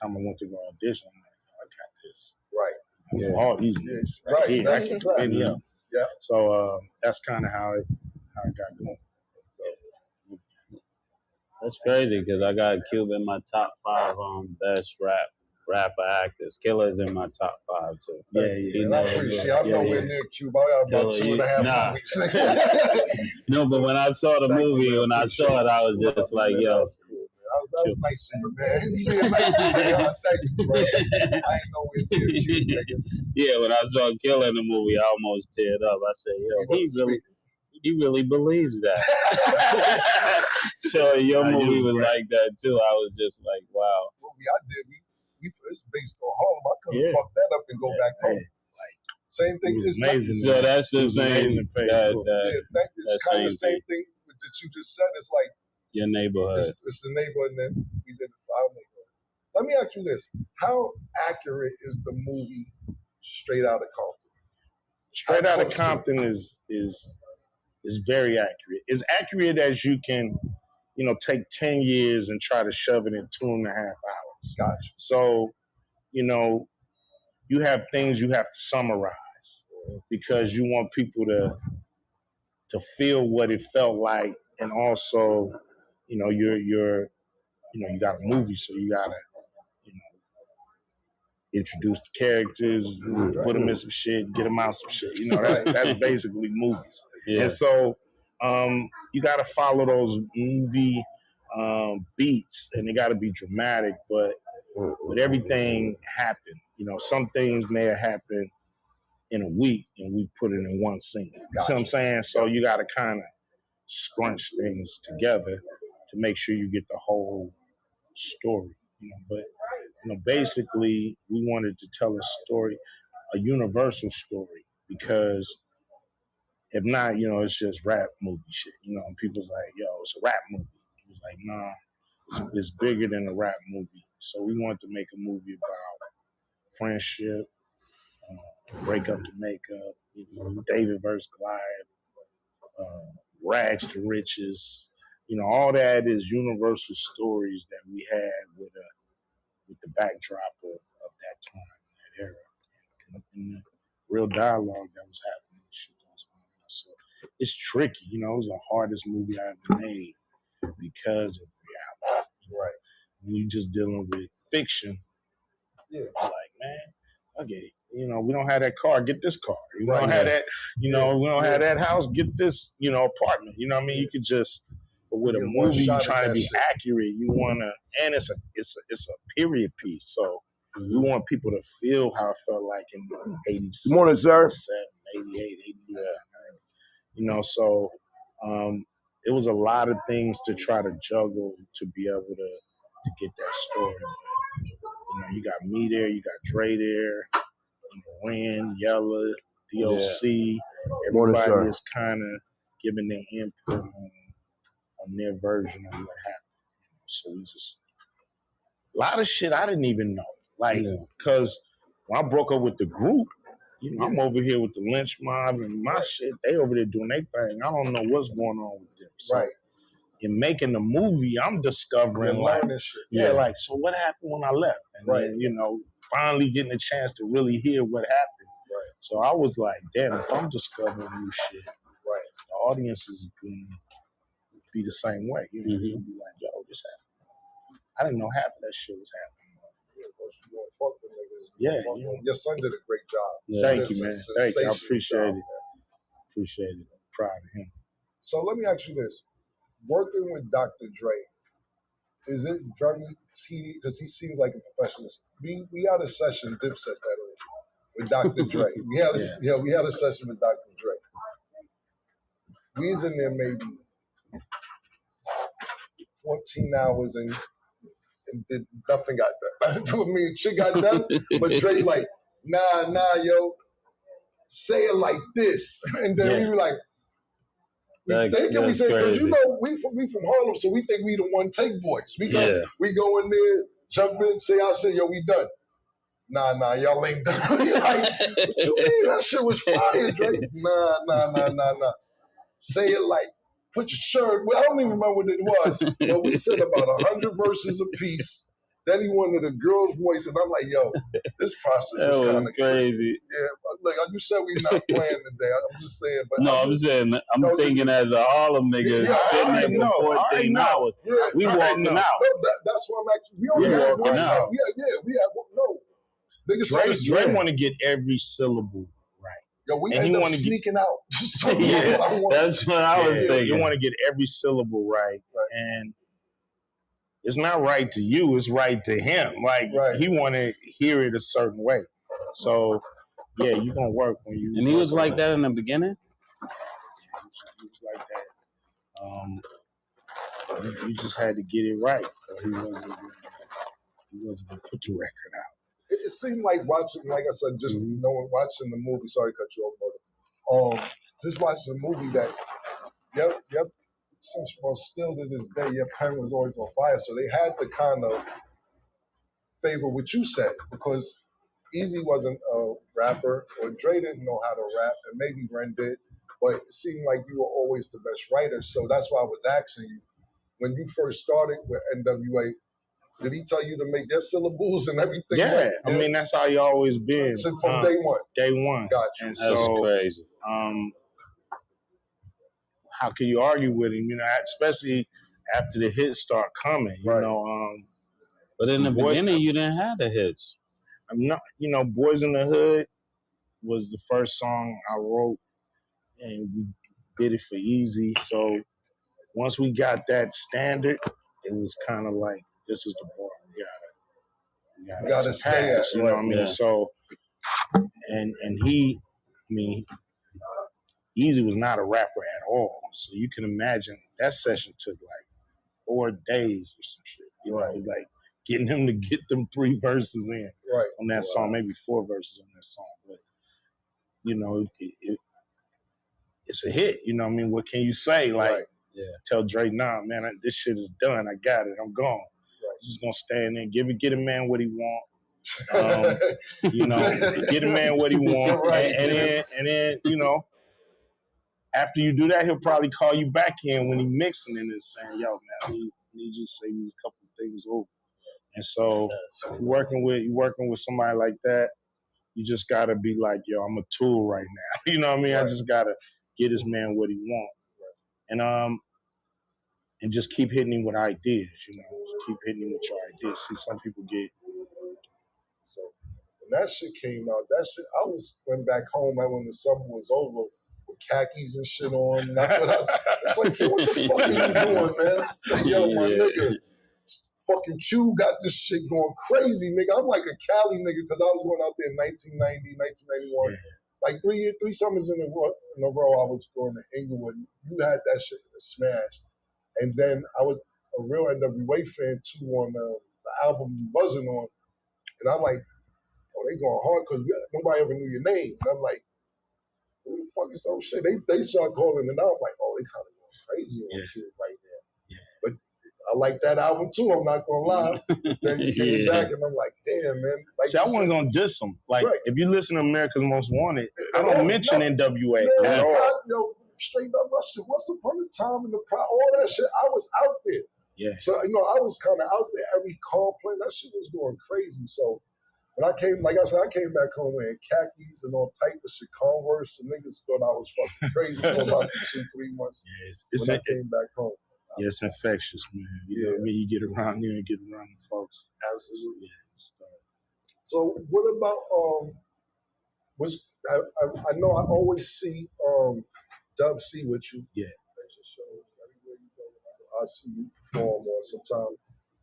time I went to go audition, I'm like, oh, I got this. Right. I know all these niggas Right. here. That's I can a fact. video. Yeah. So that's kind of how it got going. That's crazy because I got Cube in my top 5 best rapper actors. Killer's in my top 5 too. I appreciate. I'm nowhere near Cube. I got about 2.5 movies. No, but when I saw the movie, when I saw it, I was just like, yo. That was nice of you, man. You being nice of me. Thank you, bro. I ain't nowhere near Cube, nigga. Yeah, when I saw Killer in the movie, I almost teared up. I said, yo, he really believes that. So your movie was like that too. I was just like, wow. What I did, it's based on Harlem. I couldn't fuck that up and go back home. Like same thing. It's amazing. So that's the same. It's kind of the same thing that you just said. It's like your neighborhood. It's the neighborhood, and then we did the file neighborhood. Let me ask you this: how accurate is the movie Straight Outta Compton? Straight Outta Compton is very accurate. As accurate as you can, take 10 years and try to shove it in 2.5 hours. Gotcha. So, you have things you have to summarize because you want people to feel what it felt like, and also, you got a movie, so you gotta, introduce the characters, put them in some shit, get them out some shit. That's basically movies. Yeah. And so you got to follow those movie beats, and they got to be dramatic, but everything happened. Some things may have happened in a week, and we put it in one scene. You see what I'm saying? So you got to kind of scrunch things together to make sure you get the whole story. But basically, we wanted to tell a story, a universal story, because if not, it's just rap movie shit. And people's like, yo, it's a rap movie. It was like, nah, it's bigger than a rap movie. So we wanted to make a movie about friendship, break up to make up, David versus Goliath, rags to riches. All that is universal stories that we had with the backdrop of that time, that era, and the real dialogue that was happening. So it's tricky, it was the hardest movie I ever made because of reality. Right. When you're just dealing with fiction, like, man, okay, we don't have that car, get this car. We don't have that, we don't have that house, get this, apartment. You know what I mean? You could just. But with a movie, you're trying to be accurate. You wanna, and it's a period piece. So we want people to feel how it felt like in the 80s. Good morning, sir. 88, 89. So it was a lot of things to try to juggle to be able to get that story. But, you got me there, you got Dre there, Ren, Yella, DOC. Everybody is kind of giving their input on their version of what happened. So we just, a lot of shit I didn't even know. Because when I broke up with the group, I'm over here with the Lynch Mob and my shit. They over there doing their thing. I don't know what's going on with them. So in making the movie, I'm discovering shit. So what happened when I left? And then, finally getting a chance to really hear what happened. Right. So I was like, damn, if I'm discovering new shit, the audience is going to be the same way. You'll be like, yo, this happened. I didn't know half of that shit was happening. Your son did a great job. Thank you, man. Thank you. I appreciate it. Appreciate it. I'm proud of him. So let me ask you this. Working with Dr. Dre, is it very tedious? Because he seems like a professional. We had a session, Dipset that is, with Dr. Dre. We had a session with Dr. Dre. We was in there maybe 14 hours and did nothing got done. For me, shit got done, but Dre like, nah, yo, say it like this, and then we were like, we say, because we from Harlem, so we think we the one take boys. We go in there, jump in, say our shit, yo, we done. Nah, y'all ain't done. We like, what you mean? That shit was fire, Dre. Nah. Say it like, put your shirt. Well, I don't even remember what it was, but we said about 100 verses a piece. Then he wanted a girl's voice, and I'm like, yo, this process That is was kind of crazy. Yeah, like you said, we not playing today. I'm just saying. But No, I'm saying, I'm thinking as a Harlem nigga Yeah, sitting there I for know, 14 hours. Yeah, We walking out. no, that's why I'm actually. We only We had walking one out. song. We had one. No, niggas started Dre singing. want to get every syllable right. Yo, we and he ended up wanna get- sneaking out. Yeah, that's what I was thinking. You want to get every syllable right, and it's not right to you. It's right to him. Like he want to hear it a certain way. So yeah, you gonna work when you. And he was like that in the beginning. He was like that. You just had to get it right. Or he wasn't gonna put the record out. It seemed like watching, like I said, just knowing, watching the movie. Sorry to cut you off, brother. Just watching the movie that, yep. Since still to this day, your pen was always on fire. So they had to kind of favor what you said because Easy wasn't a rapper, or Dre didn't know how to rap, and maybe Ren did. But it seemed like you were always the best writer. So that's why I was asking you, when you first started with NWA, did he tell you to make your syllables and everything? Yeah, I mean that's how you always been. So from day one. Day one. Got you. And That's so, crazy. How can you argue with him? You know, especially after the hits start coming. You know, but in the beginning, you didn't have the hits. I'm not. You know, Boys in the Hood was the first song I wrote, and we did it for Easy. So once we got that standard, it was kind of like, this is the bar. We gotta stay at. You know what I mean? Yeah. So, and he, I mean, Easy was not a rapper at all. So you can imagine that session took like 4 days or some shit. You know, like getting him to get them 3 verses in on that song, maybe 4 verses on that song. But, you know, it's a hit. You know what I mean? What can you say? Like, tell Dre, nah, man, this shit is done. I got it. I'm gone. Just gonna stand there, get a man what he want. You know, get a man what he want, and then you know, after you do that, he'll probably call you back in when he mixing and is saying, "Yo, man, I need you to say these couple things over." And so, you working with somebody like that, you just gotta be like, "Yo, I'm a tool right now." You know what I mean? I just gotta get this man what he want, and just keep hitting him with ideas. You know, keep hitting him with your ideas. See, some people get. So when that shit came out, I went back home when the summer was over with khakis and shit on. And it's like, yo, what the fuck are you doing, man? I said, yo, my nigga, fucking Q got this shit going crazy, nigga. I'm like a Cali nigga because I was going out there in 1990, 1991. Yeah. Like 3 summers in a row, I was going to Inglewood. You had that shit in a smash. And then I was a real NWA fan too on the album Buzzing On. And I'm like, oh, they going hard because nobody ever knew your name. And I'm like, who the fuck is those shit? They start calling it out. I'm like, oh, they kind of going crazy on shit right now. Yeah. But I like that album too, I'm not going to lie. Then you came back and I'm like, damn, man. Like, see, I wasn't going to diss them. Like, if you listen to America's Most Wanted, I don't mention NWA at all. Yo, straight up, once upon a time in the all that shit, I was out there. Yeah. So, you know, I was kind of out there. Every call playing, that shit was going crazy. So when I came, like I said, I came back home wearing khakis and all type of shit, Converse. The niggas thought I was fucking crazy for about 2-3 months. Yeah, when I came back home. Yeah, it's infectious, man. You know what I mean? You get around there and get around the folks. Absolutely. Yeah. So what about I know I always see Dub C with you. Yeah. Everywhere you go, I see you perform, or sometimes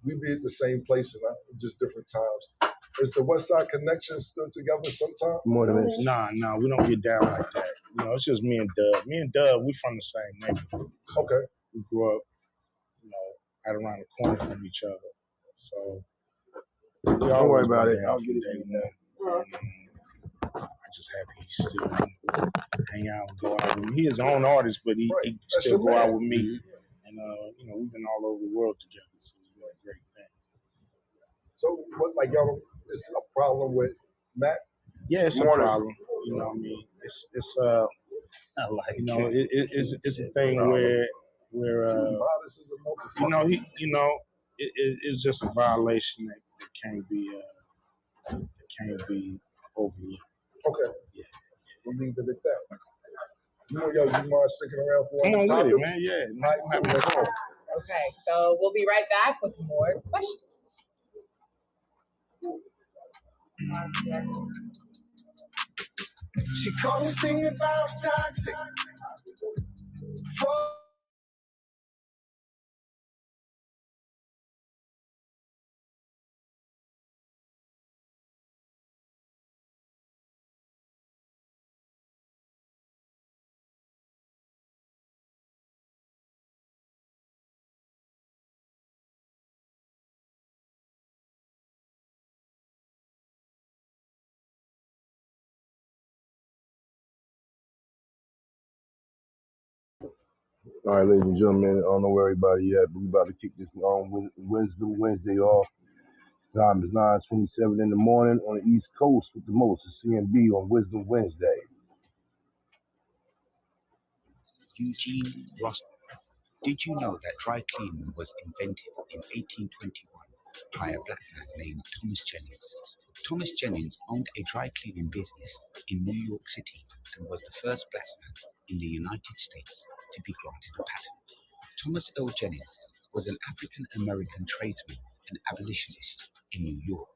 we be at the same place and just different times. Is the West Side Connection still together sometimes? More than that. Nah, we don't get down like that. You know, it's just me and Dub. Me and Dub, we from the same neighborhood. Okay. We grew up, you know, right around the corner from each other. So don't worry about it. I'll get it. I'm just happy he's still hang out and go out with me. He is his own artist, but he still go out with me. And you know, we've been all over the world together, so it's been a great thing. So what, like, y'all, is a problem with Matt? Yeah, it's a problem. You know what I mean? It's I like you know, it's a thing where you know, it's just a violation that can't be overlooked. Okay. Yeah. We'll leave it at that. You mind sticking around for Come one of the on with it, topics? man. Yeah. All right, I'm having cool. fun. Okay, so we'll be right back with more questions. She called this thing about toxic. All right, ladies and gentlemen, I don't know where everybody at, but we about to kick this on Wisdom Wednesday off. Time is 9:27 in the morning on the East Coast with the most. It's CNB on Wisdom Wednesday. Eugene Russell. Did you know that dry cleaning was invented in 1821 by a black man named Thomas Jennings? Thomas Jennings owned a dry cleaning business in New York City and was the first black man in the United States to be granted a patent. Thomas L. Jennings was an African-American tradesman and abolitionist in New York.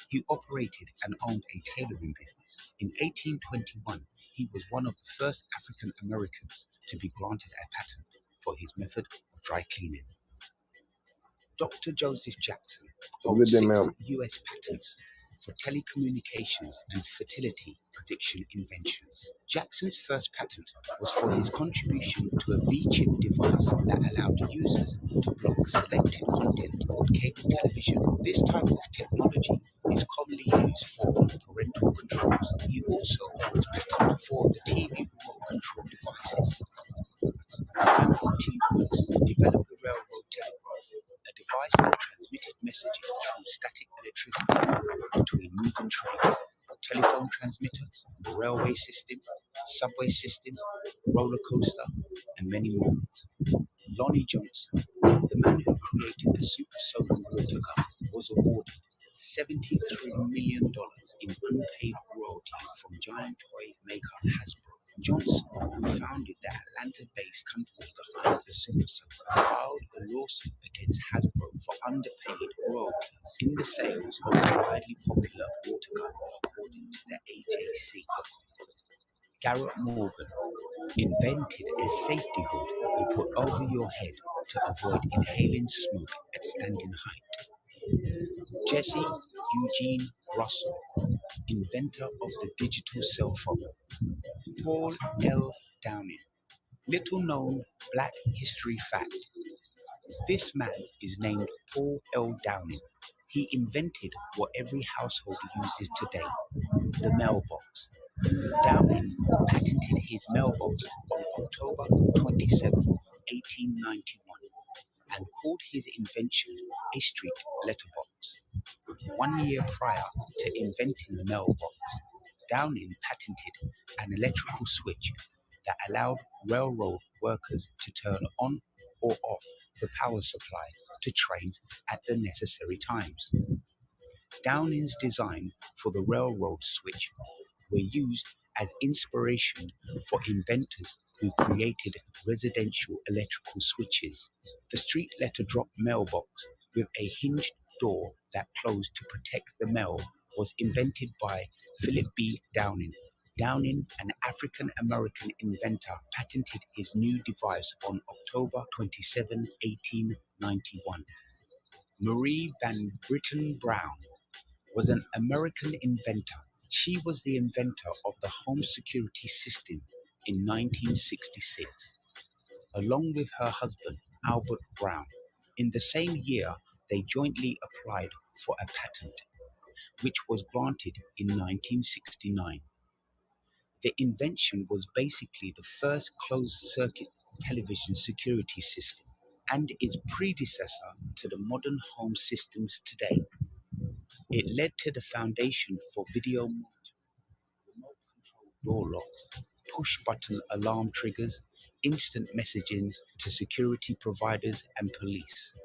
He operated and owned a tailoring business. In 1821, he was one of the first African Americans to be granted a patent for his method of dry cleaning. Dr. Joseph Jackson holds 6 U.S. patents for telecommunications and fertility prediction inventions. Jackson's first patent was for his contribution to a V-chip device that allowed users to block selected content on cable television. This type of technology is commonly used for parental controls. He also holds patent for the TV remote control devices. Cranfield T. Woods developed the railroad telegraph, a device that transmitted messages through static electricity between moving trains, telephone transmitter, the railway system, subway system, roller coaster, and many more. Lonnie Johnson, the man who created the Super Soaker water gun, was awarded $73 million in unpaid royalties from giant toy maker Hasbro. Johnson, who founded the Atlanta-based company behind the Super Soaker, filed a lawsuit against Hasbro for underpaid royalties in the sales of the widely popular water gun, according to the AJC. Garrett Morgan invented a safety hood you put over your head to avoid inhaling smoke at standing height. Jesse Eugene Russell, inventor of the digital cell phone. Paul L. Downing, little known Black history fact. This man is named Paul L. Downing. He invented what every household uses today, the mailbox. Downing patented his mailbox on October 27, 1891, and called his invention a street letterbox. 1 year prior to inventing the mailbox, Downing patented an electrical switch that allowed railroad workers to turn on or off the power supply to trains at the necessary times. Downing's design for the railroad switch were used as inspiration for inventors who created residential electrical switches. The street letter drop mailbox with a hinged door that closed to protect the mail was invented by Philip B. Downing. Downing, an African-American inventor, patented his new device on October 27, 1891. Marie Van Britten Brown was an American inventor. She was the inventor of the home security system in 1966, along with her husband, Albert Brown. In the same year, they jointly applied for a patent, which was granted in 1969. The invention was basically the first closed-circuit television security system and is predecessor to the modern home systems today. It led to the foundation for video monitoring, remote control door locks, push-button alarm triggers, instant messaging to security providers and police,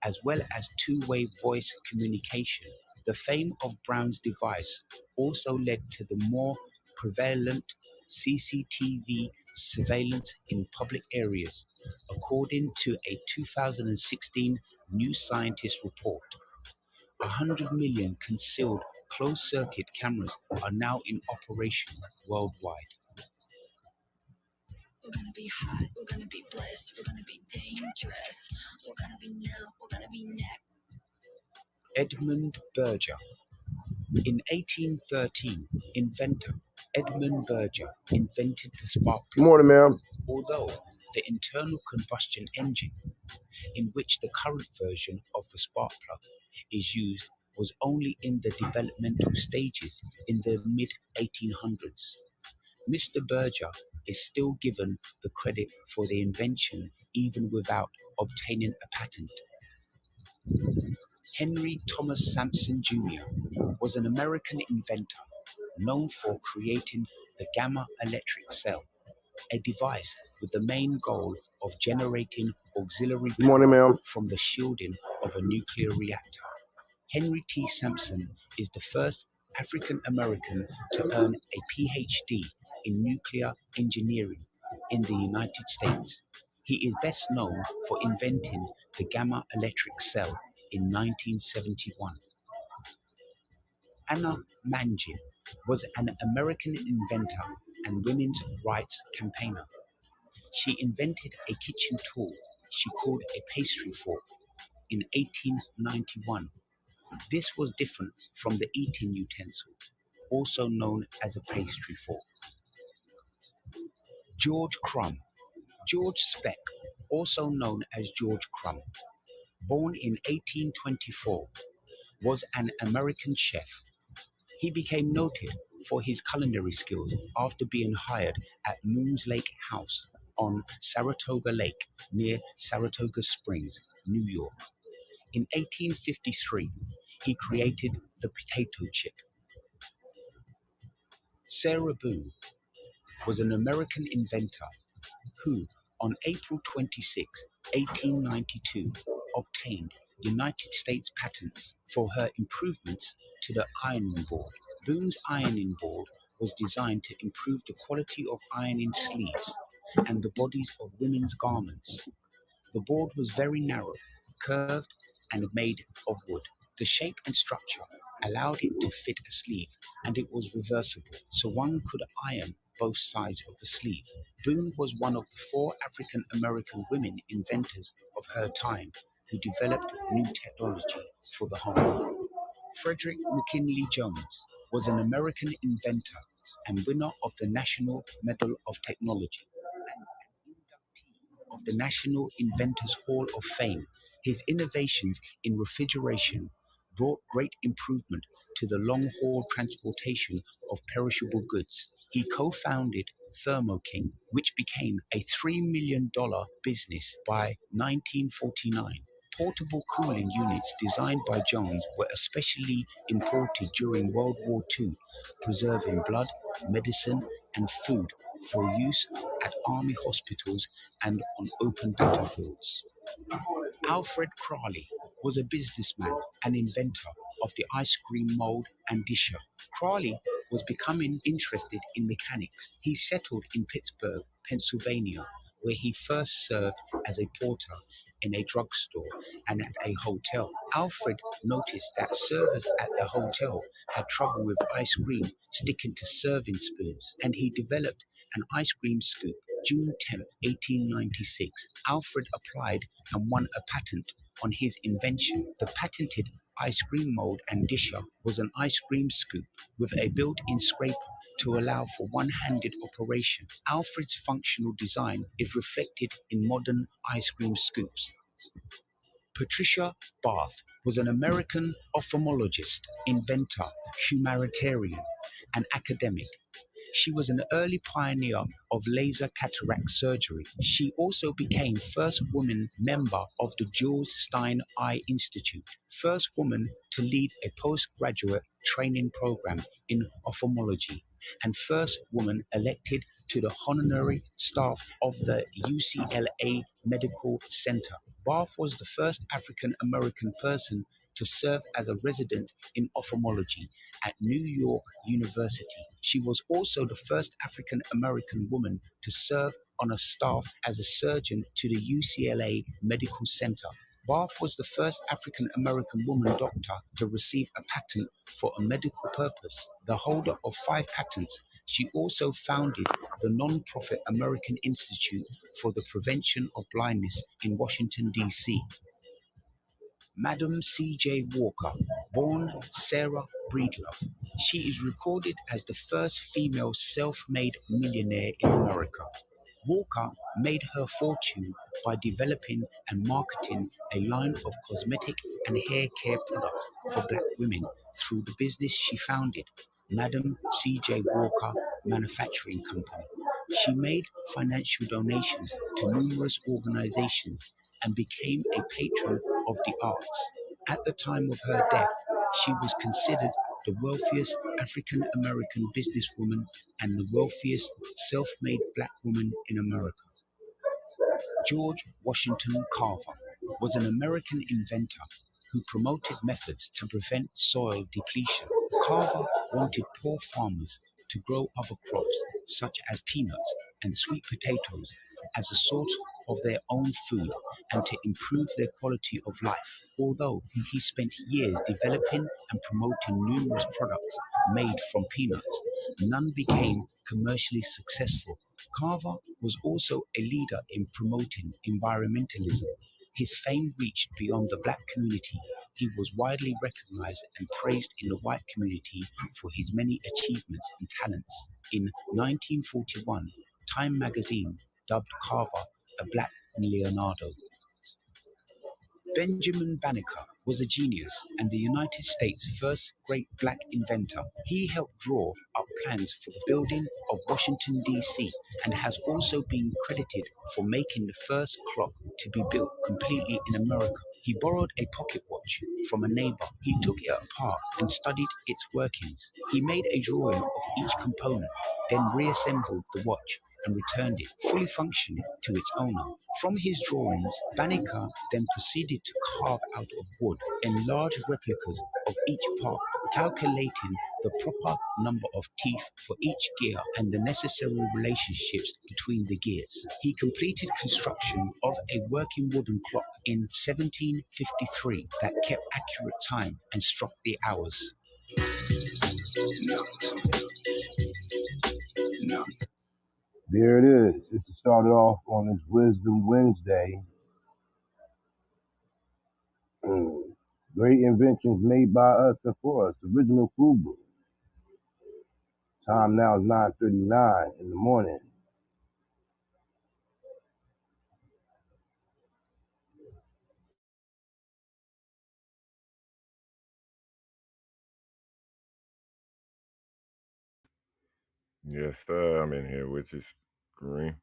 as well as two-way voice communication The fame of Brown's device also led to the more prevalent CCTV surveillance in public areas, according to a 2016 New Scientist report. 100 million concealed closed-circuit cameras are now in operation worldwide. We're gonna be hot, we're gonna be blessed, we're gonna be dangerous. We're gonna be now, we're gonna be next. Edmund Berger. In 1813, inventor Edmund Berger invented the spark Good plug. morning, ma'am. Although the internal combustion engine, in which the current version of the spark plug is used, was only in the developmental stages in the mid-1800s. Mr. Berger is still given the credit for the invention even without obtaining a patent. Henry Thomas Sampson Jr. was an American inventor known for creating the gamma electric cell, a device with the main goal of generating auxiliary Good morning, power ma'am. from the shielding of a nuclear reactor. Henry T. Sampson is the first African American to earn a PhD in nuclear engineering in the United States. He is best known for inventing the gamma electric cell in 1971. Anna Mangin was an American inventor and women's rights campaigner. She invented a kitchen tool she called a pastry fork in 1891. This was different from the eating utensil, also known as a pastry fork. George Crumb. George Speck, also known as George Crumb, born in 1824, was an American chef. He became noted for his culinary skills after being hired at Moon's Lake House on Saratoga Lake near Saratoga Springs, New York. In 1853, he created the potato chip. Sarah Boone was an American inventor who, on April 26, 1892, obtained United States patents for her improvements to the ironing board. Boone's ironing board was designed to improve the quality of ironing sleeves and the bodies of women's garments. The board was very narrow, curved, and made of wood. The shape and structure allowed it to fit a sleeve, and it was reversible, so one could iron both sides of the sleeve. Boone was one of the 4 African American women inventors of her time who developed new technology for the home. Frederick McKinley Jones was an American inventor and winner of the National Medal of Technology and an inductee of the National Inventors Hall of Fame. His innovations in refrigeration brought great improvement to the long-haul transportation of perishable goods. He co-founded Thermo King, which became a $3 million business by 1949. Portable cooling units designed by Jones were especially imported during World War II, preserving blood, medicine, and food for use at army hospitals and on open battlefields. Alfred Crowley was a businessman and inventor of the ice cream mold and disher. Crowley was becoming interested in mechanics. He settled in Pittsburgh, Pennsylvania, where he first served as a porter in a drugstore and at a hotel. Alfred noticed that servers at the hotel had trouble with ice cream sticking to serving spoons, and he developed an ice cream scoop. June 10, 1896, Alfred applied and won a patent on his invention. The patented ice cream mold and disher was an ice cream scoop with a built-in scraper to allow for one-handed operation. Alfred's functional design is reflected in modern ice cream scoops. Patricia Bath was an American ophthalmologist, inventor, humanitarian, and academic. She was an early pioneer of laser cataract surgery. She also became first woman member of the Jules Stein Eye Institute, first woman to lead a postgraduate training program in ophthalmology and first woman elected to the honorary staff of the UCLA Medical Center. Barth was the first African American person to serve as a resident in ophthalmology at New York University. She was also the first African American woman to serve on a staff as a surgeon to the UCLA Medical Center. Barth was the first African American woman doctor to receive a patent for a medical purpose. The holder of 5 patents, she also founded the non-profit American Institute for the Prevention of Blindness in Washington, D.C. Madam C.J. Walker, born Sarah Breedlove. She is recorded as the first female self-made millionaire in America. Walker made her fortune by developing and marketing a line of cosmetic and hair care products for black women through the business she founded, Madam C.J. Walker Manufacturing Company. She made financial donations to numerous organizations and became a patron of the arts. At the time of her death, she was considered the wealthiest African American businesswoman and the wealthiest self-made black woman in America. George Washington Carver was an American inventor who promoted methods to prevent soil depletion. Carver wanted poor farmers to grow other crops, such as peanuts and sweet potatoes, as a source of their own food and to improve their quality of life. Although he spent years developing and promoting numerous products made from peanuts, none became commercially successful. Carver was also a leader in promoting environmentalism. His fame reached beyond the black community. He was widely recognized and praised in the white community for his many achievements and talents. In 1941, Time magazine dubbed Carver a black Leonardo. Benjamin Banneker was a genius and the United States' first great black inventor. He helped draw up plans for the building of Washington, D.C., and has also been credited for making the first clock to be built completely in America. He borrowed a pocket watch from a neighbor. He took it apart and studied its workings. He made a drawing of each component, then reassembled the watch and returned it fully functioning to its owner. From his drawings, Banneker then proceeded to carve out of wood enlarged replicas of each part, calculating the proper number of teeth for each gear and the necessary relationships between the gears. He completed construction of a working wooden clock in 1753 that kept accurate time and struck the hours. There it is. Just to start it off on this Wisdom Wednesday. Great inventions made by us and for us. Original Fubu. Time now is 9:39 in the morning. Yes, sir. I'm in here with you, Kareem.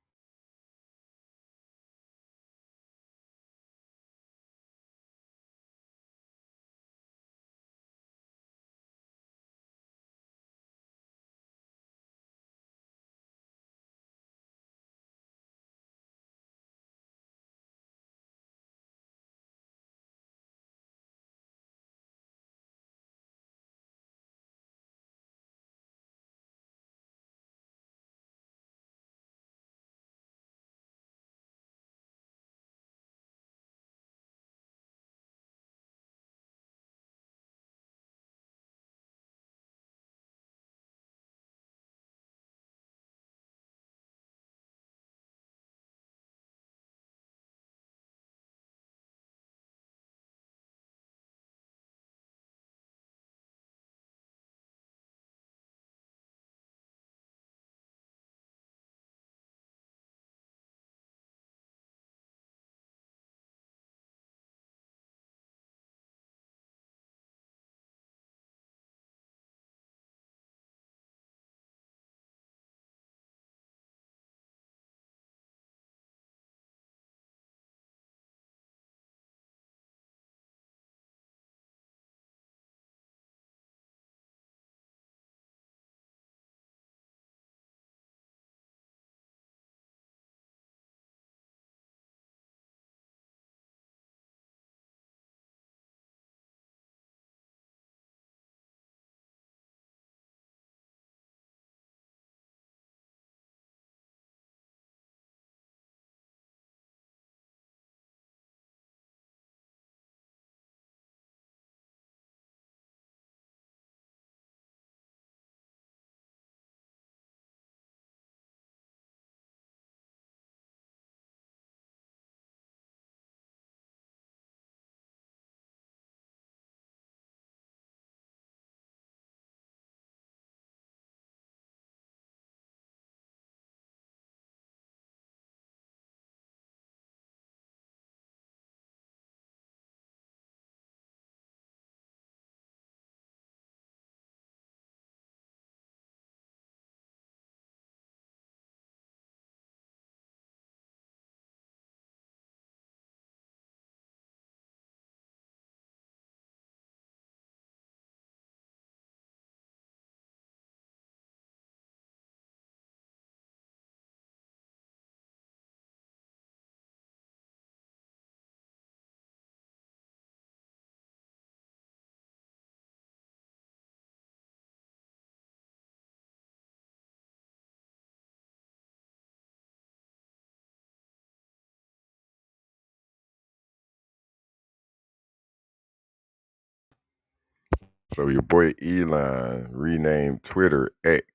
So your boy Elon renamed Twitter X,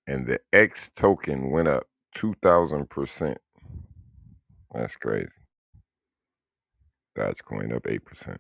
and the X token went up 2,000%. That's crazy. Dogecoin up 8%.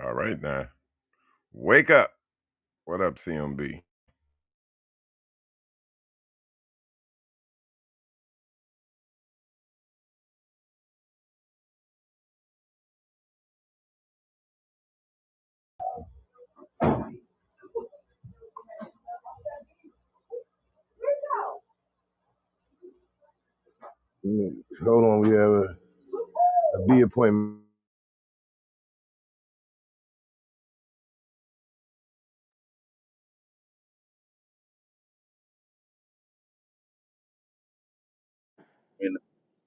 All right now. Wake up. What up, CMB? Hold on, we have a B appointment.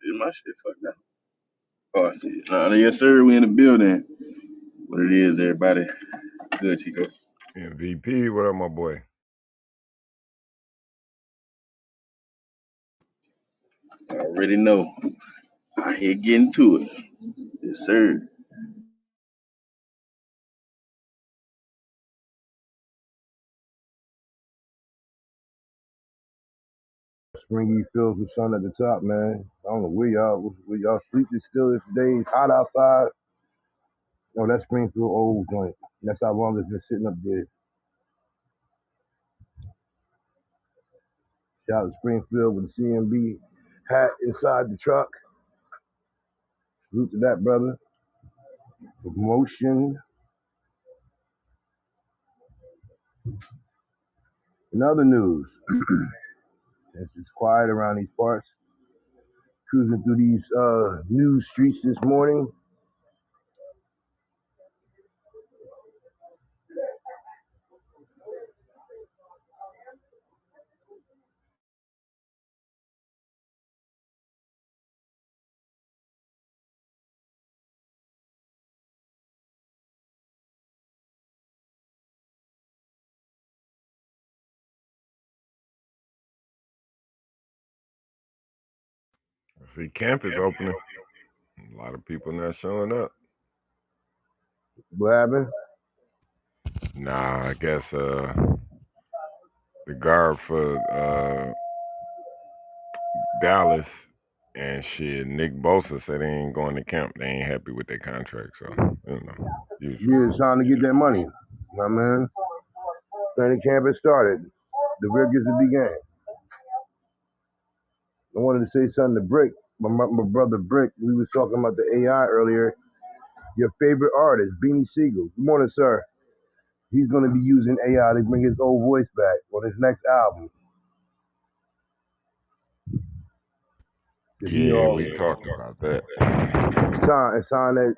And my shit fucked up. Oh, I see it. Yes, sir. We in the building. What it is, everybody? Good, Chico. MVP, what up, my boy? I already know. I here getting to it. Yes, sir. Springy feels the sun at the top, man. I don't know where y'all sleep is still this day. It's hot outside. No, that's Springfield old joint. That's how long it's been sitting up there. Shout out to Springfield with the CMB hat inside the truck. Salute to that, brother. For promotion. In other news, it's quiet around these parts. Cruising through these news streets this morning. See, camp is opening. A lot of people not showing up. What happened? Nah, I guess the guard for Dallas and shit, Nick Bosa said they ain't going to camp. They ain't happy with their contract, so usually. Yeah, it's time to get that money. You know what I mean? Training camp has started. The rigors have began. I wanted to say something to Brick, my brother Brick. We was talking about the AI earlier. Your favorite artist, Beanie Siegel. Good morning, sir. He's going to be using AI to bring his old voice back on his next album. Yeah, we talked about that. It's time that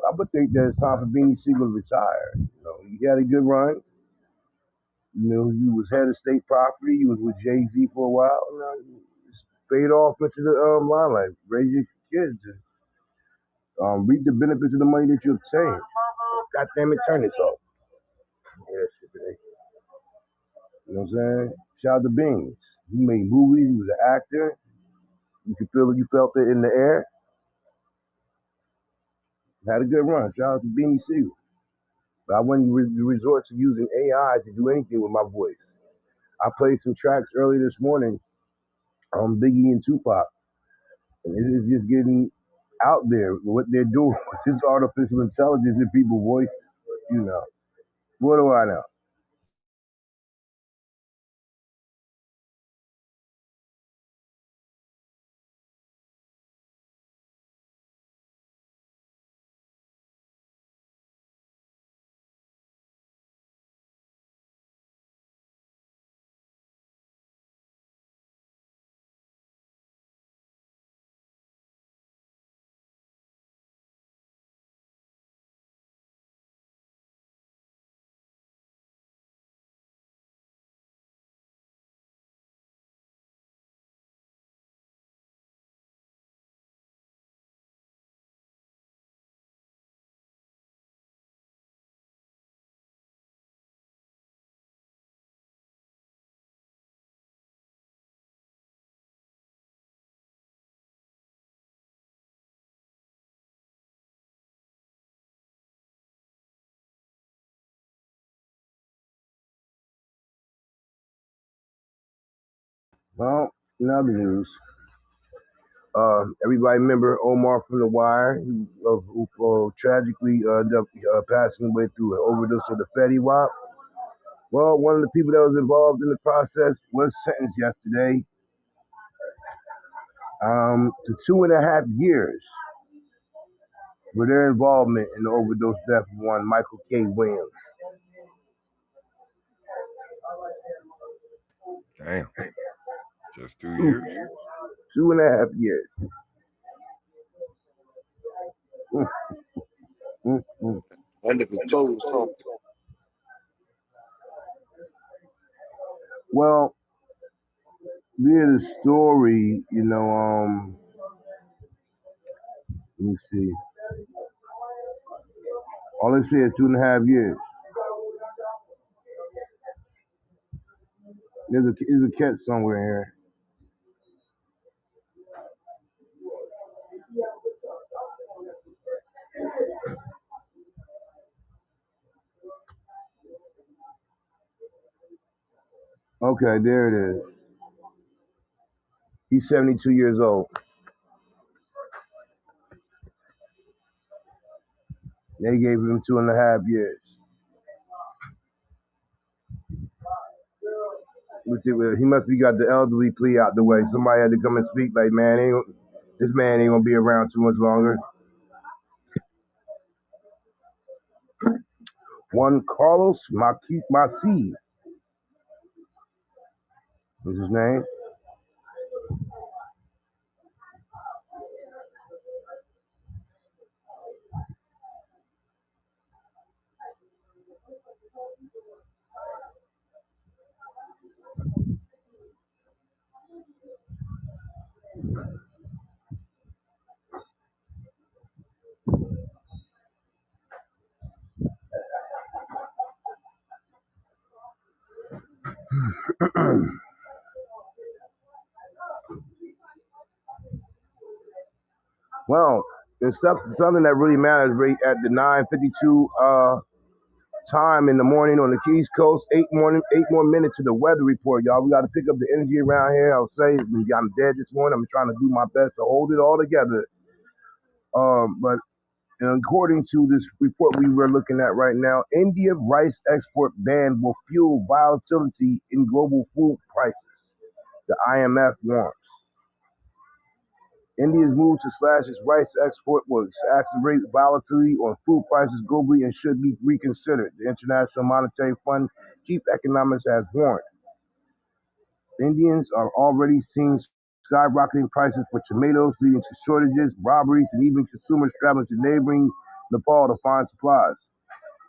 I would think that it's time for Beanie Siegel to retire. You know, he had a good run. You know, he was head of state property. He was with Jay-Z for a while. You know, he just fade off into the limelight. Raise your kids and reap the benefits of the money that you obtain. God damn it, turn this off. Yeah, shit today. You know what I'm saying? Shout out to Beans. He made movies. He was an actor. You could feel it. You felt it in the air. Had a good run. Shout out to Beanie Siegel. But I wouldn't resort to using AI to do anything with my voice. I played some tracks early this morning on Biggie and Tupac, and it is just getting out there what they're doing with this artificial intelligence in people's voices. You know, what do I know? Well, in other news, everybody remember Omar from The Wire, who tragically ended up passing away through an overdose of the Fetty Wap. Well, one of the people that was involved in the process was sentenced yesterday to 2.5 years for their involvement in the overdose death of one Michael K. Williams. Damn. Just 2 years? 2.5 years. Well, via the story, you know, let me see. All they say is 2.5 years. There's a catch somewhere here. Okay, there it is. He's 72 years old. They gave him 2.5 years. He must be got the elderly plea out the way. Somebody had to come and speak like, man, this man ain't gonna be around too much longer. One Carlos Maci is his name. Well, it's something that really matters right at the 9:52 time in the morning on the East Coast. 8 more minutes to the weather report, y'all. We got to pick up the energy around here. I'll say I'm dead this morning. I'm trying to do my best to hold it all together. But according to this report we were looking at right now, India rice export ban will fuel volatility in global food prices. The IMF warns. India's move to slash its rice export will accelerate volatility on food prices globally and should be reconsidered, the International Monetary Fund chief economist has warned. Indians are already seeing skyrocketing prices for tomatoes, leading to shortages, robberies, and even consumers traveling to neighboring Nepal to find supplies.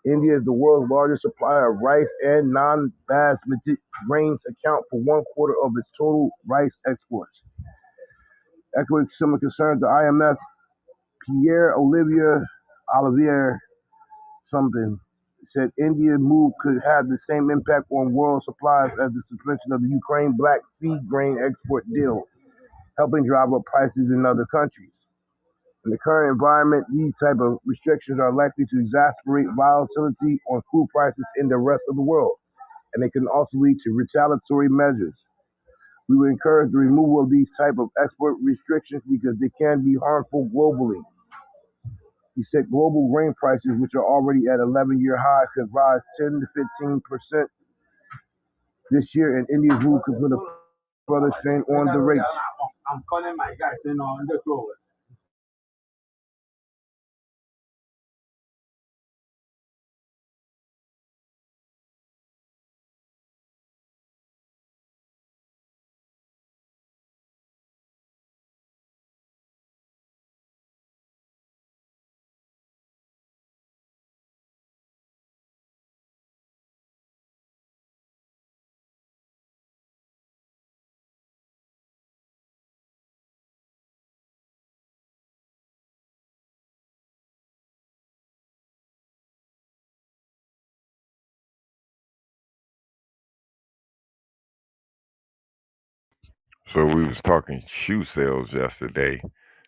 India is the world's largest supplier of rice, and non-basmati grains account for 1/4 of its total rice exports. Echoing similar concerns, the IMF Olivier something said India's move could have the same impact on world supplies as the suspension of the Ukraine Black Sea grain export deal, helping drive up prices in other countries. In the current environment, these type of restrictions are likely to exacerbate volatility on food prices in the rest of the world, and they can also lead to retaliatory measures. We would encourage the removal of these type of export restrictions because they can be harmful globally. He said global grain prices, which are already at 11-year high, could rise 10 to 15% this year, and India's move could put a further strain on the rates. I'm calling my guys in on the floor. So we was talking shoe sales yesterday.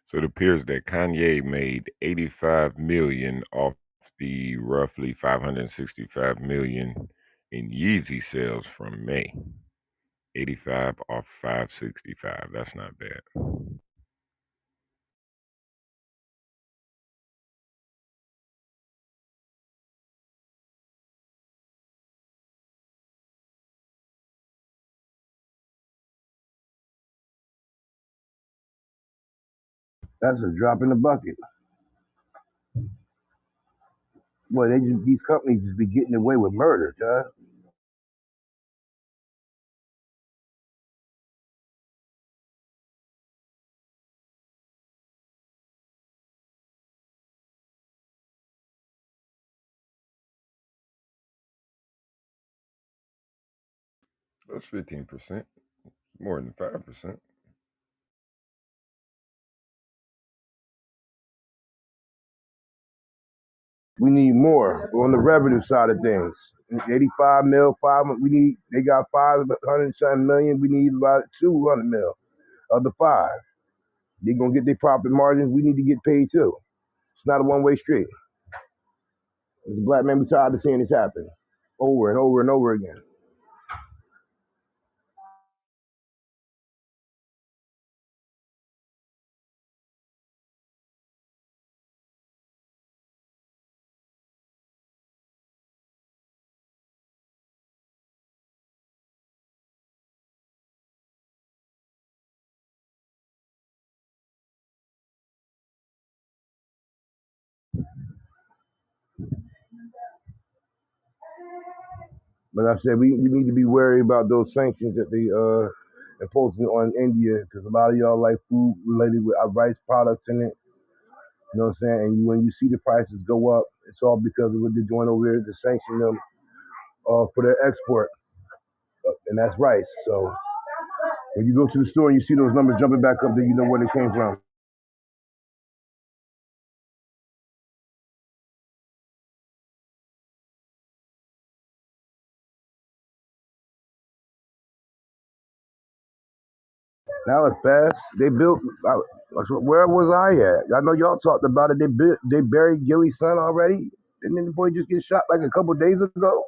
So it appears that Kanye made 85 million off the roughly 565 million in Yeezy sales from May. 85 off 565. That's not bad. That's a drop in the bucket. Boy, these companies just be getting away with murder, huh? That's 15%. More than 5%. We need more on the revenue side of things. 85 mil, they got 500 something million. We need about 200 mil of the 5. They're going to get their profit margins. We need to get paid too. It's not a one-way street. As a black man, we're tired of seeing this happen over and over and over again. But I said we need to be wary about those sanctions that they imposing on India because a lot of y'all like food related with rice products in it. You know what I'm saying? And when you see the prices go up, it's all because of what they're doing over there to sanction them for their export, and that's rice. So when you go to the store and you see those numbers jumping back up, then you know where they came from. Now it's fast. They built. Where was I at? I know y'all talked about it. They buried Gilly's son already. Didn't the boy just get shot like a couple days ago?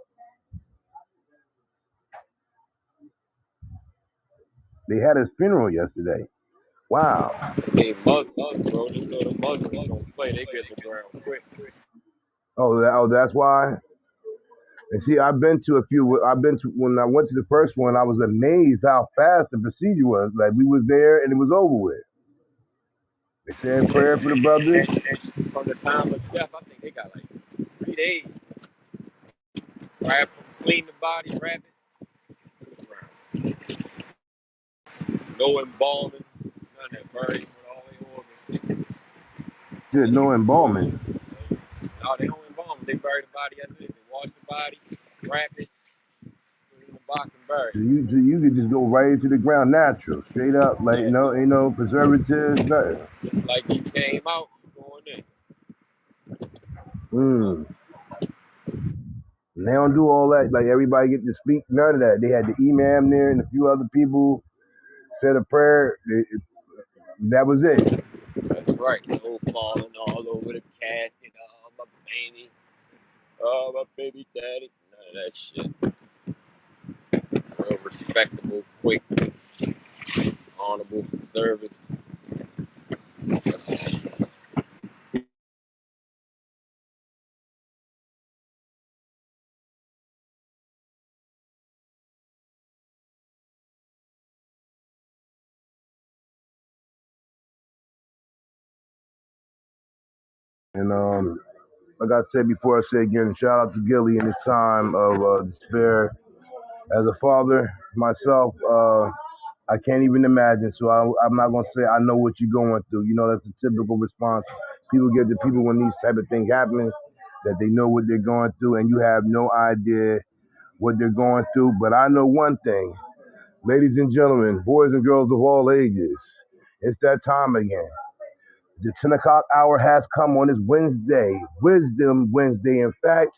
They had his funeral yesterday. Wow. They Muslims, bro. Just know the Muslims don't play. They get the ground quick. Oh, that's why. And see, I've been to when I went to the first one. I was amazed how fast the procedure was. Like we was there and it was over with. They said prayer for the brother. From the time of death, I think they got like 3 days. Wrap them, clean the body, wrap it, no embalming, none of that. Bury it with all their organs. Said no embalming. No, they don't embalm. They bury the body underneath. They wash the body, wrap it, put it in the box and bury it. So you could just go right into the ground natural, straight up, like Yeah, no, ain't no preservatives, nothing. just like you came out, you going in. Mm. And they don't do all that. Like everybody get to speak, none of that. They had the imam there and a few other people said a prayer. That was it. That's right. No falling all over the casket. Oh, my baby daddy. None of that shit. Real respectable, quick, honorable service. And like I said before, I say again, shout out to Gilly in his time of despair. As a father myself, I can't even imagine. So I'm not gonna say I know what you're going through. You know, that's the typical response people give to people when these type of things happen, that they know what they're going through, and you have no idea what they're going through. But I know one thing, ladies and gentlemen, boys and girls of all ages, it's that time again. The 10 o'clock hour has come on this Wednesday, Wisdom Wednesday. In fact,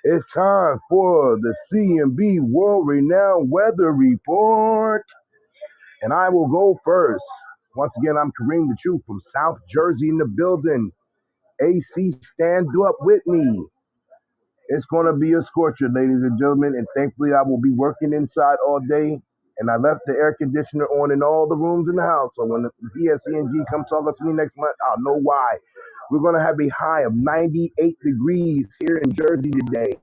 it's time for the CMB World Renowned Weather Report. And I will go first. Once again, I'm Kareem the Truth from South Jersey in the building. AC, stand up with me. It's going to be a scorcher, ladies and gentlemen. And thankfully, I will be working inside all day. And I left the air conditioner on in all the rooms in the house. So when the PSCNG comes talking to me next month, I'll know why. We're going to have a high of 98 degrees here in Jersey today.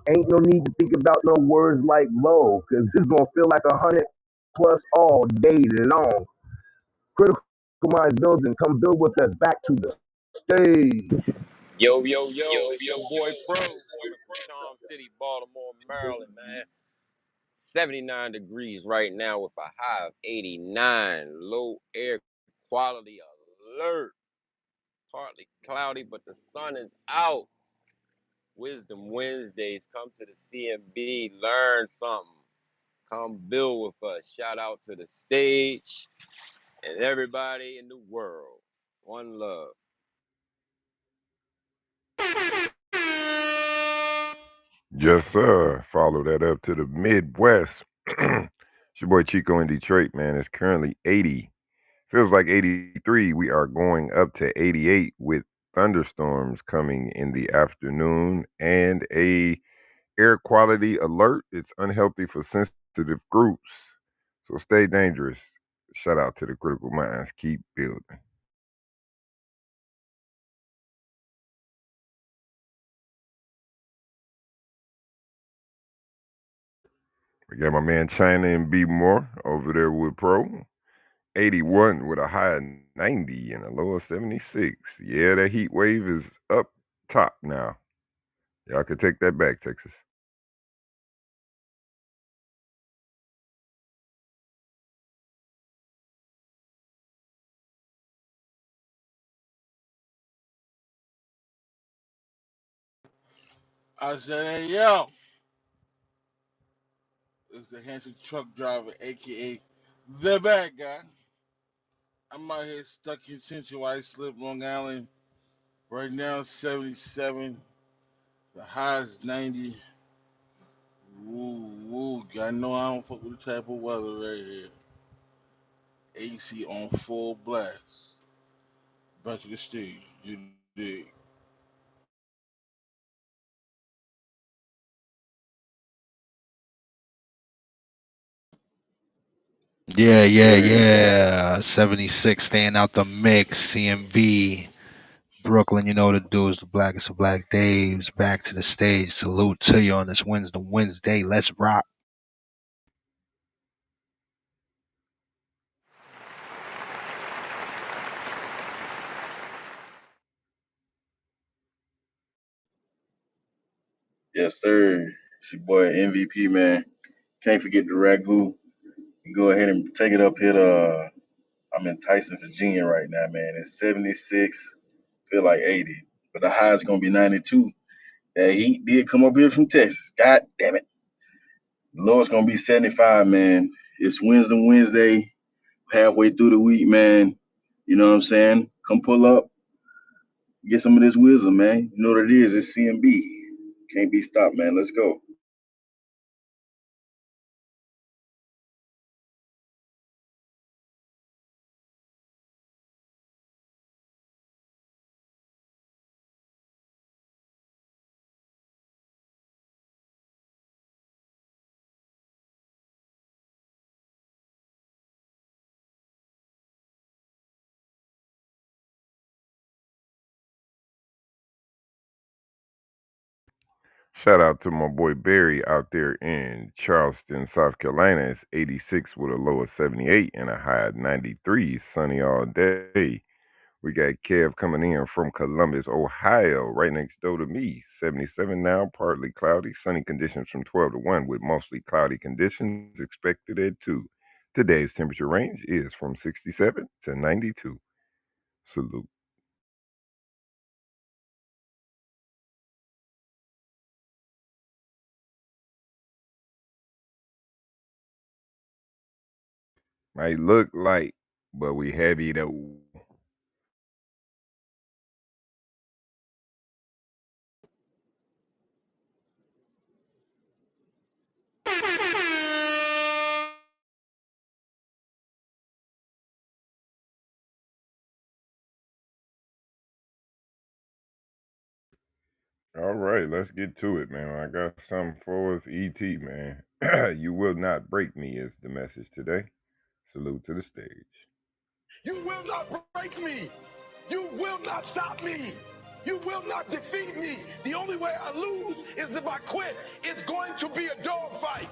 Ain't no need to think about no words like low, because it's going to feel like 100 plus all day long. Critical Minds Building, come build with us. Back to the stage. Yo, yo, yo, it's your boy Pro coming from Charm City, Baltimore, Maryland, man. 79 degrees right now with a high of 89. Low air quality alert. Partly cloudy, but the sun is out. Wisdom Wednesdays. Come to the CMB, learn something. Come build with us. Shout out to the stage and everybody in the world. One love. Yes, sir. Follow that up to the Midwest. It's your boy Chico in Detroit, man. It's currently 80. Feels like 83. We are going up to 88 with thunderstorms coming in the afternoon and a air quality alert. It's unhealthy for sensitive groups. So stay dangerous. Shout out to the Critical Minds. Keep building. We got my man China and B More over there with Pro. 81 with a high of 90 and a low of 76. Yeah, that heat wave is up top now. Y'all can take that back, Texas. I said, hey, yo, it's the handsome truck driver, aka the bad guy. I'm out here stuck in Central Islip, Long Island. Right now, 77. The high is 90. Woo, woo. I know I don't fuck with the type of weather right here. AC on full blast. Back to the stage. You dig? Yeah. 76 staying out the mix. CMB. Brooklyn, you know what to do. Is the blackest of black days. Back to the stage. Salute to you on this Wednesday. Let's rock. Yes, sir. It's your boy MVP, man. Can't forget the Ragu. Go ahead and take it up here to, I'm in Tyson, Virginia right now, man. It's 76, feel like 80. But the high is going to be 92. That heat did come up here from Texas. God damn it. The low's going to be 75, man. It's Wednesday, halfway through the week, man. You know what I'm saying? Come pull up, get some of this wisdom, man. You know what it is. It's CMB. Can't be stopped, man. Let's go. Shout out to my boy Barry out there in Charleston, South Carolina. It's 86 with a low of 78 and a high of 93. Sunny all day. We got Kev coming in from Columbus, Ohio, right next door to me. 77 now, partly cloudy. Sunny conditions from 12 to 1 with mostly cloudy conditions expected at 2. Today's temperature range is from 67 to 92. Salute. Might look light, but we heavy though. All right, let's get to it, man. I got something for us, ET, man. You will not break me is the message today. Salute to the stage. You will not break me. You will not stop me. You will not defeat me. The only way I lose is if I quit. It's going to be a dogfight.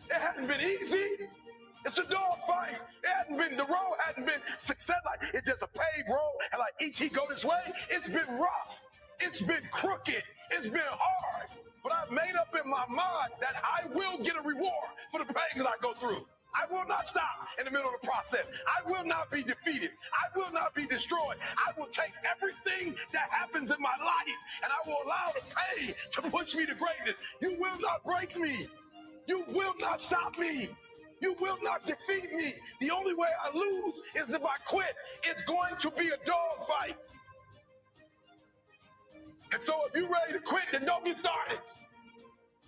It hadn't been easy. It's a dogfight. The road hadn't been success. Like it's just a paved road, and like ET go this way. It's been rough. It's been crooked. It's been hard. But I've made up in my mind that I will get a reward for the pain that I go through. I will not stop in the middle of the process. I will not be defeated. I will not be destroyed. I will take everything that happens in my life and I will allow the pain to push me to greatness. You will not break me. You will not stop me. You will not defeat me. The only way I lose is if I quit. It's going to be a dogfight. And so if you're ready to quit, then don't get started.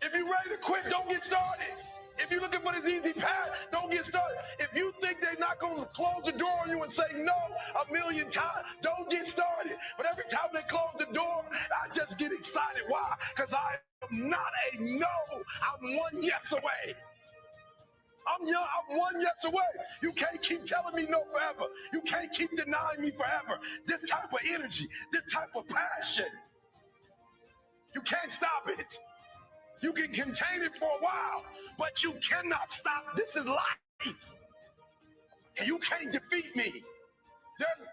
If you're ready to quit, don't get started. If you're looking for this easy path, don't get started. If you think they're not going to close the door on you and say no a million times, don't get started. But every time they close the door, I just get excited. Why? Because I am not a no. I'm one yes away. I'm one yes away. You can't keep telling me no forever. You can't keep denying me forever. This type of energy, this type of passion, you can't stop it. You can contain it for a while, but you cannot stop. This is life. And you can't defeat me.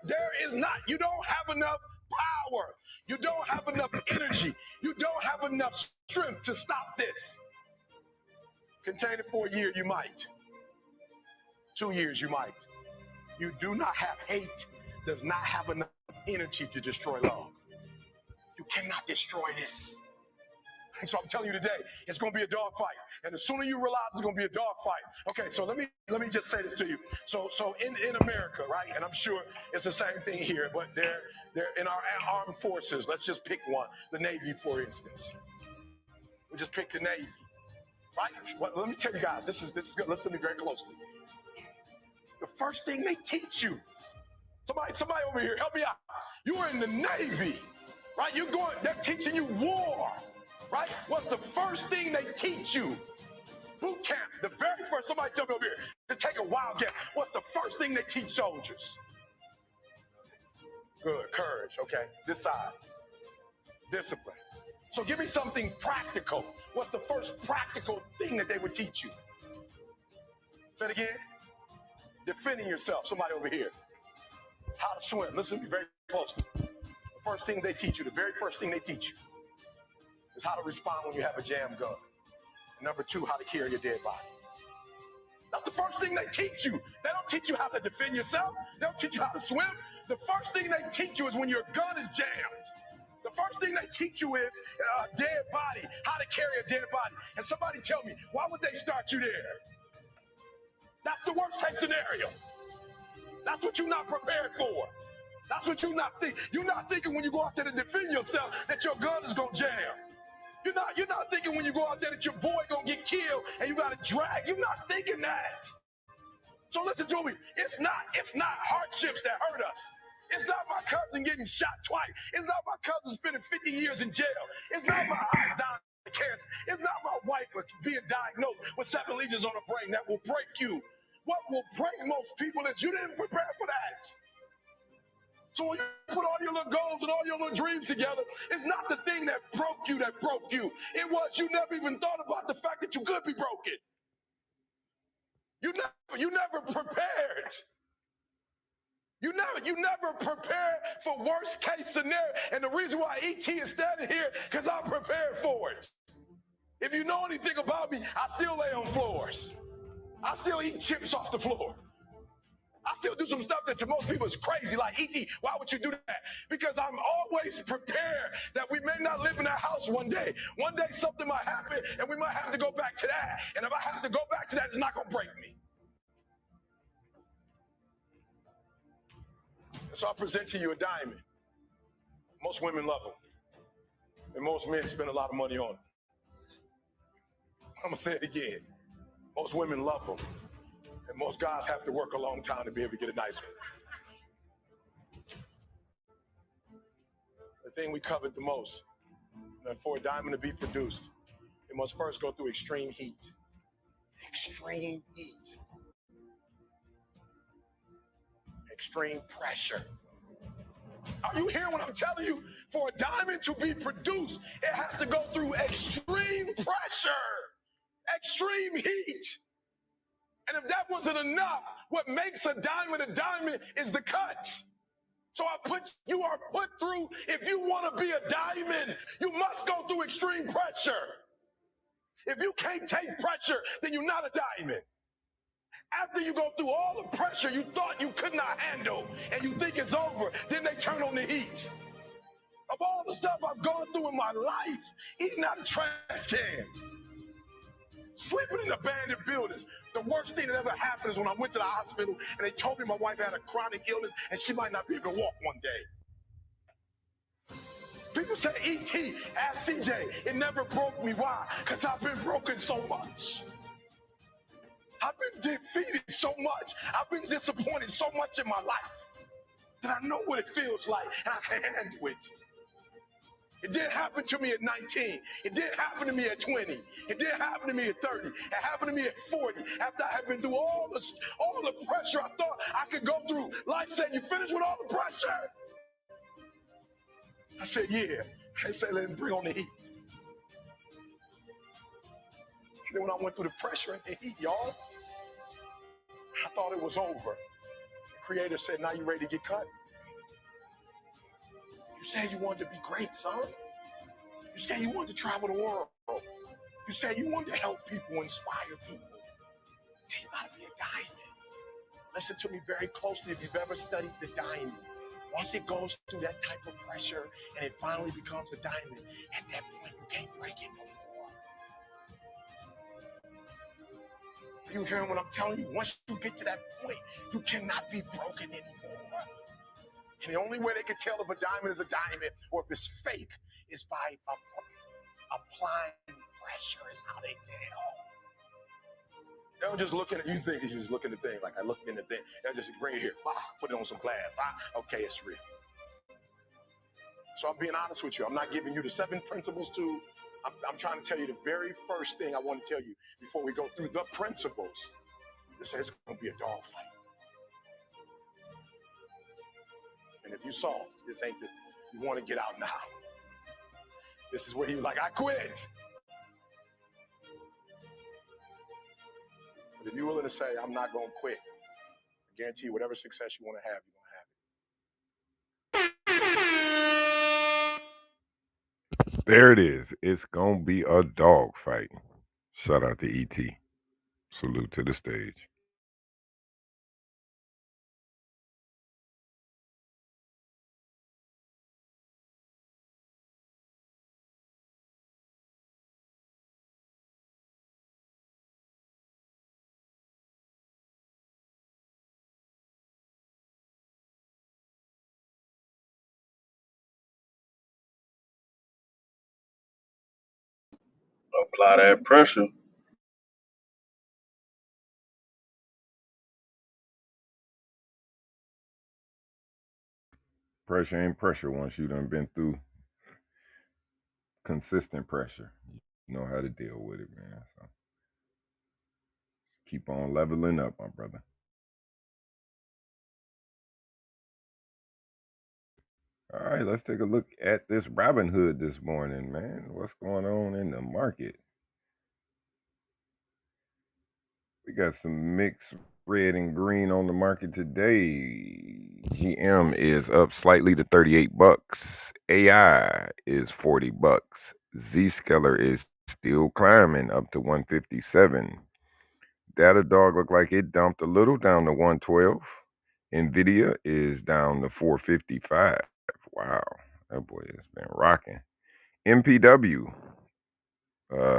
There is not. You don't have enough power. You don't have enough energy. You don't have enough strength to stop this. Contain it for a year, you might. 2 years, you might. You do not have hate, does not have enough energy to destroy love. You cannot destroy this. And so I'm telling you today, it's going to be a dogfight. And the sooner you realize it's going to be a dogfight. Okay, so let me just say this to you. So in America, right, and I'm sure it's the same thing here, but they're in our armed forces. Let's just pick one, the Navy, for instance. We'll just pick the Navy. Right? Well, let me tell you guys, this is good. Listen to me very closely. The first thing they teach you, somebody over here, help me out. You are in the Navy, right? They're teaching you war, right? What's the first thing they teach you? Boot camp, the very first, somebody tell me over here, to take a wild guess. What's the first thing they teach soldiers? Good, courage, okay. This side, discipline. So give me something practical. What's the first practical thing that they would teach you? Say it again. Defending yourself. Somebody over here. How to swim. Listen to me very closely. The First thing they teach you, the very first thing they teach you, is how to respond when you have a jam gun. And number two, how to carry your dead body. That's the first thing they teach you. They don't teach you how to defend yourself. They don't teach you how to swim. The first thing they teach you is when your gun is jammed. The first thing they teach you is a dead body, how to carry a dead body. And somebody tell me, why would they start you there? That's the worst case scenario. That's what you're not prepared for. That's what you're not thinking. You're not thinking when you go out there to defend yourself that your gun is gonna jam. You're not thinking when you go out there that your boy gonna get killed and you gotta drag. You're not thinking that. So listen to me. It's not hardships that hurt us. It's not my cousin getting shot twice. It's not my cousin spending 50 years in jail. It's not my aunt dying of cancer. It's not my wife being diagnosed with 7 lesions on her brain that will break you. What will break most people is you didn't prepare for that. So when you put all your little goals and all your little dreams together, it's not the thing that broke you. It was you never even thought about the fact that you could be broken. You never prepared. You never prepared for worst case scenario. And the reason why ET is standing here, because I'm prepared for it. If you know anything about me, I still lay on floors. I still eat chips off the floor. I still do some stuff that to most people is crazy, like ET, why would you do that? Because I'm always prepared that we may not live in that house one day. One day something might happen and we might have to go back to that. And if I have to go back to that, it's not going to break me. So I present to you a diamond. Most women love them. And most men spend a lot of money on them. I'm going to say it again. Most women love them. And most guys have to work a long time to be able to get a nice one. The thing we covet the most, that for a diamond to be produced, it must first go through extreme heat. Extreme heat. Extreme pressure. Are you hearing what I'm telling you? For a diamond to be produced, it has to go through extreme pressure, extreme heat. And if that wasn't enough, what makes a diamond is the cut. So you are put through, if you want to be a diamond, you must go through extreme pressure. If you can't take pressure, then you're not a diamond. After you go through all the pressure you thought you could not handle and you think it's over, then they turn on the heat. Of all the stuff I've gone through in my life, eating out of trash cans, sleeping in abandoned buildings. The worst thing that ever happened is when I went to the hospital and they told me my wife had a chronic illness and she might not be able to walk one day. People say, E.T., ask CJ, it never broke me. Why? Because I've been broken so much. I've been defeated so much. I've been disappointed so much in my life that I know what it feels like and I can handle it. It didn't happen to me at 19. It didn't happen to me at 20. It didn't happen to me at 30. It happened to me at 40. After I had been through all the pressure I thought I could go through. Life said, you finished with all the pressure? I said, yeah. They said, let him bring on the heat. And then when I went through the pressure and the heat, y'all, I thought it was over. The Creator said, now you ready to get cut? You said you wanted to be great, son. You said you wanted to travel the world. You said you wanted to help people, inspire people. You gotta be a diamond. Listen to me very closely if you've ever studied the diamond. Once it goes through that type of pressure and it finally becomes a diamond, at that point you can't break it no more. Are you hearing what I'm telling you? Once you get to that point, you cannot be broken anymore. And the only way they can tell if a diamond is a diamond or if it's fake is by applying pressure is how they tell. They don't just look at it. You think you just look at the thing like I looked in the thing. They'll just bring it here, put it on some glass. Okay, it's real. So I'm being honest with you. I'm not giving you the 7 principles to. I'm trying to tell you the very first thing I want to tell you before we go through the principles. This is going to be a dog fight. And if you soft, this ain't you want to get out now. This is where he was like, I quit. But if you're willing to say, I'm not going to quit, I guarantee you whatever success you want to have, you're going to have it. There it is. It's gonna be a dog fight. Shout out to ET. Salute to the stage. Apply that pressure. Pressure ain't pressure once you done been through consistent pressure. You know how to deal with it, man. So keep on leveling up, my brother. All right, let's take a look at this Robinhood this morning, man. What's going on in the market? We got some mixed red and green on the market today. GM is up slightly to 38 bucks. AI is 40 bucks. Zscaler is still climbing up to 157. Datadog looked like it dumped a little down to 112. Nvidia is down to 455. Wow, that boy has been rocking. MPW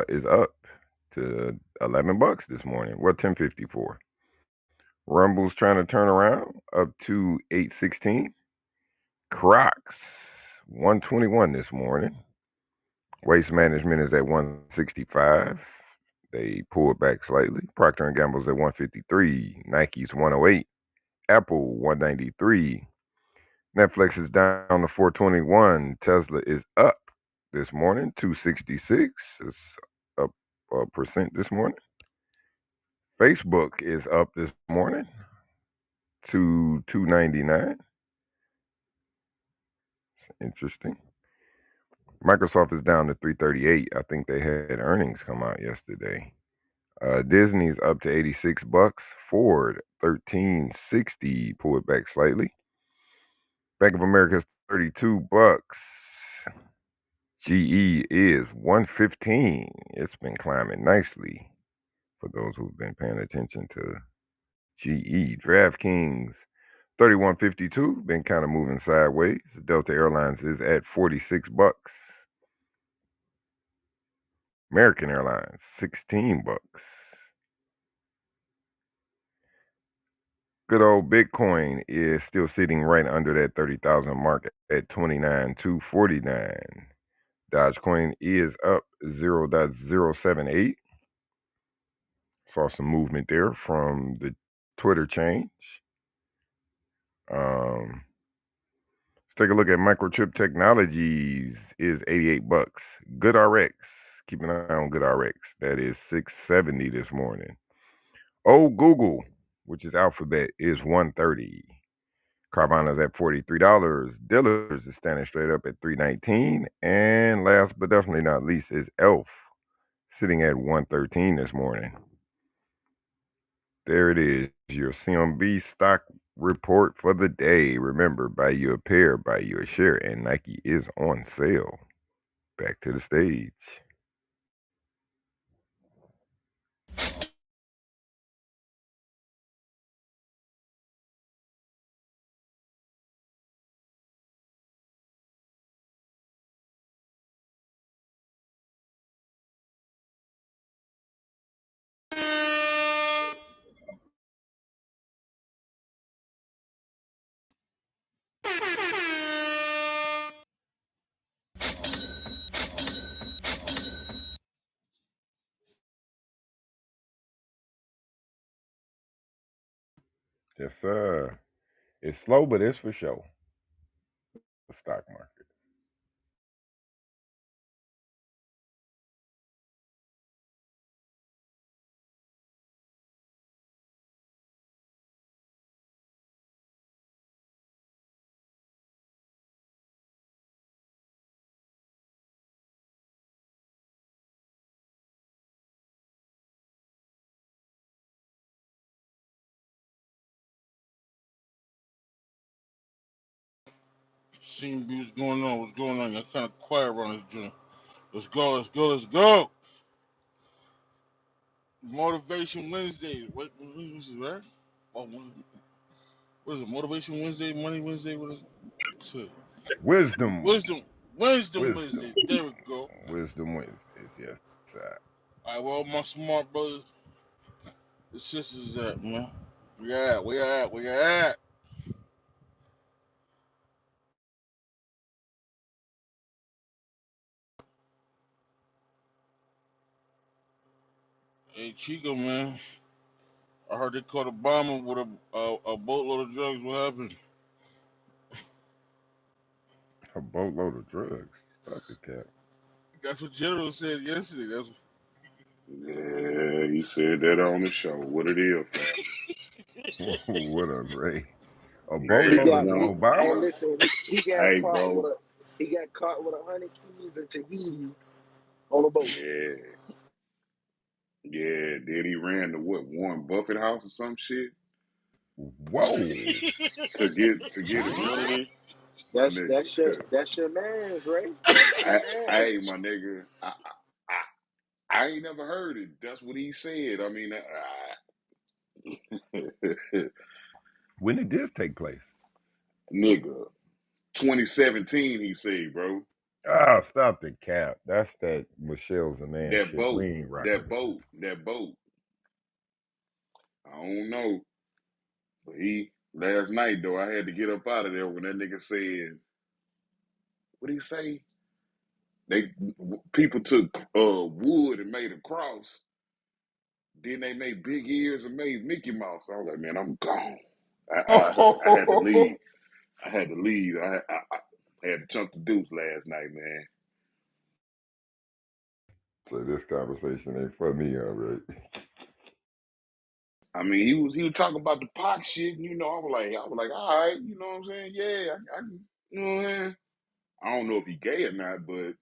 is up to 11 bucks this morning. Well, 1054. Rumble's trying to turn around up to 816. Crocs 121 this morning. Waste Management is at 165. They pulled back slightly. Procter and Gamble's at 153. Nike's 108. Apple 193. Netflix is down to 421. Tesla is up this morning, 266. It's up a percent this morning. Facebook is up this morning to 299. Interesting. Microsoft is down to 338. I think they had earnings come out yesterday. Disney's up to 86 bucks. Ford 1360, pulled back slightly. Bank of America's 32 bucks. GE is 115. It's been climbing nicely for those who've been paying attention to GE. DraftKings 3152, been kind of moving sideways. Delta Airlines is at 46 bucks. American Airlines 16 bucks. Good old Bitcoin is still sitting right under that 30,000 mark at 29,249. Dogecoin is up 0.078. Saw some movement there from the Twitter change. Let's take a look at Microchip Technologies is 88 bucks. GoodRx, keep an eye on GoodRx. That is 670 this morning. Google, which is Alphabet, is 130. Carvana's at $43. Dillard's is standing straight up at $319. And last but definitely not least is Elf, sitting at $113 this morning. There it is, your CMB stock report for the day. Remember, buy you a pair, buy you a share, and Nike is on sale. Back to the stage. Yes, sir. It's slow, but it's for show. The stock market. CMB, what's going on? What's going on? You're kind of quiet around this joint. Let's go, let's go, let's go. Motivation Wednesday. What is it, right? Oh, what is it? Motivation Wednesday, Money Wednesday. What is it? Shit. Wisdom. Wisdom Wisdom. Wednesday. There we go. Wisdom Wednesdays. Yes, sir. All right, well, my smart brothers and sisters at, man. We at. Hey, Chico, man. I heard they caught a bomber with a boatload of drugs. What happened? A boatload of drugs. Stop the cap. That's what General said yesterday. That's Yeah, he said that on the show. What it is, family. What up, Ray? A Yeah, He boatload of got one. hey Obama? listen, he got Hey, caught with bro. a 100 keys in Tahiti on a boat. Yeah, yeah. Then he ran to what, Warren Buffett house or some shit Whoa. to get immunity. My nigga, That's your man's, Ray. That's your hey, man's. my nigga. I ain't never heard it. That's what he said. I mean, When did this take place? nigga, 2017. He said, bro. Ah, stop the cap. That's that Michelle's a man That shit. We boat, ain't rocking that with that. boat, that boat. I don't know, but last night though, I had to get up out of there when that nigga said, what did he say? People took wood and made a cross. Then they made big ears and made Mickey Mouse. I was like, man, I'm gone. I had to leave. I had to leave. I had to chunk the deuce last night, man. So this conversation ain't for me, all right? I mean, he was talking about the Pac shit. And, I was like, all right, you know what I'm saying? Yeah, I can, you know what I'm saying? I don't know if he gay or not, but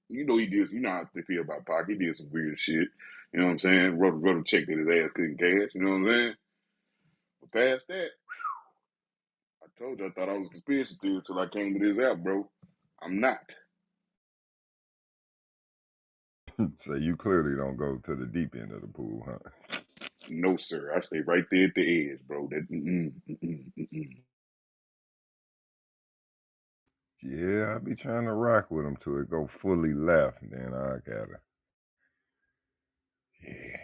he did. You know how they feel about Pac. He did some weird shit. You know what I'm saying? Wrote a check that his ass couldn't cash. You know what I'm saying? But past that, I told you I thought I was a conspiracy theorist until I came to this app, bro. I'm not. So you clearly don't go to the deep end of the pool, huh? No, sir. I stay right there at the edge, bro. That Yeah, I be trying to rock with him till it go fully left, then I gotta. Yeah.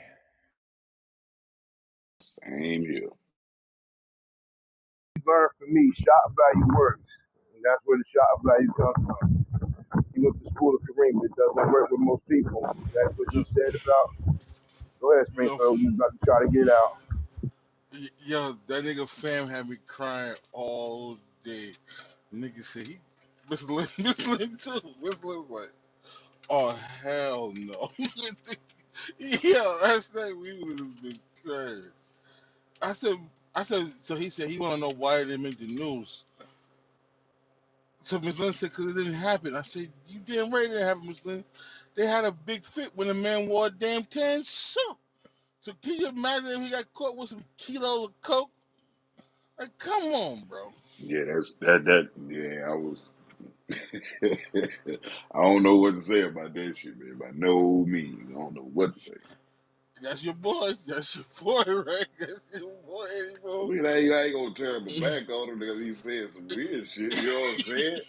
Same here. Learn from me, shop value works. And that's where the shop value comes from. He went to school of Kareem, it doesn't work with most people. That's what yo, you said about. Go ahead, yo, Springfield. You about to try to get it out. yo, that nigga fam had me crying all day. Nigga said he Miss Lynn, Miss Lynn too. Miss Lynn was like, oh hell no. Yeah, last night we would have been crying. I said, so he said he want to know why it didn't make the news. So Miss Lynn said, because it didn't happen. I said, you damn right it didn't happen, Miss Lynn. They had a big fit when the man wore a damn tan suit. So can you imagine if he got caught with some kilos of coke? Like, come on, bro. Yeah, yeah, I was I don't know what to say about that shit, man. By no means. I don't know what to say. That's your boy. That's your boy, right? That's your boy, I bro. mean, I ain't gonna turn my back on him because he said some weird shit, you know what I'm saying?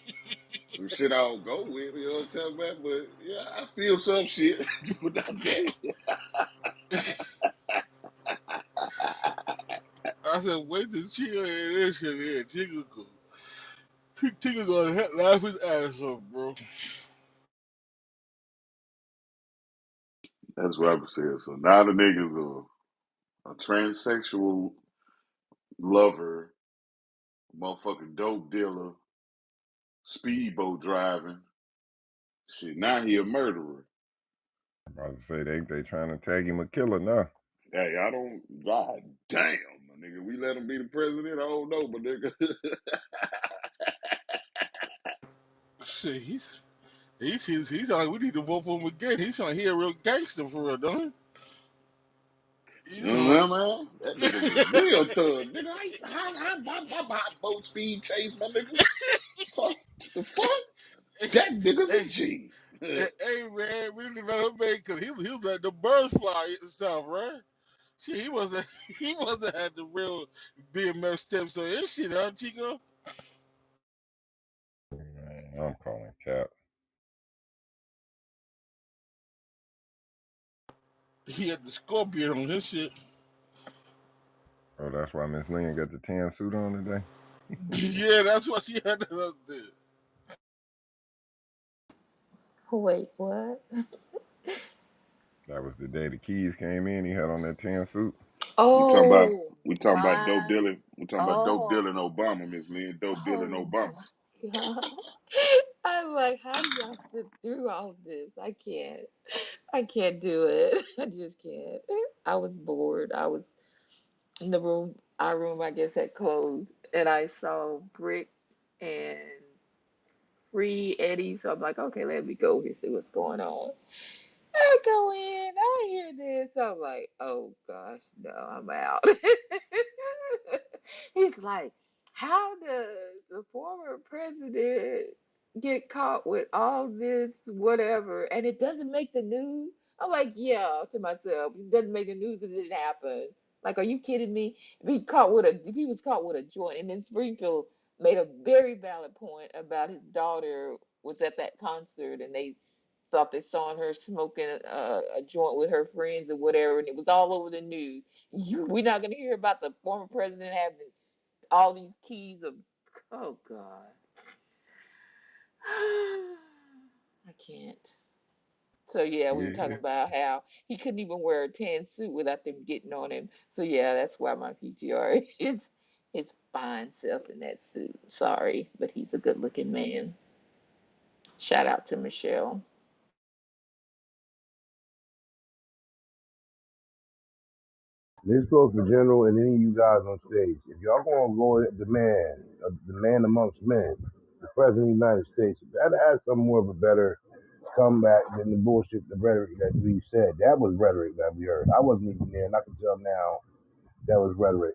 Some shit I don't go with, you know what I'm talking about? But yeah, I feel some shit, but not that. I said, wait till Chico hear this shit here. Chico gonna laugh his ass off, bro. That's what I'm saying. So now the niggas a transsexual lover, motherfucking dope dealer, speedboat driving. Shit, now he a murderer. I was about to say they trying to tag him a killer now. Hey, God damn, my nigga. We let him be the president? I don't know, but nigga. Shit, he's like, we need to vote for him again. He's like, he a real gangster for real, don't he? You He's know like, what, man? That nigga's a real thug. Nigga, how boat speed chase, my nigga? Fuck, the fuck? That nigga's a hey, G. Hey man, we didn't let him make because he was letting the birds fly himself, right? Shit, he wasn't he wasn't had the real BMF steps on his shit, huh, Chico? Man, I'm calling cap. He had the scorpion on his shit. Oh, that's why Miss Lynn got the tan suit on today. Yeah, that's why she had that up there. Wait, what? That was the day the keys came in. He had on that tan suit. We talking about Oh we talking about dope my, dealing. We talking about dope oh, dealing Obama, Miss Lynn. Dope dealing oh Obama. my God. I'm like, how do y'all sit through all this? I can't. I can't do it. I just can't. I was bored. I was in the room. Our room, I guess, had closed, and I saw Brick and Free Eddie. So I'm like, okay, let me go here see what's going on. I go in, I hear this. I'm like, oh gosh, no, I'm out. He's like, how does the former president get caught with all this whatever and it doesn't make the news? I'm like, yeah, to myself, it doesn't make the news because it didn't happen. Like, are you kidding me? If he was caught with a joint, and then Springfield made a very valid point about his daughter was at that concert and they thought they saw her smoking a joint with her friends or whatever, and it was all over the news. We're not going to hear about the former president having all these keys of, oh God, I can't. So yeah, we were Yeah. talking about how he couldn't even wear a tan suit without them getting on him. So yeah, that's why my PTR is his fine self in that suit. Sorry, but he's a good-looking man. Shout out to Michelle. This goes for General and any of you guys on stage. If y'all gonna go at the man amongst men, the President of the United States, you gotta have some more of a better comeback than the bullshit, the rhetoric that we said. That was rhetoric that we heard. I wasn't even there, and I can tell now that was rhetoric.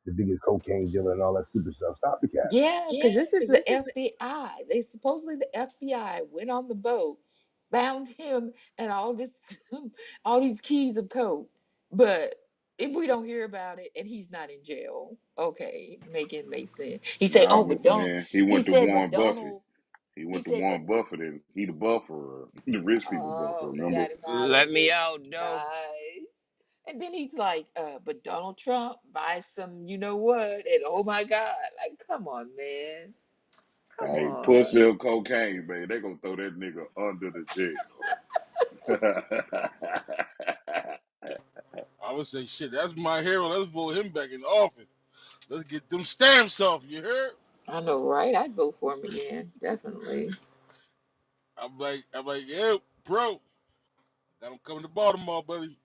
The biggest cocaine dealer and all that stupid stuff. Stop the cat. Yeah, because this is the FBI. They supposedly the FBI went on the boat, found him and all this, all these keys of coke. But if we don't hear about it and he's not in jail, okay, make it make sense. He said, Nah, "Oh, but Miss Donald." Lynn. He He went to said, "But Warren Buffett. Donald." He He went to said, "But Warren Buffett and he the buffer, the rich people buffer, oh, he remember? got him out of Let me there, out, though. nice." And then he's like, "But Donald Trump buys some, you know what?" And oh my God, like, come on, man. Come Hey, on. pussy or cocaine, man. They gonna throw that nigga under the jail. I would say shit, that's my hero. Let's vote him back in office. Let's get them stamps off, you heard? I know, right? I'd vote for him again, definitely. I'm like, yeah, bro. Got him coming to Baltimore, buddy.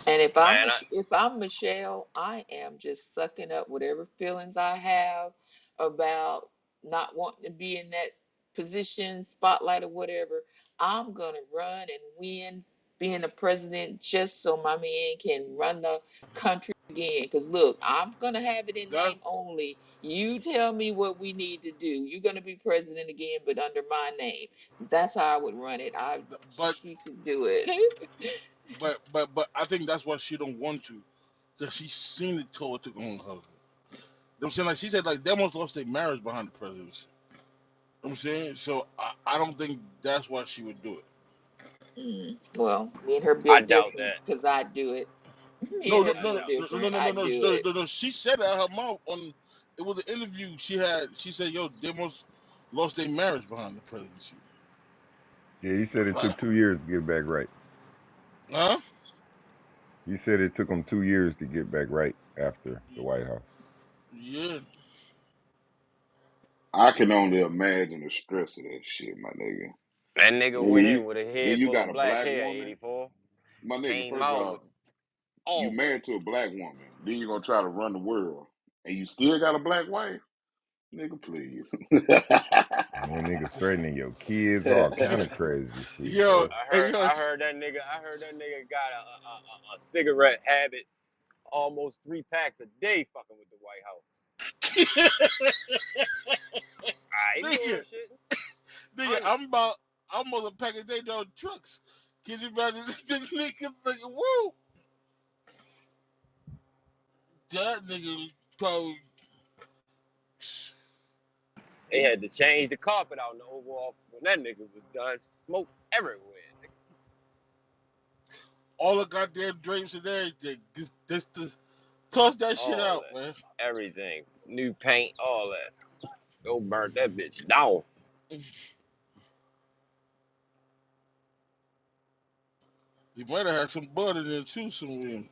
And Man, If I'm Michelle, I am just sucking up whatever feelings I have about not wanting to be in that position, spotlight or whatever. I'm gonna run and win being a president just so my man can run the country again. Because look, I'm gonna have it in That, name only. You tell me what we need to do. You're gonna be president again, but under my name. That's how I would run it. but She could do it. but I think that's why she don't want to, because she's seen it told to her own husband. You know what I'm saying? Like she said, like they almost lost their marriage behind the presidency. You know what I'm saying? So I don't think that's why she would do it. Well, me and her I built doubt different that. because I do it. Me No, and no, her I no, built doubt. no, no, no, different. no, I no, no, do no, it. no, no. She said it out her mouth on. It was an interview she had. She said, "Yo, they almost lost their marriage behind the presidency." Yeah, he said it Like, took 2 years to get back right. huh? He said it took him 2 years to get back right after the White House. Yeah. I can only imagine the stress of that shit, my nigga. That nigga went Nigga, in with a head you full got of a black black hair, woman, 84. my nigga. Came First of out with all, you all married to a black woman, then you gonna try to run the world, and you still got a black wife, nigga. Please. And then niggas threatening your kids, all kind of crazy shit, Yo, boy. hey, yo. I heard that nigga. I heard that nigga got a cigarette habit, almost 3 packs a day, fucking with the White House. I ain't nigga, bullshitting. Nigga, I'm almost a pack of day dog trucks. Can you imagine this nigga like, woo? That nigga probably They had to change the carpet out in the Oval Office when that nigga was done. Smoke everywhere. all the goddamn drapes and everything. Toss that shit All out, that. man. Everything. New paint, all that. Go burn that bitch down. He might have had some blood in there too, somewhere.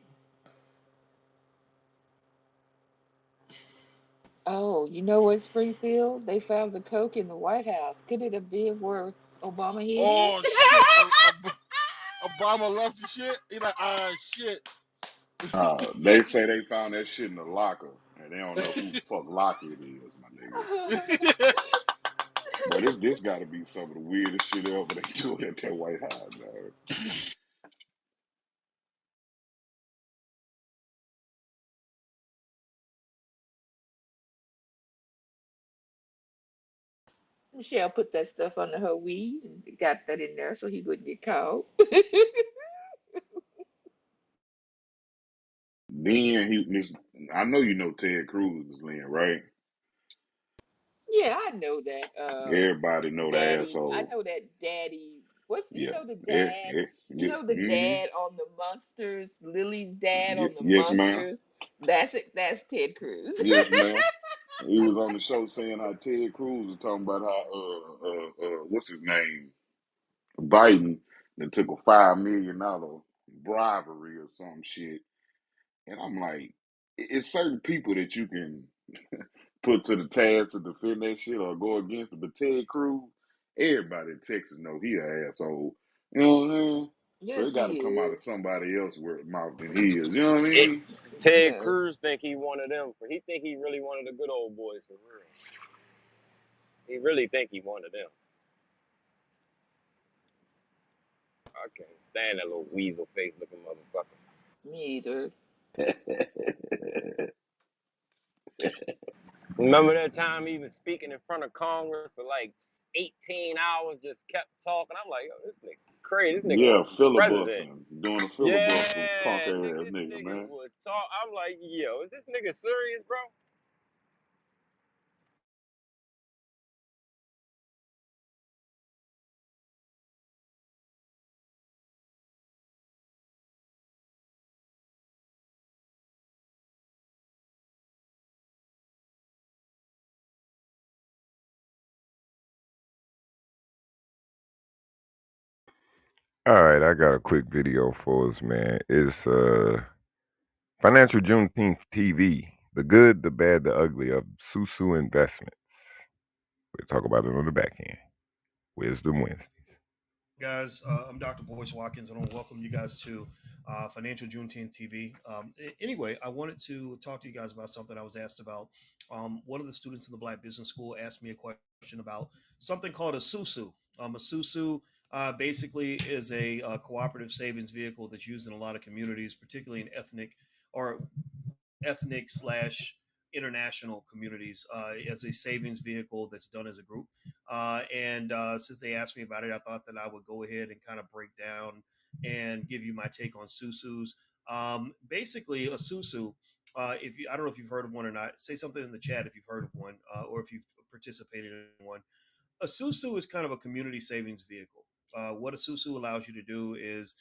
Oh, you know what, Springfield? They found the coke in the White House. Could it have been where Obama hid it? Oh shit, Obama left the shit. He like, shit. They say they found that shit in the locker, and they don't know who the fuck locker it is, my nigga. But this got to be some of the weirdest shit ever they do at that White House, man. Michelle put that stuff under her weed and got that in there so he wouldn't get caught. I know you know Ted Cruz is Lynn, right? Yeah, I know that Everybody know the daddy. I asshole. know that daddy. What's you Yeah. know the dad? You know the Mm-hmm. dad on the Monsters, Lily's dad on the Yes, ma'am. Monsters. That's it. That's Ted Cruz. Yes, ma'am. He was on the show saying how Ted Cruz was talking about how what's his name, Biden, that took a $5 million bribery or some shit, and I'm like, it's certain people that you can put to the task to defend that shit or go against it, but Ted Cruz, everybody in Texas know he an asshole. You know what I mean? So Yes, it got to he come out of is. somebody else's mouth than his. You know what I It, mean? Ted Yes. Cruz think he one of them. He think he really one of the good old boys for real. He really think he one of them. I can't stand that little weasel face looking motherfucker. Me either. Remember that time he was speaking in front of Congress for like 18 hours, just kept talking. I'm like, yo, this nigga crazy. This nigga Yeah, want to be president. filibustering, doing a Yeah, filibuster, punk nigga, ass this nigga, nigga man. was talk. I'm like, yo, is this nigga serious, bro? All right, I got a quick video for us, man. It's Financial Juneteenth TV, the good, the bad, the ugly of Susu Investments. We'll talk about it on the back end. Wisdom Wednesdays. Guys, I'm Dr. Boyce Watkins, and I want to welcome you guys to Financial Juneteenth TV. Anyway, I wanted to talk to you guys about something I was asked about. One of the students in the Black Business School asked me a question about something called a SUSU. A SUSU basically is a cooperative savings vehicle that's used in a lot of communities, particularly in ethnic slash international communities as a savings vehicle that's done as a group. And since they asked me about it, I thought that I would go ahead and kind of break down and give you my take on SUSUs. Basically, a SUSU, I don't know if you've heard of one or not, say something in the chat if you've heard of one or if you've participated in one. A SUSU is kind of a community savings vehicle. What a SUSU allows you to do is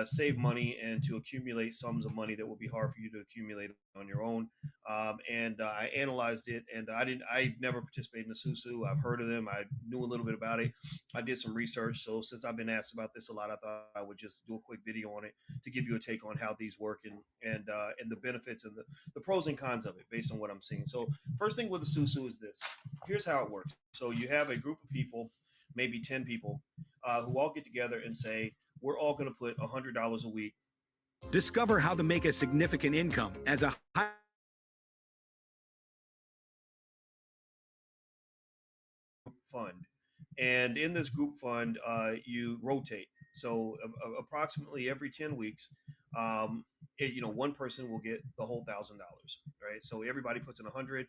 save money and to accumulate sums of money that would be hard for you to accumulate on your own. I analyzed it, and I never participated in a SUSU. I've heard of them. I knew a little bit about it. I did some research. So since I've been asked about this a lot, I thought I would just do a quick video on it to give you a take on how these work and the benefits and the pros and cons of it based on what I'm seeing. So first thing with a SUSU is this. Here's how it works. So you have a group of people, maybe 10 people, who all get together and say, we're all going to put $100 a week. Discover how to make a significant income as a high fund. And in this group fund, you rotate. So approximately every 10 weeks, one person will get the whole $1,000, right? So everybody puts in 100.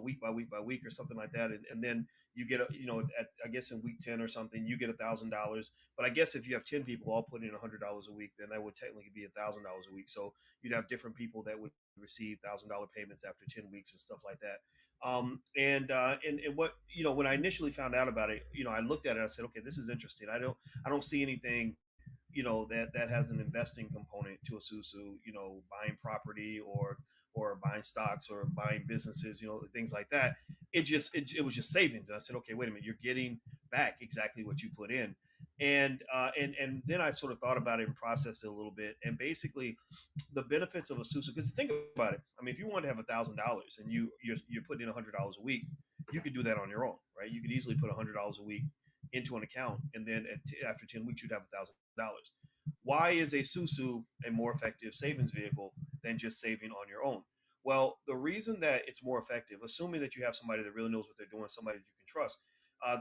week by week by week or something like that. And then you get, I guess in week 10 or something, you get $1,000. But I guess if you have 10 people all putting in $100 a week, then that would technically be $1,000 a week. So you'd have different people that would receive $1,000 payments after 10 weeks and stuff like that. And what, when I initially found out about it, I looked at it, I said, okay, this is interesting. I don't see anything, that has an investing component to a SUSU, buying property or buying stocks or buying businesses, things like that. It was just savings. And I said, okay, wait a minute, you're getting back exactly what you put in. And then I sort of thought about it and processed it a little bit. And basically the benefits of a SUSU, because think about it. I mean, if you wanted to have $1,000 and you're putting in $100 a week, you could do that on your own, right? You could easily put $100 a week into an account, and then after 10 weeks, you'd have $1,000. Why is a SUSU a more effective savings vehicle than just saving on your own? Well, the reason that it's more effective, assuming that you have somebody that really knows what they're doing, somebody that you can trust,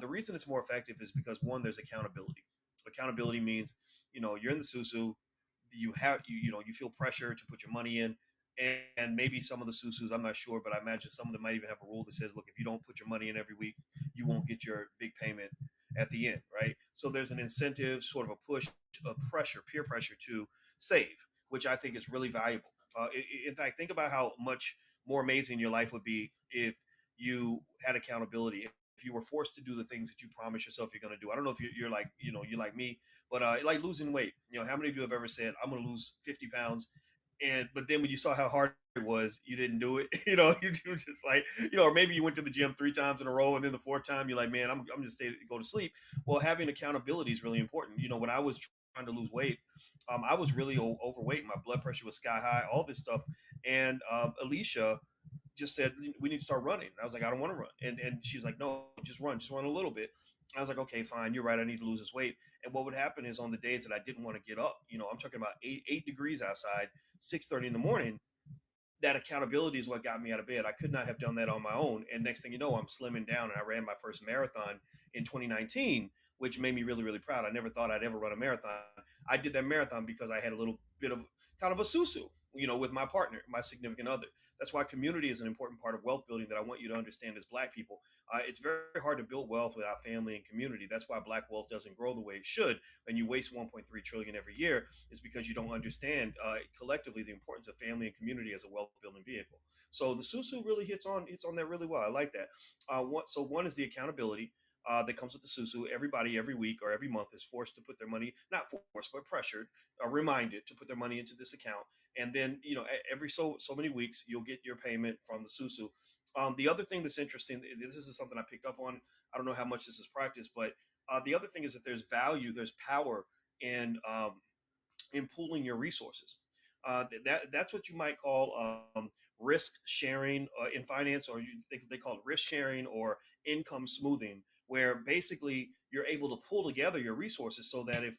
the reason it's more effective is because, one, there's accountability. Accountability means, you're in the SUSU, you feel pressure to put your money in. And maybe some of the SUSUs, I'm not sure, but I imagine some of them might even have a rule that says, look, if you don't put your money in every week, you won't get your big payment at the end, right? So there's an incentive, sort of a push, a pressure, peer pressure to save, which I think is really valuable. In fact, think about how much more amazing your life would be if you had accountability. If you were forced to do the things that you promise yourself you're going to do. I don't know if you're like, you're like me, but like losing weight. How many of you have ever said, I'm going to lose 50 pounds? But then when you saw how hard it was, you didn't do it. You were just like, or maybe you went to the gym 3 times in a row, and then the 4th time you're like, man, I'm just go to sleep. Well, having accountability is really important. When I was trying to lose weight, I was really overweight. My blood pressure was sky high, all this stuff. And Alicia just said, we need to start running. And I was like, I don't want to run. And she was like, no, just run a little bit. I was like, okay, fine. You're right. I need to lose this weight. And what would happen is, on the days that I didn't want to get up, I'm talking about 8 degrees outside, 6:30 in the morning, that accountability is what got me out of bed. I could not have done that on my own. And next thing you know, I'm slimming down, and I ran my first marathon in 2019, which made me really, really proud. I never thought I'd ever run a marathon. I did that marathon because I had a little bit of kind of a SUSU, with my partner, my significant other. That's why community is an important part of wealth building that I want you to understand as Black people. It's very hard to build wealth without family and community. That's why Black wealth doesn't grow the way it should. And you waste 1.3 trillion every year, is because you don't understand collectively the importance of family and community as a wealth building vehicle. So the SUSU really hits on that really well. I like that. One is the accountability that comes with the SUSU. Everybody every week or every month is forced to put their money, not forced, but pressured, reminded to put their money into this account. And then, every so many weeks, you'll get your payment from the SUSU. The other thing that's interesting, this is something I picked up on. I don't know how much this is practiced, but the other thing is that there's value, there's power in pooling your resources. That's what you might call risk sharing in finance, or they call it risk sharing or income smoothing, where basically you're able to pull together your resources so that if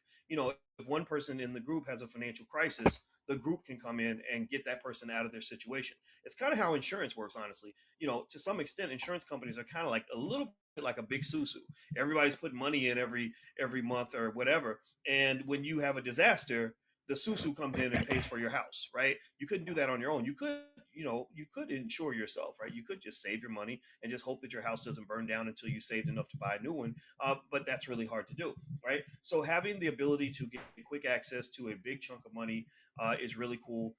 one person in the group has a financial crisis, the group can come in and get that person out of their situation. It's kind of how insurance works, honestly. To some extent, insurance companies are kind of like a little bit like a big SUSU. Everybody's putting money in every month or whatever. And when you have a disaster, the SUSU comes in and pays for your house, right? You couldn't do that on your own. You could insure yourself, right? You could just save your money and just hope that your house doesn't burn down until you saved enough to buy a new one. But that's really hard to do, right? So having the ability to get quick access to a big chunk of money is really cool.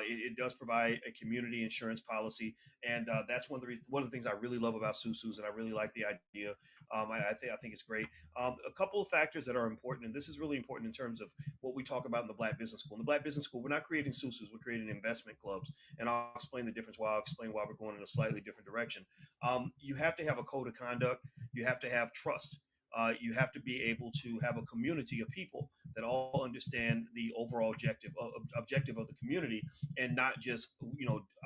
It does provide a community insurance policy, and that's one of the things I really love about SUSUs, and I really like the idea. I think it's great. A couple of factors that are important, and this is really important in terms of what we talk about in the Black Business School. In the Black Business School, we're not creating SUSUs, we're creating investment clubs, and I'll explain the difference. I'll explain why we're going in a slightly different direction. You have to have a code of conduct. You have to have trust. You have to be able to have a community of people that all understand the overall objective of the community, and not just,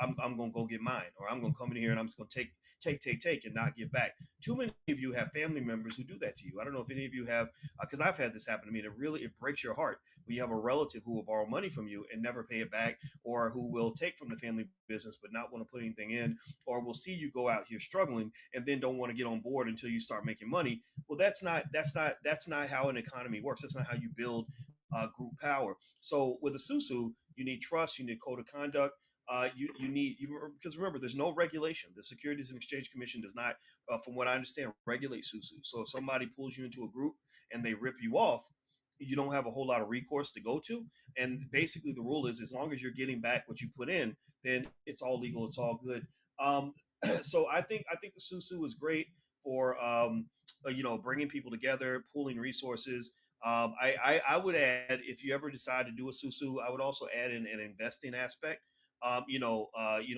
I'm going to go get mine, or I'm going to come in here and I'm just going to take and not give back. Too many of you have family members who do that to you. I don't know if any of you have, because I've had this happen to me, and it breaks your heart when you have a relative who will borrow money from you and never pay it back, or who will take from the family business but not want to put anything in, or will see you go out here struggling and then don't want to get on board until you start making money. Well, that's not how an economy works. That's not how you build group power. So with a SUSU, you need trust, you need code of conduct. you need because remember, there's no regulation. The Securities and Exchange Commission does not, from what I understand, regulate SUSU. So if somebody pulls you into a group and they rip you off, you don't have a whole lot of recourse to go to. And basically, the rule is as long as you're getting back what you put in, then it's all legal. It's all good. So I think the SUSU is great for bringing people together, pooling resources. I would add, if you ever decide to do a SUSU, I would also add in an investing aspect.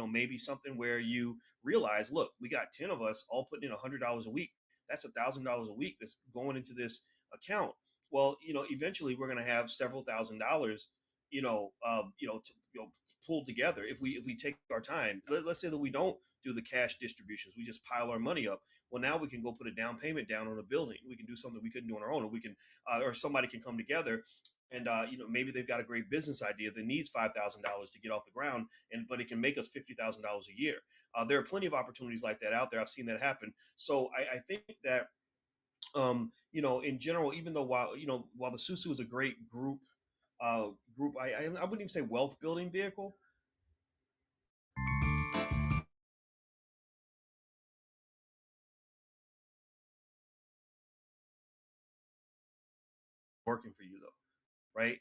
Maybe something where you realize, look, we got 10 of us all putting in $100 a week. That's $1,000 a week that's going into this account. Well, eventually we're going to have several $1,000s, pulled together if we take our time. Let's say that we don't do the cash distributions, we just pile our money up. Well, now we can go put a down payment down on a building. We can do something we couldn't do on our own, or we can, or somebody can come together and maybe they've got a great business idea that needs $5,000 to get off the ground, but it can make us $50,000 a year. There are plenty of opportunities like that out there. I've seen that happen. So I think that in general, even though while the SUSU is a great group, I wouldn't even say wealth building vehicle. Working for you though. Right?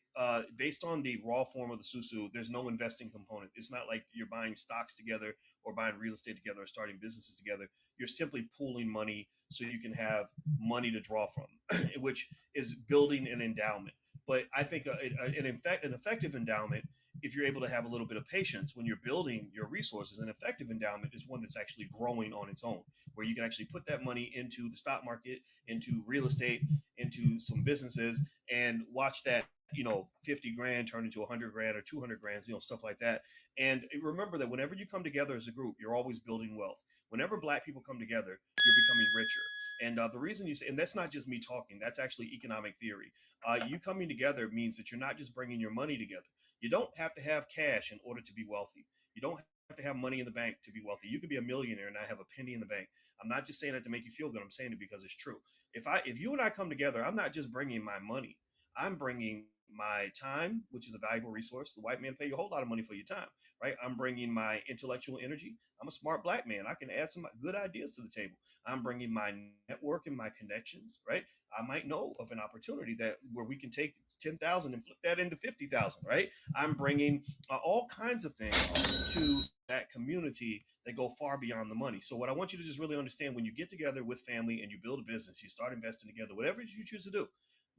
Based on the raw form of the SUSU, there's no investing component. It's not like you're buying stocks together or buying real estate together or starting businesses together. You're simply pooling money so you can have money to draw from, which is building an endowment. But I think an effective endowment, if you're able to have a little bit of patience when you're building your resources, an effective endowment is one that's actually growing on its own, where you can actually put that money into the stock market, into real estate, into some businesses, and watch that 50 grand turn into 100 grand or 200 grand, stuff like that. And remember that whenever you come together as a group, you're always building wealth. Whenever Black people come together, you're becoming richer. And the reason you say, and that's not just me talking, that's actually economic theory. You coming together means that you're not just bringing your money together. You don't have to have cash in order to be wealthy. You don't have to have money in the bank to be wealthy. You could be a millionaire and not have a penny in the bank. I'm not just saying that to make you feel good. I'm saying it because it's true. If you and I come together, I'm not just bringing my money. I'm bringing my time, which is a valuable resource. The white man pay you a whole lot of money for your time, right? I'm bringing my intellectual energy. I'm a smart Black man. I can add some good ideas to the table. I'm bringing my network and my connections, right? I might know of an opportunity where we can take 10,000 and flip that into 50,000, right? I'm bringing all kinds of things to that community that go far beyond the money. So what I want you to just really understand, when you get together with family and you build a business, you start investing together, whatever you choose to do,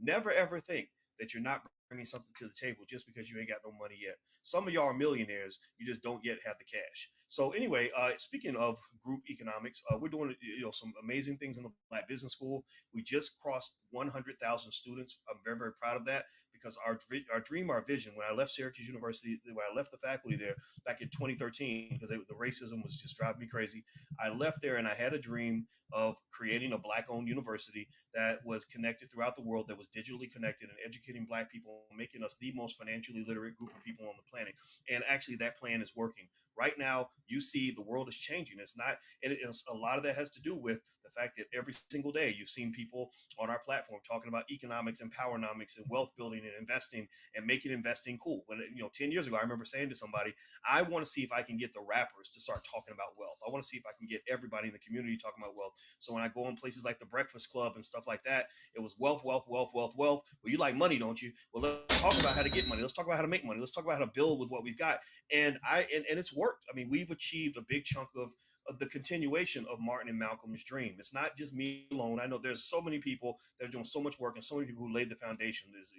never ever think that you're not bringing something to the table just because you ain't got no money yet. Some of y'all are millionaires, you just don't yet have the cash. So anyway, speaking of group economics, we're doing some amazing things in the Black Business School. We just crossed 100,000 students. I'm very, very proud of that, because our dream, our vision, when I left Syracuse University, when I left the faculty there back in 2013, because the racism was just driving me crazy, I left there and I had a dream of creating a Black-owned university that was connected throughout the world, that was digitally connected and educating Black people, making us the most financially literate group of people on the planet. And actually, that plan is working. Right now, you see the world is changing. It's not, and a lot of that has to do with the fact that every single day you've seen people on our platform talking about economics and powernomics and wealth building and investing and making investing cool. When 10 years ago, I remember saying to somebody, I want to see if I can get the rappers to start talking about wealth. I want to see if I can get everybody in the community talking about wealth. So when I go in places like the Breakfast Club and stuff like that, it was wealth, wealth, wealth, wealth, wealth. Well, you like money, don't you? Well, let's talk about how to get money. Let's talk about how to make money. Let's talk about how to build with what we've got. And it's worked. I mean, we've achieved a big chunk of the continuation of Martin and Malcolm's dream. It's not just me alone. I know there's so many people that are doing so much work, and so many people who laid the foundation. There's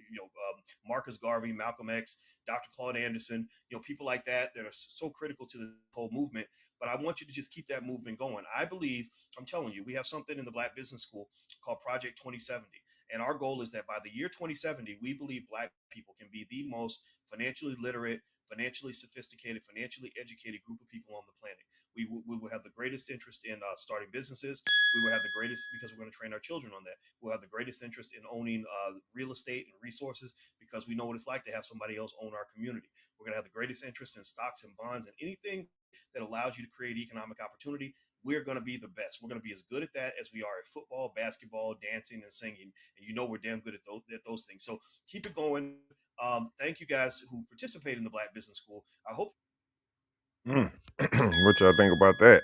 Marcus Garvey, Malcolm X, Dr. Claude Anderson, people like that are so critical to the whole movement. But I want you to just keep that movement going. I believe, I'm telling you, we have something in the Black Business School called Project 2070. And our goal is that by the year 2070, we believe Black people can be the most financially literate, financially sophisticated, financially educated group of people on the planet. We will have the greatest interest in starting businesses. We will have the greatest, because we're going to train our children on that. We'll have the greatest interest in owning real estate and resources, because we know what it's like to have somebody else own our community. We're going to have the greatest interest in stocks and bonds and anything that allows you to create economic opportunity. We're going to be the best. We're going to be as good at that as we are at football, basketball, dancing, and singing. And we're damn good at those things. So keep it going. Thank you guys who participate in the Black Business School. I hope Mm. What y'all think about that?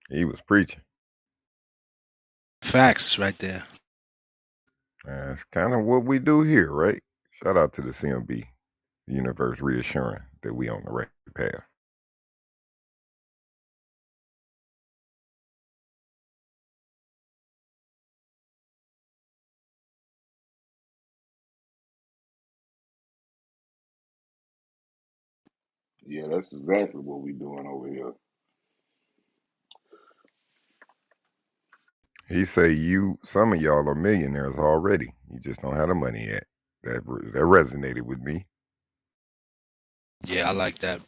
He was preaching. Facts right there. That's kind of what we do here, right? Shout out to the CMB, the universe reassuring that we on the right path. Yeah, that's exactly what we doing over here. He say some of y'all are millionaires already. You just don't have the money yet. That resonated with me. Yeah, I like that.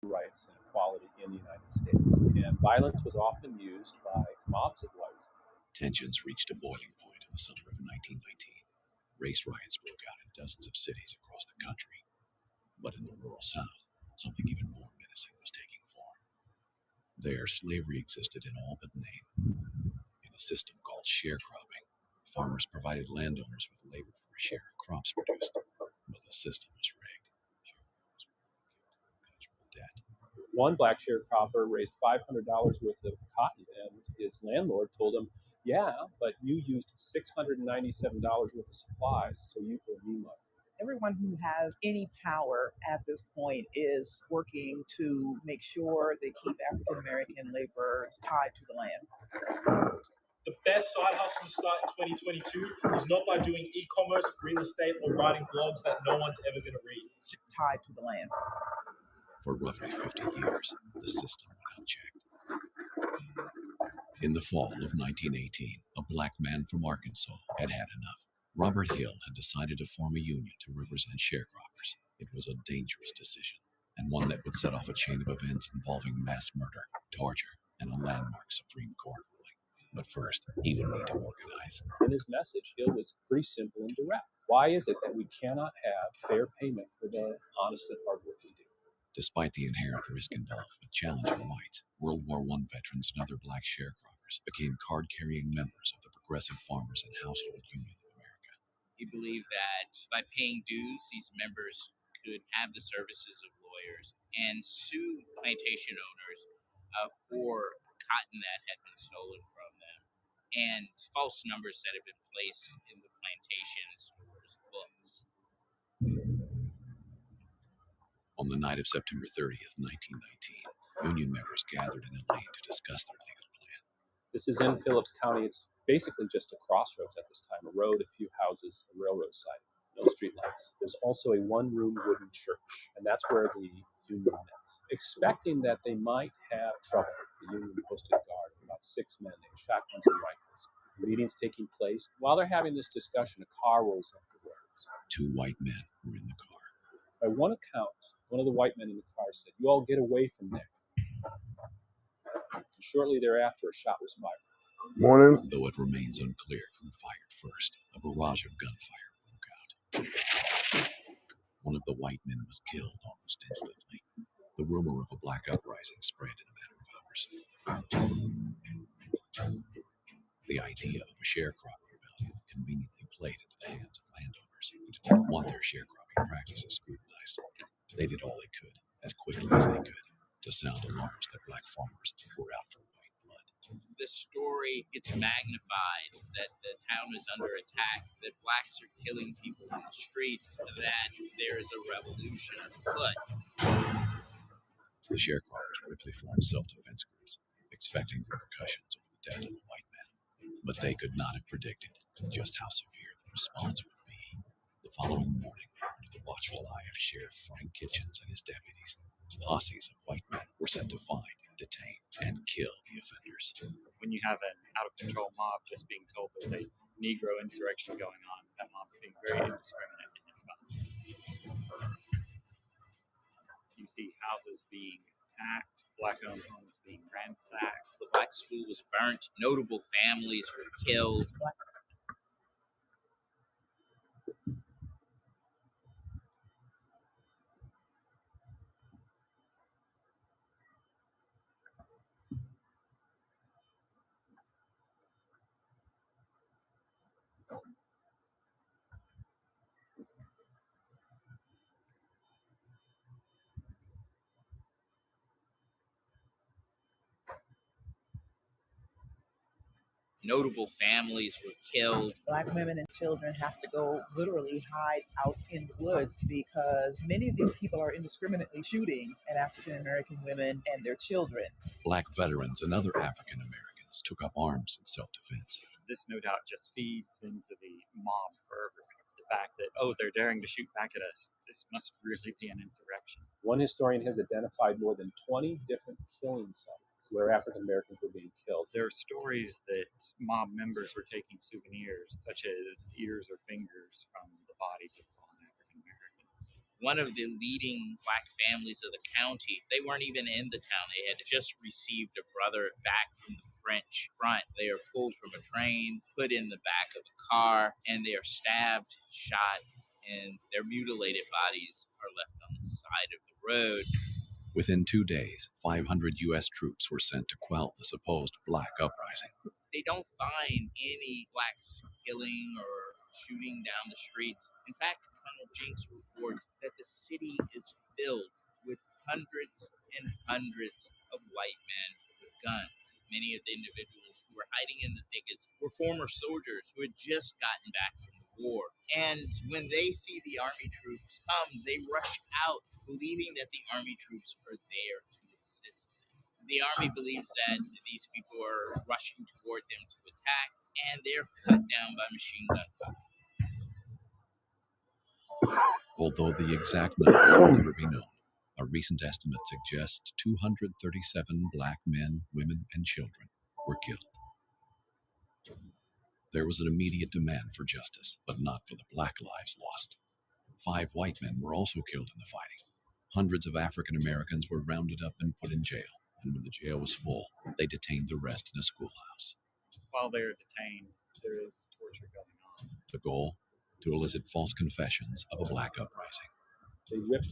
rights and equality in the United States. And violence was often used by mobs of whites. Tensions reached a boiling point in the summer of 1919. Race riots broke out in dozens of cities across the country. But in the rural South, something even more menacing was taking form. There, slavery existed in all but name. In a system called sharecropping, farmers provided landowners with labor for a share of crops produced, but the system was rigged. Debt. One black sharecropper raised $500 worth of cotton, and his landlord told him, Yeah, but you used $697 worth of supplies, so you owe me money. Everyone who has any power at this point is working to make sure they keep African American laborers tied to the land. The best side hustle to start in 2022 is not by doing e-commerce, real estate, or writing blogs that no one's ever going to read. Tied to the land. For roughly 50 years, the system went unchecked. In the fall of 1918, a black man from Arkansas had had enough. Robert Hill had decided to form a union to represent sharecroppers. It was a dangerous decision, and one that would set off a chain of events involving mass murder, torture, and a landmark Supreme Court ruling. But first, he would need to organize. And his message, Hill, was pretty simple and direct. Why is it that we cannot have fair payment for the honest and hard work we do? Despite the inherent risk involved with challenging whites, World War I veterans and other black sharecroppers became card-carrying members of the Progressive Farmers and Household Union of America. He believed that by paying dues, these members could have the services of lawyers and sue plantation owners for cotton that had been stolen from them and false numbers that had been placed in the plantation stores' books. On the night of September 30th, 1919, Union members gathered in a lane to discuss their legal plan. This is in Phillips County. It's basically just a crossroads at this time, a road, a few houses, a railroad siding, no streetlights. There's also a one-room wooden church, and that's where the Union met. Expecting that they might have trouble, the Union posted guard of about 6 men named shotguns and rifles. The meeting's taking place. While they're having this discussion, a car rolls up the road. 2 white men were in the car. By one account, one of the white men in the car said, "You all get away from there." And shortly thereafter, a shot was fired. Morning. Though it remains unclear who fired first, a barrage of gunfire broke out. One of the white men was killed almost instantly. The rumor of a black uprising spread in a matter of hours. The idea of a sharecropping rebellion conveniently played into the hands of landowners who did not want their sharecropping practices scrutinized. They did all they could, as quickly as they could, to sound alarms that black farmers were out for white blood. The story gets magnified that the town is under attack, that blacks are killing people in the streets, that there is a revolution afoot. The sharecroppers quickly formed self-defense groups, expecting repercussions over the death of a white man. But they could not have predicted just how severe the response would be. The following morning, under the watchful eye of Sheriff Frank Kitchens and his deputies, posses of white men were sent to find, detain, and kill the offenders. When you have an out-of-control mob just being told there's a Negro insurrection going on, that mob is being very indiscriminate in its violence. You see houses being attacked, black-owned homes being ransacked. The black school was burnt. Notable families were killed. Notable families were killed. Black women and children have to go literally hide out in the woods because many of these people are indiscriminately shooting at African American women and their children. Black veterans and other African Americans took up arms in self-defense. This no doubt just feeds into the mob fervor. The fact that, they're daring to shoot back at us. This must really be an insurrection. One historian has identified more than 20 different killing sites where African Americans were being killed. There are stories that mob members were taking souvenirs, such as ears or fingers from the bodies of fallen African Americans. One of the leading black families of the county, they weren't even in the town. They had just received a brother back from the French front. They are pulled from a train, put in the back of a car, and they are stabbed, shot, and their mutilated bodies are left on the side of the road. Within 2 days, 500 U.S. troops were sent to quell the supposed black uprising. They don't find any blacks killing or shooting down the streets. In fact, Colonel Jinks reports that the city is filled with hundreds and hundreds of white men with guns. Many of the individuals those who were hiding in the thickets were former soldiers who had just gotten back from the war. And when they see the army troops come, they rush out, believing that the army troops are there to assist them. The army believes that these people are rushing toward them to attack, and they're cut down by machine gun fire. Although the exact number will never be known, a recent estimate suggests 237 black men, women, and children were killed. There was an immediate demand for justice, but not for the black lives lost. 5 white men were also killed in the fighting. Hundreds of African Americans were rounded up and put in jail, and when the jail was full, they detained the rest in a schoolhouse. While they are detained, there is torture going on. The goal? To elicit false confessions of a black uprising. They whipped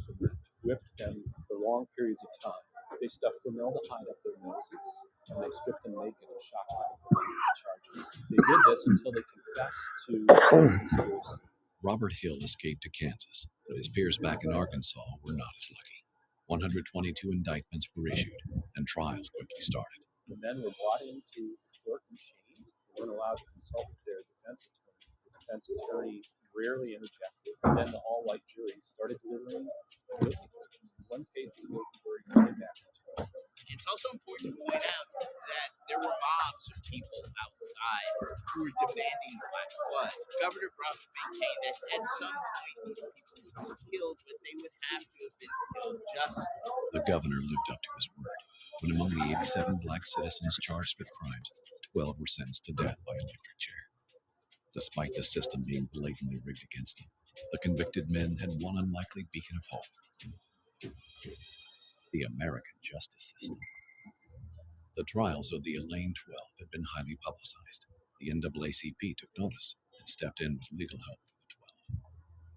them for long periods of time. They stuffed formaldehyde up their noses, and they stripped them naked and shot them with charges. They did this until they confessed to the conspiracy. Robert Hill escaped to Kansas, but his peers back in Arkansas were not as lucky. 122 indictments were issued, and trials quickly started. The men were brought into court machines. They weren't allowed to consult with their defense attorney. The defense attorney rarely interjected. And then the all-white jury started delivering guilty verdicts. In one case, the guilty verdict came back to trial. It's also important to point out that there were mobs of people outside who were demanding black blood. Governor Ruff maintained that at some point these people would be killed, but they would have to have been killed justly. The governor lived up to his word. When among the 87 black citizens charged with crimes, 12 were sentenced to death by electric chair. Despite the system being blatantly rigged against them, the convicted men had one unlikely beacon of hope: the American justice system. The trials of the Elaine 12 had been highly publicized. The NAACP took notice and stepped in with legal help for the 12.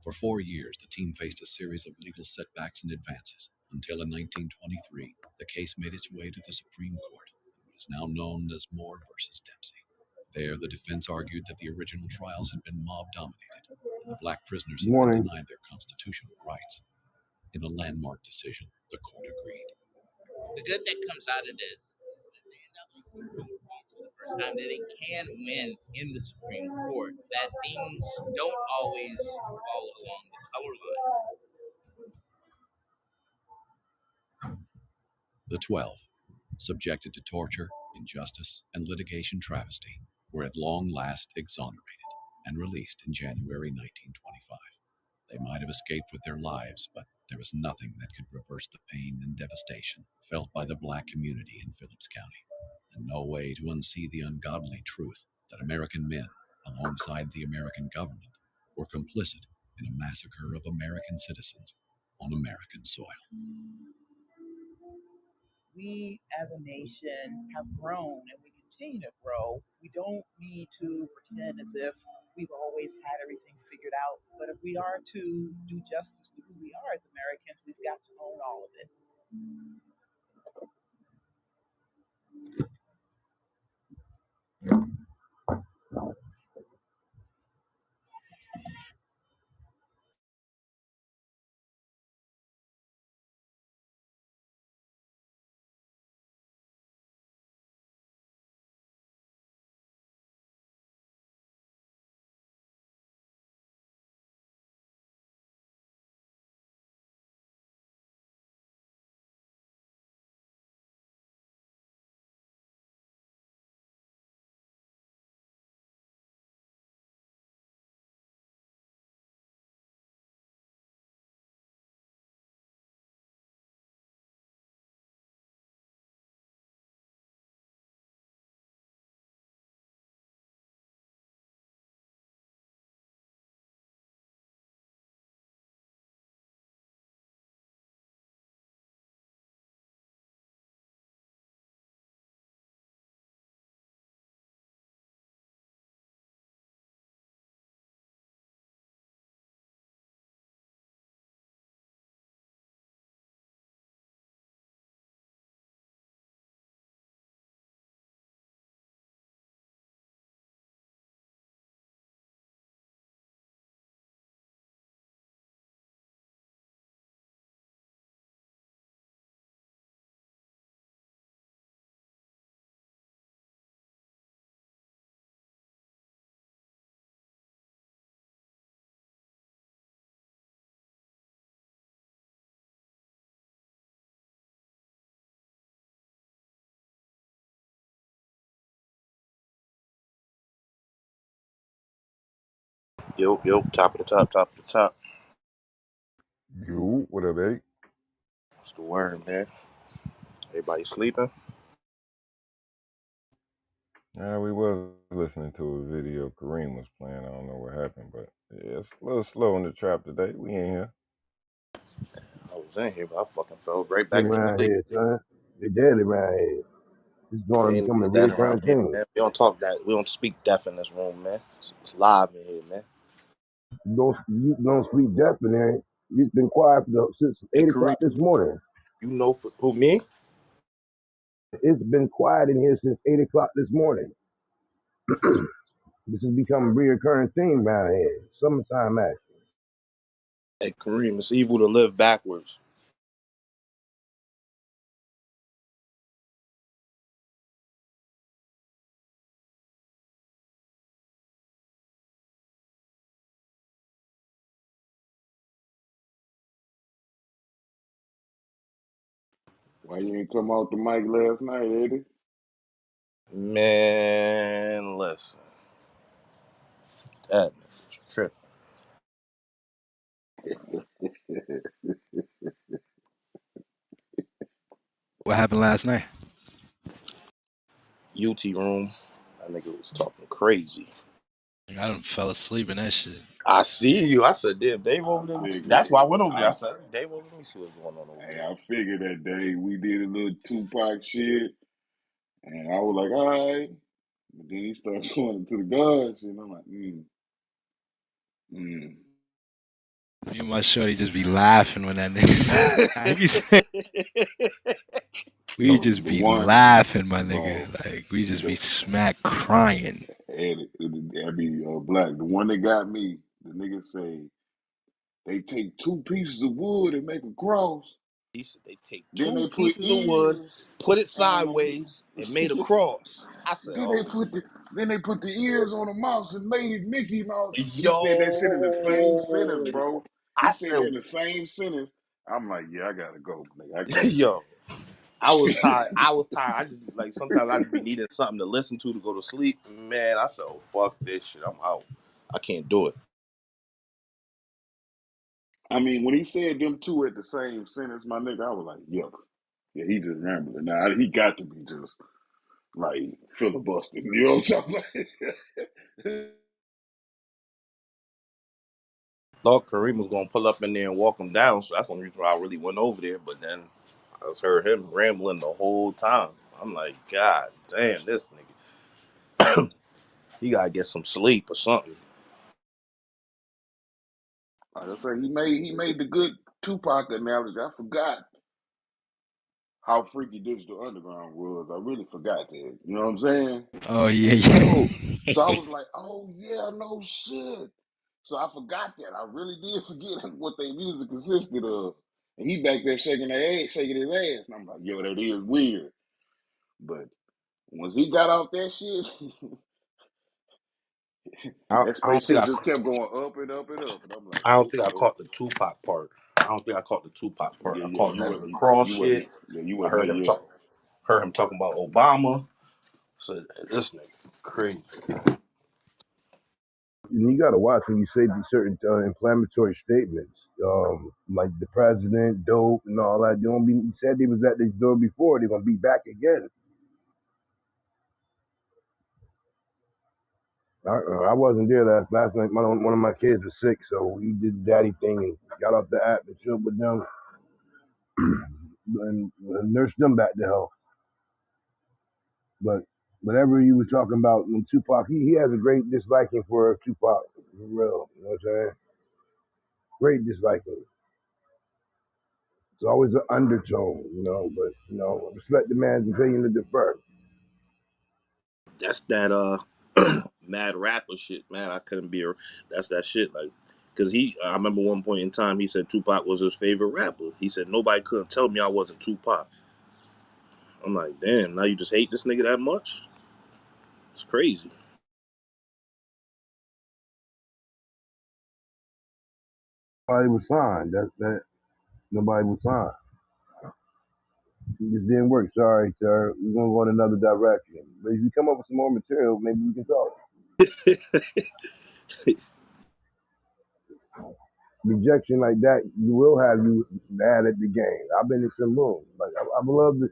For 4 years, the team faced a series of legal setbacks and advances, until in 1923, the case made its way to the Supreme Court, what is now known as Moore versus Dempsey. There, the defense argued that the original trials had been mob-dominated, and the black prisoners had been denied their constitutional rights. In a landmark decision, the court agreed. The good that comes out of this is that the NAACP sees for the first time that they can win in the Supreme Court, that things don't always fall along the color lines. The 12, subjected to torture, injustice, and litigation travesty, were at long last exonerated and released in January 1925. They might have escaped with their lives, but there was nothing that could reverse the pain and devastation felt by the black community in Phillips County, and no way to unsee the ungodly truth that American men, alongside the American government, were complicit in a massacre of American citizens on American soil. We as a nation have grown and we continue to grow. We don't need to pretend as if we've always had everything figured out. But if we are to do justice to who we are as Americans, we've got to own all of it. Yo, top of the top, top of the top. You, what up, eh? What's the word, man? Everybody sleeping? We was listening to a video Kareem was playing. I don't know what happened, but yeah, it's a little slow in the trap today. We in here. I was in here, but I fucking fell right They back to around sleep. here, son. They dead around here. It's going to Ain't become a nobody dead around reoccurring here, thing. man. We don't talk that. We don't speak deaf in this room, man. It's live in here, man. You don't speak deaf in there. You've been quiet since Hey, 8 Kareem, o'clock this morning. you know who, me? It's been quiet in here since 8 o'clock this morning. This has become a reoccurring thing around here. Summertime act. Hey, Kareem, it's evil to live backwards. Why you ain't come out the mic last night, Eddie? Man, listen. That nigga tripping. What happened last night? UT room. That nigga was talking crazy. I done fell asleep in that shit. I see you. I said, damn, Dave over I there. That's why I figured. went over there. I said, Dave over there. Let me see what's going on over Hey, there. I figured that day we did a little Tupac shit, and I was like, all right. But then he started going into the gun shit, and I'm like, mm. Me and my shorty just be laughing when that nigga. I be saying, we No, just the be one, laughing, my bro, nigga. Like we just be the smack crying. Eddie, I be black. The one that got me, the nigga say they take two pieces of wood and make a cross. He said they take Then two they put pieces of wood, ears put it on sideways, and made a them. cross. I said, Then they oh, put the ears on a mouse and made it Mickey Mouse. He said that shit in the same sentence, yo. bro. He I said that in said, the same sentence. I'm like, yeah, I gotta go, nigga. I can't. yo. I was tired. I was tired. I just like sometimes I just be needing something to listen to go to sleep. Man, I said, oh fuck this shit. I'm out. I can't do it. I mean, when he said them two at the same sentence, my nigga, I was like, yup. Yeah, he just rambling. Now he got to be just like filibustering. You know what I'm talking about? Thought Kareem was gonna pull up in there and walk him down, so that's the only reason why I really went over there. But then I just heard him rambling the whole time. I'm like, God damn, this nigga. He gotta get some sleep or something. Like I say, he made the good Tupac analogy. I forgot how freaky Digital Underground was. I really forgot that. You know what I'm saying? Oh yeah, So I yeah. was like, oh yeah, no shit. So I forgot that. I really did forget what their music consisted of. And he back there shaking shaking his ass. And I'm like, yo, that is weird. But once he got off that shit, that I don't think spaceship I just kept going up and up and up. And I'm like, I don't think I okay. caught the Tupac part. I don't think I caught the Tupac part. Yeah, I yeah, caught you more of the wasn't cross you wasn't shit. yeah, you I wasn't there yet. heard him talking about Obama. So this nigga crazy. You got to watch when you say these certain inflammatory statements, like the president, dope, and all that. They don't be. He said they was at this door before. They're gonna be back again. I wasn't there last night. One of my kids was sick, so we did the daddy thing and got off the app and chilled with them and nursed them back to health. But whatever you was talking about when Tupac, he has a great disliking for Tupac, for real. You know what I'm saying? Great disliking. It's always an undertone, but respect the man's opinion to defer. That's that mad rapper shit, man. I couldn't be a. That's that shit, like, cause I remember one point in time he said Tupac was his favorite rapper. He said nobody couldn't tell me I wasn't Tupac. I'm like, damn, now you just hate this nigga that much? It's crazy. Nobody was signed. That nobody was signed. It just didn't work. Sorry, sir. We're gonna go in another direction. But if you come up with some more material, maybe we can talk. rejection like that, you will have you mad at the game. I've been in some rooms. Like I love it.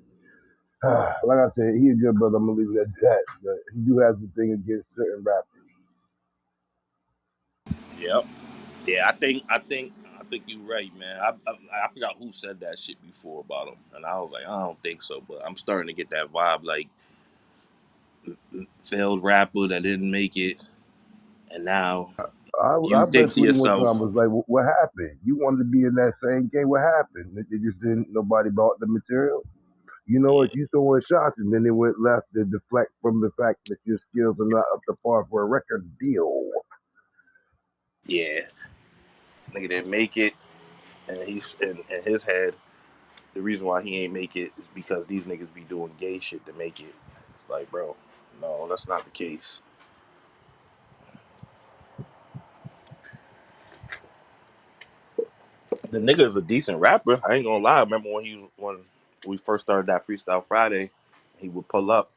Like I said, he a good brother. I'm gonna leave it at that. But he do have the thing against certain rappers. Yep. Yeah, I think you're right, man. I forgot who said that shit before about him, and I was like, I don't think so, but I'm starting to get that vibe, like failed rapper that didn't make it, and now you I think bet to Tweety one time yourself, was like, "What happened? You wanted to be in that same game. What happened? They just didn't. Nobody bought the material. You know yeah, what? You throwing shots, and then they went left to deflect from the fact that your skills are not up to par for a record deal." yeah, nigga didn't make it, and he's in his head. The reason why he ain't make it is because these niggas be doing gay shit to make it. It's like, bro, no, that's not the case. The nigga is a decent rapper. I ain't gonna lie. I remember when we first started that Freestyle Friday, he would pull up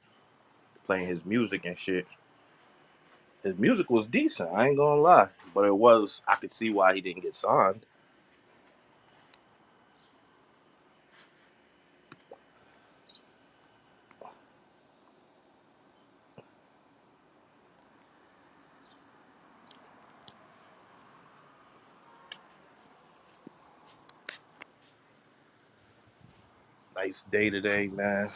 playing his music and shit. His music was decent. I ain't gonna lie, but I could see why he didn't get signed. Nice day today, man.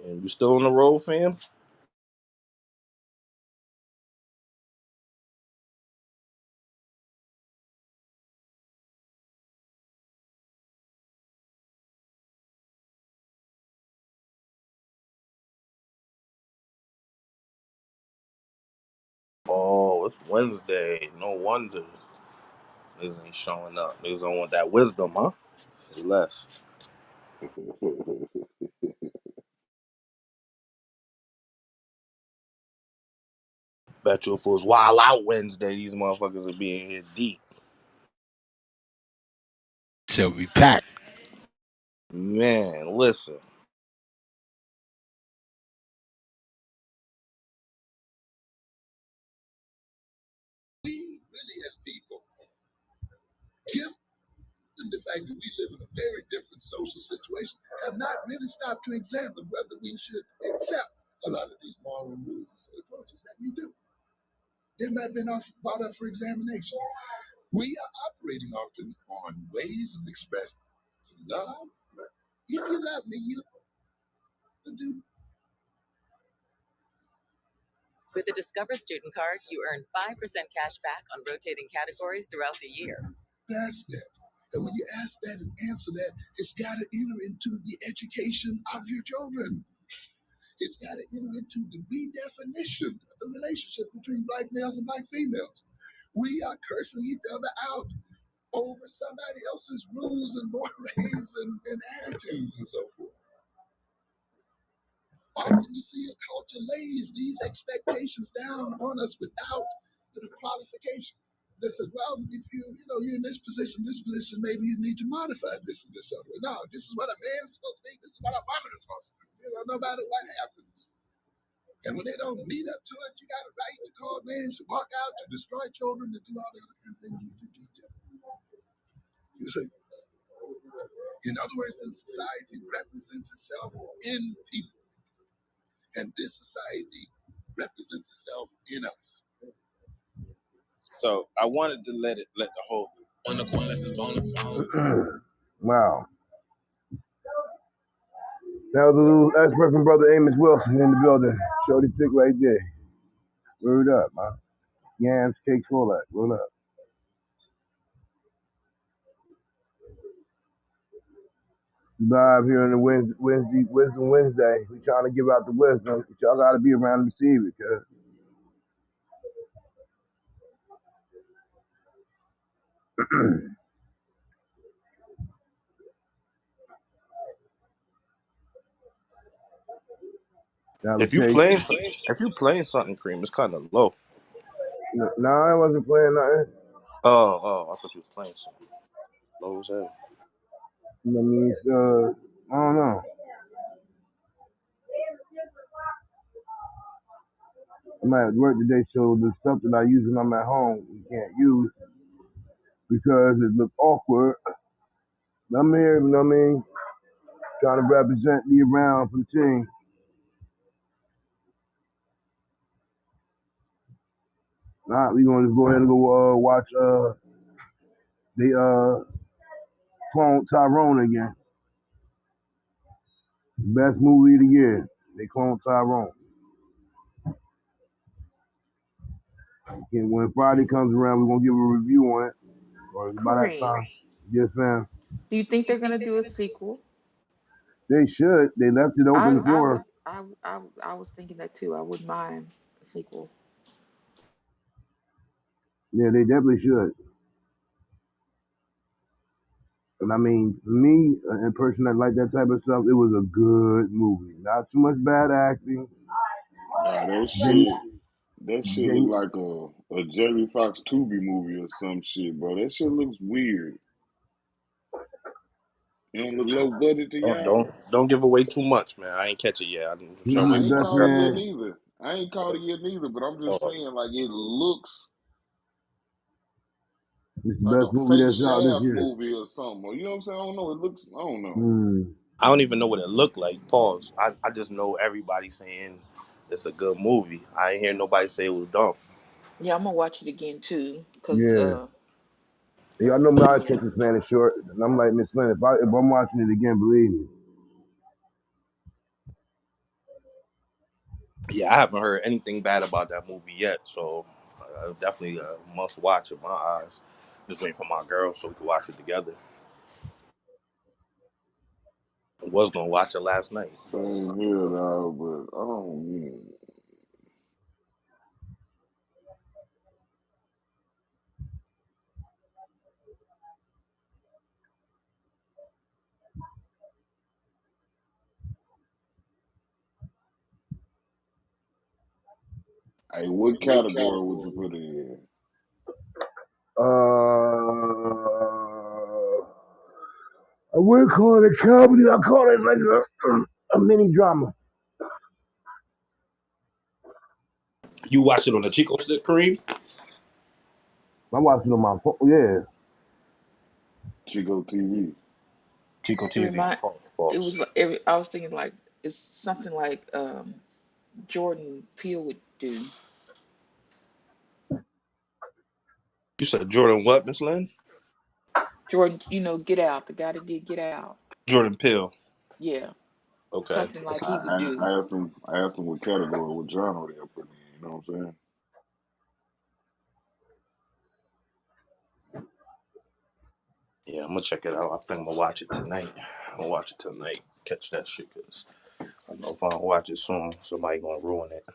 And you still on the road, fam? Oh, it's Wednesday. No wonder niggas ain't showing up. Niggas don't want that wisdom, huh? Say less. Bet you if it was Wild Out Wednesday, these motherfuckers would be in here deep. She'll be packed. Man, listen. We really, as people, given the fact that we live in a very different social situation, have not really stopped to examine whether we should accept a lot of these moral rules and approaches that we do. They've not been brought up for examination. We are operating often on ways of expressing love. If you love me, you do. With the Discover Student Card, you earn 5% cash back on rotating categories throughout the year. Ask that. And when you ask that and answer that, it's got to enter into the education of your children. It's got to enter into the redefinition of the relationship between black males and black females. We are cursing each other out over somebody else's rules and mores and attitudes and so forth. Often you see a culture lays these expectations down on us without the qualification. They said, well, if you're in this position, maybe you need to modify this and this other way. No, this is what a man is supposed to be. This is what a woman is supposed to do. No matter what happens. And when they don't meet up to it, you got a right to call names, to walk out, to destroy children, to do all the other kind of things we do to each other. You see, in other words, in society represents itself in people. And this society represents itself in us. So I wanted to let the whole Wow. That was a little expert from brother Amos Wilson in the building. Shorty Tick right there. Word up, man. Yams, cakes, all that. Word up. Live here on the Wisdom Wednesday. We trying to give out the wisdom. But y'all got to be around to receive it, cuz. If you Allocate. playing, if you playing something, cream, it's kind of low. No, I wasn't playing nothing. Oh, I thought you was playing something. Low as hell. I mean, it's, I don't know. I'm at work today, so the stuff that I use when I'm at home, you can't use because it looks awkward. I'm here, you know what I mean? Trying to represent me around for the team. All right, we gonna just go ahead and go watch the clone Tyrone again. Best movie of the year. They clone Tyrone. And when Friday comes around, we're gonna give a review on it. Or by that Kareem, time, yes, ma'am. do you think they're gonna do a sequel? They should. They left it I open I for. would I was thinking that too. I wouldn't mind a sequel. Yeah, they definitely should. And I mean, for me, a person that like that type of stuff, it was a good movie. Not too much bad acting. Nah, Then, that shit look then, like a Jerry Fox Tubi movie or some shit, bro. That shit looks weird. It don't look low budget to y'all. Don't give away too much, man. I ain't catch it yet. I'm he trying to I wait was for the ain't my best called girl. it yet man. neither. I ain't called it yet neither, but I'm just Uh, saying, like, it looks It's the like a best movie fake that's out this Shaft year. movie or something. Or, you know what I'm saying? I don't know. It looks, I don't know. I don't even know what it looked like. Pause. I just know everybody saying it's a good movie. I ain't hear nobody say it was dumb. Yeah, I'm gonna watch it again too, cause Yeah. Y'all know my yeah, attention span is short. And I'm like, Miss Lynn, if I'm watching it again, believe me. Yeah, I haven't heard anything bad about that movie yet, so definitely a must watch in my eyes. Just waiting for my girl so we can watch it together. I was gonna watch it last night, but Same here, dog, but I don't, Hey, what category would you put it in? I wouldn't call it a comedy. I call it like a mini drama. you watched it on the Chico stick, Kareem? I watched it on my phone. Yeah. Chico TV. Chico it TV. remind Pause. it Pause. was like I was thinking like it's something like Jordan Peele would do. You said Jordan what, Miss Lynn? Jordan, Get Out, the guy that did Get Out. Jordan Peele. Yeah, Okay. something like That's he would do. I asked him what category, what genre they put in. You know what I'm saying? Yeah, I'm gonna check it out. I think I'm gonna watch it tonight. I'm gonna watch it tonight. Catch that shit, cause I know if I don't watch it soon, somebody gonna ruin it.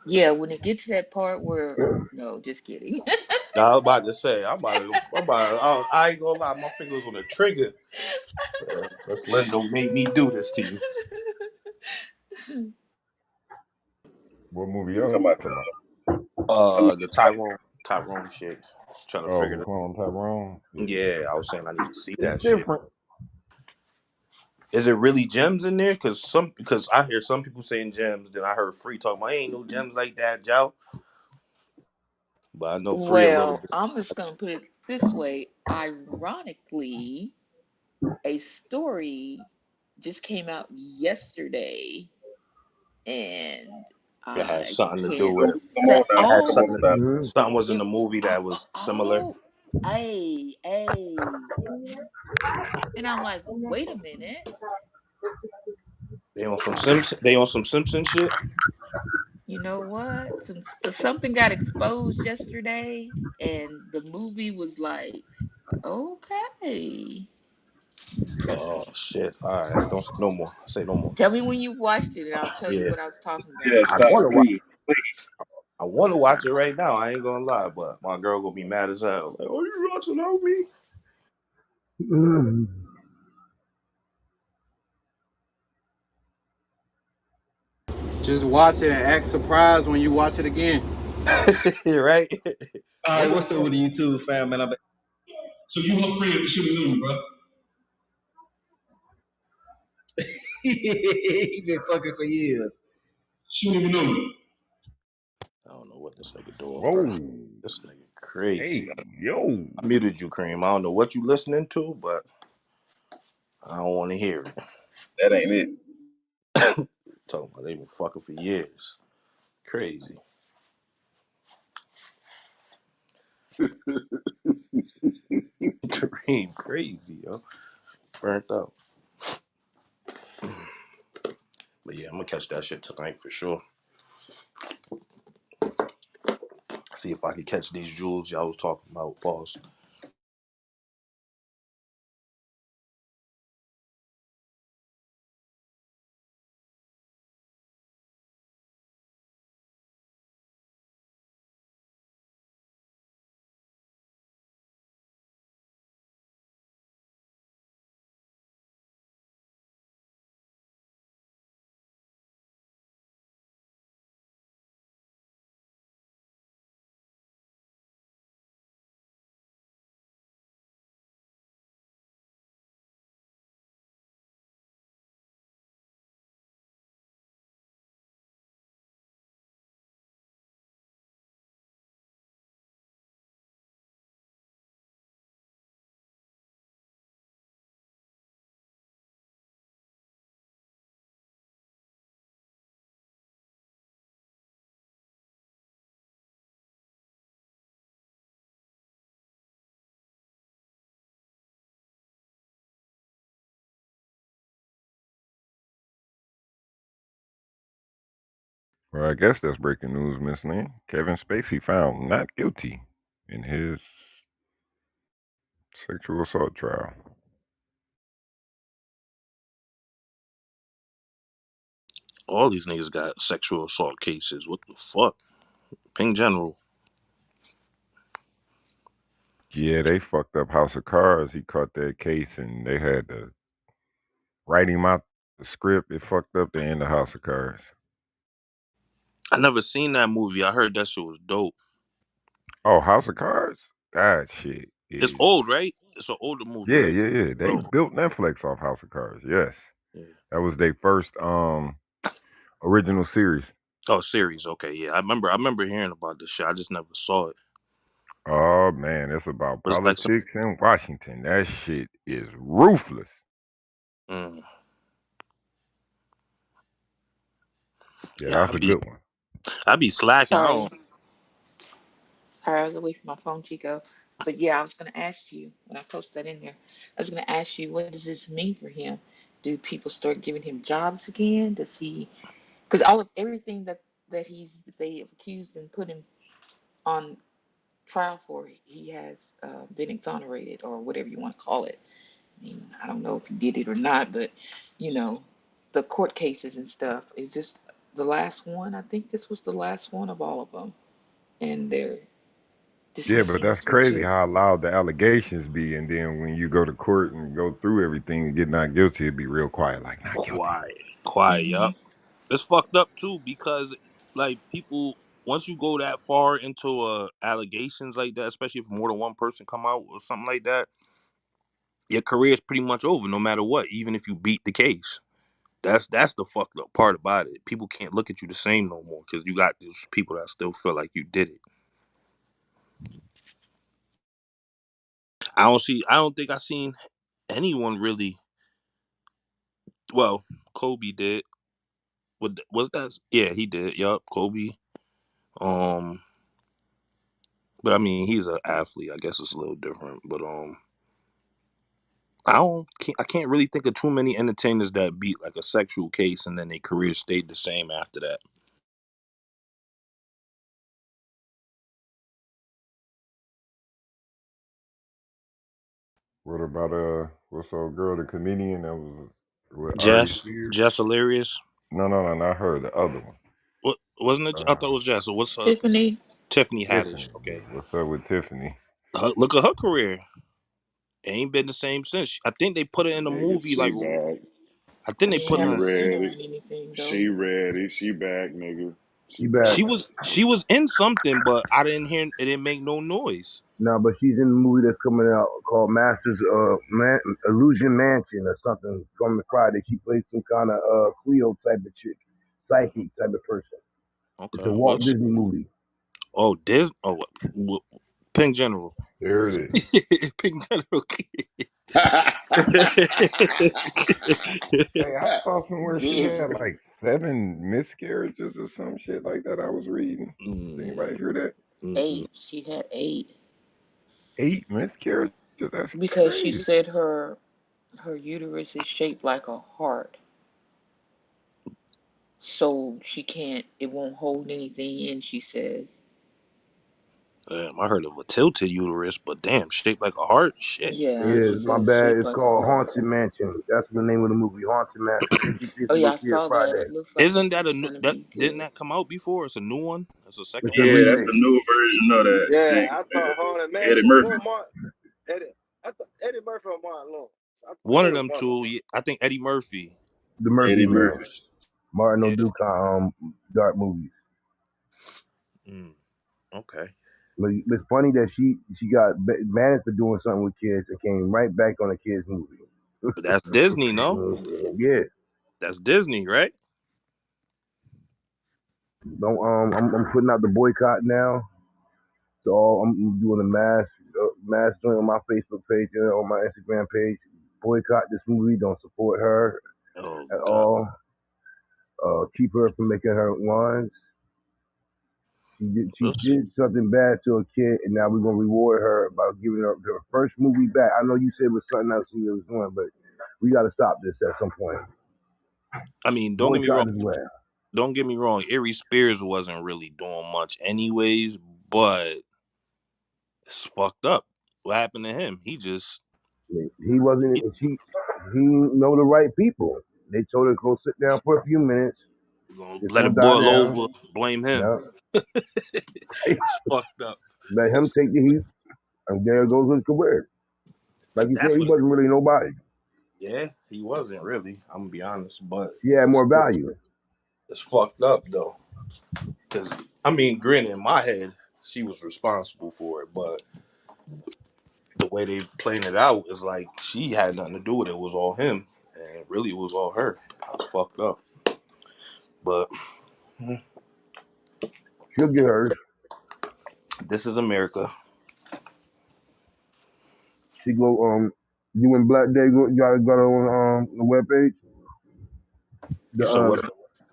Yeah, when it gets to that part where no, just kidding. I was about to say, I ain't gonna lie, my fingers on the trigger. Miss Linda made me do this to you. What movie You y'all talking about talking about? The Tyrone shit. Trying to Oh, figure the it. Clone Tyrone. Yeah, Yeah, I was saying I need to see it's that shit. different. Is it really gems in there? Because I hear some people saying gems, then I heard Free talking about ain't no gems like that, Joe. But I know Free a little Well, bit. I'm just gonna put it this way. Ironically, a story just came out yesterday, and It had I something to do can't with. Come on say, now. It had Come on something. oh, now. Something was in it, the movie that was similar. oh, hey, and I'm like, wait a minute. They on some Simpson. They on some Simpson shit. You know what? Something got exposed yesterday, and the movie was like, okay. Oh shit! All right, don't say no more. Say no more. Tell me when you watched it, and I'll tell you Yeah, what I was talking Yeah, about. I stop, want to watch. please, please. I want to watch it right now. I ain't gonna lie, but my girl gonna be mad as hell. Like, oh, you watching on me? Just watch it and act surprised when you watch it again. Right? All When right, the what's up fuck? with the YouTube fam, man? So you her friend, but she knew, bro. He been fucking for years. She don't even know me. I don't know what this nigga doing, bro. Whoa. This nigga crazy. Hey, yo. I muted you, Cream. I don't know what you listening to, but I don't want to hear it. That ain't it. Talking about they been fucking for years. Crazy. Cream, crazy, yo. Burnt out. But yeah, I'm gonna catch that shit tonight for sure. See if I can catch these jewels y'all was talking about. Pause. Well, I guess that's breaking news, Miss Lynn. Kevin Spacey found not guilty in his sexual assault trial. All these niggas got sexual assault cases. What the fuck? Ping General. Yeah, they fucked up House of Cards. He caught that case and they had to write him out the script. It fucked up the end of House of Cards. I never seen that movie. I heard that shit was dope. Oh, House of Cards? That shit It's is. old, right? It's an older movie, Yeah, right? yeah, yeah. They Oh, built Netflix off House of Cards. Yes. yeah. That was their first original series. Oh, series. Okay, yeah. I remember hearing about this shit. I just never saw it. Oh man, it's about But it's like some. politics in Washington. That shit is ruthless. Mm, Yeah, yeah, that's a good one. I be slacking. I Sorry, don't. sorry, I was away from my phone, Chico. But yeah, I was gonna ask you when I posted that in there. I was gonna ask you, what does this mean for him? Do people start giving him jobs again? Does he? Because all of everything that they have accused and put him on trial for, he has been exonerated or whatever you want to call it. I mean, I don't know if he did it or not, but you know, the court cases and stuff is just the last one. I think this was the last one of all of them, and they're Yeah, but dismissing that's this one crazy too. how loud the allegations be, and then when you go to court and go through everything and get not guilty, it'd be real quiet, like not guilty. Quiet. Hmm. Yup. It's fucked up too because like people once you go that far into allegations like that, especially if more than one person come out or something like that, your career is pretty much over no matter what. Even if you beat the case. That's the fucked up part about it. People can't look at you the same no more because you got these people that still feel like you did it. I don't think I seen anyone really. Well, Kobe did. Was that? Yeah, he did. Yup, Kobe. Um, but I mean, he's an athlete. I guess it's a little different. But I can't really think of too many entertainers that beat like a sexual case and then their career stayed the same after that. What about what's old girl, the comedian that was with Ari Jess Spears? Hilarious. No, not her, the other one. What? Wasn't it? I thought it Uh, was Jazz. So what's Tiffany. Tiffany Haddish? Tiffany. Okay. What's up with Tiffany? Look at her career. It ain't been the same since. I think they put her in a Nigga, movie she like back. I think they We put her She in. haven't seen her ready. in anything though. She ready. She back, nigga. She She back. back. She was in something, but I didn't hear it. Didn't make no noise. No, but she's in the movie that's coming out called Masters Illusion Mansion or something coming Friday. She plays some kind of Cleo type of chick, psychic type of person. It's a Okay. Walt What's Disney movie. Disney? Oh, what? Pink General. There it is. Pink General. Hey, I saw somewhere she had Disney. like 7 miscarriages or some shit like that. I was reading. Did Mm, anybody hear that? mm-mm. 8. She had 8 8 miscarriages? That's because she crazy. said her uterus is shaped like a heart, so she can't. It won't hold anything in. She says, Damn, I heard of a tilted uterus, but damn, shaped like a heart. Shit. yeah, Yeah, she my said it's bad. shaped It's like a called heart. Haunted Mansion. That's the name of the movie, Haunted Mansion. She said Oh she yeah, gonna I see it saw that. Friday. It looks like Isn't that a it's new? gonna That be didn't good. that come out before? It's a new one. It's a second It's a one. Yeah, that's remake. the new version of that. Yeah, Jake, I thought Haunted Eddie Mansion. Murphy. Well, Eddie, I thought Eddie Murphy or Martin Lawrence. I One know of it was them one of two. them. Yeah, I think Eddie Murphy. The Murphy Eddie Man. Murphy. Martin Yeah. O'Duke dark movies. Mm, okay. But it's funny that she got managed for doing something with kids and came right back on a kids movie. But that's Disney, no? Yeah. That's Disney, right? Don't I'm putting out the boycott now. So I'm doing a mass joint on my Facebook page and on my Instagram page. Boycott this movie. Don't support her Oh at God. all. Keep her from making her ones. She We'll see. did something bad to a kid, and now we're gonna reward her by giving her her first movie back. I know you said it was something else she was doing, but we got to stop this at some point. I mean, don't get me wrong. Boycott as well. Don't get me wrong. Ari Spears wasn't really doing much, anyways. But it's fucked up. What happened to him? He wasn't. He He know the right people. They told her to go sit down for a few minutes. gonna It's let gonna it die boil down. over. Blame him. Yeah. It's fucked up. Let him take the heat, and there goes his career. Like you said, That's he what. wasn't really nobody. Yeah, he wasn't really. I'm gonna be honest, but She had more value. it's fucked up though. Because I mean, granted, in my head, she was responsible for it, but the way they playing it out is like she had nothing to do with it. It was all him, and really, it was all her. It's fucked up. But She'll get hers. this is America. She go you and Black Day got on the webpage. You The said what?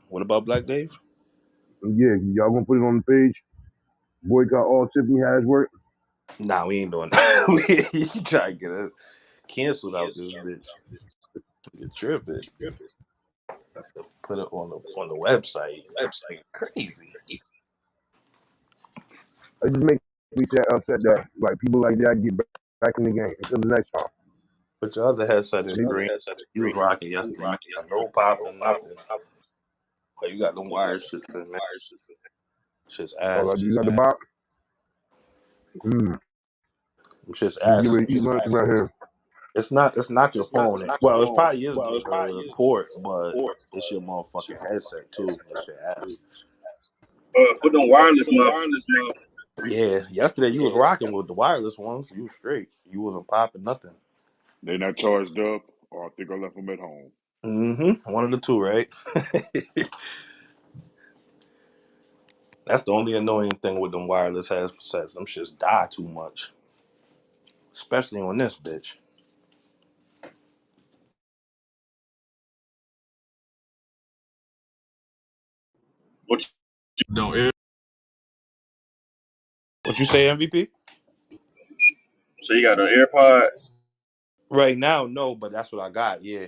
What about Black Dave? yeah, y'all gonna put it on the page. Boycott all Tiffany has work. Nah, we ain't doing that. You try to get us canceled out this bitch. Get tripping. That's to put it on the website. Crazy. It just makes me upset that like people like that get back in the game until the next time. Put your other headset in green. You was rocking yesterday. You got no popping, nothing. Oh, you got them wire shits in, man. Shit's Oh, ass. like you got the box. Mm. Them shit's You get ass. ready to eat lunch right here. It's not your phone. Well, it probably is the port, but it's your motherfucking headset too. It's your ass. Put them wireless motherfuckers. Yeah, yesterday you was rocking with the wireless ones. You was straight. You wasn't popping nothing. They not charged up, or I think I left them at home. One of the two, right? That's the only annoying thing with them wireless headsets. Them shits die too much, especially on this bitch. What you doing? What you say, MVP? So you got the AirPods? Right now, no, but that's what I got. Yeah,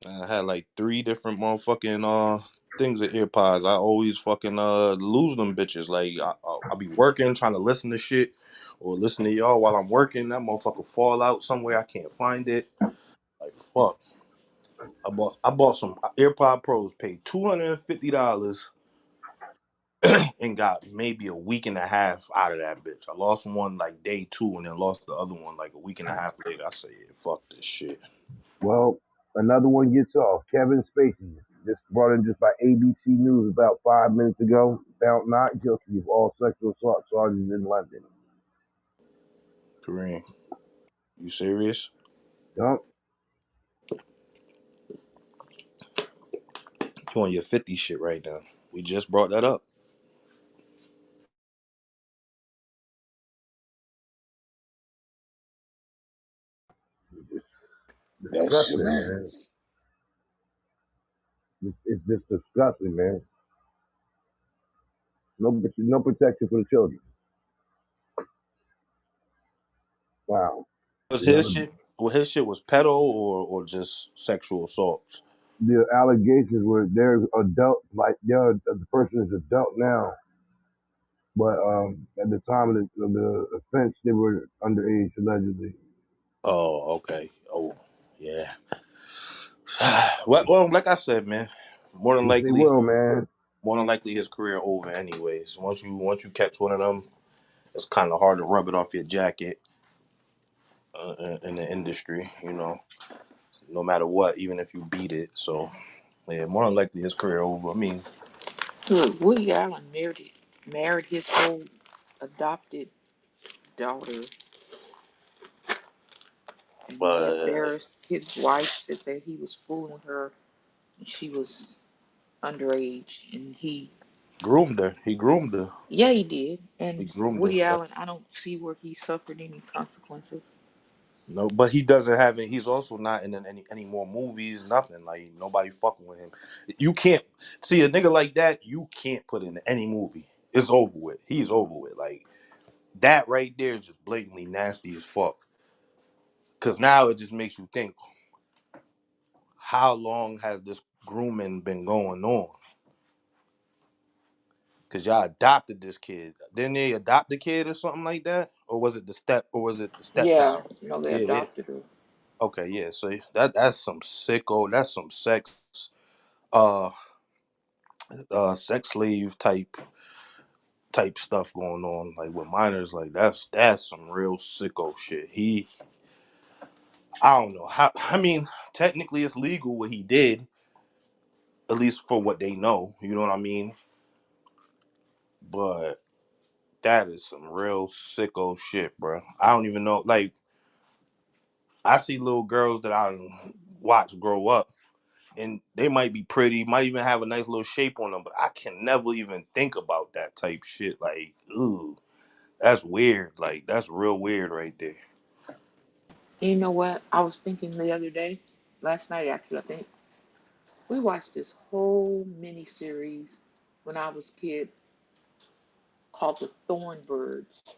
and I had like 3 different motherfucking things of AirPods. I always fucking lose them bitches. Like I'll be working trying to listen to shit or listen to y'all while I'm working. That motherfucker fall out somewhere. I can't find it. Like fuck. I bought some AirPod Pros, paid $250, and got maybe a week and a half out of that bitch. I lost one like day two, and then lost the other one like a week and a half later. I said, yeah, fuck this shit. Well, another one gets off. Kevin Spacey, just brought in just by ABC News about 5 minutes ago, found not guilty of all sexual assault charges in London. Kareem, you serious? Yup, You on your 50 shit right now? We just brought that up. That shit, disgusting, man. man. It's just disgusting, man. No protection for the children. Wow. Was You know, his shit? Well, his shit was pedo or just sexual assaults. the allegations were they're adult, like the person is adult now, but at the time of the offense, they were underage allegedly. Oh, okay. Oh, yeah. Well, like I said, man, more than Yes, they likely, will, man. his career over anyways. Once you catch one of them, it's kind of hard to rub it off your jacket in the industry. No matter what, even if you beat it. So yeah, more than likely his career over. I mean, Look, Woody Allen married his whole adopted daughter, and he but embarrassed his wife. Said that he was fooling her, and she was underage, and groomed her. He groomed her. yeah, he did. He And groomed her. Woody Yeah. Allen, I don't see where he suffered any consequences. No, but he doesn't have it. He's also not in any more movies. Nothing like nobody fucking with him. You can't see a nigga like that. You can't put in any movie. It's over with. He's over with. Like that right there is just blatantly nasty as fuck. Cause now it just makes you think, how long has this grooming been going on? Cause y'all adopted this kid. Didn't they adopt the kid or something like that? Or was it the Yeah, stepchild? they Yeah, they adopted her. okay, yeah. So that's some sicko, that's some uh sex slave type stuff going on, like with minors. Like that's some real sicko shit. I don't know how. I mean, technically it's legal what he did, at least for what they know. You know what I mean? But that is some real sicko shit, bro. I don't even know. Like I see little girls that I watch grow up, and they might be pretty, might even have a nice little shape on them, but I can never even think about that type shit. Like, ooh, that's weird. Like, that's real weird right there. You know what? I was thinking the other day, last night actually, I think, we watched this whole mini series when I was a kid called The Thornbirds.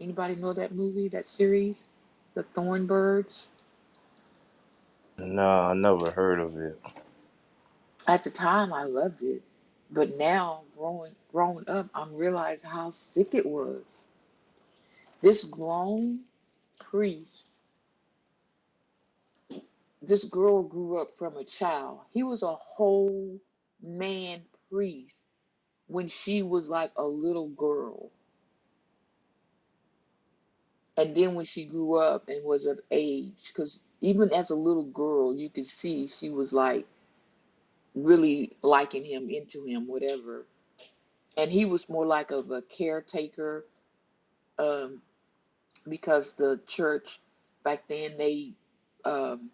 Anybody know that movie, that series? The Thornbirds? Nah, I never heard of it. At the time I loved it. But now growing up, I'm realizing how sick it was. This grown priest, this girl grew up from a child. He was a whole man priest when she was like a little girl. And then when she grew up and was of age, because even as a little girl, you could see she was like really liking him, into him, whatever. And he was more like of a caretaker, um, because the church back then they um,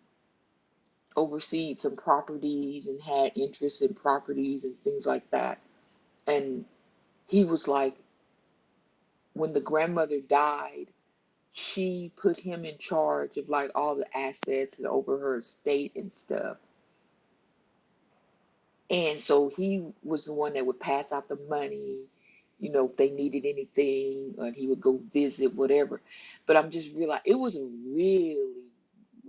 overseed some properties and had interest in properties and things like that. And he was like, when the grandmother died, she put him in charge of like all the assets and over her estate and stuff. And so he was the one that would pass out the money, if they needed anything, and he would go visit, whatever. But I'm just realizing it was a really,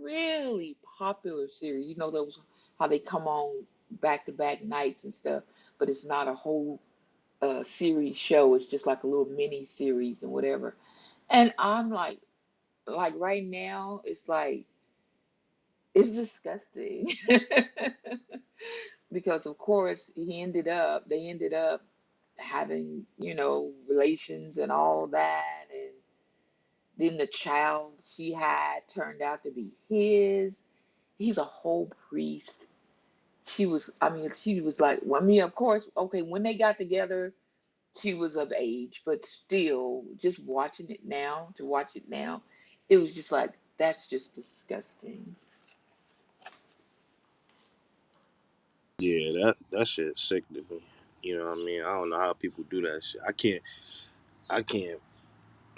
really popular series. Those how they come on back to back nights and stuff, but it's not a whole series show. It's just like a little mini series and whatever. And I'm like right now, it's like It's disgusting. Because of course they ended up having, relations and all that, and then the child she had turned out to be his. He's a whole priest. She was like, well, I mean, of course, okay, when they got together, she was of age, but still, just to watch it now, it was just like, that's just disgusting. Yeah, that shit sick to me. You know what I mean? I don't know how people do that shit. I can't.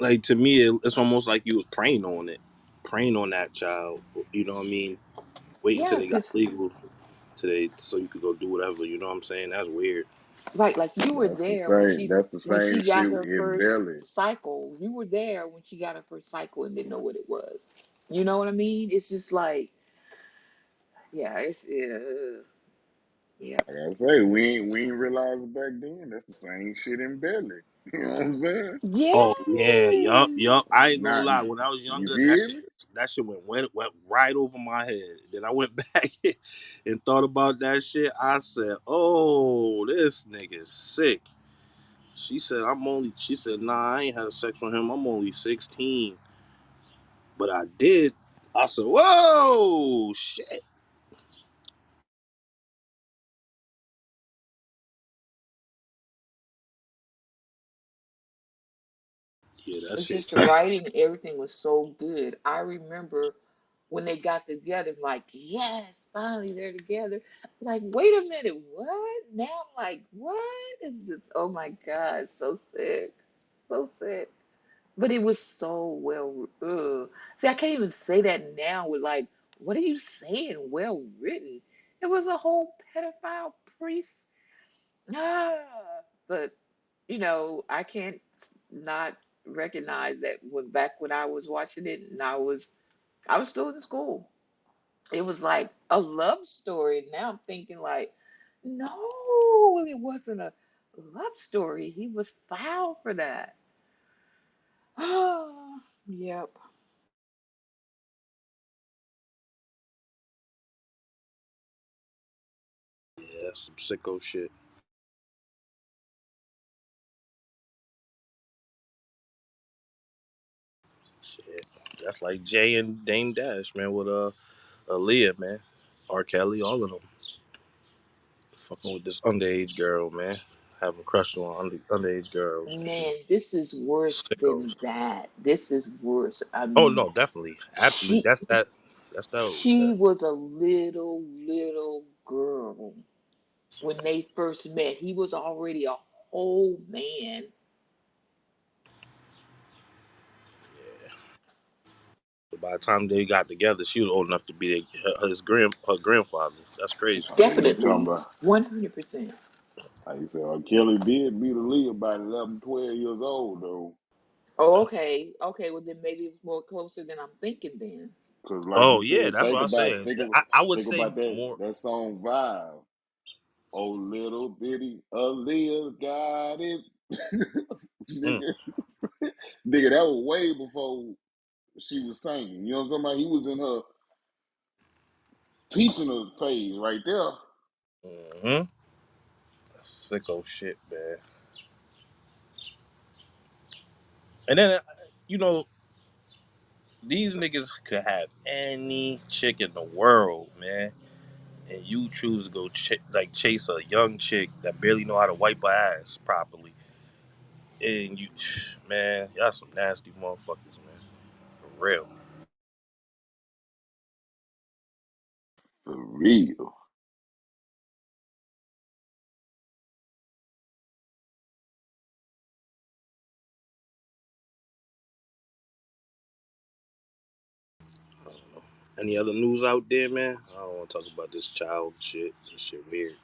Like to me, it's almost like you was preying on it, preying on that child. You know what I mean? Waiting till Yeah, they got because, legal today, so you could go do whatever. You know what I'm saying? That's weird. right, like you were That's the there when same. she That's the when same she got shit her in first Belly. cycle. You were there when she got her first cycle and didn't know what it was. You know what I mean? It's just like, yeah, yeah. Like I say, we ain't realize it back then. That's the same shit in Belly. You know what I'm saying? Oh yeah, yup, Yes. yup. I ain't gonna Not lie. When I was you younger, feel me? that shit went right over my head. Then I went back and thought about that shit. I said, "Oh, this nigga's sick." She said, "Nah, I ain't had sex with him. I'm only 16, but I did." I said, "Whoa, shit." Yeah, that It's shit. just the writing, everything was so good. I remember when they got together, like, yes, finally they're together. Like, wait a minute, what? Now I'm like, what? It's just, oh my God, so sick. So sick. But it was so well. See, I can't even say that now with like, what are you saying? Well written. It was a whole pedophile priest. Ah, but I can't not recognize that when I was watching it and I was still in school. It was like a love story. Now I'm thinking like, no, it wasn't a love story. He was foul for that. Oh, yep. Yeah, some sicko shit. Shit. That's like Jay and Dame Dash, man, with Aaliyah, man. R. Kelly, all of them. Fucking with this underage girl, man. Having a crush on underage girls and shit. Man, this is worse than Sickos. that. This is worse. I Oh mean, no, definitely, absolutely. she That's she that. was a little girl when they first met. He was already a whole man. Yeah. But by the time they got together, she was old enough to be her grandfather. That's crazy. I know you talking Definitely, about. 100%. Like you said, Kelly did beat Aaliyah about 11, 12 years old though. Oh, okay. Okay, well then maybe it's more closer than I'm thinking then. Cause like Oh you yeah, said, that's what think I'm about saying. I would think say about that more. that song Vibe. Oh little bitty Aaliyah got it. Mm, nigga, nigga, that was way before she was singing. You know what I'm talking about? He was in her teaching her phase right there. hmm Sicko shit, man. And then you know these niggas could have any chick in the world, man, and you choose to go chase a young chick that barely know how to wipe her ass properly, and you, man, y'all some nasty motherfuckers, man, for real. For real. I don't know. Any other news out there, man? I don't want to talk about this child shit. This shit weird.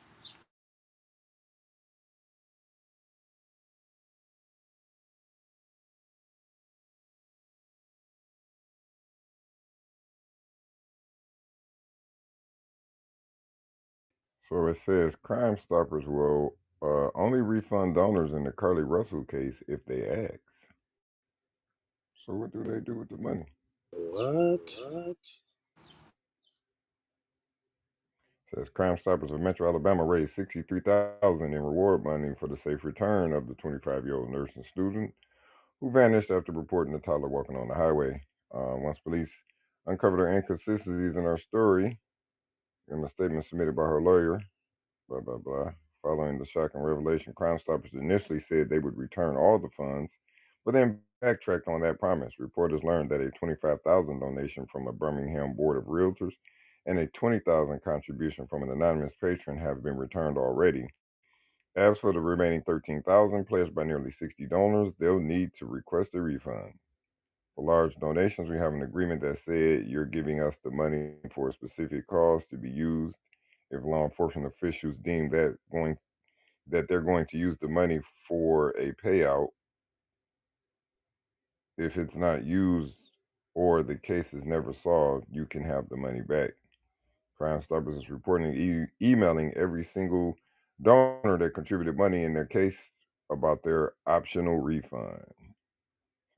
So it says Crime Stoppers will only refund donors in the Carly Russell case if they ask. So what do they do with the money? What? What? Says Crime Stoppers of Metro Alabama raised $63,000 in reward money for the safe return of the 25-year-old nursing student who vanished after reporting a toddler walking on the highway. Once police uncovered her inconsistencies in her story in a statement submitted by her lawyer, blah, blah, blah. Following the shocking revelation, Crime Stoppers initially said they would return all the funds, but then backtracked on that promise. Reporters learned that a $25,000 donation from a Birmingham Board of Realtors and a $20,000 contribution from an anonymous patron have been returned already. As for the remaining $13,000 pledged by nearly 60 donors, they'll need to request a refund. For large donations, we have an agreement that said you're giving us the money for a specific cause to be used. If law enforcement officials deem that they're going to use the money for a payout, if it's not used or the case is never solved, you can have the money back. Crime Stoppers is reporting emailing every single donor that contributed money in their case about their optional refund.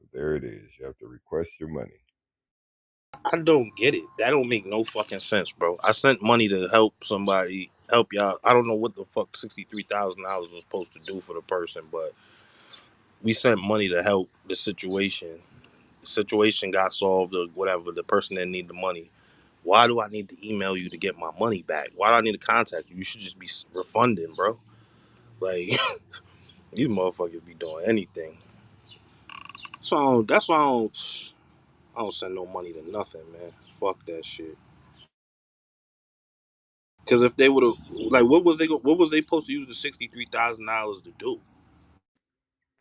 So there it is. You have to request your money. I don't get it. That don't make no fucking sense, bro. I sent money to help somebody, help y'all. I don't know what the fuck $63,000 was supposed to do for the person, but we sent money to help the situation. The situation got solved or whatever. The person didn't need the money. Why do I need to email you to get my money back? Why do I need to contact you? You should just be refunding, bro. Like these motherfuckers be doing anything. So that's why I don't send no money to nothing, man. Fuck that shit. Because if they would have, like, what was they supposed to use the $63,000 to do?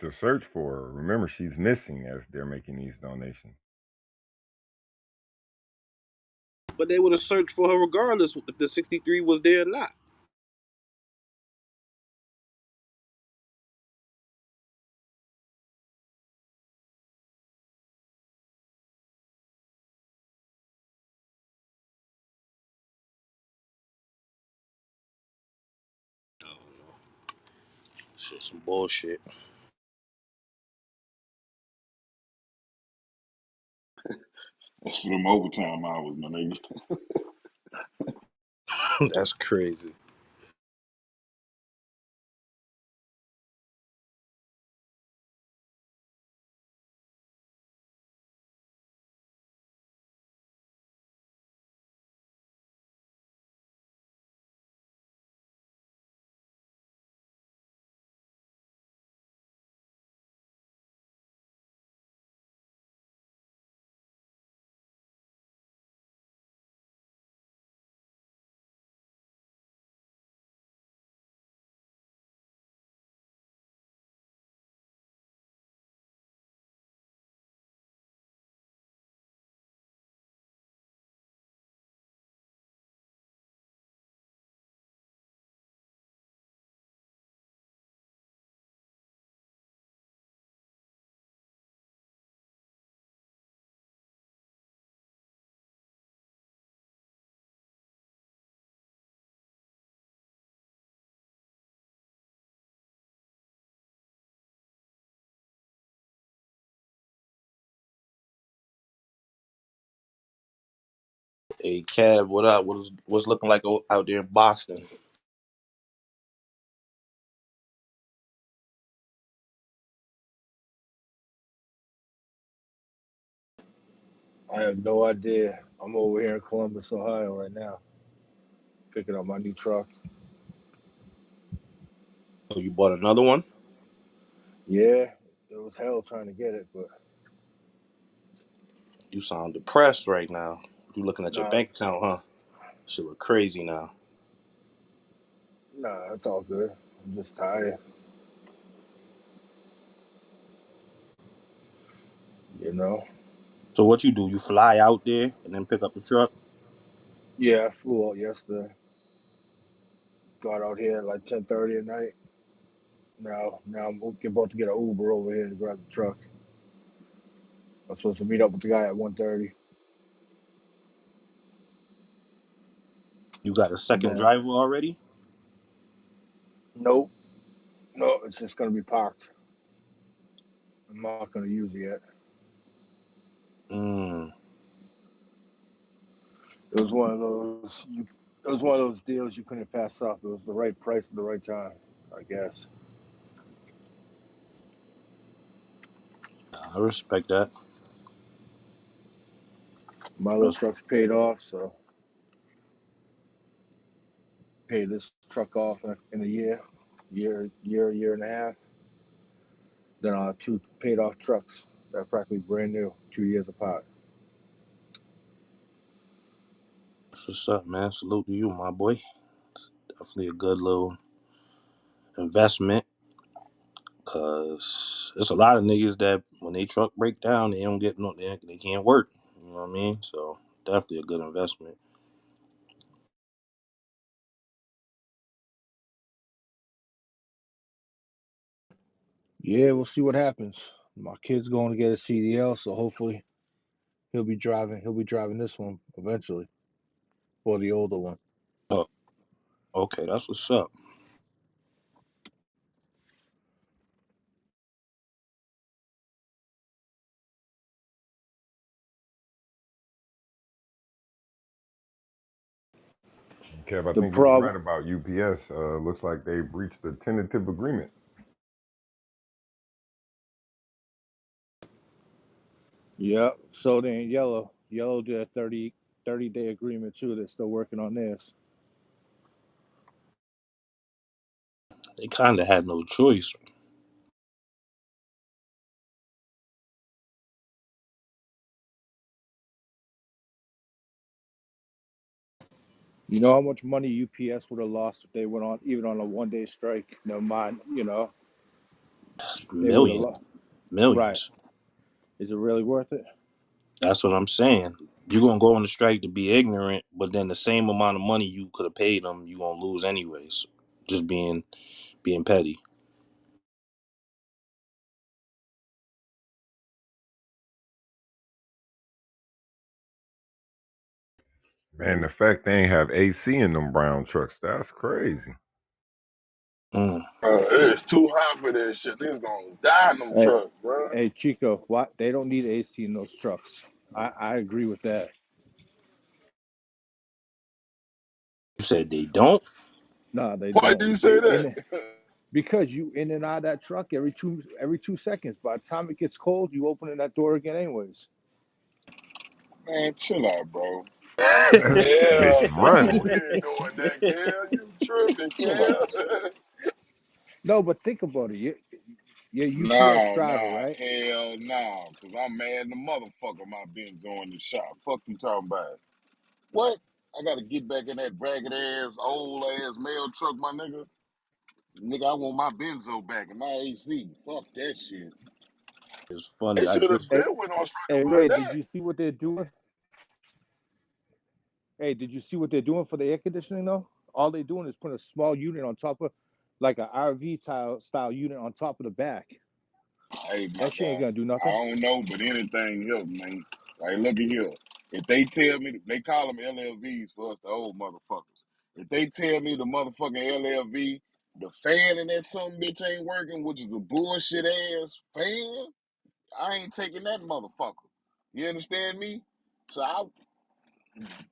To search for her. Remember, she's missing as they're making these donations. But they would have searched for her regardless if the 63 was there or not. I don't know. Shit, some bullshit. That's for them overtime hours, my nigga. That's crazy. Hey, Cav, what up? What's looking like out there in Boston? I have no idea. I'm over here in Columbus, Ohio right now, picking up my new truck. Oh, you bought another one? Yeah, it was hell trying to get it, but You sound depressed right now. You looking at your nah, bank account, huh? Shit look crazy now. nah, it's all good. I'm just tired, you know. So what you do? You fly out there and then pick up the truck? Yeah, I flew out yesterday. Got out here at like 10:30 at night. Now I'm about to get an Uber over here to grab the truck. I'm supposed to meet up with the guy at 1:30, You got a and second then driver already? nope, no, it's just gonna be parked. I'm not gonna use it yet. Mm. It was one of those. It was one of those deals you couldn't pass up. It was the right price at the right time, I guess. I respect that. My little truck's paid off, so paid this truck off in a year and a half. Then I'll have two paid off trucks that are practically brand new, 2 years apart. That's what's up, man. Salute to you, my boy. Definitely a good little investment. Cause there's a lot of niggas that when they truck break down, they don't get no, they can't work. You know what I mean? So definitely a good investment. Yeah, we'll see what happens. My kid's going to get a CDL, so hopefully he'll be driving. He'll be driving this one eventually, or the older one. Oh, okay, that's what's up. Kev, I The think you was problem, right about UPS. Looks like they breached the tentative agreement. yeah. So then Yellow did a 30-day agreement too. They're still working on this. They kind of had no choice. You know how much money UPS would have lost if they went on even on a 1 day strike? Never mind. They would have Millions, lost. Right? millions. Is it really worth it? That's what I'm saying. You're gonna go on the strike to be ignorant, but then the same amount of money you could have paid them, you gonna lose anyways. Just being petty. Man, the fact they ain't have AC in them brown trucks, that's crazy. Mm. It's too hot for that shit. Niggas gonna die in them Hey, trucks, bro. hey, Chico, what? They don't need AC in those trucks. I agree with that. You said they don't. Nah, they Why do don't. you say You that? in because you in and out of that truck every 2 seconds. By the time it gets cold, you opening that door again anyways. Man, chill out, bro. Bitch Yeah, running. no, we ain't doing that, Kel. You tripping, Chill out. Kel. No, but think about it. You're a UPS No, driver, no, right? hell no. Cause I'm mad the motherfucker my Benz on the shop. Fuck you talking about. What? I gotta get back in that ragged ass, old ass mail truck, my nigga. Nigga, I want my Benzo back and my AC. Fuck that shit. It's They funny. I should have just Hey, been went on strike hey, about Ray, did that. you see what they're doing? Hey, did you see what they're doing for the air conditioning though? All they're doing is putting a small unit on top of, like a RV style unit on top of the back. Hey, my That shit ain't guy, gonna do I nothing. don't know, but anything help, man. Like, look at here. If they tell me, they call them LLVs for us, the old motherfuckers. If they tell me the motherfucking LLV, the fan in that some bitch ain't working, which is a bullshit ass fan, I ain't taking that motherfucker. You understand me? So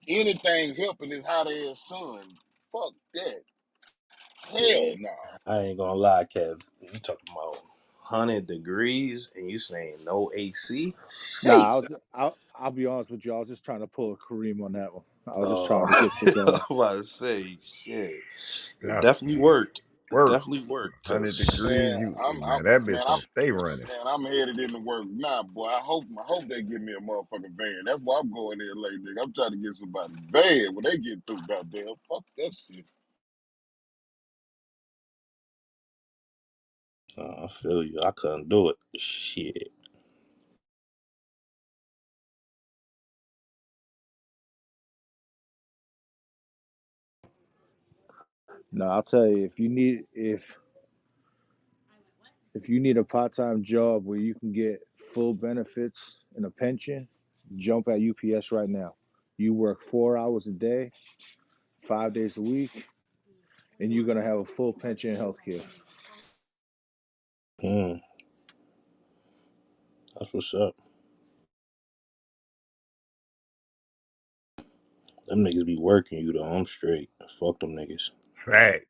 anything helping this hot ass sun. Fuck that. Hell yeah. no. I ain't gonna lie, Kev. You talking about 100 degrees and you saying no AC? Nah, Shit. I'll be honest with you. I was just trying to pull a Kareem on that one. I was just Oh, trying to get shit going. I'm about to say shit. It That's definitely worked. It work. definitely worked. 100 Cause degrees, Man, you I'm man, that bitch man, gonna stay running. I'm headed into work now, boy. I hope they give me a motherfucking van. That's why I'm going there late, nigga. I'm trying to get somebody van when they get through. Goddamn, fuck that shit. I feel you. I couldn't do it. Shit. No, I'll tell you, if you need a part-time job where you can get full benefits and a pension, jump at UPS right now. You work 4 hours a day, 5 days a week, and you're gonna have a full pension and health care. Mm, that's what's up. Them niggas be working you though. I'm straight. Fuck them niggas. Facts.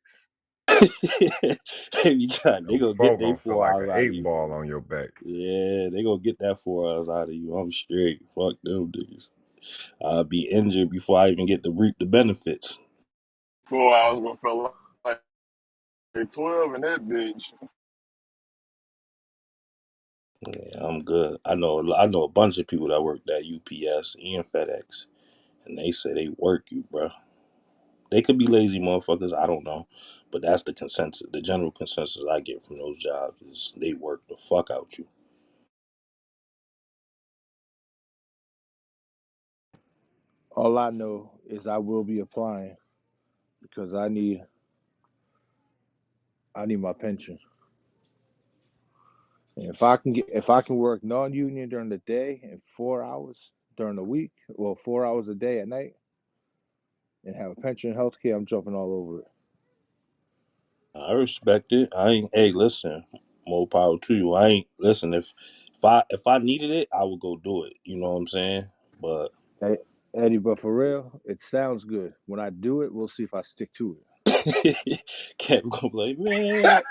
They be trying. They Them gonna get folk they gonna feel 4 like an hours out of 8 you. ball on your back. Yeah, they gonna get that 4 hours out of you. I'm straight. Fuck them niggas. I'll be injured before I even get to reap the benefits. 4 hours gonna feel like 12 in that bitch. Yeah, I'm good. I know a bunch of people that work at UPS and FedEx, and they say they work you, bro. They could be lazy motherfuckers. I don't know, but that's the consensus. The general consensus I get from those jobs is they work the fuck out you. All I know is I will be applying because I need my pension. And if I can work non-union during the day and 4 hours during the week, well, 4 hours a day at night, and have a pension and health care, I'm jumping all over it. I respect it. I ain't. Hey, listen, more power to you. I ain't listen. If I needed it, I would go do it. You know what I'm saying? But Hey, Eddie, but for real, it sounds good. When I do it, we'll see if I stick to it. Kept gonna be like, man,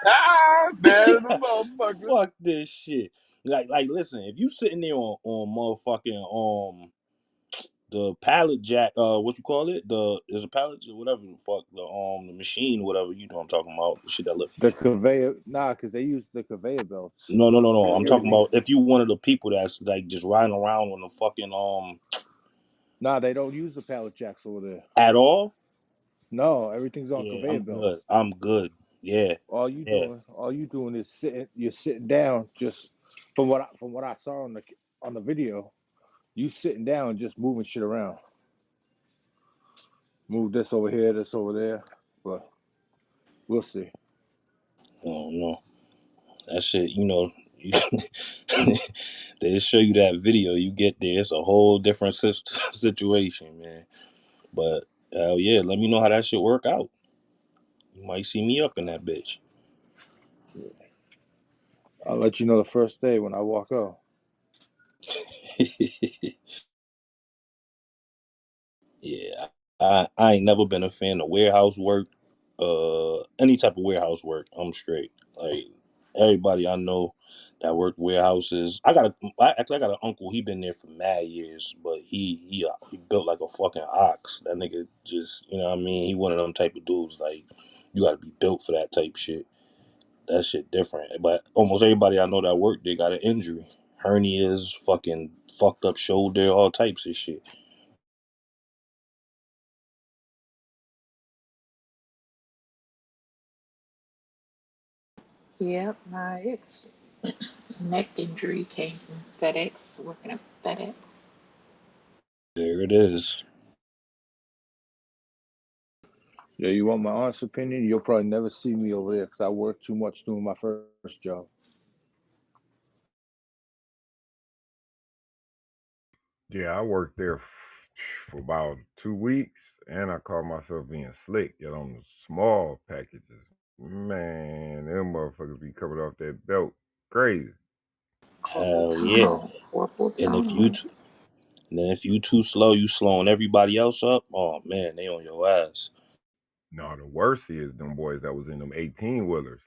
Bad as a motherfucker. fuck this shit. Like, listen. If you sitting there on motherfucking the pallet jack, what you call it? Is a pallet or whatever the fuck the machine, whatever, you know what I'm talking about. The shit that lift. The conveyor, nah, because they use the conveyor belts. No. I'm And talking everything. about if you one of the people that's like just riding around on the fucking Nah, they don't use the pallet jacks over there. at all. No, everything's on Yeah, conveyor I'm good. belts. I'm good. Yeah, yeah. All you doing is sitting. You're sitting down. Just from what I saw on the video, you sitting down, just moving shit around. Move this over here, this over there. But we'll see. Oh no, that shit. You, they show you that video. You get there, it's a whole different situation, man. But hell yeah, let me know how that shit work out. You might see me up in that bitch. I'll let you know the first day when I walk out. Yeah, I ain't never been a fan of warehouse work. Any type of warehouse work, I'm straight. Like everybody I know that worked warehouses. I got an uncle. He been there for mad years, but he built like a fucking ox. That nigga just, you know what I mean. He one of them type of dudes. Like you got to be built for that type shit. That shit different. But almost everybody I know that worked, they got an injury, hernias, fucking fucked up shoulder, all types of shit. Yep, my ex neck injury came from FedEx, working at FedEx. There it is. Yeah, you want my honest opinion? You'll probably never see me over there because I worked too much doing my first job. Yeah, I worked there for about 2 weeks, and I caught myself being slick, yet on the small packages. Man, them motherfuckers be coming off that belt crazy. Carpal Hell yeah. tunnel, carpal And if you tunnel. And then if you too slow, you slowing everybody else up. Oh man, they on your ass. No, the worst is them boys that was in them 18 wheelers.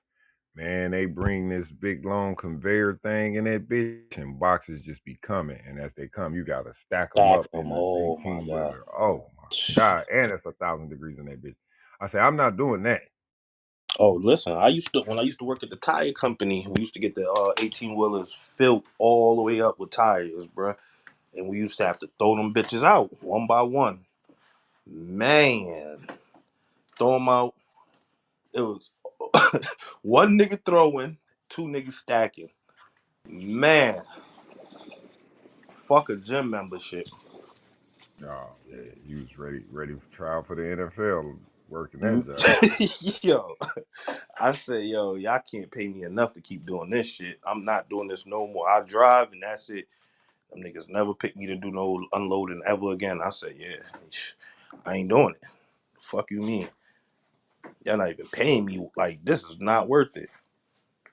Man, they bring this big long conveyor thing in that bitch, and boxes just be coming. And as they come, you gotta stack them Stack up them. in the Oh my 18 god. wheeler. Oh my god! And it's 1,000 degrees in that bitch. I say I'm not doing that. Oh listen, when I used to work at the tire company, we used to get the 18 wheelers filled all the way up with tires, bruh. And we used to have to throw them bitches out one by one. Man, throw them out. It was one nigga throwing, two niggas stacking. Man, fuck a gym membership. Oh yeah, you was ready for trial for the NFL working that job. Yo, I said, yo, y'all can't pay me enough to keep doing this shit. I'm not doing this no more. I drive and that's it. Them niggas never pick me to do no unloading ever again. I said, yeah, I ain't doing it. Fuck you mean? Y'all not even paying me. Like, this is not worth it.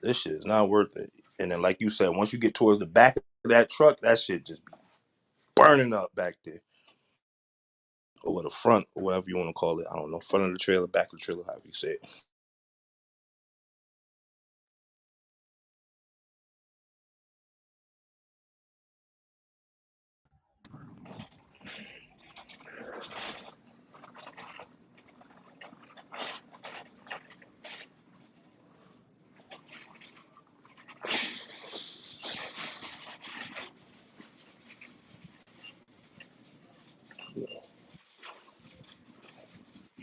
This shit is not worth it. And then, like you said, once you get towards the back of that truck, that shit just be burning up back there. or the front, or whatever you want to call it. I don't know, front of the trailer, back of the trailer, however you say it.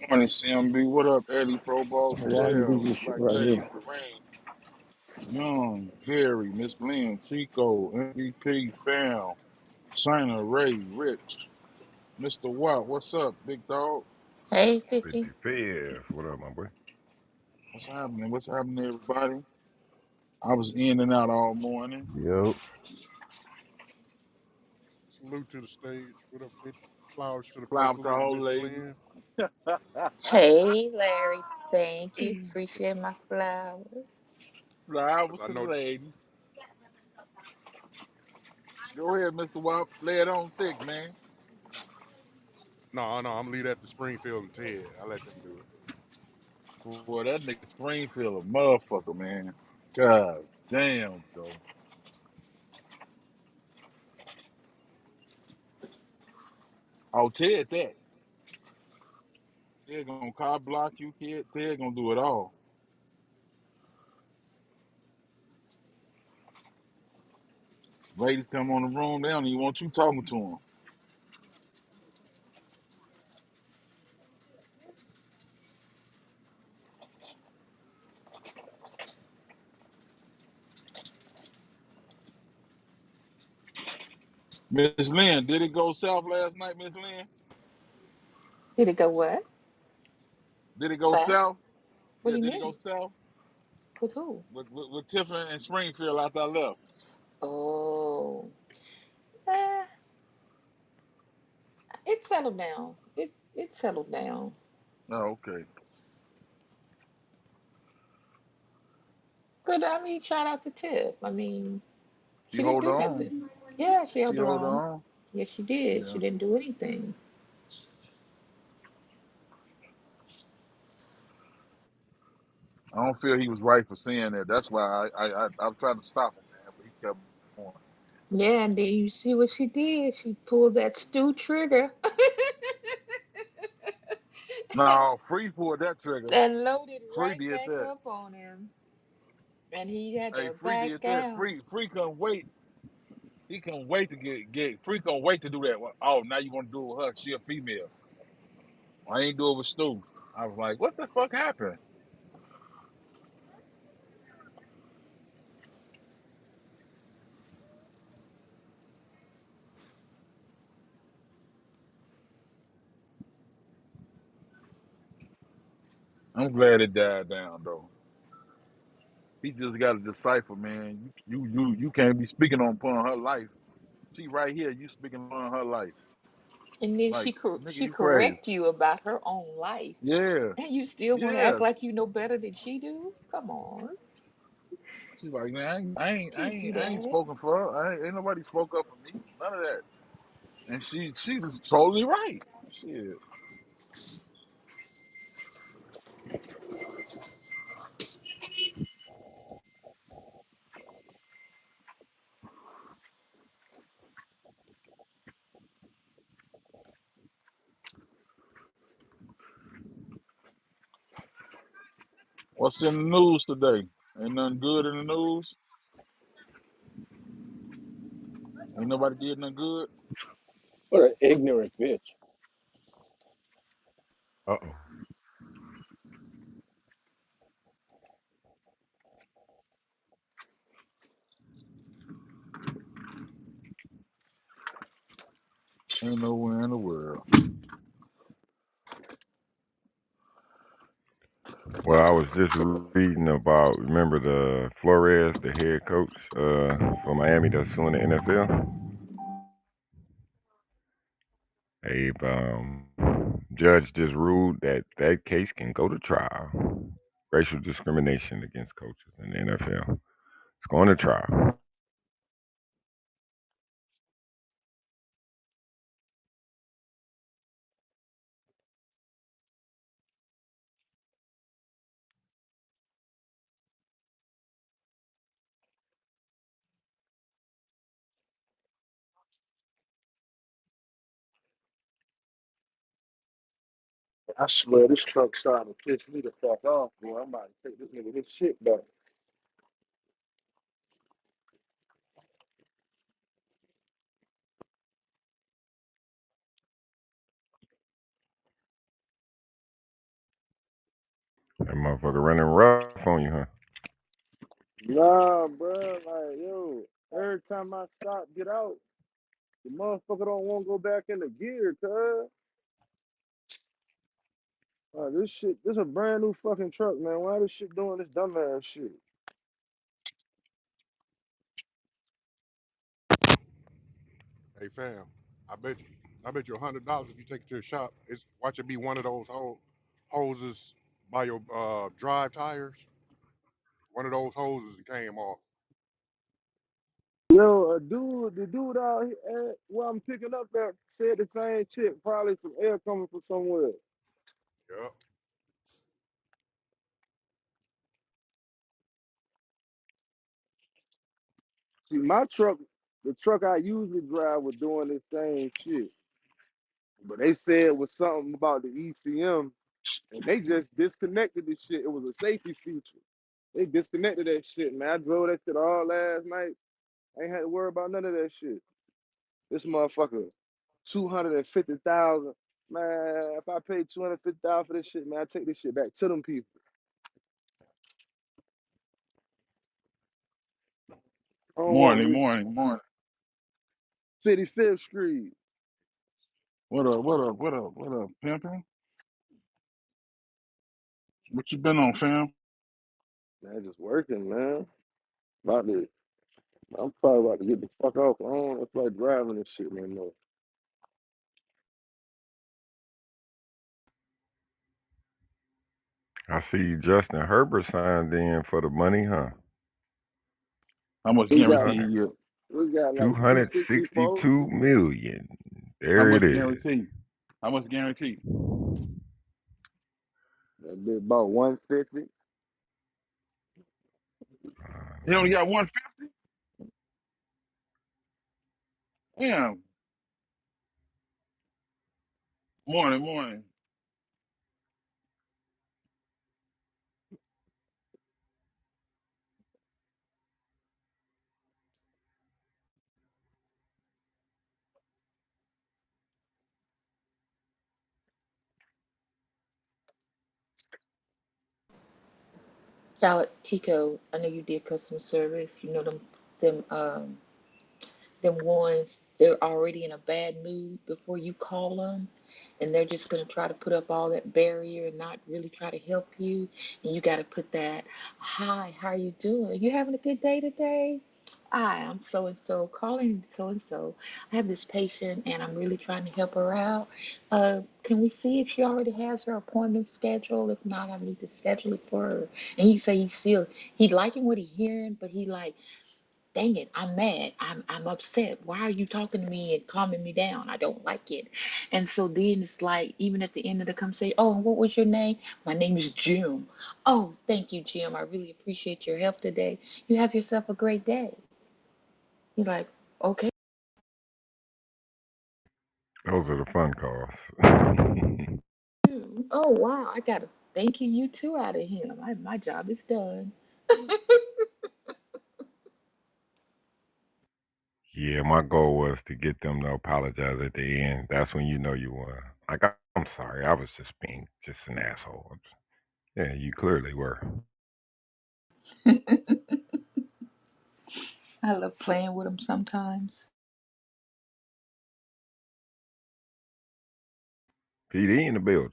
Morning, CMB. What up, Eddie Pro Bowl Why you do 12, this shit Black right Dave, here? Kareem, Young, Harry, Miss Lynn, Chico, MVP, Fam, China, Ray, Rich, Mr. Watt. What's up, big dog? Hey, 50. 55th. What up, my boy? What's happening? What's happening, everybody? I was in and out all morning. Yo. Salute to the stage. What up, 50? Flowers to the Fly first with the lady, whole Miss lady. Lynn. Hey, Larry. Thank you. Appreciate my flowers. Flowers I to the know. ladies. Go ahead, Mr. Watt. Lay it on thick, man. No, I'm lead at the Springfield and Ted. I let them do it. Boy, that nigga Springfield a motherfucker, man. God damn, though. Oh, Ted, that. Ted gonna car block you, kid. Ted gonna do it all. Ladies come on the room, they don't even want you talking to them. Miss Lynn, did it go south last night, Miss Lynn? Did it go what? Did it go Fast? south? What Yeah, do you did it go mean? south? With who? With Tiffany and Springfield after I left. Oh, eh, it settled down. It settled down. Oh, okay. But I mean, shout out to Tiff. I mean, She she didn't hold do on. nothing. Yeah, she She held her hold own. on. Yes, she did. She Yeah. didn't do anything. I don't feel he was right for saying that. That's why I'm trying to stop him, man. But he kept going. Yeah, and then you see what she did. She pulled that stew trigger No, Free pulled that trigger. and loaded Free right did back that. up on him. And he had Hey, to Free back did that. down. Free couldn't wait. He couldn't wait to get. Free couldn't wait to do that. Well, oh, now you want to do it with her? She a female. I ain't do it with Stu. I was like, what the fuck happened? I'm glad it died down though. He just got to decipher, man. You can't be speaking upon her life. She right here. You speaking on her life. And then Like, nigga, she you crazy. correct you about her own life. Yeah, And you still want to act yeah. like you know better than she do? Come on. She's like, man, Can't do I ain't that. spoken for her. Ain't nobody spoke up for me. None of that. And she was totally right. Shit. What's in the news today? Ain't nothing good in the news. Ain't nobody did nothing good. What an ignorant bitch. Uh-oh. Ain't nowhere in the world. Well, I was just reading about, remember the Flores, the head coach for Miami that's suing the NFL? A judge just ruled that that case can go to trial. Racial discrimination against coaches in the NFL. It's going to trial. I swear this truck starting to piss me the fuck off, boy. I'm about to take this nigga his shit back. That motherfucker running rough on you, huh? Nah, bro. Like, yo, every time I stop, get out, the motherfucker don't want to go back in the gear, cuz. This shit, this a brand new fucking truck, man. Why this shit doing this dumbass shit? Hey fam, I bet you $100 if you take it to the shop, it's watch it be one of those hoses by your drive tires. One of those hoses came off. Yo, the dude out here, where I'm picking up at said the same shit. Probably some air coming from somewhere. Yep. See, my truck, the truck I usually drive was doing this same shit. But they said it was something about the ECM, and they just disconnected this shit. It was a safety feature. They disconnected that shit, man. I drove that shit all last night. I ain't had to worry about none of that shit. This motherfucker, 250,000. Man, if I paid 250,000 for this shit, man, I take this shit back to them people. I don't want Morning, this morning, morning. 55th Street. What up, what up, what up, what up, pimpin'? What you been on, fam? Man, just working, man. About to, I'm probably about to get the fuck off. I don't want to feel like driving this shit no more. I see Justin Herbert signed in for the money, huh? How much We got, guarantee you 200, get? we got like 264. 262 million. How There it much is. guarantee? How much guarantee? That bit about 150. He only got 150? Damn. Morning, morning. Shout out Chico. I know you did customer service. You know them ones, they're already in a bad mood before you call them, and they're just going to try to put up all that barrier and not really try to help you. And you got to put that, hi, how are you doing? You having a good day today? Hi, I'm so and so calling so and so. I have this patient and I'm really trying to help her out. Can we see if she already has her appointment scheduled? If not, I need to schedule it for her. And you say he liking what he hearing, but he like, dang it, I'm mad. I'm upset. Why are you talking to me and calming me down? I don't like it. And so then it's like, even at the end of the conversation, oh, and what was your name? My name is Jim. Oh, thank you, Jim. I really appreciate your help today. You have yourself a great day. You're like, okay. Those are the fun calls. Oh, wow. I got to thank you too out of him. My job is done. Yeah, my goal was to get them to apologize at the end. That's when you know you won. Like, I'm sorry, I was just being just an asshole. Yeah, you clearly were. I love playing with him sometimes. PD in the building.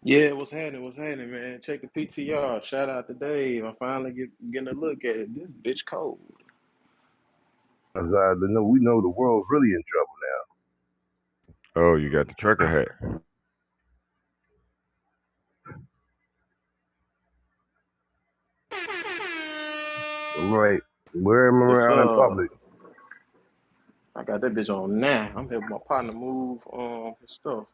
Yeah, what's happening? What's happening, man? Check the PTR. Shout out to Dave. I finally getting a look at it. This bitch cold. As I know, we know the world's really in trouble Oh, you got the trucker hat. now. Right. Wear them Yes, around in sir. public. I got that bitch on now. I'm helping my partner move his stuff.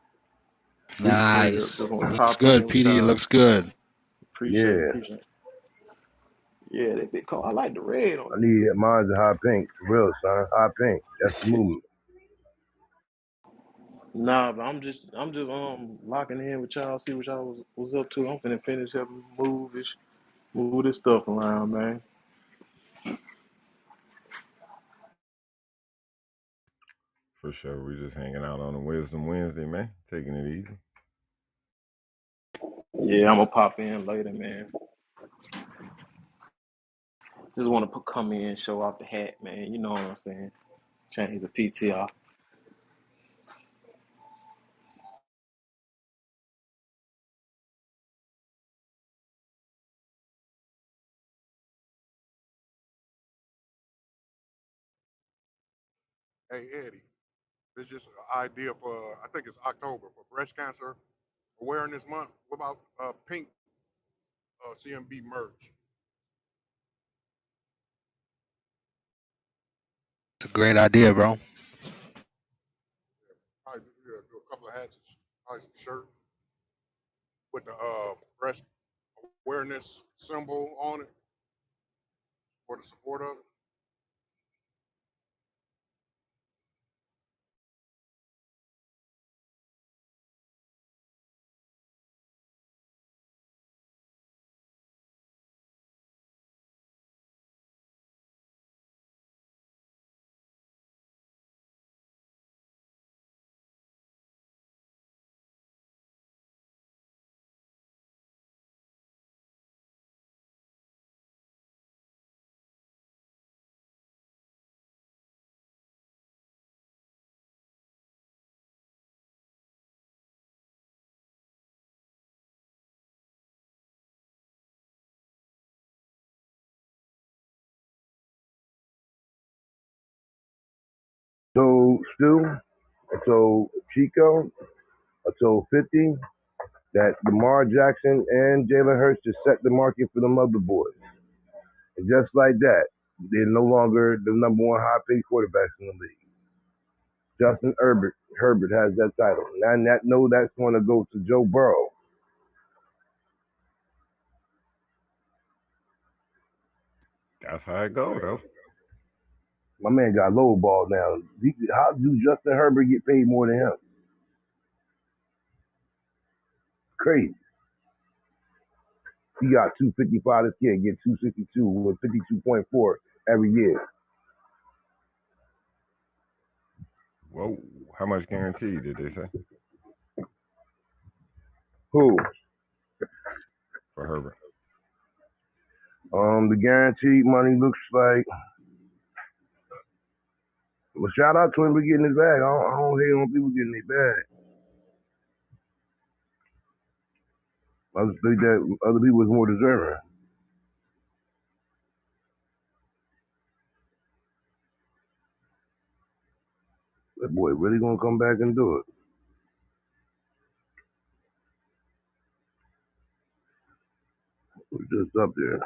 Straight up, Nice. just want to Looks top in good, with PD. It y'all. looks good. Appreciate it, Yeah. appreciate it. Yeah, that bitch cold. I like the red on I it. need mine's a hot pink. For real, son. Hot pink. That's the movement. Nah, but I'm just locking in with y'all, see what y'all was up to. I'm finna finish up and move this stuff around, man. For sure. We just hanging out on a Wisdom Wednesday, man. Taking it easy. Yeah, I'm gonna pop in later, man. Just want to come in, show off the hat, man. You know what I'm saying? Change the PTR. Hey Eddie, this is just an idea for I think it's October for Breast Cancer Awareness Month. What about pink CMB merch? It's a great idea, bro. Probably do a couple of hats, probably some shirt with the breast awareness symbol on it for the support of it. So Stu, I told Chico, I told 50 that Lamar Jackson and Jalen Hurts just set the market for them other boys. And just like that, they're no longer the number one high paid quarterbacks in the league. Justin Herbert has that title. And I know that's going to go to Joe Burrow. That's how it go, though. My man got low ball now. How do Justin Herbert get paid more than him? Crazy. He got 255. This kid get 262 with 52.4 every year. Whoa. How much guarantee did they say Who? for Herbert? The guaranteed money looks like. Well, shout out to him for getting his bag. I don't hate on people getting their bag. I just think that other people is more deserving. That boy really gonna come back and do it. It's just up there.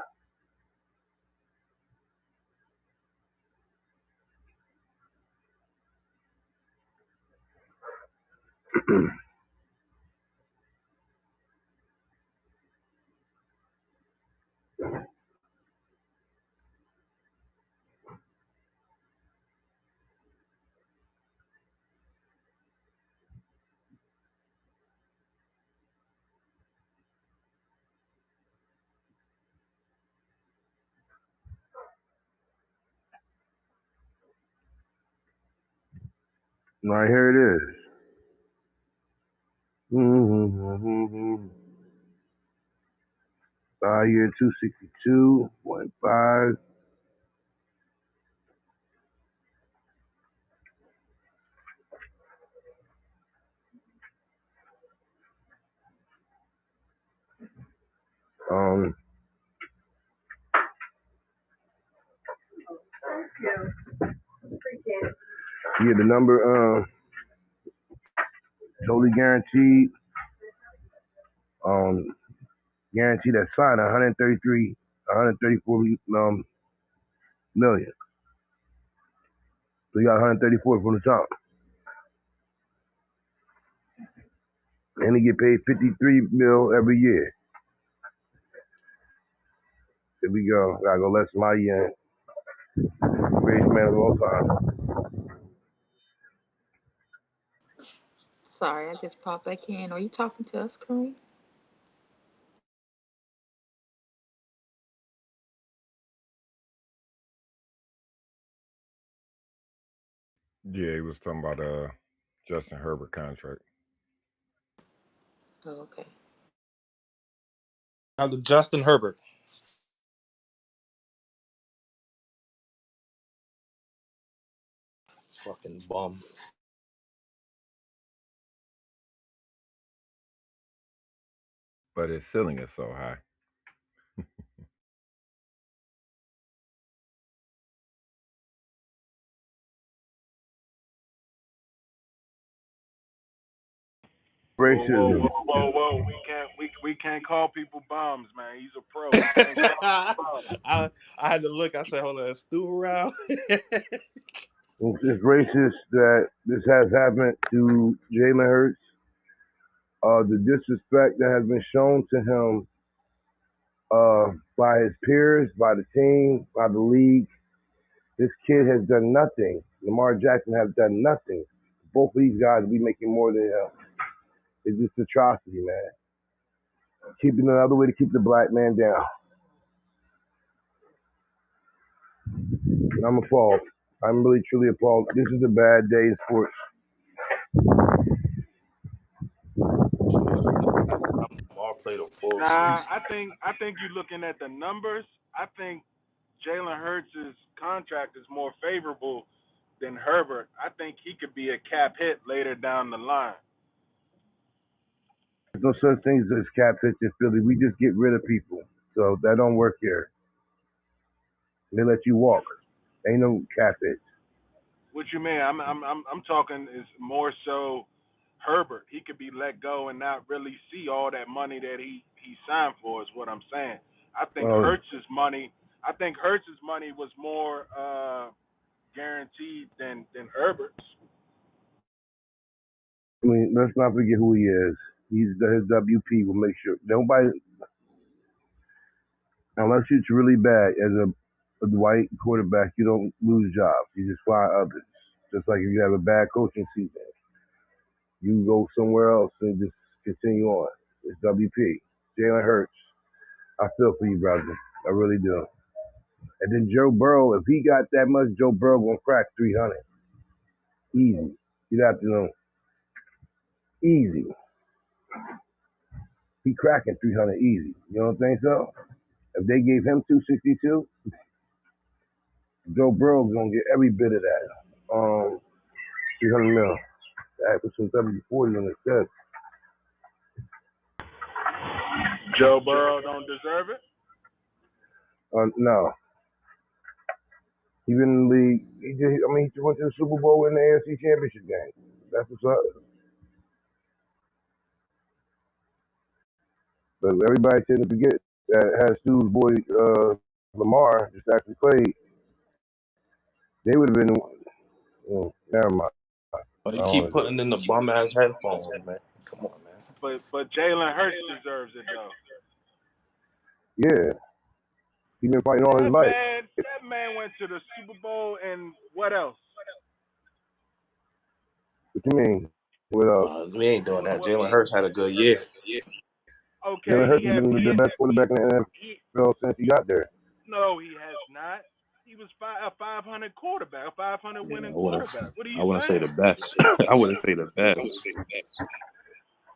Right here it is. 5 year 262.5. Um, yeah, the number totally guaranteed. Guaranteed that sign 134 million. So you got 134 from the top. And he get paid 53 mil every year. Here we go. Gotta go Les Mayer, greatest man of all time. sorry, I just popped back in. Are you talking to us, Kareem? Yeah, he was talking about Justin Herbert contract. Oh, okay. Now the Justin Herbert. Fucking bum. But his ceiling is so high. Whoa, whoa, Racism. whoa, whoa, whoa. We can't call people bums, man. He's a pro. We can't call him bums. I had to look. I said, hold on, is Stu around? It's racist that this has happened to Jalen Hurts. The disrespect that has been shown to him by his peers, by the team, by the league. This kid has done nothing. Lamar Jackson has done nothing. Both of these guys will be making more than him. It's just atrocity, man. Keeping another way to keep the black man down. And I'm appalled. I'm really truly appalled. This is a bad day in sports. Lamar played a full Nah, season. I think you're looking at the numbers. I think Jalen Hurts' contract is more favorable than Herbert. I think he could be a cap hit later down the line. There's no such thing as cap hits in Philly. We just get rid of people. So that don't work here. They let you walk. Ain't no cap hits. What you mean? I'm talking is more so Herbert. He could be let go and not really see all that money that he signed for. Is what I'm saying. I think Well, Hurts' money. I think Hurts' money was more guaranteed than Herbert's. I mean, let's not forget who he is. His WP will make sure nobody, unless it's really bad as a white quarterback, you don't lose jobs. You just find others. Just like if you have a bad coaching season, you go somewhere else and just continue on. It's WP. Jalen Hurts. I feel for you, brother. I really do. And then Joe Burrow, if he got that much, Joe Burrow gonna crack 300. Easy. You'd have to know. Easy. He cracking 300 easy. You don't think so? If they gave him 262, Joe Burrow's gonna get every bit of that. 300 mil. That was some W40 on the set. Joe Burrow don't deserve it. No, he been in the league. He just went to the Super Bowl in the AFC Championship game. That's what's up. But everybody tends to forget that had Stu's boy Lamar just actually played, they would have been. Never mind. Oh, I you don't keep want to do putting in the bum ass headphones, man. Come on, man. But Jalen Hurts deserves it though. it. Yeah, he been fighting all his life. That man went to the Super Bowl and what else? What you mean? What else? We ain't doing that. What Jalen Hurts had a good year. okay, Jalen Hurts has been the best quarterback in the NFL since he got there. No, he has not. He was a 500 quarterback, a 500 Yeah, winning quarterback. What are I you wouldn't say saying? the best. I wouldn't say the best.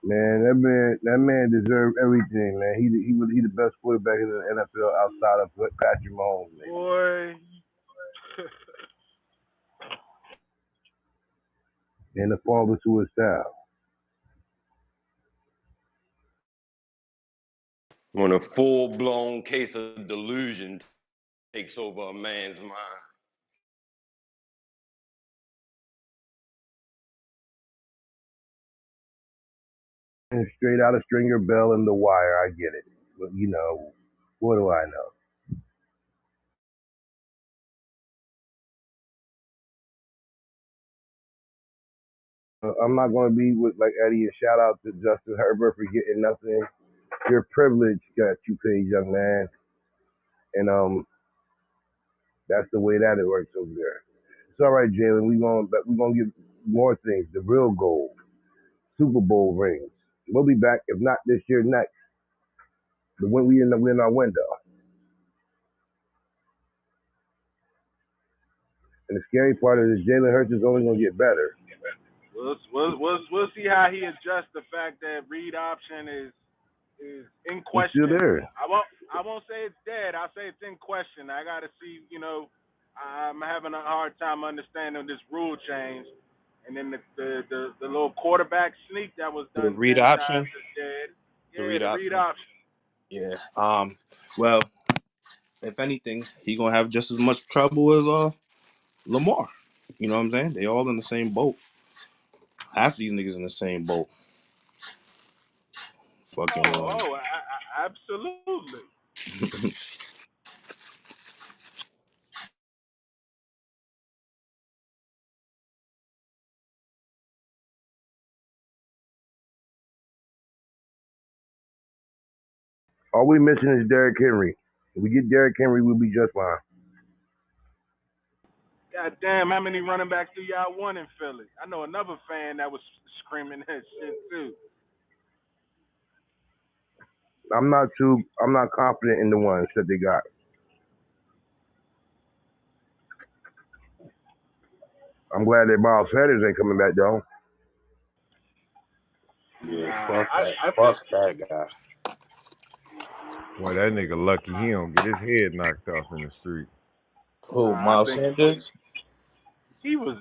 Man, that man deserved everything, man. He was the best quarterback in the NFL outside of Patrick Mahomes, man. Boy. And the father to his style. When a full blown case of delusion takes over a man's mind. And straight out of Stringer Bell and The Wire, I get it. But what do I know? I'm not going to be with like Eddie and shout out to Justin Herbert for getting nothing. Your privilege got you paid, young man, and that's the way that it works over there. It's all right, Jalen. We're gonna get more things. The real goal. Super Bowl rings. We'll be back, if not this year, next. But when we in our window. And the scary part is Jalen Hurts is only going to get better. We'll see how he adjusts the fact that read option is in He's still question. there. I won't say it's dead. I'll say it's in question. I got to see. I'm having a hard time understanding this rule change, and then the little quarterback sneak that was The done read 10 times option. is dead. The Yeah, read the read option. option. Yeah. Well, if anything, he gonna have just as much trouble as Lamar. You know what I'm saying? They all in the same boat. Half these niggas in the same boat. Fucking. Absolutely. All we missing is Derrick Henry. If we get Derrick Henry, we'll be just fine. God damn, how many running backs do y'all want in Philly? I know another fan that was screaming that shit too. I'm not confident in the ones that they got. I'm glad that Miles Sanders ain't coming back though. Yeah. Nah, Fuck that. I feel Fuck that guy. Boy, that nigga lucky he don't get his head knocked off in the street. Who? I Miles think Sanders? he was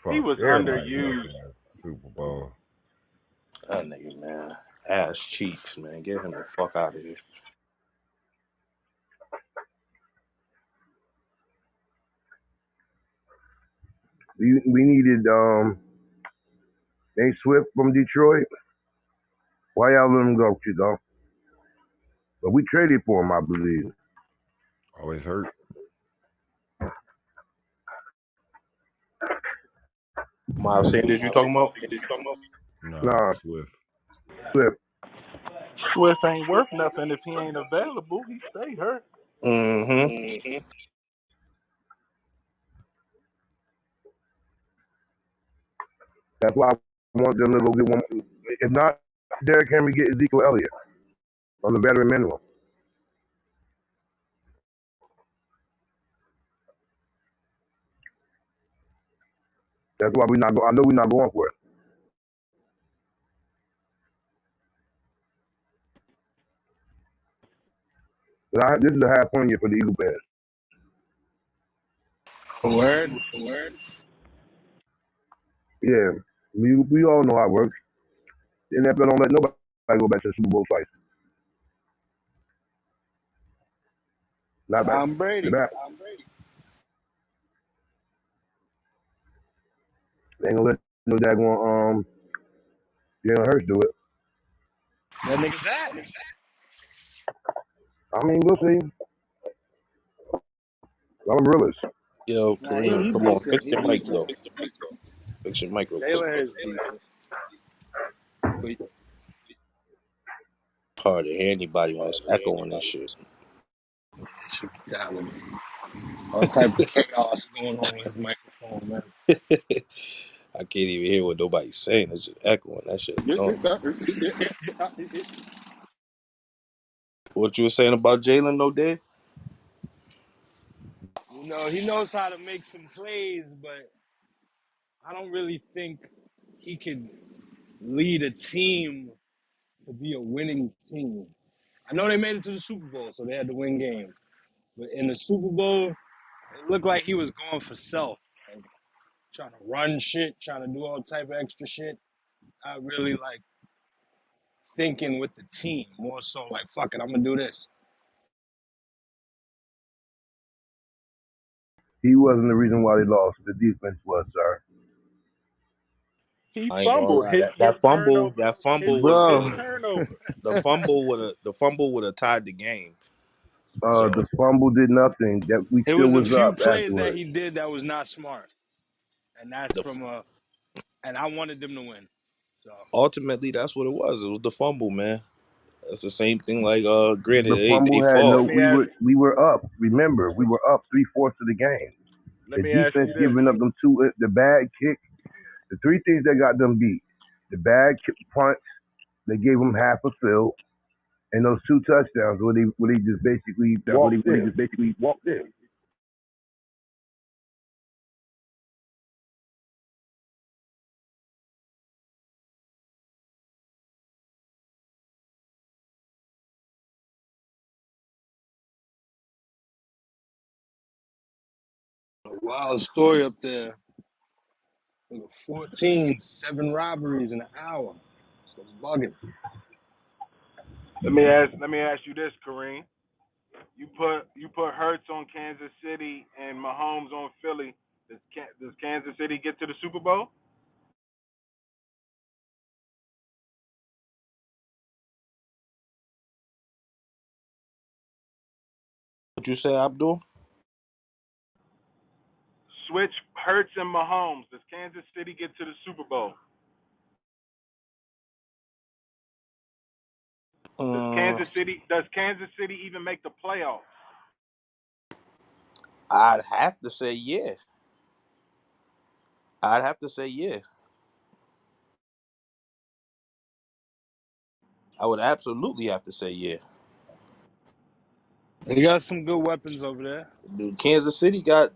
Fucked everybody up underused. in that Super Bowl. That nigga, man. Ass cheeks, man. Get him the fuck out of here. We needed Nate Swift from Detroit. Why y'all let him go, Chico? But we traded for him, I believe. Always hurt. Miles Sanders, you talking about? Nah, Nah, Swift. Swift. Swift ain't worth nothing if he ain't available. He stay hurt. Mm-hmm. That's why I want them to go get one. If not, Derrick Henry get Ezekiel Elliott on the veteran minimum. That's why we not. I know we're not going for it. But this is a half point year for the Eagle fans. Word. Yeah, we all know how it works. The NFL don't let nobody go back to the Super Bowl twice. Not back Tom to Brady. back. They ain't gonna let no daggone Jalen Hurts do it. That nigga's ass. I mean, we'll see. I'm a realist. Yo, Nah, Kareem, he come on. decent. Fix He your mic, decent. though. Fix your mic real quick. Jalen is decent. But Hard to hear anybody when it's echoing that shit. should be silent. All type of chaos going on with his microphone, man. I can't even hear what nobody's saying. It's just echoing. That shit annoying. What you were saying about Jalen, though, Dave? You know, he knows how to make some plays, but I don't really think he could lead a team to be a winning team. I know they made it to the Super Bowl, so they had to win games. But in the Super Bowl, it looked like he was going for self, like trying to run shit, trying to do all type of extra shit. Not really like thinking with the team, more so like, fuck it, I'm gonna do this. He wasn't the reason why they lost. The defense was, sir. He I ain't gonna fumbled lie. his That first fumble, turnover. that His fumble was Bro, fifth the turnover. fumble would have tied the game. The So fumble did nothing. That we it still was a was few up plays that afterwards. he did that was not smart. And that's the and I wanted them to win. So ultimately that's what it was. It was the fumble, man. That's the same thing. Like granted, The fumble they had fought. no. Let me ask. We were up. Remember, we were up 3/4 of the game. Let The me ask defense you this. giving up them two, the bad kick, the three things that got them beat. The bad punts, they gave him half a field, and those 2 touchdowns where he just basically walked in. Wild story up there. 14, 7 robberies in an hour. So bugging. Let me ask you this, Kareem. You put Hurts on Kansas City and Mahomes on Philly. Does Kansas City get to the Super Bowl? What you say, Abdul? Switch Hurts and Mahomes. Does Kansas City get to the Super Bowl? Mm, Does Kansas City even make the playoffs? I'd have to say yeah. I'd have to say yeah. I would absolutely have to say yeah. They got some good weapons over there. Dude, Kansas City got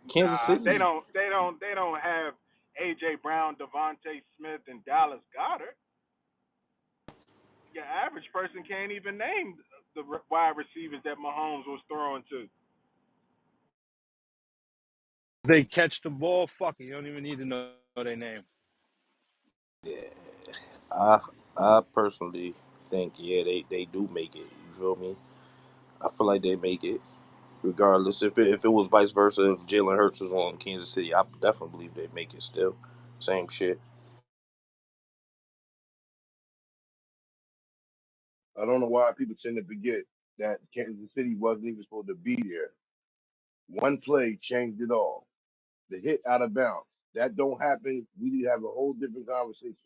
Kansas Nah, they City. don't. They don't have AJ Brown, Devontae Smith, and Dallas Goedert. Your average person can't even name the wide receivers that Mahomes was throwing to. They catch the ball, fuck it. You don't even need to know their name. Yeah, I I personally think yeah they do make it. You feel me? I feel like they make it regardless. If it was vice versa, if Jalen Hurts was on Kansas City, I definitely believe they make it still. Same shit. I don't know why people tend to forget that Kansas City wasn't even supposed to be there. One play changed it all. The hit out of bounds. That don't happen. We need to have a whole different conversation.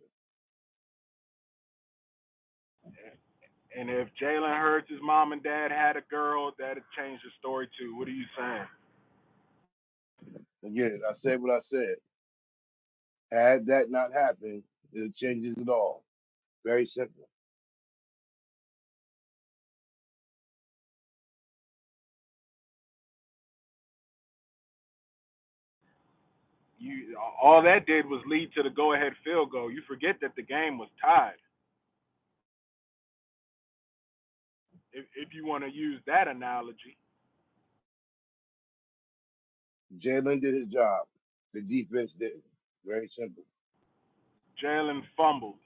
And if Jalen Hurts' mom and dad had a girl, that'd change the story too. What are you saying? Again, I said what I said. Had that not happened, it changes it all. Very simple. All that did was lead to the go-ahead field goal. You forget that the game was tied. If you want to use that analogy, Jalen did his job. The defense didn't. Very simple. Jalen fumbled,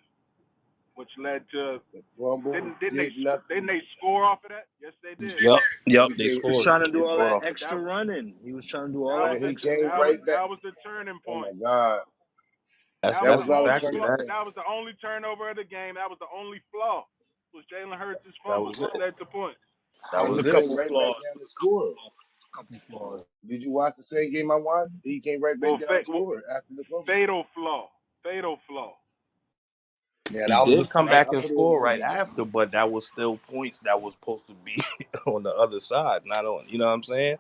which led to The fumble did didn't nothing. they score off of that? Yes, they did. Yep, He they came, He was scored. trying to They do all scored that off. But extra running. He was trying to do all that was that and the he extra came that was right running. back. that was the turning Oh my point. God. That's That was That the was that's a not a only fact of turning flaw. that. point. That was the only turnover of the game. That was the only flaw. Was Jalen Hurts' That fumble, was which it. led to points. That There's And a was he it. came couple right back flaws. down to score. A couple flaws. Did you watch the same game I watched? He came right back Well, down to score after the fumble. fatal flaw. Fatal flaw. Yeah, He that was a did come I, back I and put it in score there. right after, but that was still points that was supposed to be on the other side, not on. You know what I'm saying?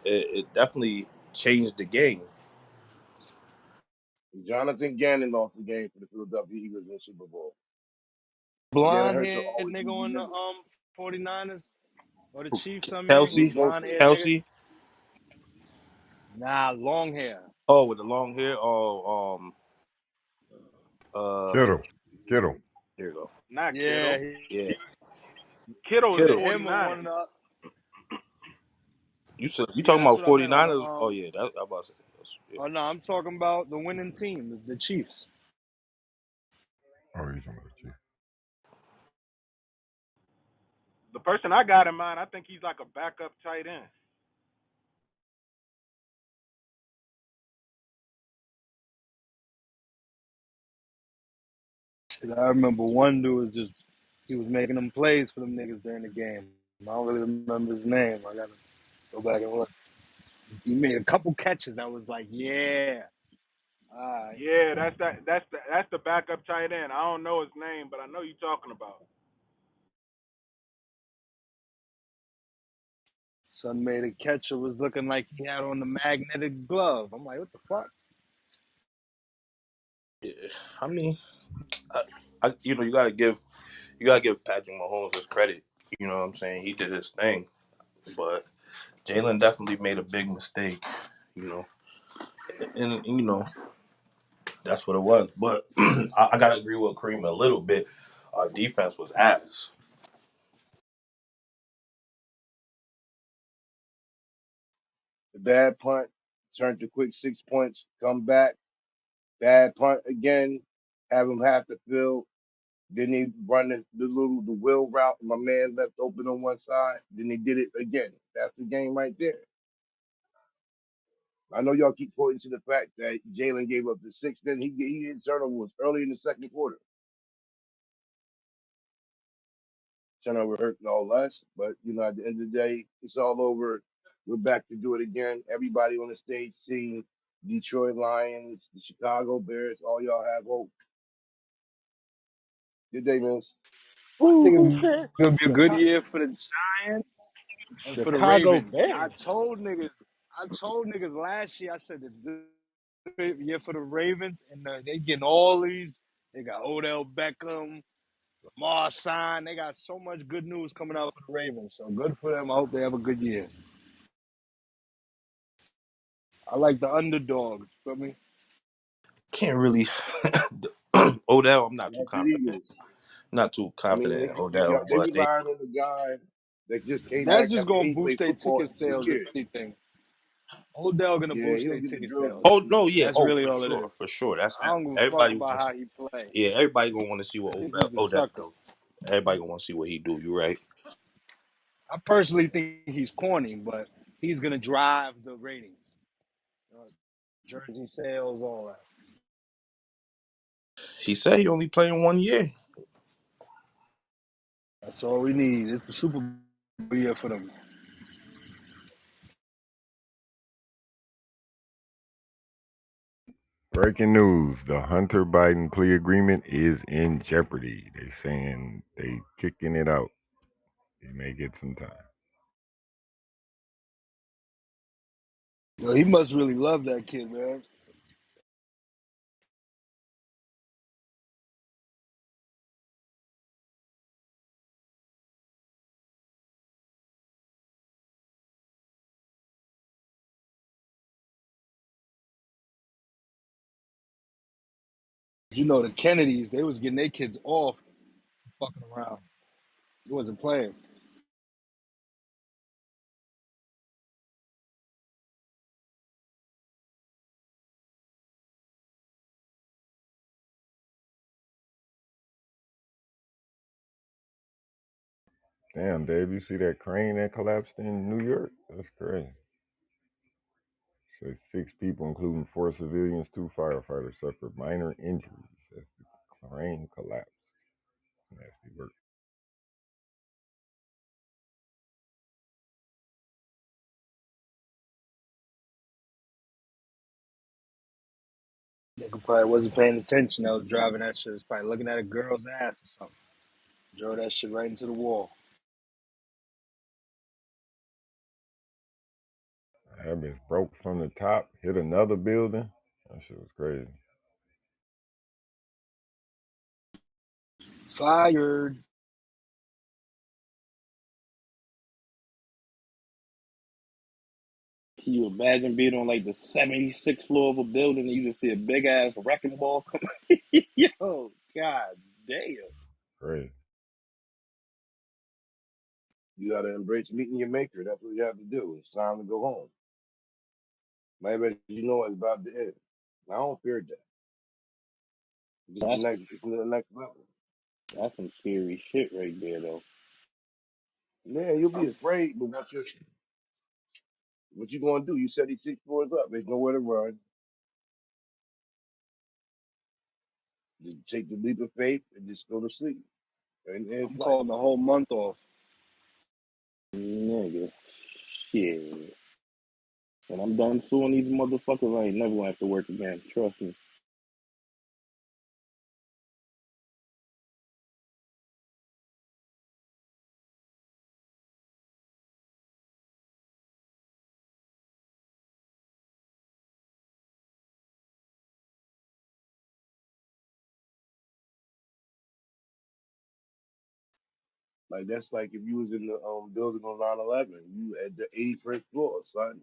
It definitely changed the game. Jonathan Gannon lost the game for the Philadelphia Eagles in the Super Bowl. Jalen blonde Hurts will haired always nigga be on the remembered. 49ers or the Chiefs, I mean. It was Kelsey, both Blonde of haired them. nigga. Kelsey. Nah, long hair. Oh, with the long hair. Oh, uh, Kittle. Kittle. here you go. Not Yeah, Kittle. Yeah, Kittle is Kittle. him or 49ers. one of the You yeah, talking that's about what I meant on the 49ers? Oh yeah, that I about to say. Yeah. oh no, I'm talking about the winning team, the Chiefs. Oh, he's on the Chiefs. The person I got in mind, I think he's like a backup tight end. I remember one dude was just he was making them plays for them niggas during the game. I don't really remember his name. I gotta go back and look. He made a couple catches. I was like, yeah, all right. Yeah, that's the backup tight end. I don't know his name, but I know you're talking about. Son made a catch. It was looking like he had on the magnetic glove. I'm like, what the fuck? Yeah. I mean, you gotta give Patrick Mahomes his credit. You know what I'm saying? He did his thing, but Jalen definitely made a big mistake. You know, and that's what it was. But I gotta agree with Kareem a little bit. Our defense was ass. The bad punt turned to quick 6 points, come back, bad punt again, have him half the field. Then he run the wheel route. My man left open on one side. Then he did it again. That's the game right there. I know y'all keep pointing to the fact that Jalen gave up the six. Then he hit turnover was early in the second quarter. Turnover hurt no less, but at the end of the day, it's all over. We're back to do it again. Everybody on the stage seeing Detroit Lions, the Chicago Bears. All y'all have hope. Good day, man. I Who think it's who cares? gonna be a good Chicago, year for the Giants and for the Chicago Ravens. And Bears. I told niggas last year. I said that this year for the Ravens, and they getting all these. They got Odell Beckham, Lamar sign. They got so much good news coming out for the Ravens. So good for them. I hope they have a good year. I like the underdogs. Feel me? Can't really. Odell, I'm not too That's the confident. Eagles. Not too I mean, confident in Odell, they but they relying on the guy that just came That's back just after gonna he boost played their football ticket for sales, if years. anything. Odell gonna Yeah, boost he'll their get the ticket girls. sales. oh no, yeah, That's oh really all it is. for sure. That's I don't give a fuck everybody about wants. how he play. Yeah, everybody gonna want to see I what think he's a Odell sucker. do. Everybody gonna want to see what he do. You right? I personally think he's corny, but he's gonna drive the ratings. Uh, Jersey sales, all that. He said he only playing 1 year. That's all we need. It's the Super Bowl year for them. Breaking news: the Hunter Biden plea agreement is in jeopardy. They saying they kicking it out. He may get some time. Yo, he must really love that kid, man. You know the Kennedys, they was getting their kids off fucking around. He wasn't playing. Damn, Dave, you see that crane that collapsed in New York? That's crazy. Says 6 people, including 4 civilians, 2 firefighters, suffered minor injuries as the crane collapsed. Nasty work. Nigga probably wasn't paying attention. I was driving that shit. Was probably looking at a girl's ass or something. Drove that shit right into the wall. That bitch broke from the top, hit another building. That shit was crazy. Fired. Can you imagine being on like the 76th floor of a building and you just see a big ass wrecking ball come? Yo, god damn. Crazy. You got to embrace meeting your maker. That's what you have to do. It's time to go home. Maybe you know it's about to end. I don't fear that. That's It's the next level. that's some scary shit right there, though. Yeah, you'll be afraid, but what you gonna do? You 76 floors up. There's nowhere to run. Just take the leap of faith and just go to sleep and I'm play. calling the whole month off. Nigga, shit. When I'm done suing these motherfuckers, I ain't never gonna have to work again. Trust me. Like that's like if you was in the building on 9/11, you at the 81st floor, son.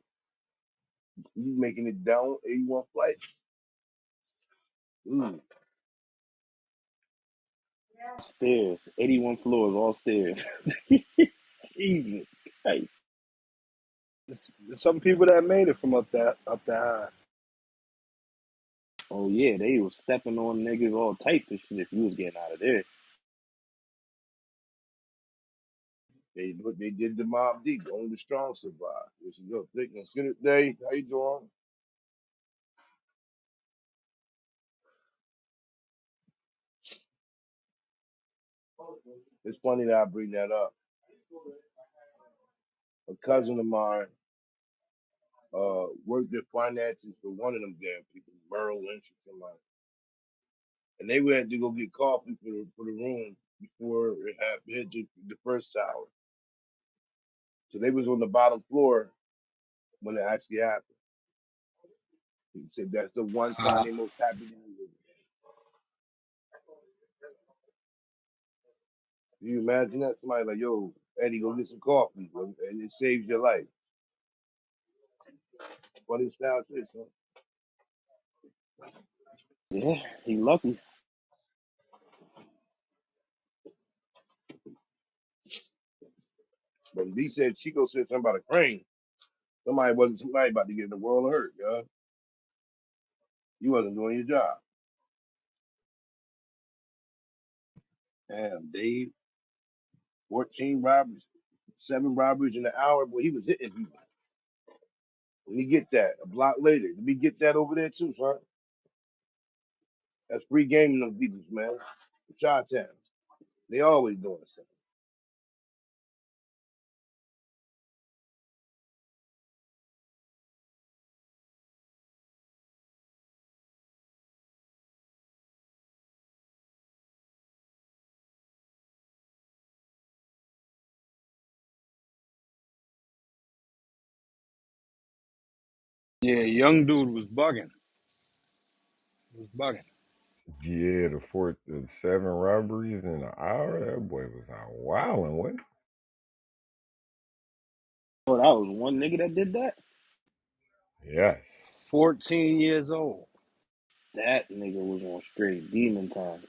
You making it down 81 flights. Mm. Stairs, 81 floors, all stairs. Jesus. Hey, There's some people that made it from up that high. oh yeah, they was stepping on niggas, all types of shit if you was getting out of there. They did the Mob Deep. Only the strong survive. This is your thickness. Good day. How you doing? It's funny that I bring that up. A cousin of mine worked at finances for one of them damn people, Merrill Lynch or somebody. And they went to go get coffee for the room before it had hit the first tower. So they was on the bottom floor when it actually happened. He said that's the one time Uh, they most happy to be. Can you imagine that? Somebody like, yo, Eddie, go get some coffee, and it saves your life. Funny style shit, son. Yeah, he lucky. But he said Chico said something about a crane. Somebody about to get in the world of hurt, yo. You wasn't doing your job. Damn, Dave, 14 robberies, 7 robberies in an hour. Boy, he was hitting people. Let me get that a block later. Let me get that over there too, son. That's free game in them peoples, man. The Chi-Town. They always doing something. yeah, young dude was bugging. He was bugging. Yeah, the 7 robberies in an hour. That boy was out wilding. What? Oh, that was one nigga that did that? Yes. 14 years old. That nigga was on straight demon time.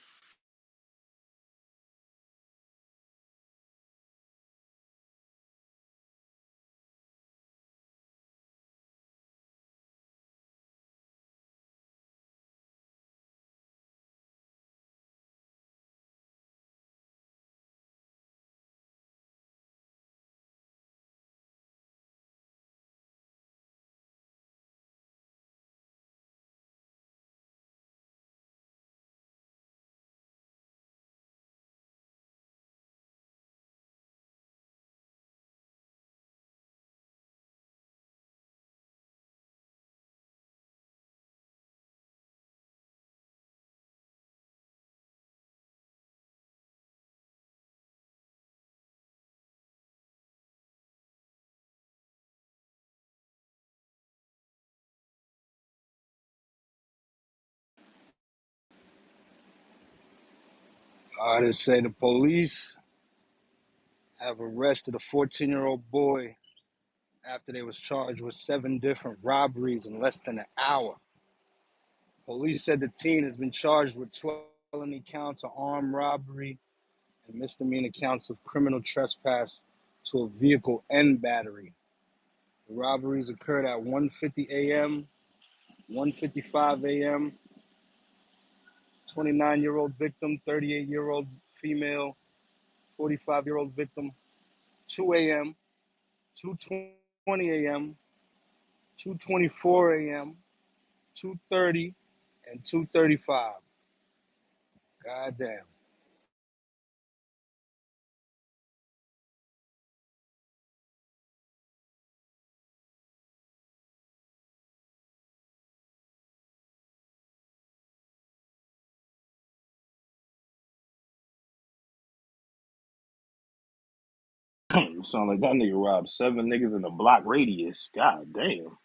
They say the police have arrested a 14-year-old boy after they was charged with 7 different robberies in less than an hour. Police said the teen has been charged with 12 felony counts of armed robbery and misdemeanor counts of criminal trespass to a vehicle and battery. The robberies occurred at 1:50 a.m., 1:55 a.m. 29-year-old victim, 38-year-old female, 45-year-old victim, 2 a.m., 2:20 a.m., 2:24 a.m., 2:30, and 2:35. God damn. You sound like that nigga robbed 7 niggas in a block radius. God damn.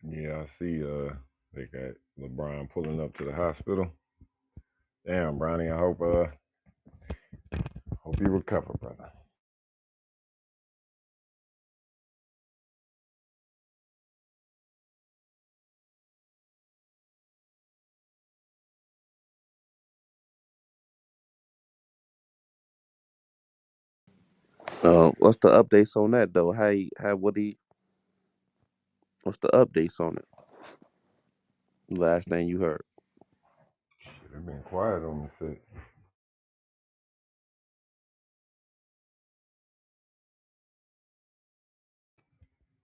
Yeah, I see. They got LeBron pulling up to the hospital. Damn, Bronny, I hope you recover, brother. What's the updates on that though? What's the updates on it? Last thing you heard. Shit, they've been quiet on the set.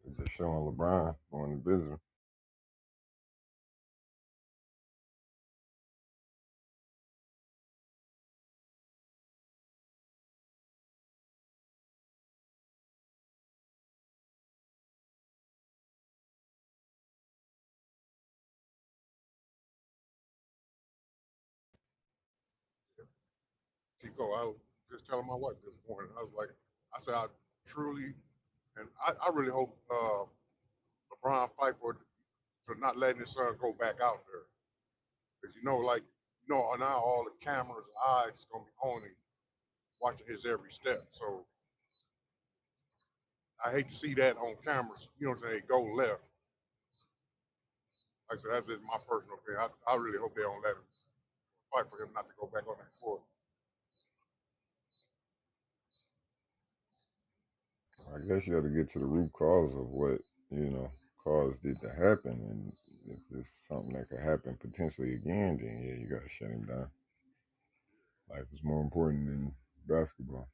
They're just showing LeBron going to visit. Chico, I was just telling my wife this morning. I said, I truly, and I really hope LeBron fight for not letting his son go back out there. Because now all the cameras' eyes is gonna be on him, watching his every step. So I hate to see that on cameras. You know what I'm saying? Go left. Like I said, that's just my personal opinion. I really hope they don't let him fight for him not to go back on that court. I guess you got to get to the root cause of what caused it to happen, and if it's something that could happen potentially again, then yeah, you got to shut him down. Life is more important than basketball.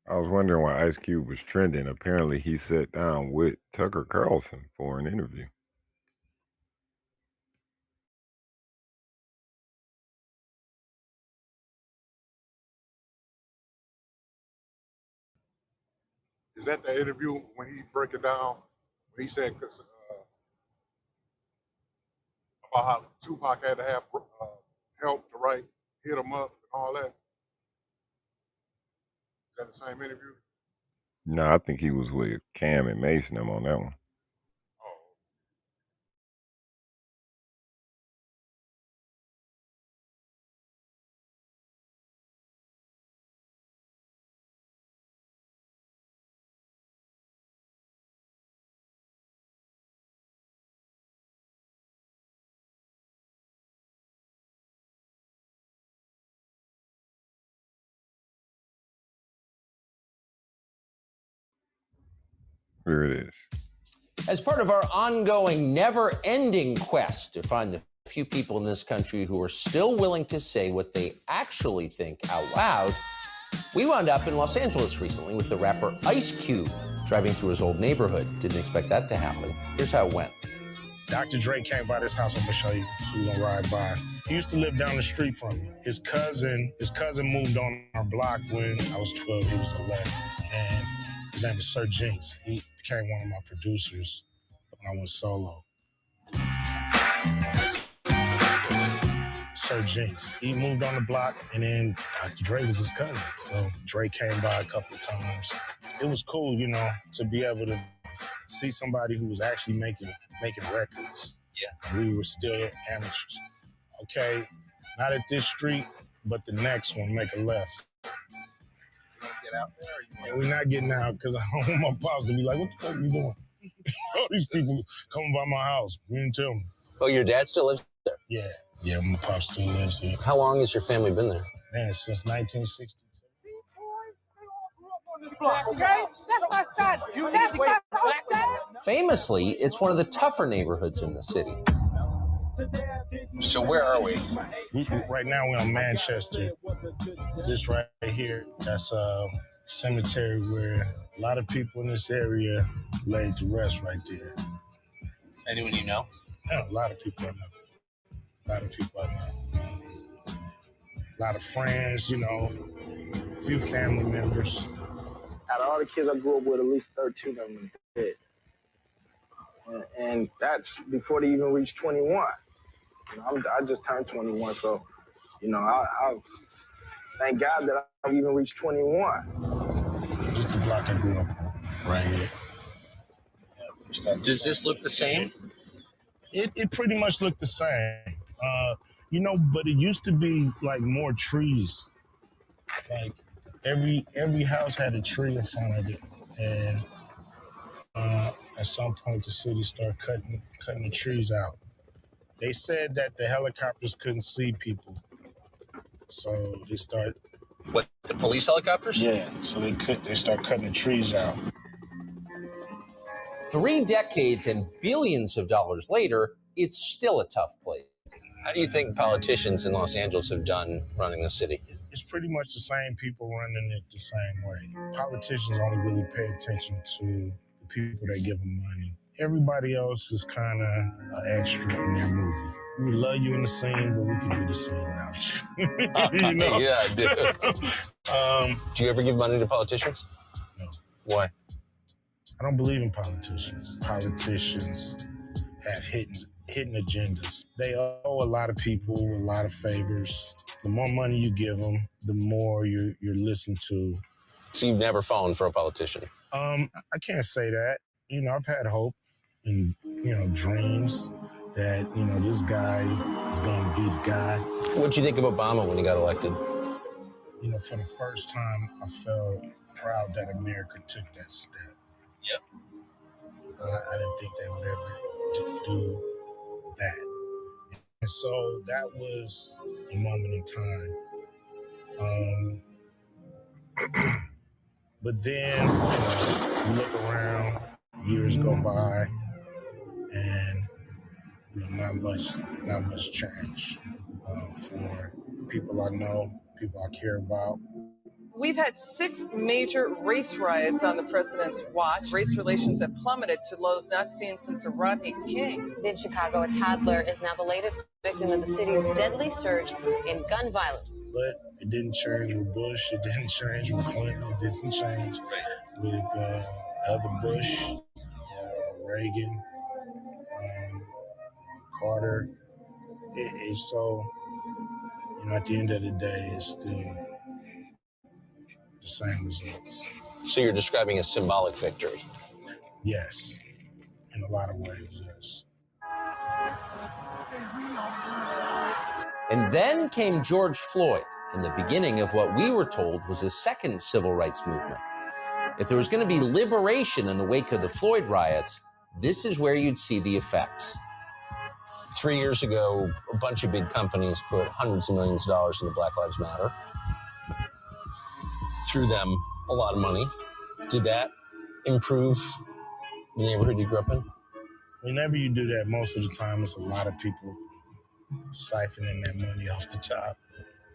I was wondering why Ice Cube was trending. Apparently, he sat down with Tucker Carlson for an interview. Is that the interview when he break it down? When he said about how Tupac had to have help to write "Hit 'Em Up" and all that. Is that the same interview? No, I think he was with Cam and Mason them on that one. Oh, Here it is. As part of our ongoing, never-ending quest to find the few people in this country who are still willing to say what they actually think out loud, we wound up in Los Angeles recently with the rapper Ice Cube driving through his old neighborhood. Didn't expect that to happen. Here's how it went. Dr. Dre came by this house. I'm gonna show you. We're gonna ride by. He used to live down the street from me. His cousin moved on our block when I was 12. He was 11, and his name is Sir Jinx. He became one of my producers when I went solo. Sir Jinx. He moved on the block, and then Dr. Dre was his cousin. So Dre came by a couple of times. it was cool, you know, to be able to see somebody who was actually making records. Yeah. We were still amateurs. Okay, not at this street, but the next one, make a left. Get out there. And we're not getting out because I don't want my pops to be like, what the fuck are you doing? All these people coming by my house. You didn't tell me. Oh, your dad still lives there? Yeah, my pop still lives here. How long has your family been there? Man, since 1960. Okay? That's my son. That's my son. Famously, it's one of the tougher neighborhoods in the city. So where are we? Right now we're on Manchester. This right here, that's a cemetery where a lot of people in this area laid to rest right there. Anyone you know? Yeah, a lot of people I know. A lot of friends, you know, a few family members. Out of all the kids I grew up with, at least 13 of them are dead. And that's before they even reached 21. You know, I just turned 21, so, you know, I thank God that I've even reached 21. Just the block I grew up on, right here. Yeah, does this look the same? It pretty much looked the same. You know, but it used to be like more trees. Like every house had a tree in front of it, and at some point the city started cutting the trees out. They said that the helicopters couldn't see people, so they started. What, the police helicopters? Yeah, so they start cutting the trees out. 3 decades and billions of dollars later, it's still a tough place. How do you think politicians in Los Angeles have done running the city? It's pretty much the same people running it the same way. Politicians only really pay attention to the people that give them money. Everybody else is kind of an extra in their movie. We love you in the scene, but we can do the scene without you. You know? Yeah, I do. Do you ever give money to politicians? No. Why? I don't believe in politicians. Politicians have hidden agendas. They owe a lot of people a lot of favors. The more money you give them, the more you're listened to. So you've never fallen for a politician? I can't say that. You know, I've had hope and, you know, dreams that, you know, this guy is going to be the guy. What'd you think of Obama when he got elected? You know, for the first time, I felt proud that America took that step. Yep. I didn't think they would ever do that. And so that was a moment in time. But then, you know, you look around, years go by, and you know, not much change for people I know, people I care about. We've had 6 major race riots on the president's watch. Race relations have plummeted to lows not seen since the Rodney King. In Chicago, a toddler is now the latest victim of the city's deadly surge in gun violence. But it didn't change with Bush. It didn't change with Clinton. It didn't change with other Bush, Reagan, Carter. So, you know, at the end of the day, it's still the same results. So you're describing a symbolic victory? Yes, in a lot of ways, yes. And then came George Floyd, and the beginning of what we were told was a second civil rights movement. If there was going to be liberation in the wake of the Floyd riots, this is where you'd see the effects. 3 years ago, a bunch of big companies put hundreds of millions of dollars into Black Lives Matter. Threw them a lot of money. Did that improve the neighborhood you grew up in? Whenever you do that, most of the time, it's a lot of people siphoning that money off the top.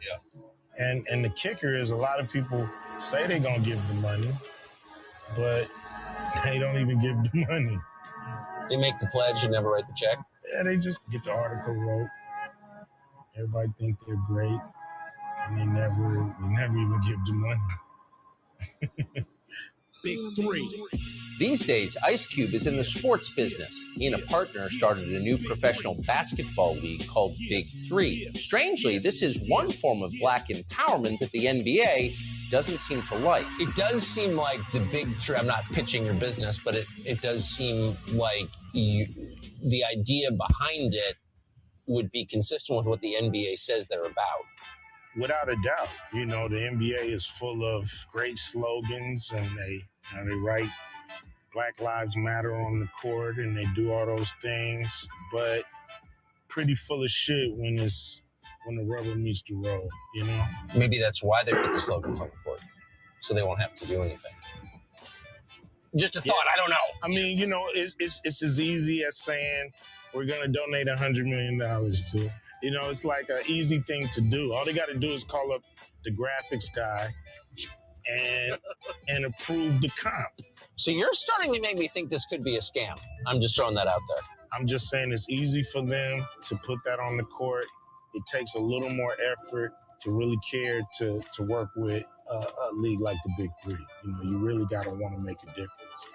Yeah. And the kicker is a lot of people say they're going to give the money, but they don't even give the money. They make the pledge and never write the check? Yeah, they just get the article wrote. Everybody think they're great, and they never even give the money. Big Three. These days, Ice Cube is in the sports business. He and a partner started a new professional basketball league called Big Three. Strangely, this is one form of black empowerment that the NBA doesn't seem to like. It does seem like the big three, I'm not pitching your business, but it does seem like the idea behind it would be consistent with what the NBA says they're about. Without a doubt, the NBA is full of great slogans, and they write Black Lives Matter on the court, and they do all those things, but pretty full of shit when the rubber meets the road, Maybe that's why they put the slogans on the court, so they won't have to do anything. Just a thought, I don't know. I mean, it's as easy as saying we're going to donate $100 million to. It's like an easy thing to do. All they got to do is call up the graphics guy and approve the comp. So you're starting to make me think this could be a scam. I'm just throwing that out there. I'm just saying it's easy for them to put that on the court. It takes a little more effort to really care to work with a league like the Big Three. You really got to want to make a difference.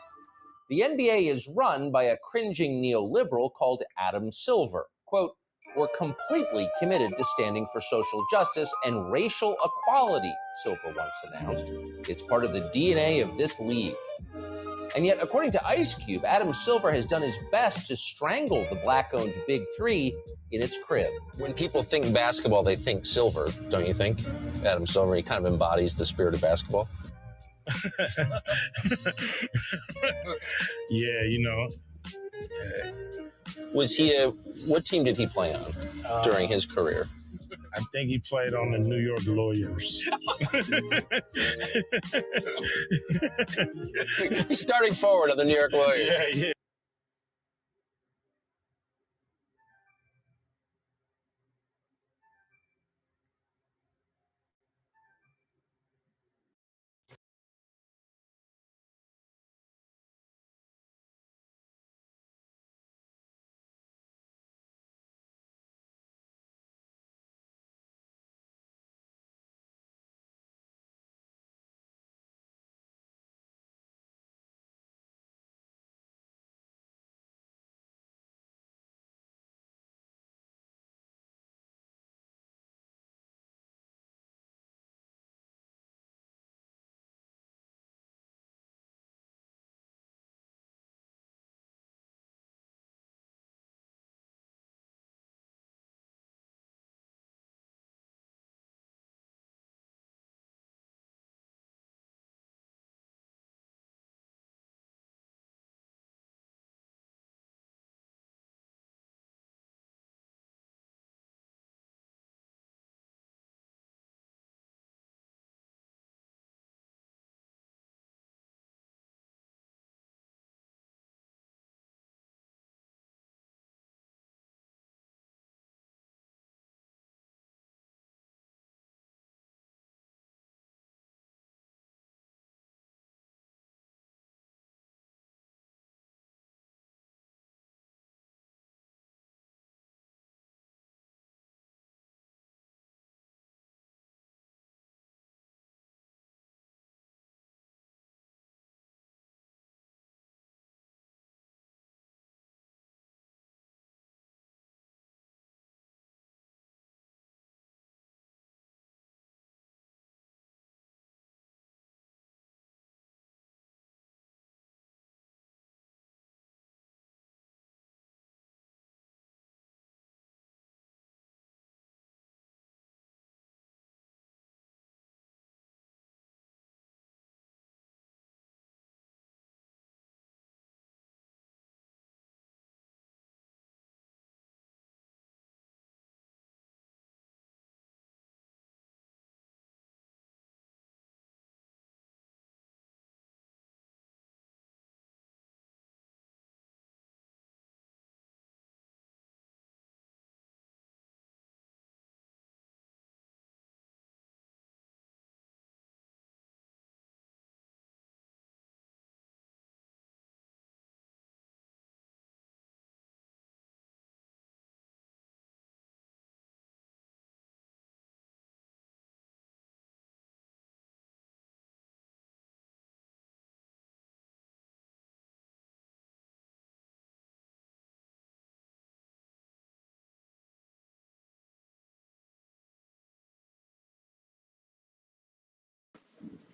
The NBA is run by a cringing neoliberal called Adam Silver. Quote, "We're completely committed to standing for social justice and racial equality," Silver once announced. "It's part of the DNA of this league." And yet, according to Ice Cube, Adam Silver has done his best to strangle the black-owned Big Three in its crib. When people think basketball, they think Silver, don't you think? Adam Silver, he kind of embodies the spirit of basketball. Yeah, Was what team did he play on during his career? I think he played on the New York Lawyers. He's starting forward on the New York Lawyers. Yeah.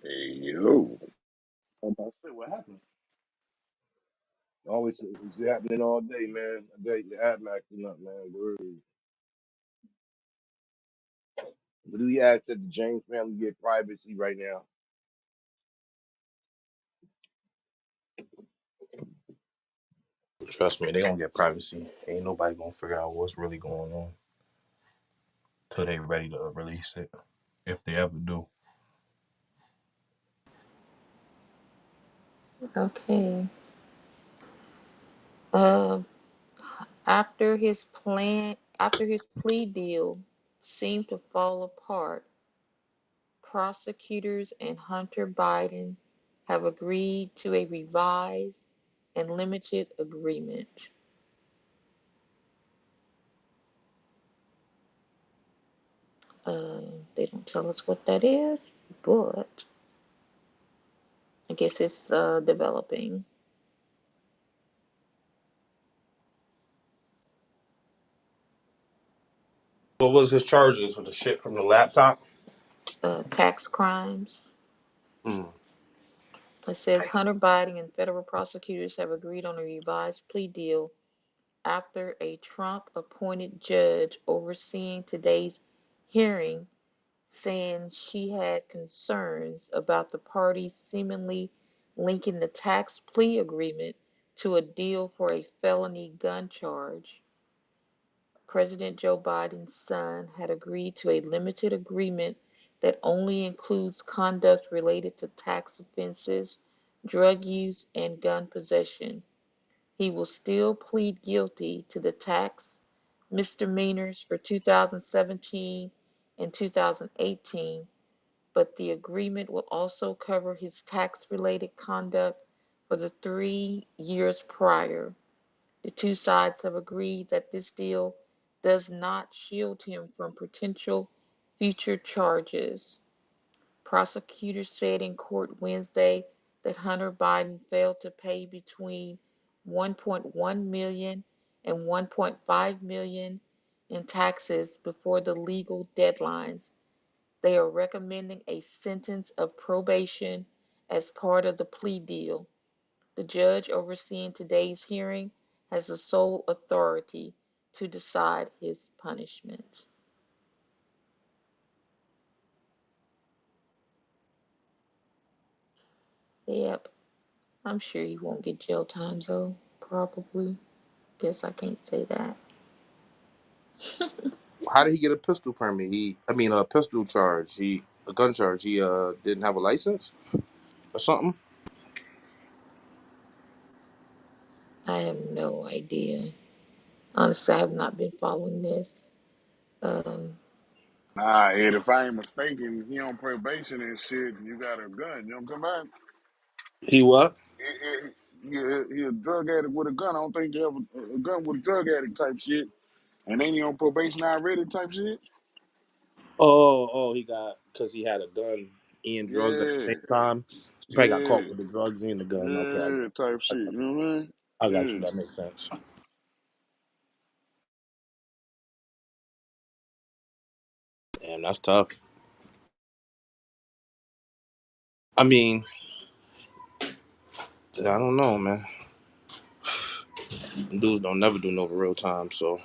Hey, yo. I'm about to say, what happened? Always, it's happening all day, man. The app acting up, man. Word. But we ask that the James family get privacy right now. Trust me, they gonna get privacy. Ain't nobody gonna figure out what's really going on till they ready to release it, if they ever do. Okay. Uh, after his plea deal seemed to fall apart, prosecutors and Hunter Biden have agreed to a revised and limited agreement. They don't tell us what that is, but I guess it's developing. What was his charges with the shit from the laptop? Tax crimes. Hmm. It says Hunter Biden and federal prosecutors have agreed on a revised plea deal after a Trump appointed judge overseeing today's hearing saying she had concerns about the parties seemingly linking the tax plea agreement to a deal for a felony gun charge. President Joe Biden's son had agreed to a limited agreement that only includes conduct related to tax offenses, drug use, and gun possession. He will still plead guilty to the tax misdemeanors for 2017 and 2018, but the agreement will also cover his tax-related conduct for the 3 years prior. The two sides have agreed that this deal does not shield him from potential future charges. Prosecutors said in court Wednesday that Hunter Biden failed to pay between 1.1 million and 1.5 million in taxes before the legal deadlines. They are recommending a sentence of probation as part of the plea deal. The judge overseeing today's hearing has the sole authority to decide his punishment. Yep, I'm sure he won't get jail time though. Probably. Guess I can't say that. How did he get a pistol permit? A pistol charge. A gun charge. He didn't have a license or something. I have no idea. Honestly, I have not been following this. Um, Nah, Ed, if I ain't mistaken, he on probation and shit, and you got a gun. You know what I'm talking about? He what? He a drug addict with a gun. I don't think you have a gun with a drug addict type shit. And ain't he on probation already type shit? Oh, he got because he had a gun and drugs at the Yeah, same time. He probably got yeah, caught with the drugs and the gun. Okay, yeah, type I shit. got You you. know what I mean? I got you. Yeah. That makes sense. Damn, that's tough. I mean, I don't know, man. Dudes don't never do no real time, so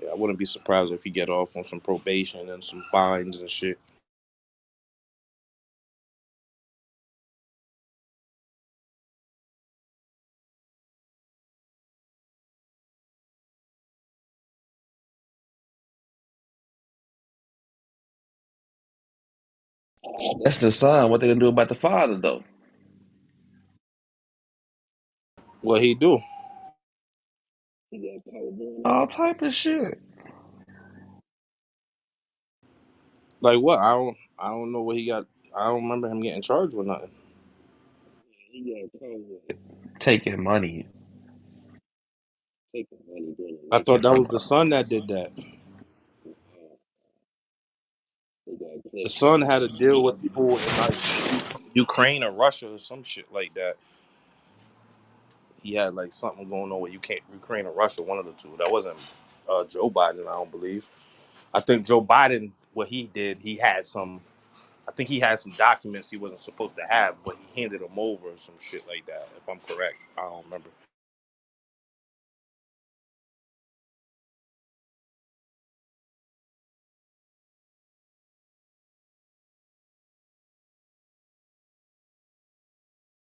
yeah, I wouldn't be surprised if he get off on some probation and some fines and shit. That's the son. What they gonna do about the father though? What he do? He got caught doing all type of shit. Like what? I don't know what he got. I don't remember him getting charged with nothing. He got caught with taking money, doing I thought election that from was the son that did that. they got The clips son of had a deal with people in like Ukraine or Russia or some shit like that. He had like something going on with Ukraine or Russia, one of the two. That wasn't Joe Biden, I don't believe. I think Joe Biden, what he did, he had some. I think he had some documents he wasn't supposed to have, but he handed them over or some shit like that. If I'm correct, I don't remember.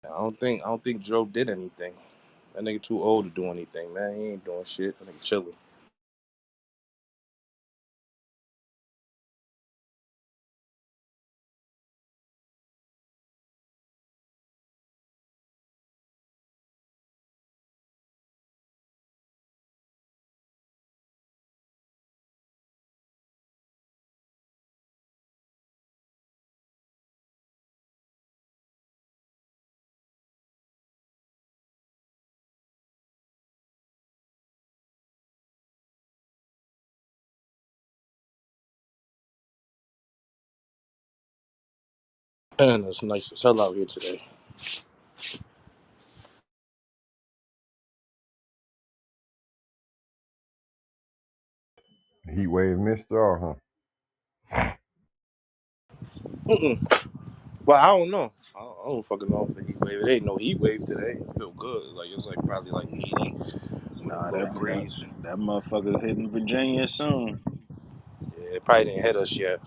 I don't think Joe did anything. That nigga too old to do anything, man. He ain't doing shit. That nigga chilling. Man, it's nice as hell out here today. Heat wave missed y'all, Mm-mm. Well, I don't know. I don't fucking know if a heat wave. It ain't no heat wave today. It feel good. Like it's like probably like 80 with a Nah, little that breeze. that motherfucker's hitting Virginia soon. Yeah, it probably didn't hit us yet.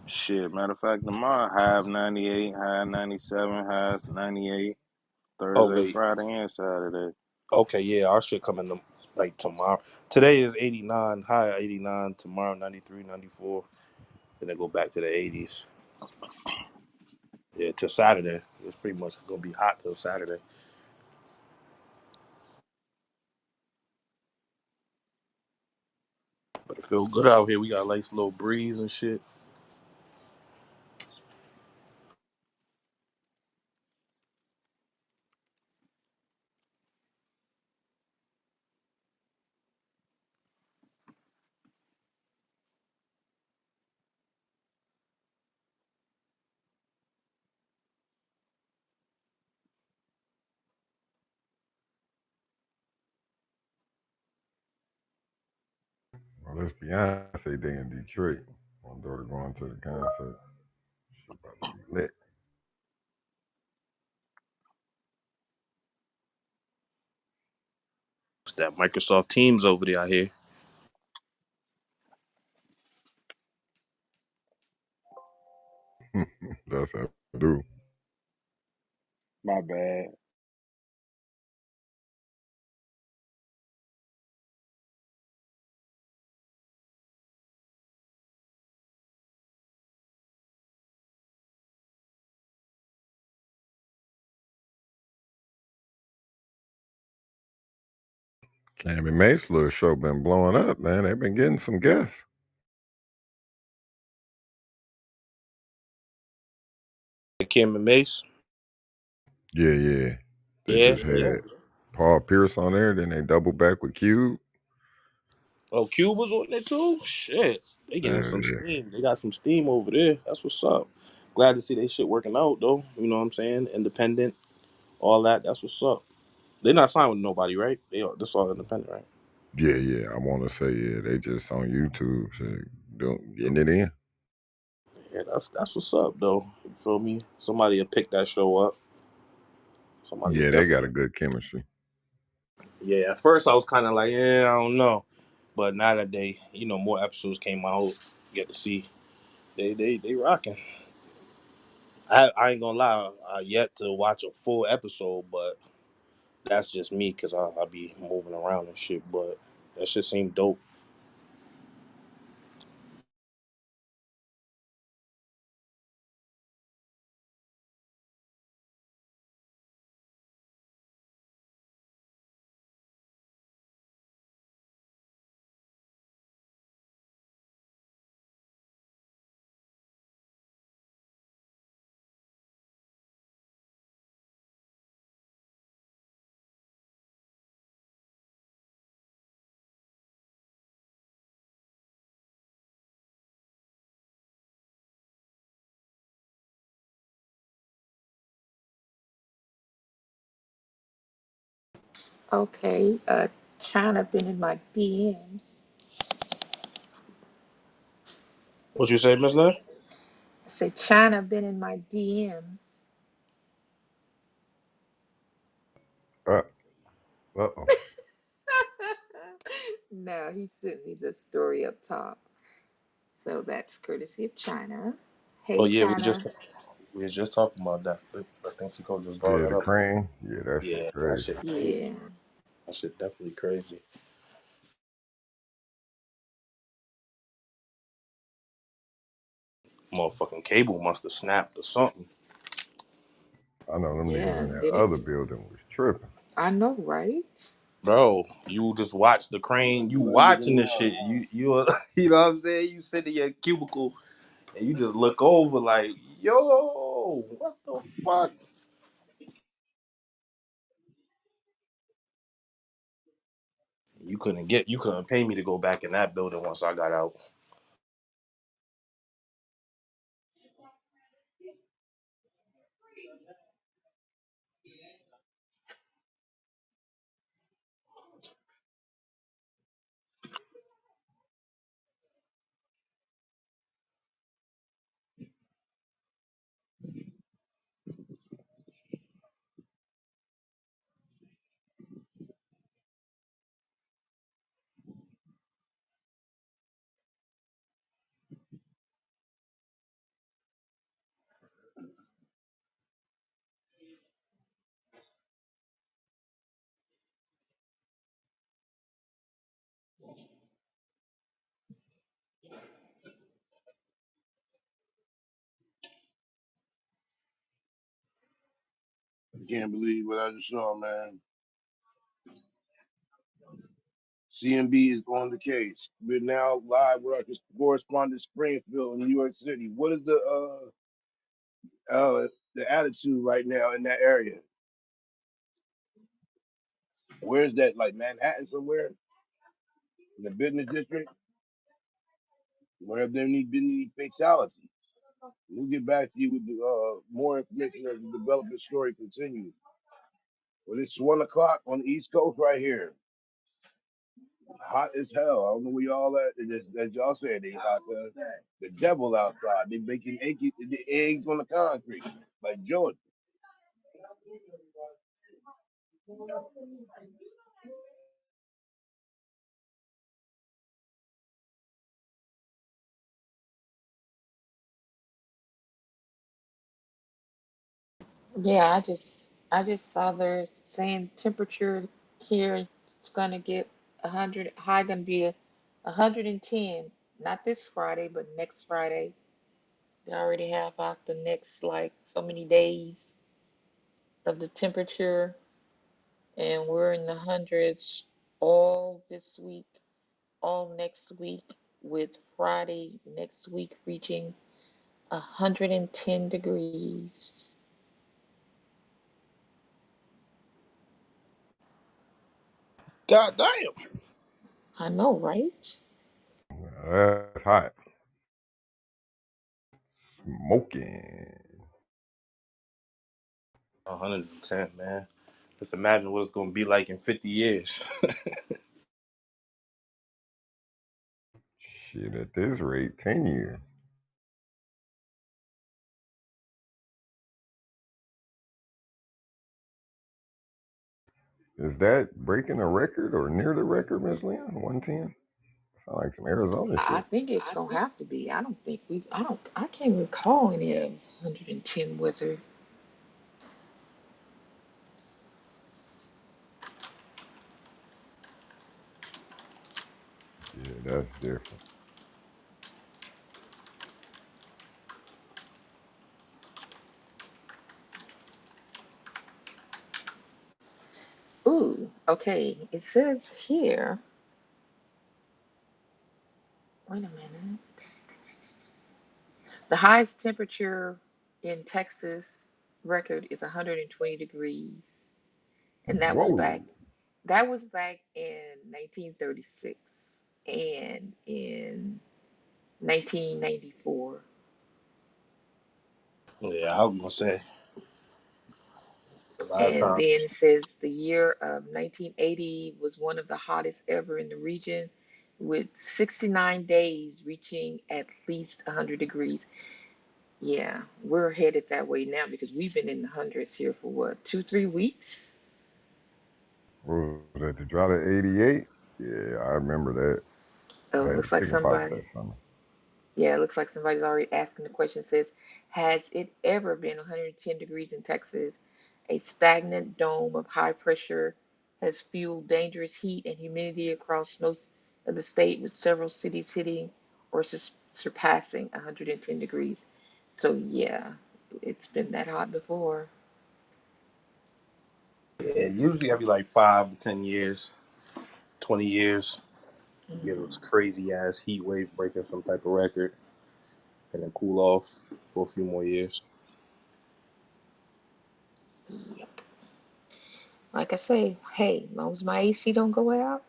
Shit, matter of fact, tomorrow high of 98, high of 97, high of 98, Oh Thursday, wait. Friday, and Saturday. Okay, yeah, our shit coming like tomorrow. Today is 89, high 89. Tomorrow 93, 94. Then it go back to the 80s. Yeah, till Saturday. It's pretty much gonna be hot till Saturday. But it feel good out here. We got a nice little breeze and shit. Well, it's Beyonce Day in Detroit. My daughter going to the concert. She about to be lit. It's that Microsoft Teams over there, I hear. That's how I do. My bad. Cammy Mace little show been blowing up, man. They've been getting some guests. Kim and Mace. Yeah, yeah. They Yeah, just yeah. had Paul Pierce on there, then they double back with Cube. Oh, Cube was on there too? Shit. They getting some Yeah. steam. They got some steam over there. That's what's up. Glad to see they shit working out though. You know what I'm saying? Independent, all that. That's what's up. They're not signed with nobody, right? This all independent, right? Yeah, yeah. I want to say, yeah, they just on YouTube, so getting it in. Yeah, that's what's up though. You feel me? Somebody will pick that show up. Somebody will Yeah, they got a definitely. good chemistry. Yeah, at first I was kind of like, yeah, I don't know, but now that more episodes came out, get to see they rocking. I ain't gonna lie, I yet to watch a full episode, but that's just me because I be moving around and shit. But that shit seemed dope. Okay, China been in my DMs. What you say, Miss Lynn? Say China been in my DMs. Uh oh. No, he sent me the story up top. So that's courtesy of China. Oh Hey, yeah, China. we was just talking about that. I think Chico just Oh brought yeah, that the up. crane. Yeah, that shit Yeah, that crazy. shit crazy. Yeah. That shit definitely crazy. Motherfucking cable must have snapped or something. I know them niggas Yeah. in that Did it? other building was tripping. I know, right? Bro, you just watch the crane. You watching this shit. You know what I'm saying? You sit in your cubicle and you just look over like, yo, what the fuck? You couldn't pay me to go back in that building once I got out. I can't believe what I just saw, man. CMB is on the case. We're now live with our correspondent Springfield, New York City. What is the attitude right now in that area? Where's that? Like Manhattan somewhere in the business district? Where there been any fatalities? We'll get back to you with the, more information as the development story continues. Well, it's 1 o'clock on the East Coast right here. Hot as hell. I don't know where y'all at. As y'all said, they hot. The devil outside. They making the eggs on the concrete like Jordan. Yeah, I just saw they're saying temperature here it's gonna get 100, high gonna be 110. Not this Friday, but next Friday. They already have out the next like so many days of the temperature, and we're in the hundreds all this week, all next week, with Friday next week reaching 110 degrees. God damn. I know, right? That's hot. Smoking. 110, man. Just imagine what it's gonna be like in 50 years. Shit, at this rate, 10 years. Is that breaking a record or near the record, Miss Lynn? 110? Sound like some Arizona I shit. think it's gonna have to be. I can't recall any of 110 weather. Yeah, that's different. Ooh, okay. It says here, wait a minute. The highest temperature in Texas record is 120 degrees. And Whoa. that was back in 1936 and in 1994. Yeah, I was gonna say a lot of And times. then it says the year of 1980 was one of the hottest ever in the region, with 69 days reaching at least 100 degrees. Yeah, we're headed that way now because we've been in the hundreds here for what, 2, 3 weeks? What was that, the drought of '88? Yeah, I remember that. Oh, I it had to looks like think about somebody. that summer. Yeah, it looks like somebody's already asking the question. It says, has it ever been 110 degrees in Texas? A stagnant dome of high pressure has fueled dangerous heat and humidity across most of the state, with several cities hitting or surpassing 110 degrees. So, yeah, it's been that hot before. Yeah, usually every like 5 to 10 years, 20 years, you get Mhm. this crazy ass heat wave breaking some type of record, and then cool off for a few more years. Yep. Like I say, hey, as long as my AC don't go out,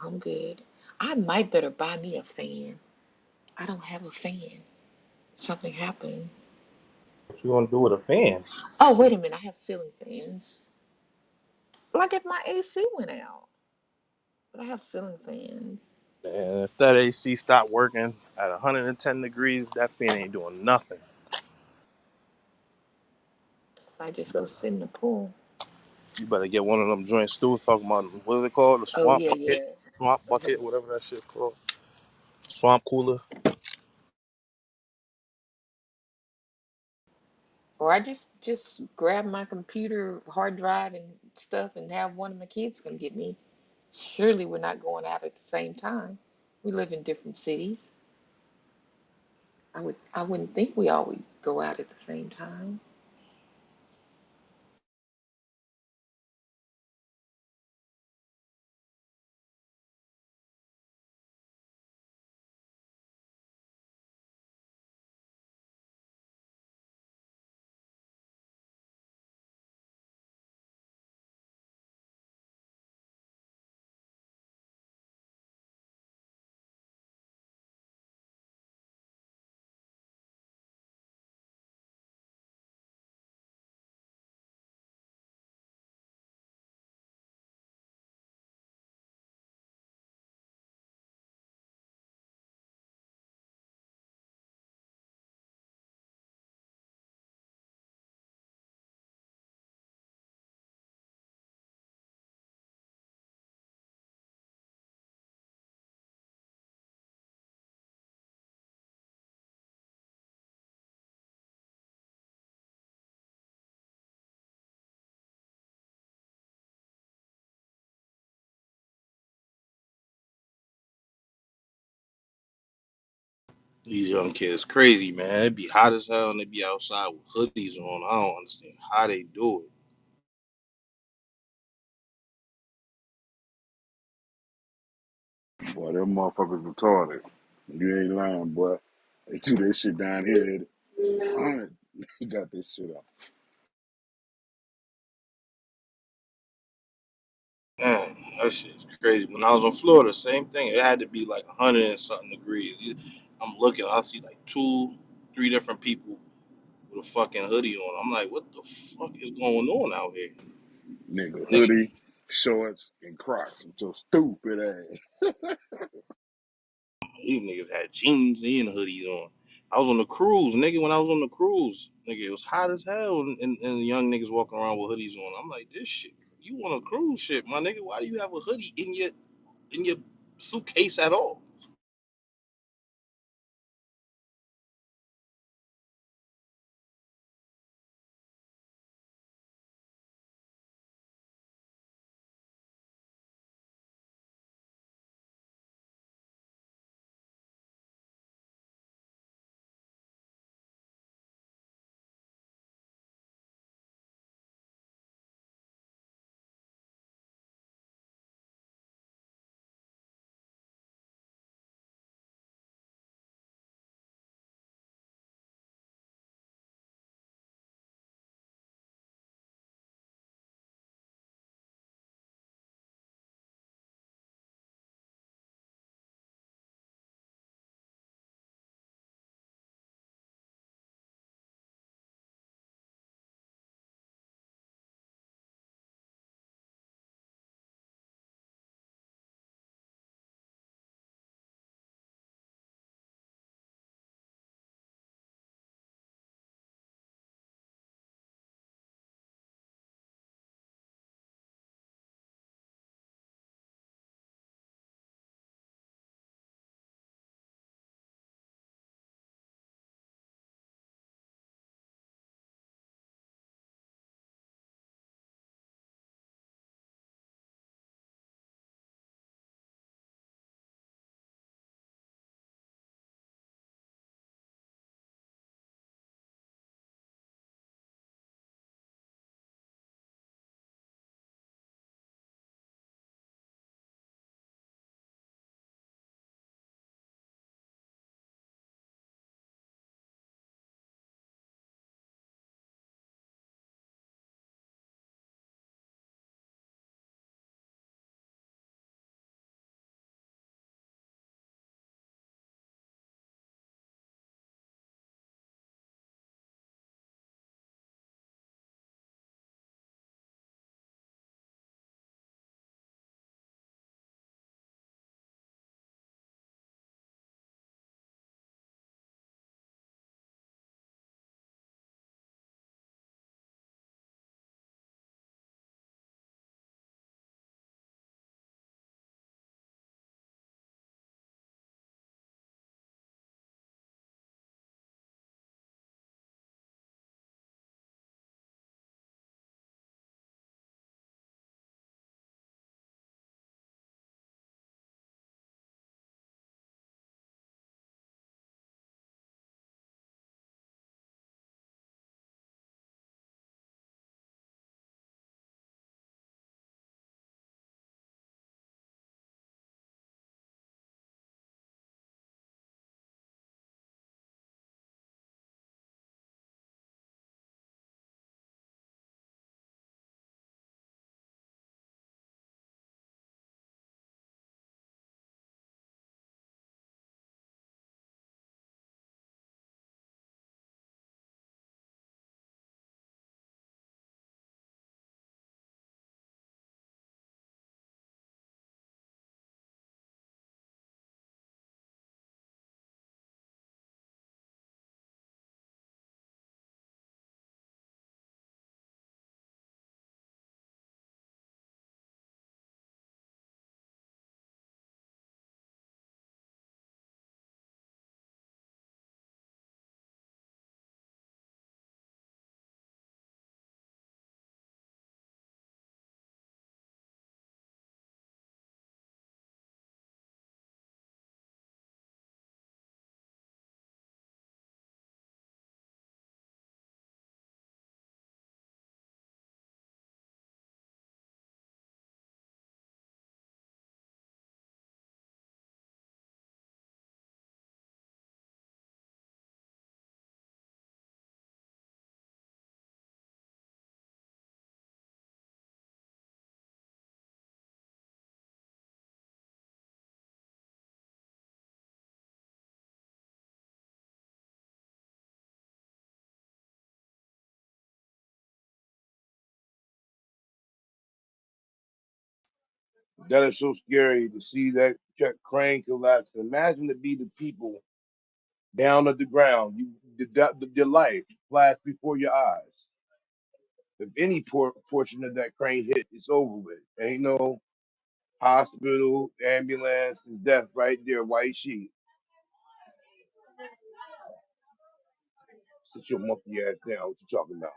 I'm good. I might better buy me a fan. I don't have a fan. Something happened. What you gonna do with a fan? Oh, wait a minute. I have ceiling fans. Like if my AC went out, but I have ceiling fans. And if that AC stopped working at 110 degrees, that fan ain't doing nothing. So I just go Better, sit in the pool. you better get one of them joint stools talking about what is it called? The Oh, swamp yeah, bucket? yeah. Swamp Uh-huh. bucket, whatever that shit's called. Swamp cooler. Or I just grab my computer hard drive and stuff and have one of my kids come get me. Surely we're not going out at the same time. We live in different cities. I wouldn't think we always go out at the same time. These young kids crazy, man. It be hot as hell and they be outside with hoodies on. I don't understand how they do it. Boy, them motherfuckers retarded. You ain't lying, boy. They do that shit down here. He got this shit up. Man, that shit's crazy. When I was in Florida, same thing. It had to be like 100 and something degrees. I'm looking, I see like two, three different people with a fucking hoodie on. I'm like, what the fuck is going on out here? Nigga, Nigga, hoodie, shorts, and Crocs with your stupid ass. these niggas had jeans and hoodies on. I was on the cruise, nigga. When I was on the cruise, nigga, it was hot as hell, and young niggas walking around with hoodies on. I'm like, this shit. You on a cruise ship, my nigga? Why do you have a hoodie in your suitcase at all? That is so scary to see that crane collapse. Imagine to be the people down at the ground. Your life flashed before your eyes. If any portion of that crane hit, it's over with. Ain't no hospital, ambulance, and death right there, white sheet. Sit your monkey ass down. What you talking about?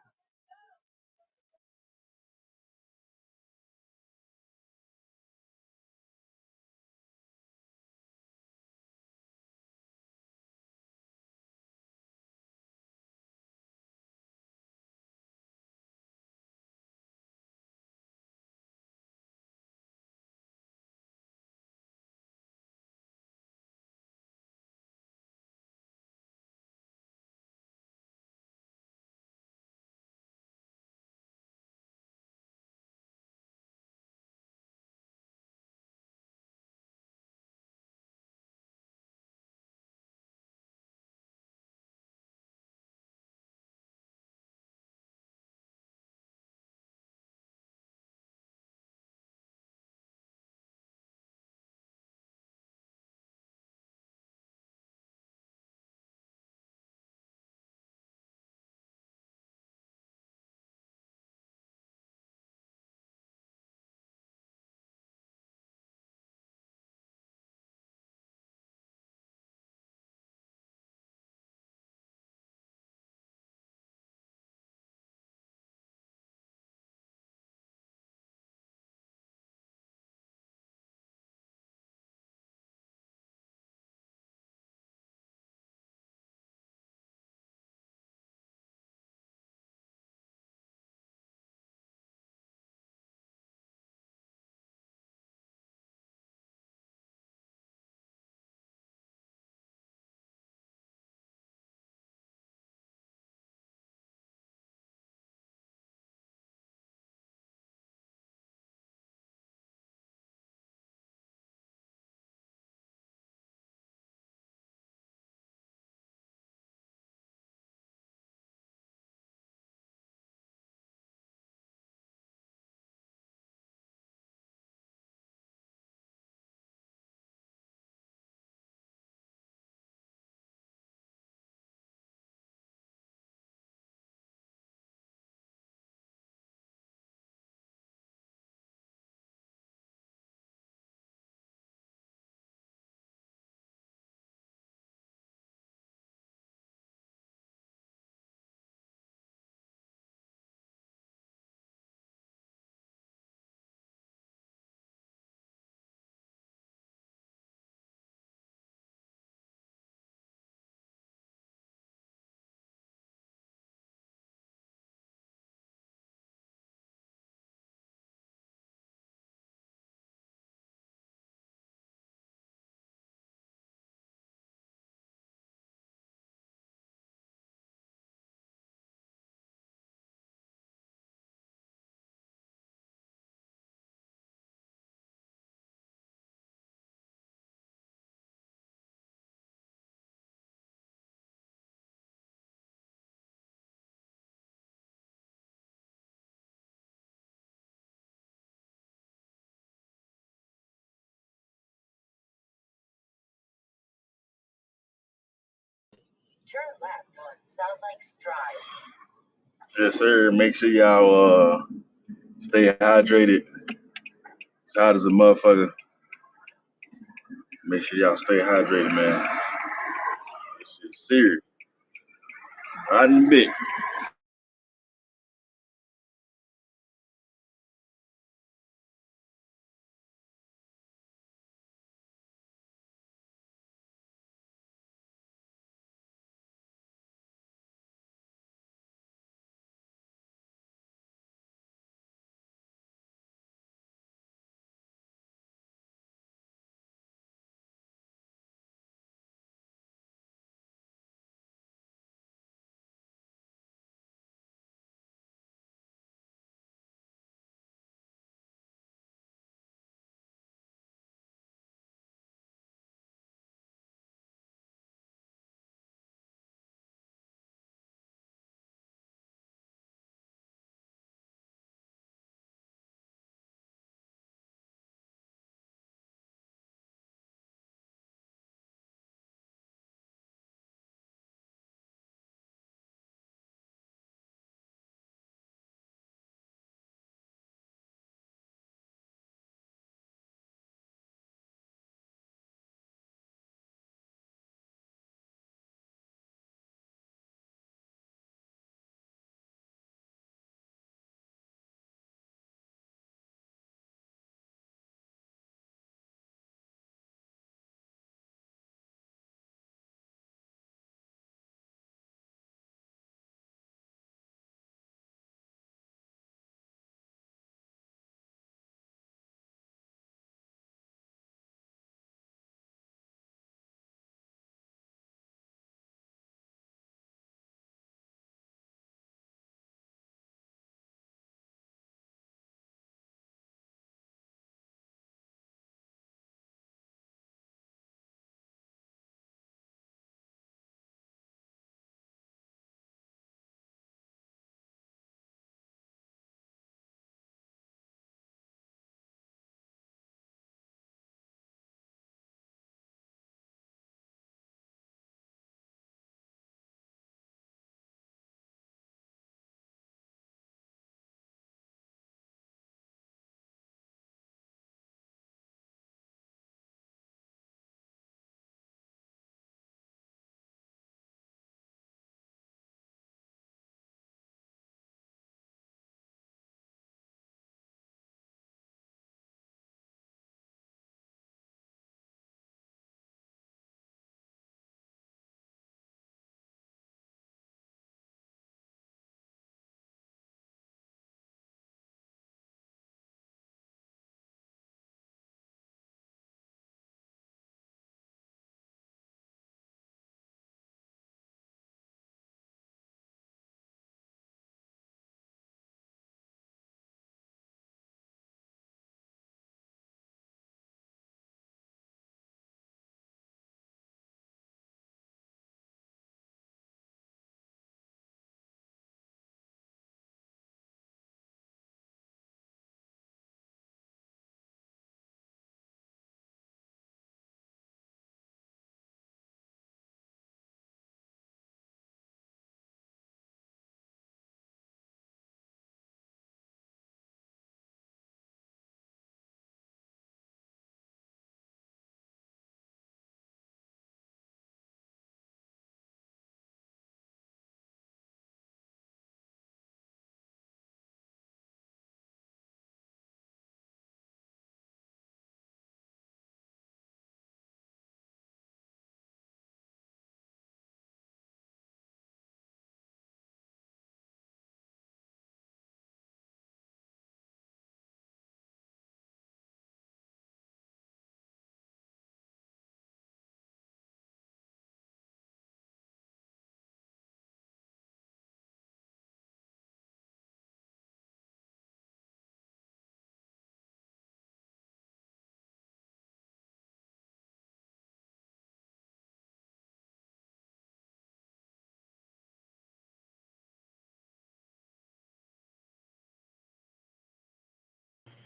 Yes, sir. Make sure y'all stay hydrated. It's hot as a motherfucker. Make sure y'all stay hydrated, man. This shit's serious. Hot in the bit.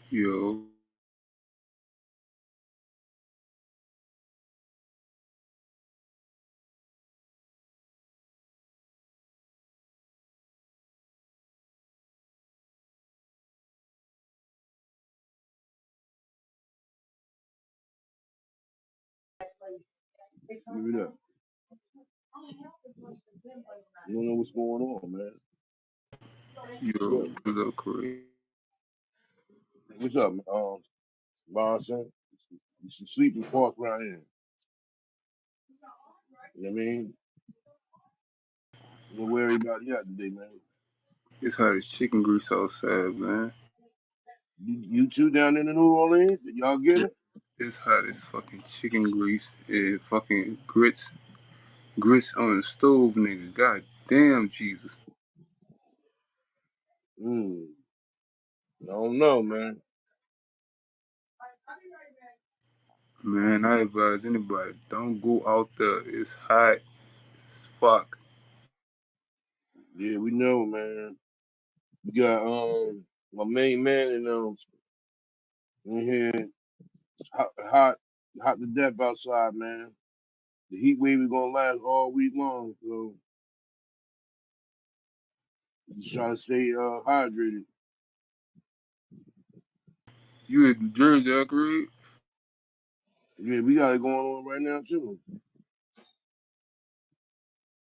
Yo, Give it up. You don't know what's going on, man. yo, Good. what up, Kareem? What's up, man? Bonson? You should sleep and park around here. You know what I mean? You know where everybody at today, man. It's hot as chicken grease outside, man. You two down in the New Orleans? Did y'all get It, it? it's hot as fucking chicken grease and fucking grits on the stove, nigga. God damn, Jesus. I don't know, man. Man, I advise anybody, don't go out there. It's hot as fuck. Yeah, we know, man. We got my main man in here. It's hot to death outside, man. The heat wave is gonna last all week long, so just trying to stay hydrated. You in New Jersey, Kareem? Yeah, we got it going on right now too.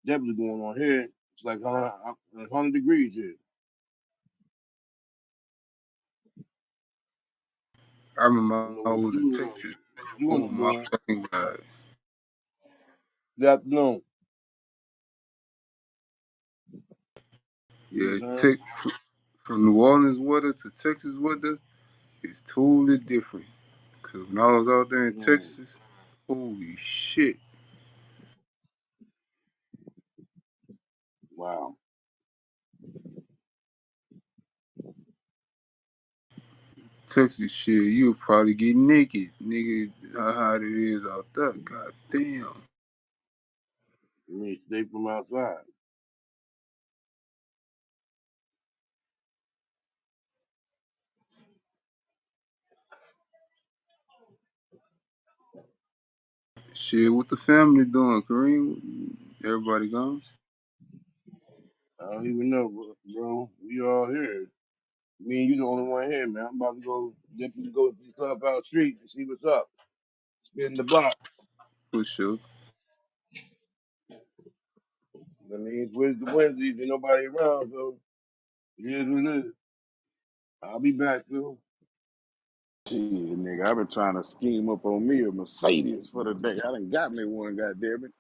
Definitely going on here. It's like 100 degrees here. I I remember don't know I what was in Texas. you Oh is my doing. fucking God. Good afternoon. You know Yeah, what I'm saying? from New Orleans weather to Texas weather is totally different. Cause when I was out there in Texas, holy shit. Wow. Texas shit, you'll probably get naked, nigga. How hot it is out there. God damn. You need to stay from outside. Shit, what the family doing, Kareem? Everybody gone? I don't even know, bro. We all here. Me and you the only one here, man. I'm about to go to the clubhouse street and see what's up. Spin the block. For sure. I mean, it's Wednesdays and nobody around, so it is what it is. I'll be back, too. Shit, nigga, I've been trying to scheme up on me a Mercedes for the day. I done got me one, goddamn it.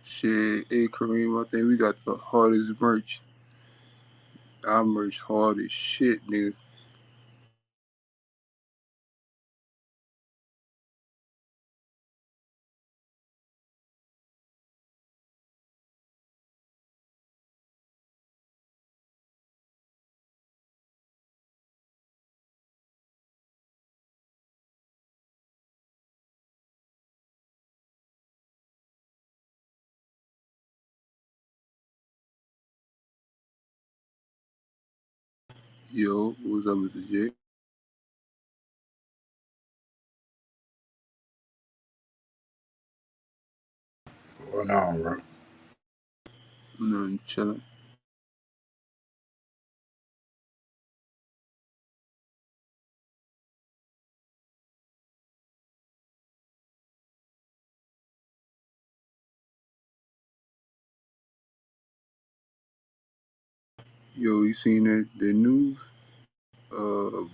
Shit, hey Kareem, I think we got the hardest merch. Our merch hard as shit, nigga. Yo, what's up, Mr. J? Going on, bro? Nothing chilling. Yo, you seen the news?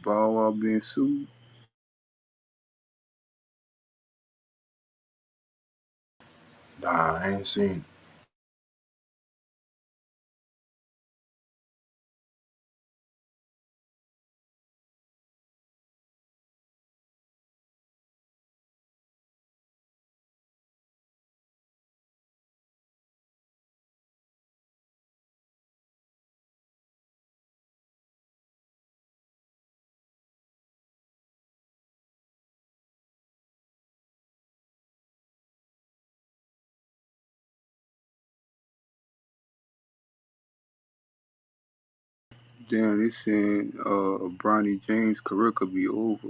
Bow Wow being sued? Nah, I ain't seen. Damn, they saying Bronny James' career could be over.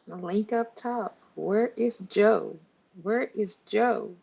The link up top. Where is Joe? Where is Joe?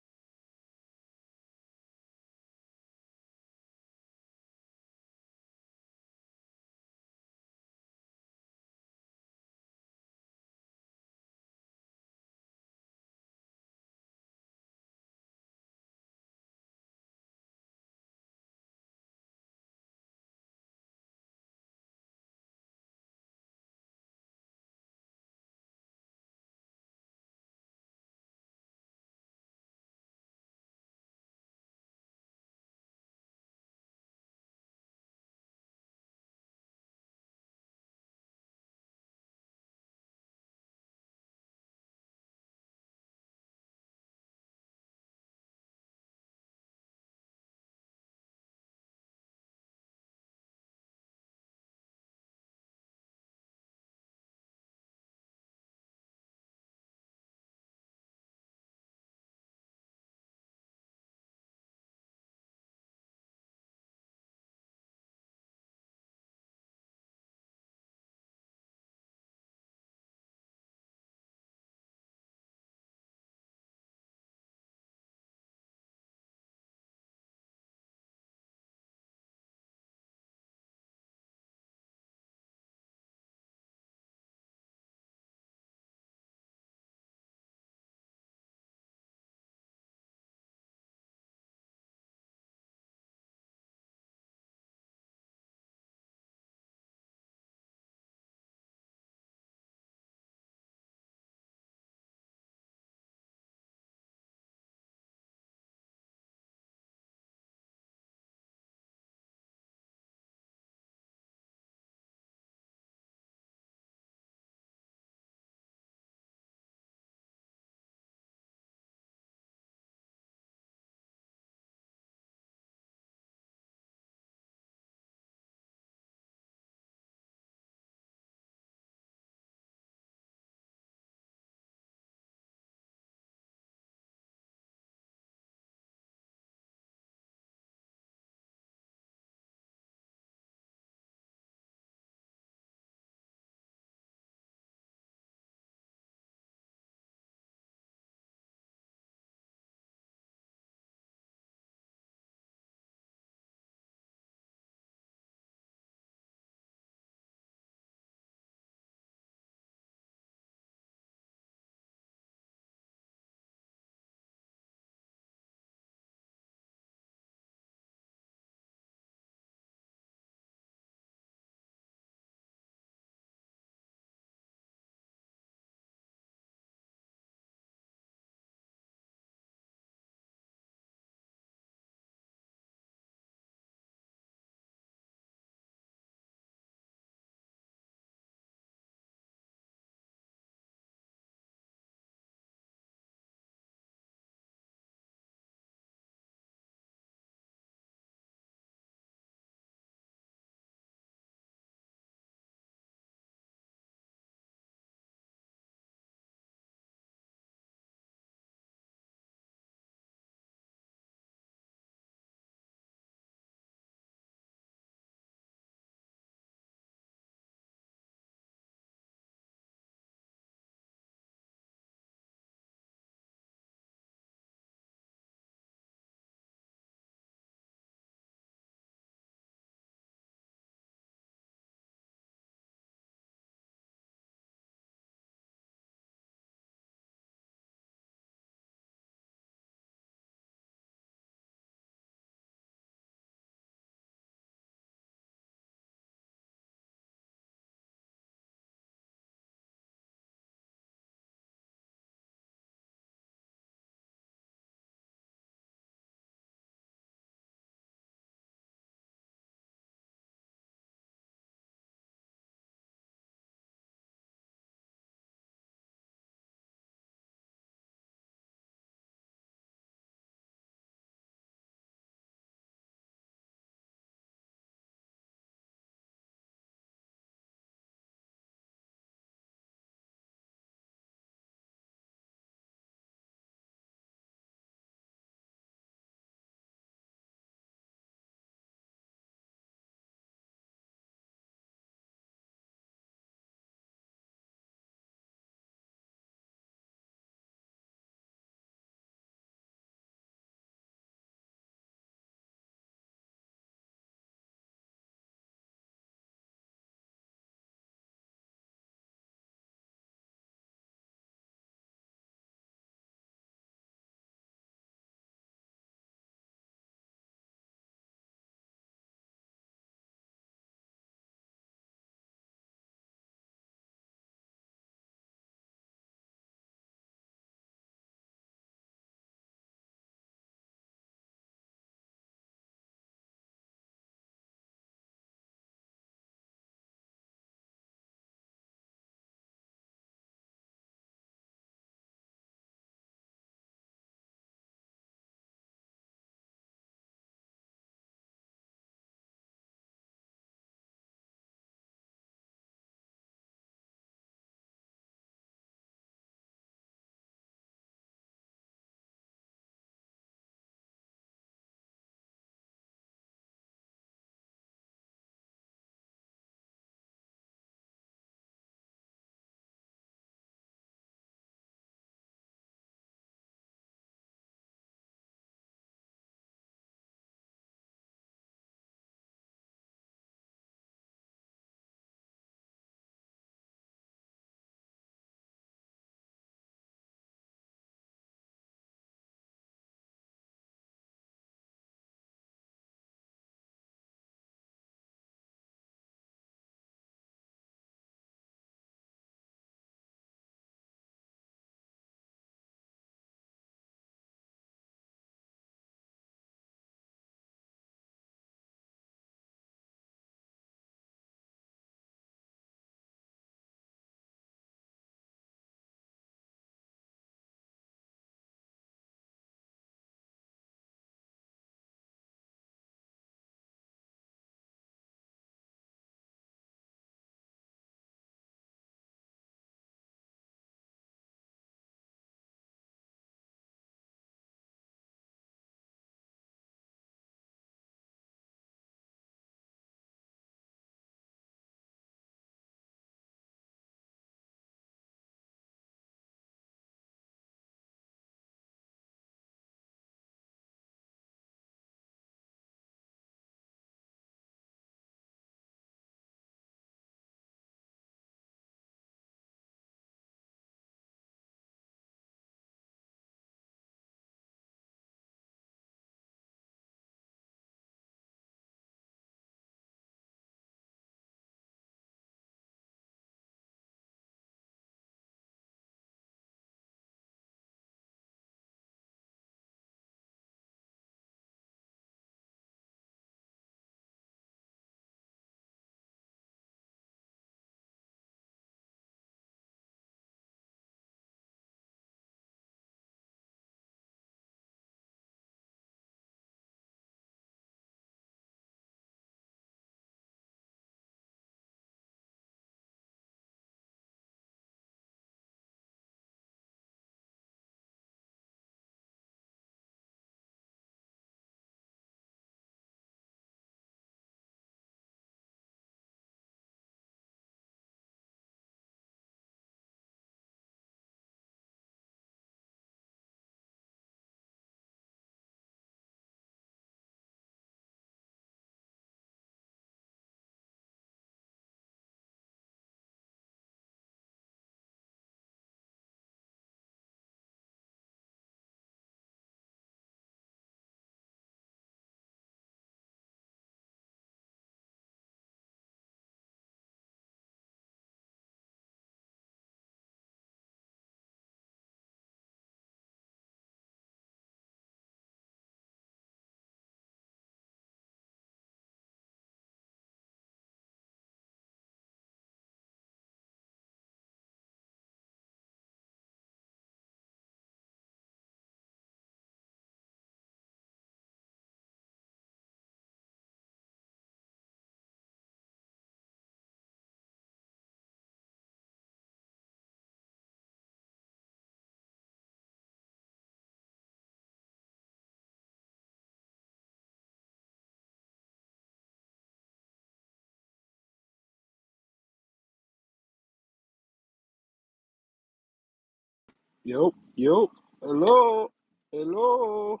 Yup, yup. Hello, hello.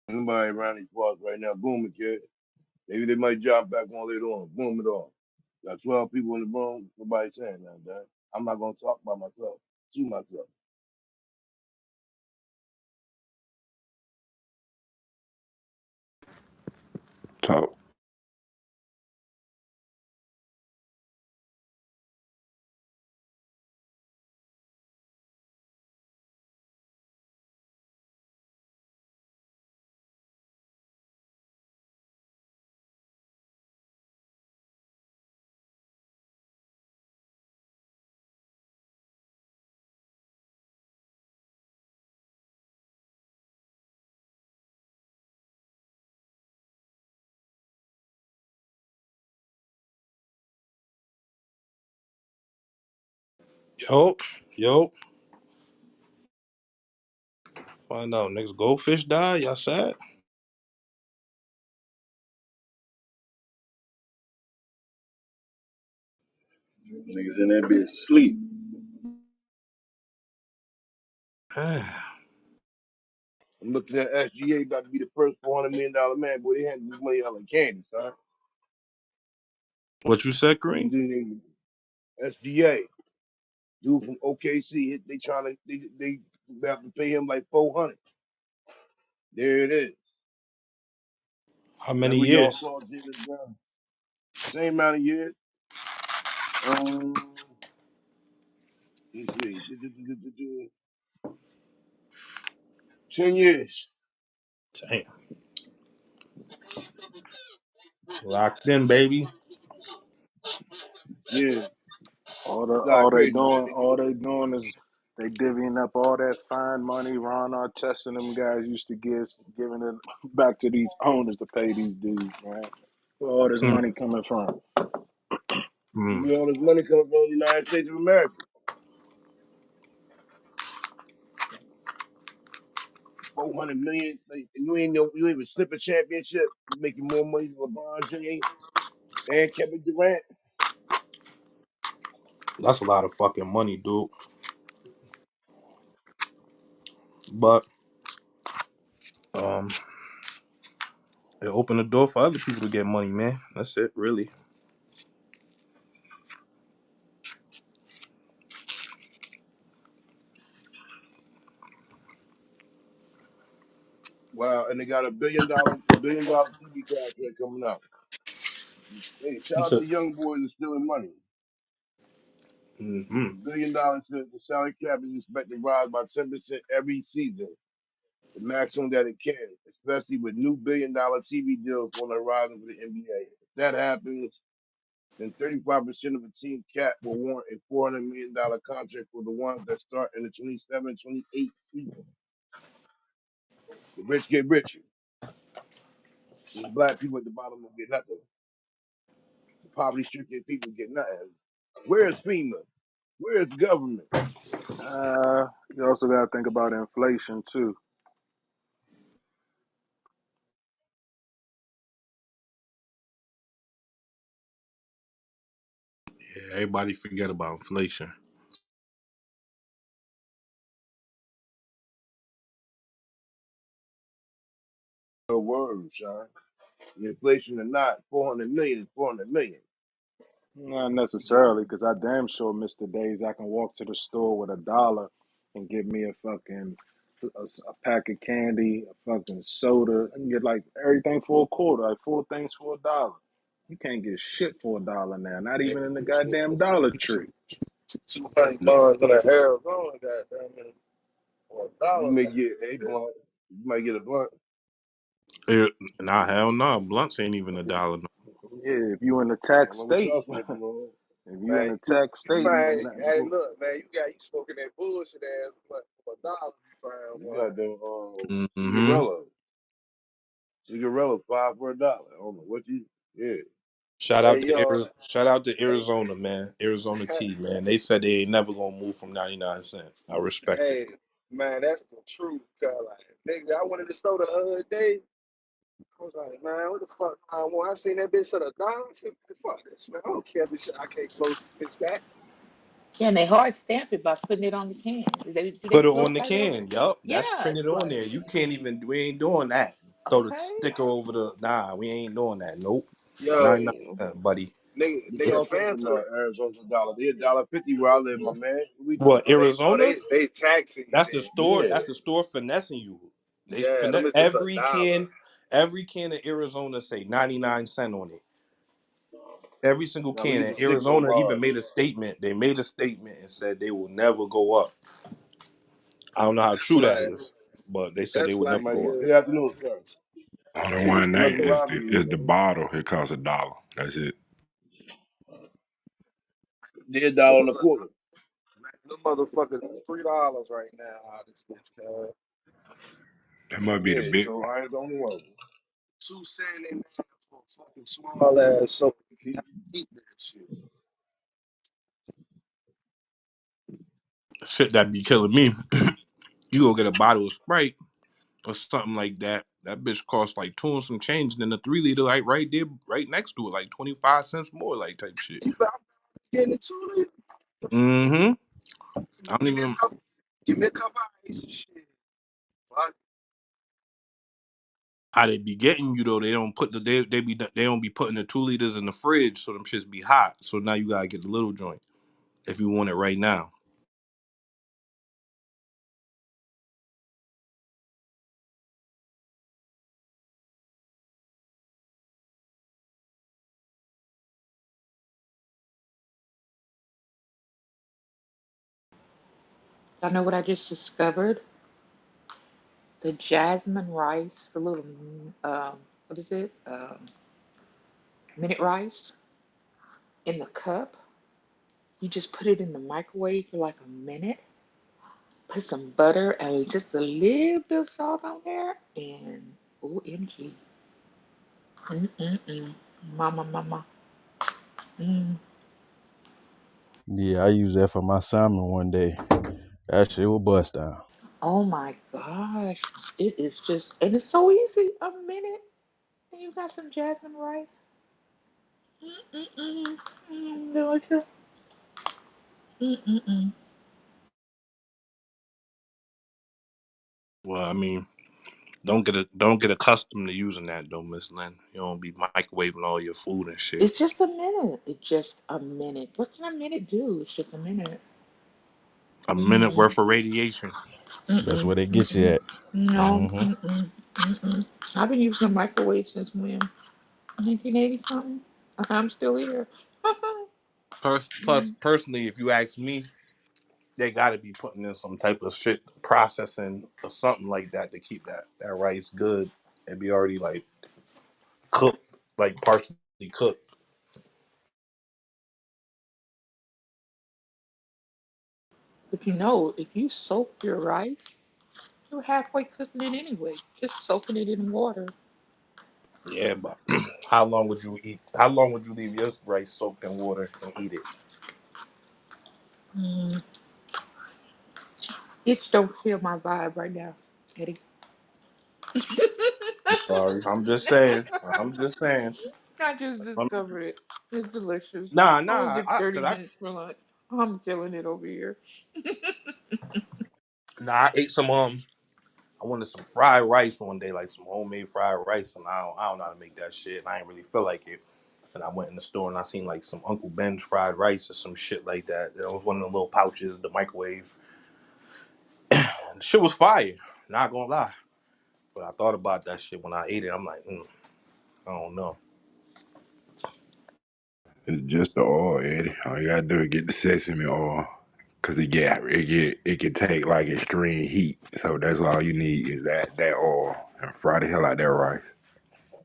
Nobody around these parts right now. Boom it, kid. Maybe they might drop back on later on. Boom it off. Got 12 people in the room. Nobody saying nothing, man. I'm not gonna talk by myself. To myself. Talk. Yo, yo. Find out niggas goldfish die. Y'all sad? Niggas in that bitch sleep. Man. I'm looking at SGA about to be the first $400 million man. Boy, they handing this money out like candy, son. What you said, He's Green? in SGA. Dude from OKC. They trying to they have to pay him like 400. There it is. How many Remember y'all years? saw Jalen Brown? Same amount of years. Let's see. 10 years. Damn. Locked in, baby. Yeah. It's not All they crazy, man. doing, all they doing is they divvying up all that fine money Ron Artest and them guys used to give, giving it back to these owners to pay these dudes, man. Where all this Mm, money coming from? mm. You know, this money comes from the United States of America. 400 million. Like, you ain't know you even slip a championship. You making more money than LeBron James and Kevin Durant. That's a lot of fucking money, dude. But um, it opened the door for other people to get money, man. That's it, really. Wow, and they got a billion dollar TV contract coming out. Hey, You shout out said, to young boys that's stealing money. mm-hmm. $1 billion says the salary cap is expected to rise by 10% every season, the maximum that it can, especially with new $1 billion TV deals on the horizon for the NBA. If that happens, then 35% of the team cap will warrant a $400 million contract for the ones that start in the 27-28 season. The rich get richer. And the black people at the bottom will get nothing. The poverty stricken people get nothing. Where's FEMA? Where's government? You also got to think about inflation too. Yeah, everybody forget about inflation. No words, Sean. The inflation or not, 400 million is 400 million. Not necessarily, because I damn sure miss the days I can walk to the store with $1 and get me a fucking a pack of candy, a fucking soda. I can get like everything for a quarter, like four things for $1. You can't get shit for $1 now, not even in the goddamn Dollar Tree. Two hundred buns in a Arizona, goddamn it, for You $1 may now. get a blunt. You might get a blunt. Nah, hell no. Blunts ain't even $1. No. Yeah, if you in a I tax don't know what state, y'all smoking on. if you in Man, a tax you state, might, even that. hey, look, man, you smoking that bullshit ass blunt for $1, you find You one. got them Mm-hmm. cigarella. Cigarella, 5 for $1. I don't know what you. Yeah. Hey, yo, Shout out to hey, Arizona, man. Arizona tea, man. They said they ain't never gonna move from 99 cents. I respect it. hey, man, that's the truth, cuz, like, nigga, I went to the store the other day. I was like, man, what the fuck? When I seen that bitch at a dollar, I said, fuck this, man. I don't care this shit. I can't close this bitch back. Yeah, and they hard stamp it by putting it on the can. Do they Put it still on the apply that? can. Yup, Yeah, that's printed it's on like, there. You can't even. We ain't doing that. Throw the okay. sticker over the. Nah, we ain't doing that. Nope. Yo, 99 buddy. What nigga y'all talking Fanta, about? Arizona's a dollar. They $1.50 where I live, my man. What we What, doing? oh they no Arizona? they taxing you That's the there. store. Yeah. That's the store finessing you. They Yeah, them finesse is just a dollar. every can of Arizona say 99 cents on it. Every single Now we can. need the And sticker over Arizona even ours. made a statement. They made a statement and said they will never go up. I don't know how That's true that like is, but they said they that's will never like Somebody go up. good afternoon, sir. Only two one Look that who is I the, be with, is the man. bottle. It costs a dollar. That's it. They're two $1 and a was a quarter. them motherfuckers is $3 right now. This bitch, That might be the Yeah, big so one. I ain't the only one. 279 for a fucking small ass soda. You can't eat that shit. Shit that be killing me. You go get a bottle of Sprite or something like that. That bitch costs like two and some change. And then the 3 liter, like right there, right next to it, like 25 cents more, like type shit. You better get it too. Mm-hmm. I don't Give me a even. cup. Give me a cup of ice and shit. Fuck. How they be getting you though? They don't put the they don't be putting the 2 liters in the fridge, so them shits be hot. So now you gotta get the little joint if you want it right now. I know what I just discovered. The jasmine rice, the little, what is it? Minute rice in the cup. You just put it in the microwave for like a minute. Put some butter and just a little bit of salt on there, and OMG. Mm-mm-mm. Mama, mama. Mm. Yeah, I used that for my salmon one day. That shit was bust down. Oh my gosh. It is just, and it's so easy. A minute, and you got some jasmine rice. Mm-mm-mm. Delicious. Mm-mm-mm. Well, I mean, don't get accustomed to using that though, Miss Lynn. You don't be microwaving all your food and shit. It's just a minute. It's just a minute. What can a minute do? It's just a minute. A minute Mm. worth of radiation. That's Mm-mm. where they get you Mm-mm. at. No. Hmm. Mm-mm. Mm-mm. I've been using a microwave since when? 1980 something. I'm still here. Plus, personally, if you ask me, they got to be putting in some type of shit processing or something like that to keep that rice good and be already like cooked, like partially cooked. But you know, if you soak your rice, you're halfway cooking it anyway. Just soaking it in water. Yeah, but how long would you eat? How long would you leave your rice soaked in water and eat it? Mm. It don't kill my vibe right now, Eddie. I'm sorry. I'm just saying. I'm just saying. I just Um, discovered it. It's delicious. Nah, I will nah. give I, 30 cause I, minutes for lunch. I'm killing it over here. nah, I ate some. I wanted some fried rice one day, like some homemade fried rice, and I don't know how to make that shit. And I ain't really feel like it. And I went in the store and I seen like some Uncle Ben's fried rice or some shit like that. That was one of the little pouches, the microwave. And the shit was fire. Not gonna lie. But I thought about that shit when I ate it. I'm like, I don't know. It's just the oil, Eddie. All you gotta do is get the sesame oil, cause it can take like extreme heat. So that's all you need is that oil and fry the hell out that rice.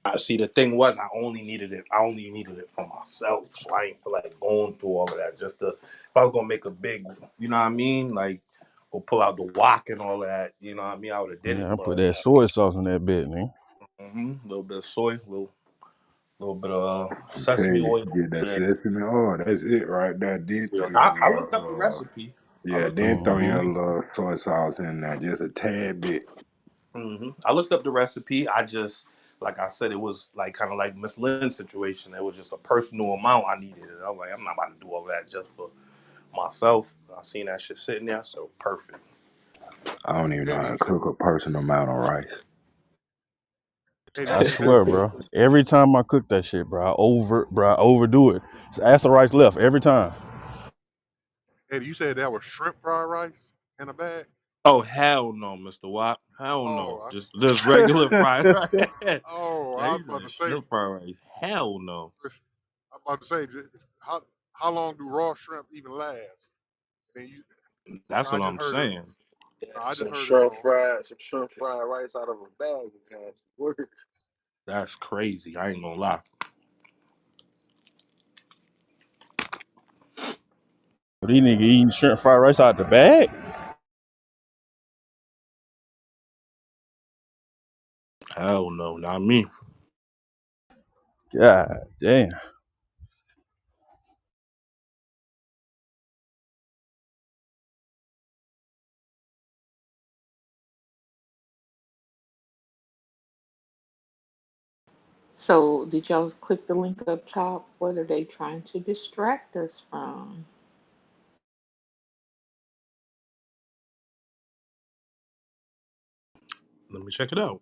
I see. The thing was, I only needed it. I only needed it for myself, so I ain't feel like going through all of that. Just to, if I was gonna make a big, you know what I mean, like, go pull out the wok and all of that. You know what I mean? I would have did it, Yeah, I put but that soy sauce on that bit, man. a little bit of soy, little bit of I tell sesame you, oil. get that sesame oil. That's it right there. Then Yeah, throw your I looked up the little recipe. I yeah. looked up. Then throw Hmm. your little soy sauce in there, just a tad bit. I looked up the recipe. I just like I said, it was like kind of like Miss Lynn's situation. It was just a personal amount I needed. And I was like, I'm not about to do all that just for myself. I seen that shit sitting there, so perfect. I don't even know Eddie, how to cook a personal amount of rice. Eddie, I you said swear, bro. Every time I cook that shit, bro, I overdo it. Just ask the rice left every time. Eddie, you said that was shrimp fried rice in a bag. Oh hell no, Mr. Watt. Hell no. Oh, Just regular fried rice. Yeah, I he was about said to say. shrimp fried rice. Hell no. I'm about to say, how long do raw shrimp even last? And you, That's I what just I'm heard it. saying. Yeah, No, I just some heard it shrimp wrong. fried, rice out of a bag is nasty work. That's crazy. I ain't gonna lie. These niggas eating shrimp fried rice out the bag? Hell no, not me. God damn. So, did y'all click the link up top? What are they trying to distract us from? Let me check it out.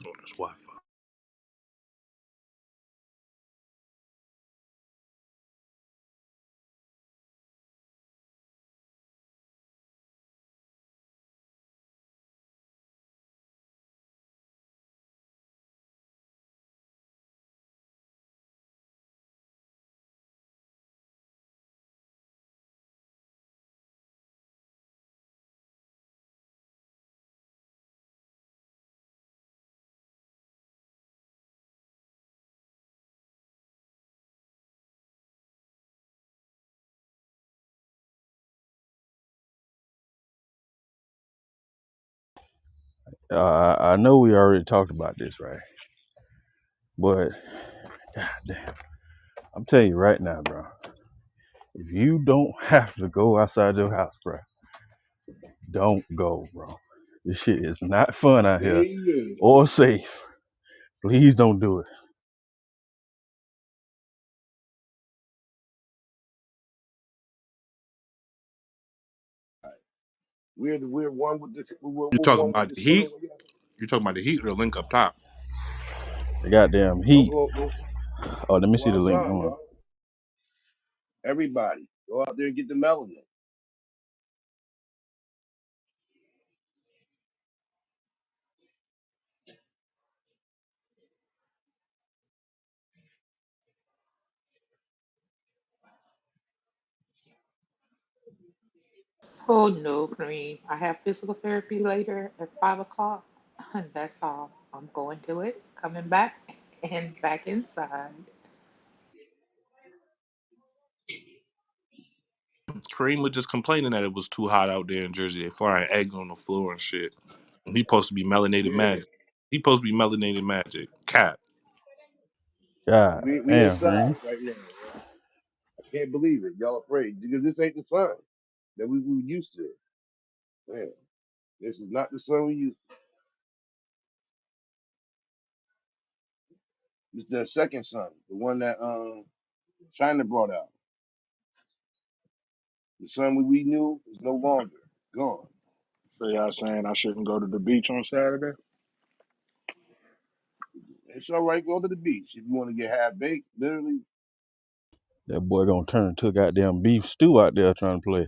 Oh, that's Wi-Fi. I know we already talked about this, right? But God damn, I'm telling you right now, bro. If you don't have to go outside your house, bro, don't go, bro. This shit is not fun out here Amen. or safe. Please don't do it. We're one with the You we're talking one with about the the soil. heat? You talking about the heat or the link up top? The goddamn Don't heat. go Oh, let me see the link. outside, Hold on. y'all. Everybody, go out there and get the melanin. Oh no, Kareem. I have physical therapy later at 5 o'clock. And that's all. I'm going to it, coming back, and back inside. Kareem was just complaining that it was too hot out there in Jersey. They frying eggs on the floor and shit. He supposed to be melanated Yeah, magic. He supposed to be melanated magic. Cat. God we damn, inside Green. right now. Man. I can't believe it. Y'all afraid because this ain't the sun that we used to. Man, this is not the sun we used. This is the second sun, the one that China brought out. The sun we knew is no longer gone. So y'all saying I shouldn't go to the beach on Saturday? It's all right. Go to the beach if you want to get half baked. Literally, That boy gonna turn into a goddamn beef stew out there trying to play.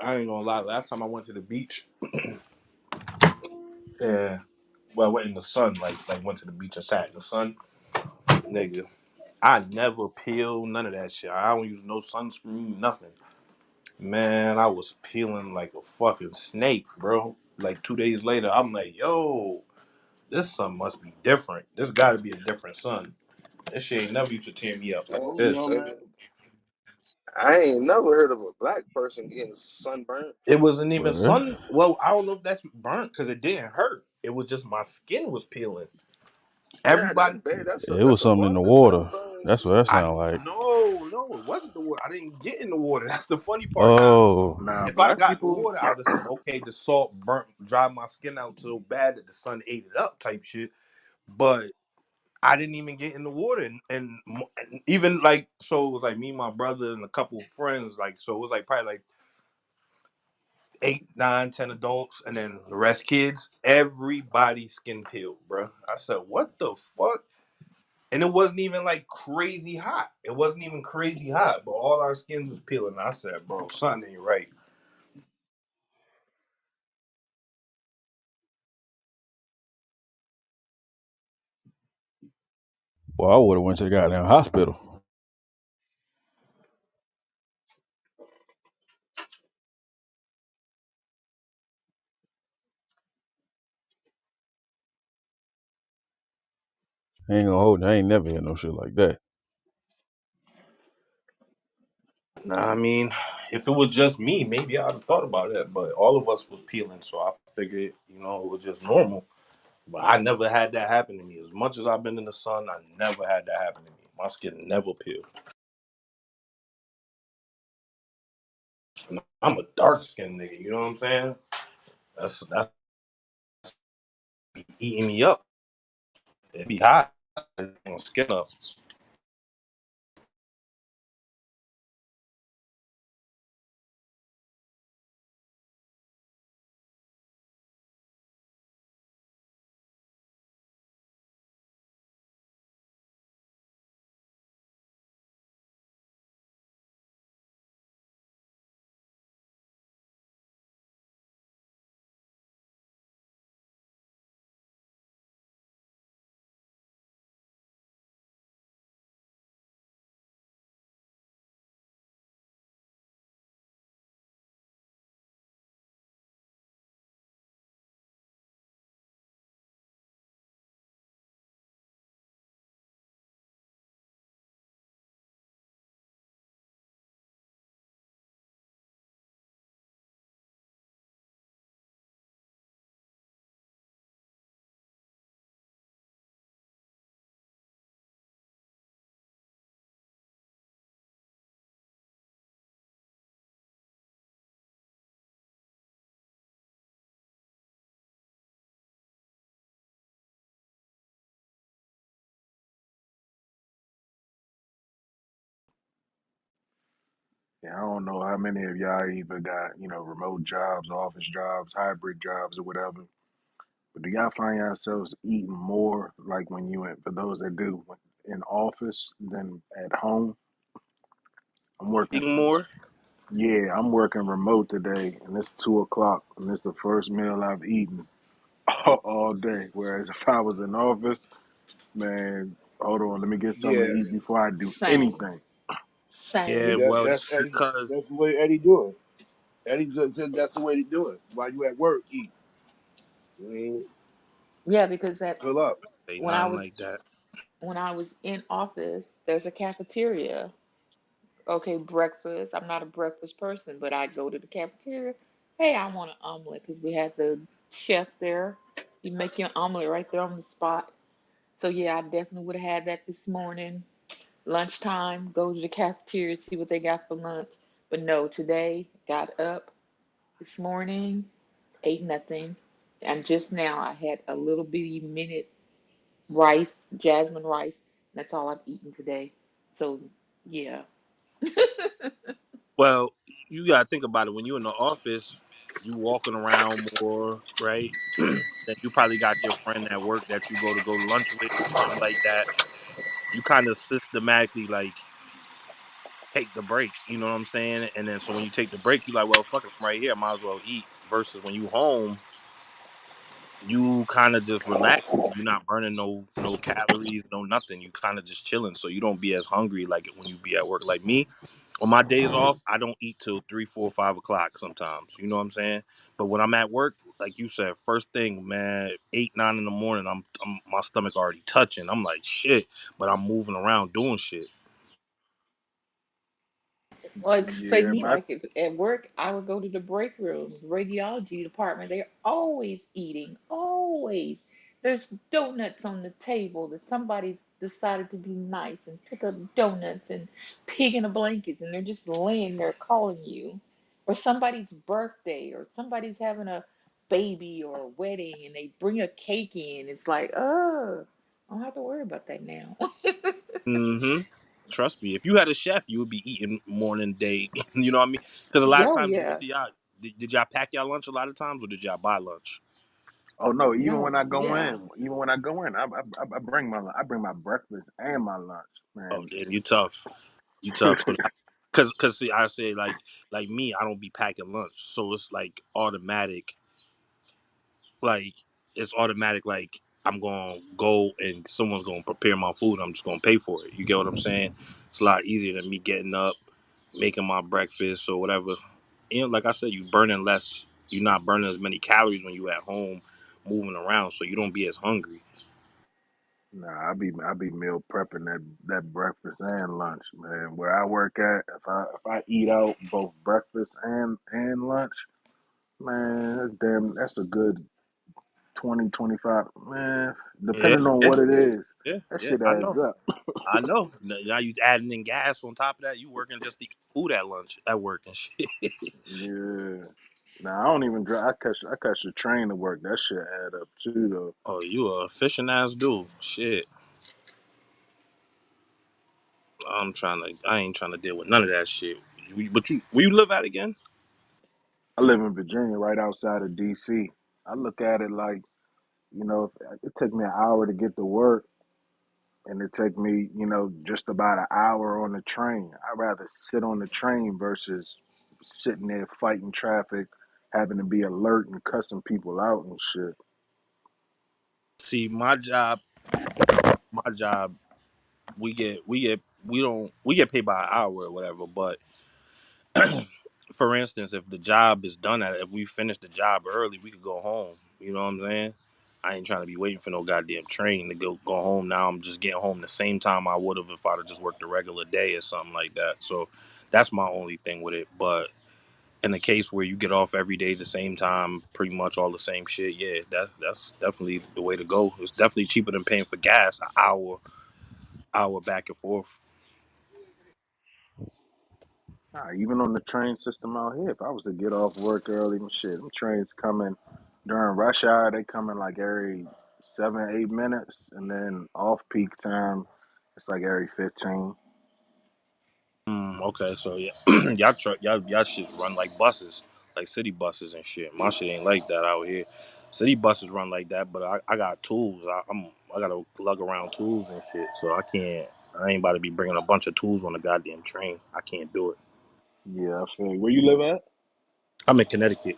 I ain't gonna lie. Last time I went to the beach, yeah, well, I went in the sun. Like went to the beach and sat in the sun, nigga. I never peel none of that shit. I don't use no sunscreen, nothing. Man, I was peeling like a fucking snake, bro. Like 2 days later, I'm like, yo, this sun must be different. This got to be a different sun. This shit ain't never used to tear me up like Told this. y'all, man. I ain't never heard of a black person getting sunburned. It wasn't even Well, sun. Well, I don't know if that's burnt because it didn't hurt. It was just my skin was peeling. Yeah, that's Everybody, bad. it was That's a something in form the of water. sunburn That's shit. what that I sound like. no, No, it wasn't the water. I didn't get in the water. That's the funny part. Now, Oh, Nah, if I'd have black got in the people. water, I would have said, okay, the salt burnt, dried my skin out so bad that the sun ate it up, type shit. But I didn't even get in the water, and even like so, it was like me, my brother, and a couple of friends. Like so, it was like probably like 8, 9, 10 adults, and then the rest kids. Everybody skin peeled, bro. I said, what the fuck? And it wasn't even like crazy hot. It wasn't even crazy hot, but all our skins was peeling. I said, bro, something ain't right. well, I would have went to the goddamn hospital. I ain't gonna hold you. I ain't never had no shit like that. Nah, I mean, if it was just me, maybe I'd have thought about it. But all of us was peeling, so I figured, it was just normal. But I never had that happen to me. As much as I've been in the sun, I never had that happen to me. My skin never peeled. And I'm a dark skinned nigga. You know what I'm saying? That's eating me up. It be hot. My skin up. Yeah, I don't know how many of y'all even got, remote jobs, office jobs, hybrid jobs, or whatever. But do y'all find yourselves eating more, like when you for those that do, in office than at home? I'm working. Eating more? Yeah, I'm working remote today, and it's 2 o'clock, and it's the first meal I've eaten all day. Whereas if I was in office, man, hold on, let me get something Yeah, to eat before I do Same, anything. Yeah, same. well, that's Eddie. because That's the way Eddie do it. Eddie said that's the way to do it. While you at work, eat. I mean, Yeah, because fill up. they when I nothing was like that. when I was in office, there's a cafeteria. Okay, breakfast. I'm not a breakfast person, but I go to the cafeteria. Hey, I want an omelet because we had the chef there. You make your omelet right there on the spot. So yeah, I definitely would have had that this morning. Lunchtime, go to the cafeteria, see what they got for lunch. But no, today got up this morning, ate nothing, and just now I had a little bitty minute rice, jasmine rice. And that's all I've eaten today. So yeah. Well, you gotta think about it. When you're in the office, you walking around more, right? Then you probably got your friend at work that you go to lunch with or something like that. You kind of systematically like take the break. You know what I'm saying? And then so when you take the break, you like, well, fuck it, I'm right here. I might as well eat. Versus when you home, you kind of just relaxing. You're not burning no calories, no nothing. You kind of just chilling, so you don't be as hungry like when you be at work. Like me, on my days off, I don't eat till 3, 4, 5 o'clock sometimes. You know what I'm saying? But when I'm at work, like you said, first thing, man, 8, 9 in the morning, I'm my stomach already touching. I'm like shit, but I'm moving around doing shit. Like say Yeah, me, my like if at work, I would go to the break room, radiology department. They're always eating, always. There's donuts on the table that somebody's decided to be nice and pick up donuts and pig in the blankets and they're just laying there calling you. Or somebody's birthday or somebody's having a baby or a wedding and they bring a cake in. It's like, oh, I don't have to worry about that now. Mm-hmm. Trust me, if you had a chef, you would be eating morning, day. You know what I mean? Because a lot of Yo, times, yeah. most of y'all, did y'all pack y'all lunch a lot of times, or did y'all buy lunch? Oh no! No, yeah. Even when I go in, I bring my breakfast and my lunch, Oh, man. damn, you tough. You tough. So, cause see, I say like me, I don't be packing lunch, so it's like automatic. Like it's automatic. Like I'm gonna go and someone's gonna prepare my food. I'm just gonna pay for it. You get what I'm saying? It's a lot easier than me getting up, making my breakfast or whatever. And like I said, you burning less. You're not burning as many calories when you at home, moving around, so you don't be as hungry. Nah, I be meal prepping that breakfast and lunch, man. Where I work at, if I eat out both breakfast and lunch, man, that's a good 20 25 man. Yeah, Depending on yeah, what it is, yeah, that yeah. shit I adds know. up. I know. Now you adding in gas on top of that. You working just to eat food at lunch, at work and shit. Yeah. Nah, I don't even drive. I catch the train to work. That shit add up too, though. Oh, you a efficient ass dude. Shit. I ain't trying to deal with none of that shit. But where you live at again? I live in Virginia, right outside of DC. I look at it like, if it took me an hour to get to work, and it take me, just about an hour on the train. I'd rather sit on the train versus sitting there fighting traffic, having to be alert and cussing people out and shit. See, my job, we get paid by an hour or whatever. But for instance, if the job is done if we finish the job early, we could go home. You know what I'm saying? I ain't trying to be waiting for no goddamn train to go home. Now I'm just getting home the same time I would have if I'd have just worked a regular day or something like that. So that's my only thing with it. But in the case where you get off every day the same time, pretty much all the same shit, yeah, that's definitely the way to go. It's definitely cheaper than paying for gas an hour back and forth. Nah, even on the train system out here, if I was to get off work early and shit, them trains coming during rush hour, they coming like every 7 8 minutes, and then off peak time, it's like every 15. Okay, so yeah, y'all shit run like buses, like city buses and shit. My shit ain't like that out here. City buses run like that, but I got tools. I gotta lug around tools and shit, so I can't. I ain't about to be bringing a bunch of tools on the goddamn train. I can't do it. Yeah, I feel you. Where you live at? I'm in Connecticut.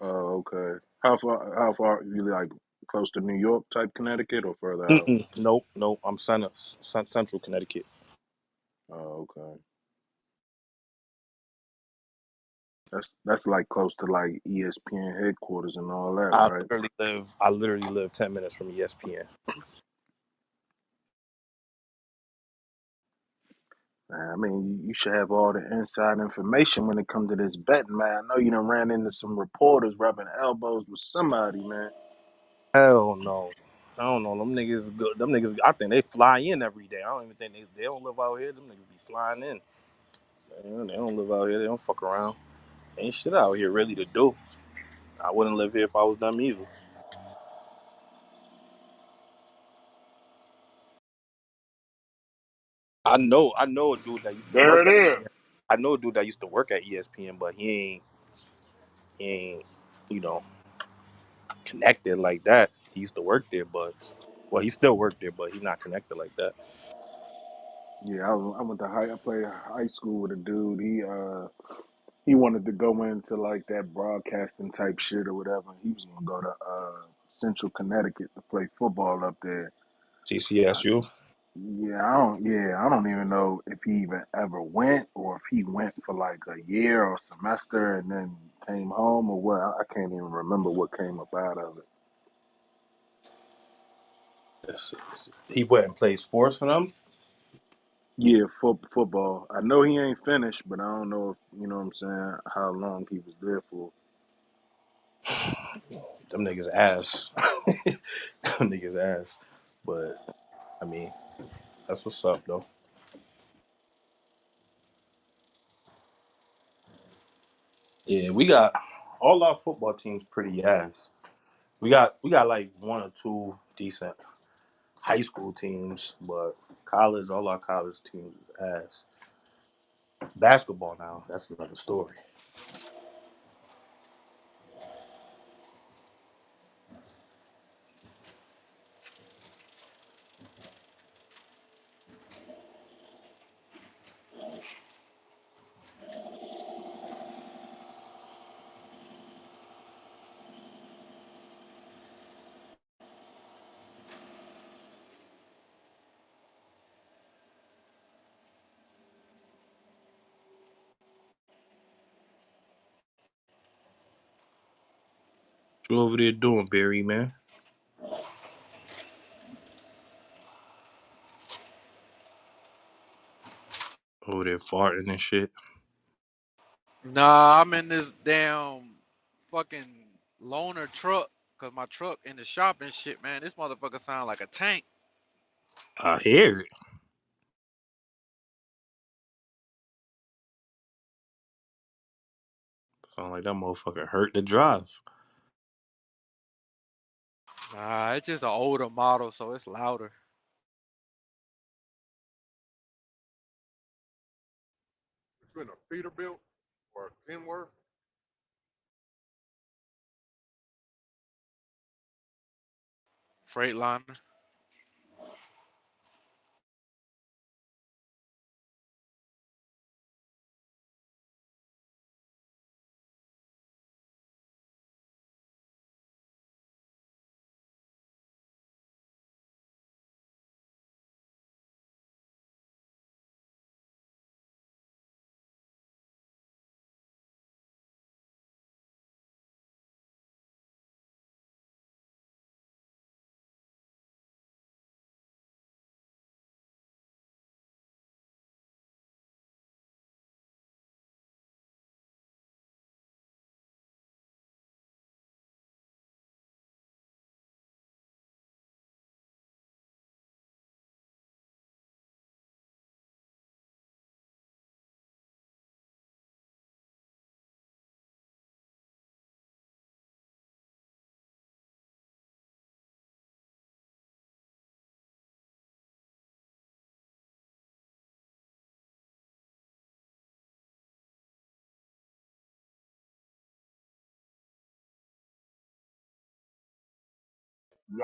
Oh, okay. How far you like close to New York type Connecticut or further out? Nope. I'm central Connecticut. Oh, okay. That's like close to like ESPN headquarters and all that, I right? I literally live 10 minutes from ESPN. Man, I mean, you should have all the inside information when it comes to this betting, man. I know you done ran into some reporters rubbing elbows with somebody, man. Hell no. I don't know. Them niggas good. Them niggas. I think they fly in every day. I don't even think they don't live out here. Them niggas be flying in. Man, they don't live out here. They don't fuck around. Ain't shit out here really to do. I wouldn't live here if I was them either. I know a dude that used to There work it at. is. I know a dude that used to work at ESPN, but he ain't, you know, connected like that. He used to work there, but well, he still worked there, but he's not connected like that. Yeah, I went to I played high school with a dude. He wanted to go into like that broadcasting type shit or whatever. He was gonna go to Central Connecticut to play football up there. TCSU. I don't even know if he even ever went or if he went for like a year or semester and then came home or what. I can't even remember what came up out of it. He went and played sports for them. Yeah, football. I know he ain't finished, but I don't know if you know what I'm saying how long he was there for. them niggas ass. Them niggas ass. But I mean, that's what's up though. Yeah, we got all our football teams pretty ass. We got like one or two decent high school teams, but college, all our college teams is ass. Basketball now, that's another story. What you over there doing, Barry, man? Over there farting and shit. Nah, I'm in this damn fucking loaner truck because my truck in the shop and shit, man. This motherfucker sound like a tank. I hear it. Sound like that motherfucker hurt to drive. Nah, it's just an older model, so it's louder. You in a Peterbilt or a Kenworth? Freightliner.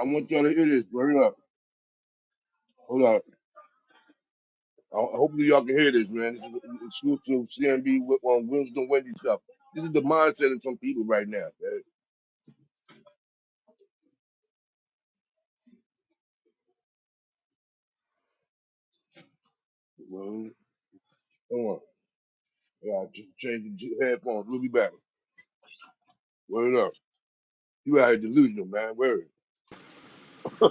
I want y'all to hear this. Hurry up. Hold on. Hopefully y'all can hear this, man. This is exclusive CMB on Wisdom Wendy stuff. This is the mindset of some people right now. Man. Well, hold on. Yeah, just change the headphones. We'll be back. Word up. You out here delusional, man. Word. You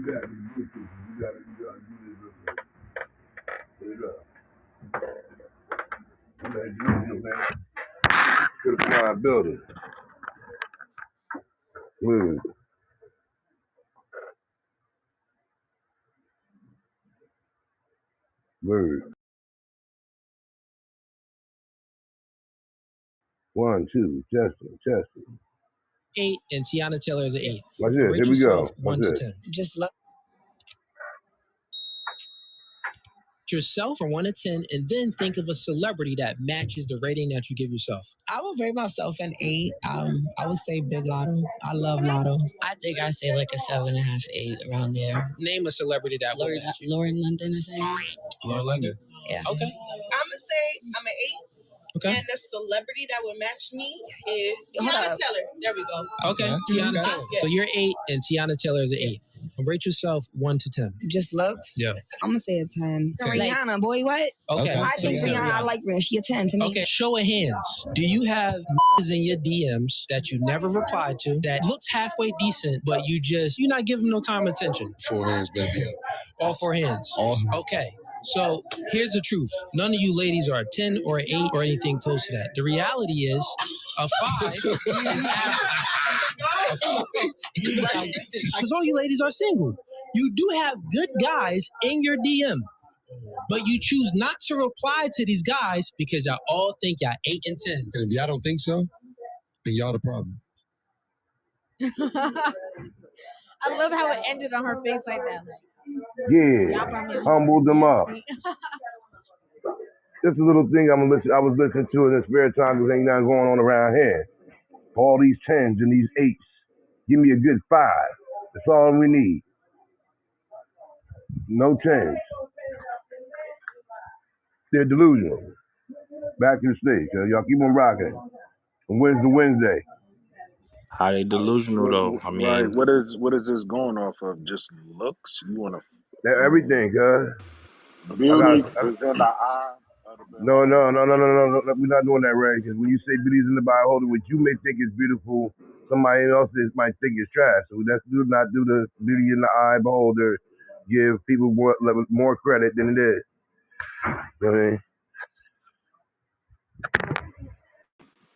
got to do this. You got to do this real quick. Word up. You out here delusional, man. To the flying building. Word. Word. 1, 2, testing. 8, and Tiana Taylor is an 8. Watch this. Here we go. 1 to 10. Just love yourself from 1 to 10, and then think of a celebrity that matches the rating that you give yourself. I would rate myself an 8. I would say Big Lotto. I love Lotto. I think I say like a 7.5, 8 around there. Name a celebrity that would match you. Lauren London or something. Lauren London. Yeah. Okay. I'm gonna say I'm an 8. Okay. And the celebrity that would match me is Tiana Taylor. There we go. Okay. Tiana Taylor. So you're 8, and Tiana Taylor is an 8. Rate yourself 1 to 10. Just looks? Yeah. I'm gonna say a 10. 10. Rihanna, boy, what? Okay. I think Rihanna, I like Rihanna. She a 10 to me. Okay. Show of hands. Do you have in your DMs that you never replied to that looks halfway decent, but you're not giving no time and attention? 4 hands, baby. All 4 hands. All. Okay. So here's the truth. None of you ladies are a 10 or an 8 or anything close to that. The reality is a 5 is average. Because all you ladies are single. You do have good guys in your DM, but you choose not to reply to these guys because y'all all think y'all 8 and 10s. And if y'all don't think so, then y'all the problem. I love how it ended on her face like that. Yeah, humbled them up. Just a little thing I was listening to in the spare time because ain't nothing going on around here. All these 10s and these 8s. Give me a good 5. That's all we need. No 10s. They're delusional. Back to the stage. Y'all keep on rocking. And when's the Wednesday? How they delusional though? I Right. mean, What is this going off of? Just looks? You want to? They're I mean, everything, cuz. Beauty is in the eye of the No, beholder. no, no, no, no, no, no. We're not doing that, Ray. Because when you say beauty's in the beholder, what you may think is beautiful, somebody else might think is trash. So let's not do the beauty in the eye beholder. Give people more credit than it is. You know what I mean?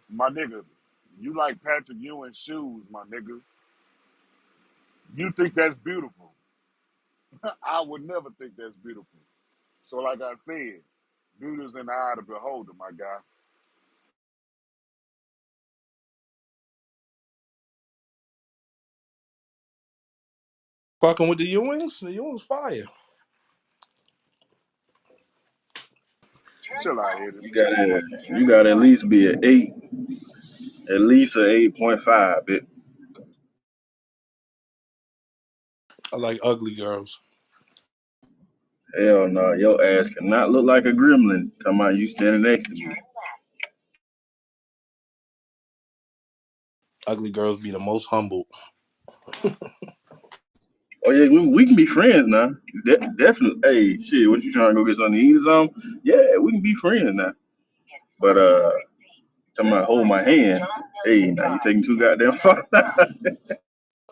My nigga, you like Patrick Ewing shoes, my nigga. You think that's beautiful. I would never think that's beautiful. So like I said, beauty is in the eye of the beholder, my guy. fucking with the Ewings. The Ewings fire. Chill out, Eddie. You gotta at least be an 8, at least an 8.5. It, I like ugly girls. hell no, your ass cannot look like a gremlin. Talking about you standing next to me. Ugly girls be the most humble. Oh yeah, we can be friends now. Definitely. Hey, shit, what you trying to go get something to eat or something? Yeah, we can be friends now. But talking about hold my hand. Hey, now you taking too goddamn far.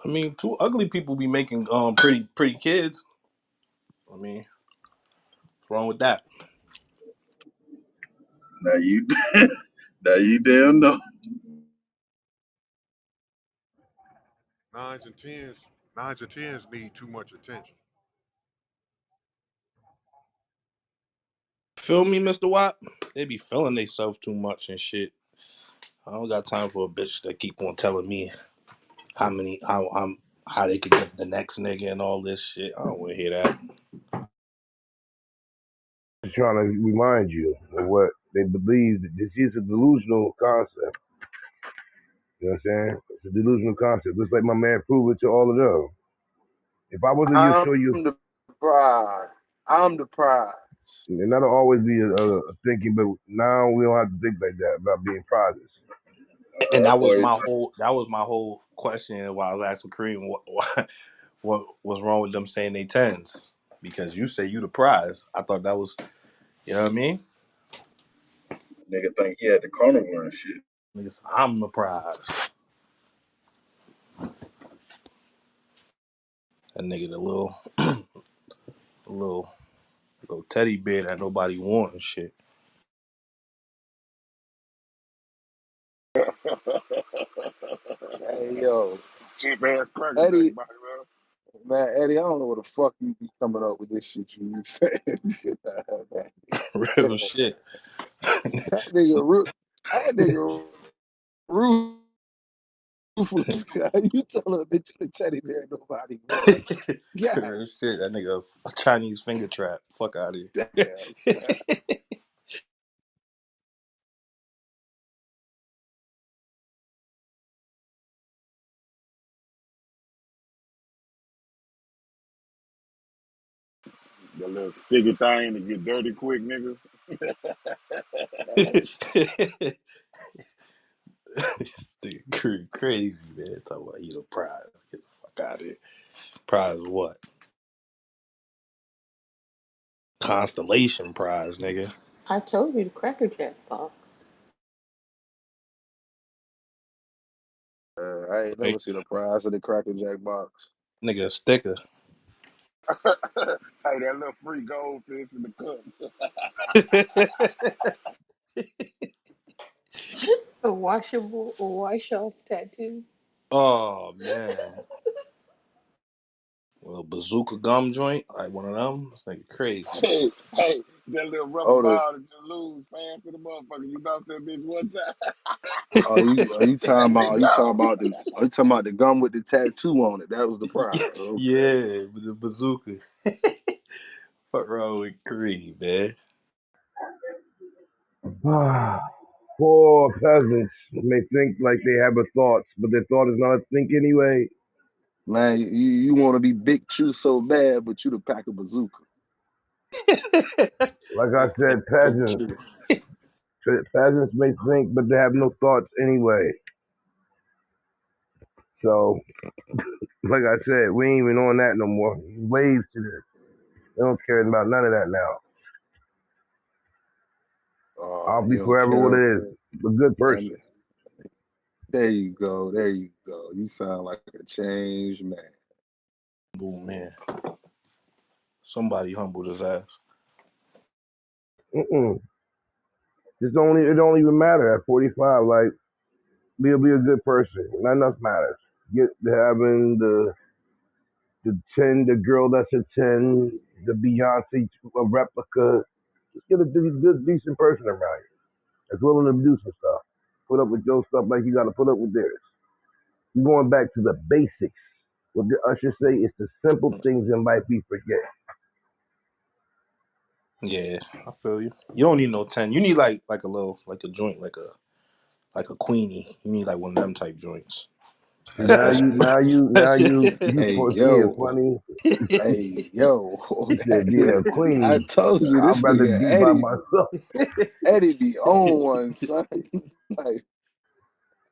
I mean, two ugly people be making pretty kids. I mean, what's wrong with that? Now you, now you damn know. Nines and tens need too much attention. Feel me, Mr. Watt? They be feeling themselves too much and shit. I don't got time for a bitch that keep on telling me how they could get the next nigga and all this shit. I don't want to hear that. Just trying to remind you of what they believe. That this is a delusional concept. You know what I'm saying? It's a delusional concept. Just like my man proved it to all of them. If I was to just I'm show you, the prize. I'm the prize. and that'll always be a thinking, but now we don't have to think like that about being prizes. And Or that was my whole question while I was asking Kareem what was wrong with them saying they tens, because you say you the prize. I thought that was, you know what I mean? nigga think he had the carnival and shit. Niggas, I'm the prize. That nigga the little little teddy bear that nobody want and shit. Hey yo, Cheap ass cracker jack, Eddie, man. man, Eddie, I don't know what the fuck you be coming up with this shit you be saying. Real shit. That nigga, that nigga ruthless. You tell a bitch to teddy bear nobody wants. God Real shit. That nigga a Chinese finger trap. Fuck out of damn. here. The little sticky thing to get dirty quick, nigga. Nigga crazy, man. Talking about you the prize. Get the fuck out of here. Prize what? Constellation prize, nigga. I told you the Cracker Jack box. I ain't Right? never seen a prize in the Cracker Jack box. Nigga a sticker. Hey, that little free goldfish in the cup. A washable or wash off tattoo. Oh man. Well, bazooka gum joint, like one of them. It's like crazy. Hey, that little rubber Oh, the ball that you lose, fan for the motherfucker. You bounce that bitch one time. are you talking about? Hey, Are you talking dog. about the? Are you talking about the gum with the tattoo on it? That was the prize. Okay. Yeah, with the bazooka. Fuck wrong with Creed, man. Poor peasants may think like they have a thought, but their thought is not a think anyway. Man, you want to be Big Chew so bad, but you the pack a bazooka. Like I Nigga said said, big peasants. chew. Peasants may think, but they have no thoughts anyway. So, like I said, we ain't even on that no more. Waves to this. They don't care about none of that now. I'll be You don't forever what care, it is. A good man. person. There you go. There you go. You sound like a changed man. Oh man. Somebody humbled his ass. Mm-mm. It don't even matter at 45. Like, be a good person. Nothing else matters. Get to having the 10, the girl that's a 10, the Beyonce replica. Just get a good, decent person around you that's willing to do some stuff. Put up with your stuff like you got to put up with theirs. We're going back to the basics. What the usher say is the simple things in life we forget. Yeah, I feel you. You don't need no 10. You need like a little like a joint, like a queenie. You need like one of them type joints. See, That's now that's you Hey being yo, funny. hey yo, You said being a I queen. told you I'd this rather nigga be by Eddie. myself. Eddie be on one son. Like,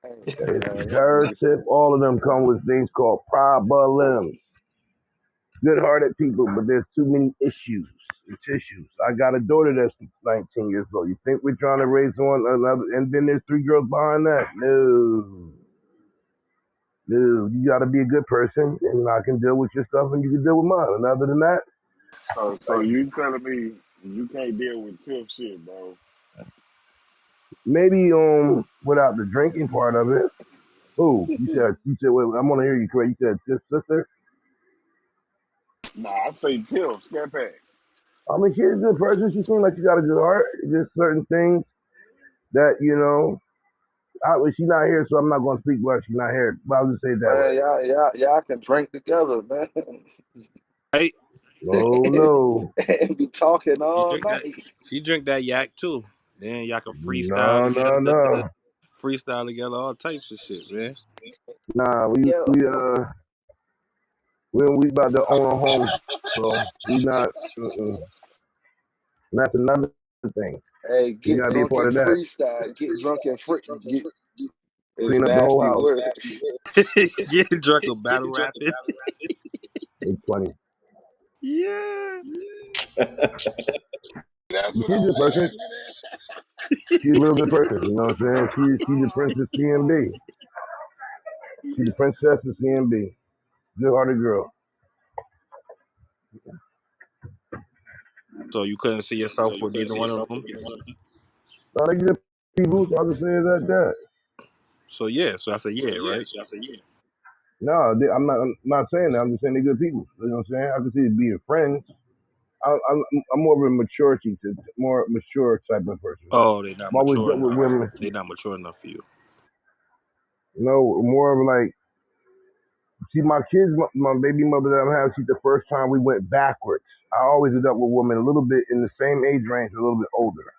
hey It's man, that her nigga. tip. All of them come with things called problems. Good-hearted people, but there's too many issues and tissues. I got a daughter that's 19 years old. You think we're trying to raise one another, and then there's 3 girls behind that? No, no. You got to be a good person, and I can deal with your stuff, and you can deal with mine. And other than that, So you telling me you can't deal with tough shit, bro? maybe without the drinking part of it. Who you said? Wait, I'm gonna hear you correct. You said this sister. Nah, I say tilt, scat pack. I mean, she's a good person. She seems like she got a good heart. Just certain things that she's not here, so I'm not going to speak while she's not here. But I'll just say it that way. Man, y'all can drink together, man. right. No, no, And be talking She all drink that. night. She drink that yak too. Then y'all can freestyle no, no, together. no. Freestyle together, all types of shit, man. Nah, Yo, we about to own a home, so we not. Mm-mm. And that's another thing. hey, You get gotta be a drunk part and of that. freestyle. Get drunk and get is Clean up the whole nasty house. word. Getting drunk or battle rapping. It's funny. Yeah. That's She's what I a good was person. asking. She's a real good person. You know what I'm saying? She's the princess CMB. She's the princess of CMB. Good hearted girl. So you couldn't see yourself with neither one of them. No, they good people. So I can say it like that. So yeah. So I said yeah, right. No, I'm not saying that. I'm just saying they're good people. You know what I'm saying? I can see it being friends. I'm more of a more mature type of person. Oh, they not I'm always mature dealt with enough. women. They not mature enough for you. No, more of like, see, my kids, my baby mother that I'm having, she's the first time we went backwards. I always ended up with women a little bit in the same age range, a little bit older.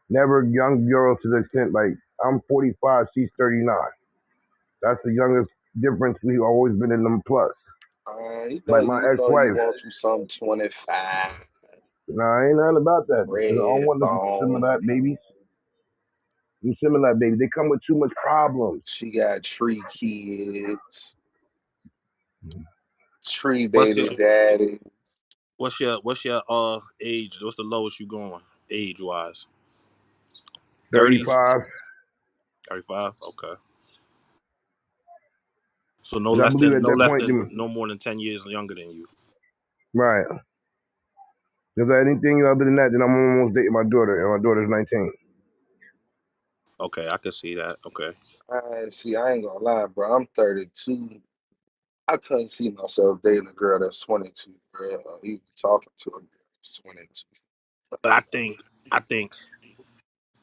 Never young girl to the extent like I'm 45, she's 39. That's the youngest difference. We've always been in them plus. Like my You know, you ex-wife. want you some 25 Nah, ain't nothing about that. I don't red want them bone. similar babies. Them similar babies. They come with too much problems. She got tree kids, tree What's your baby daddy. age? What's the lowest you going age wise? 30s, 35. 35. Okay. So no 'Cause I less believe than at that point, no more than 10 years younger than you. right. If anything other than that, then I'm almost dating my daughter, and my daughter's 19. Okay, I can see that. Okay. I ain't gonna lie, bro. I'm 32. I couldn't see myself dating a girl that's 22, bro. Even talking to a girl that's 22. But I think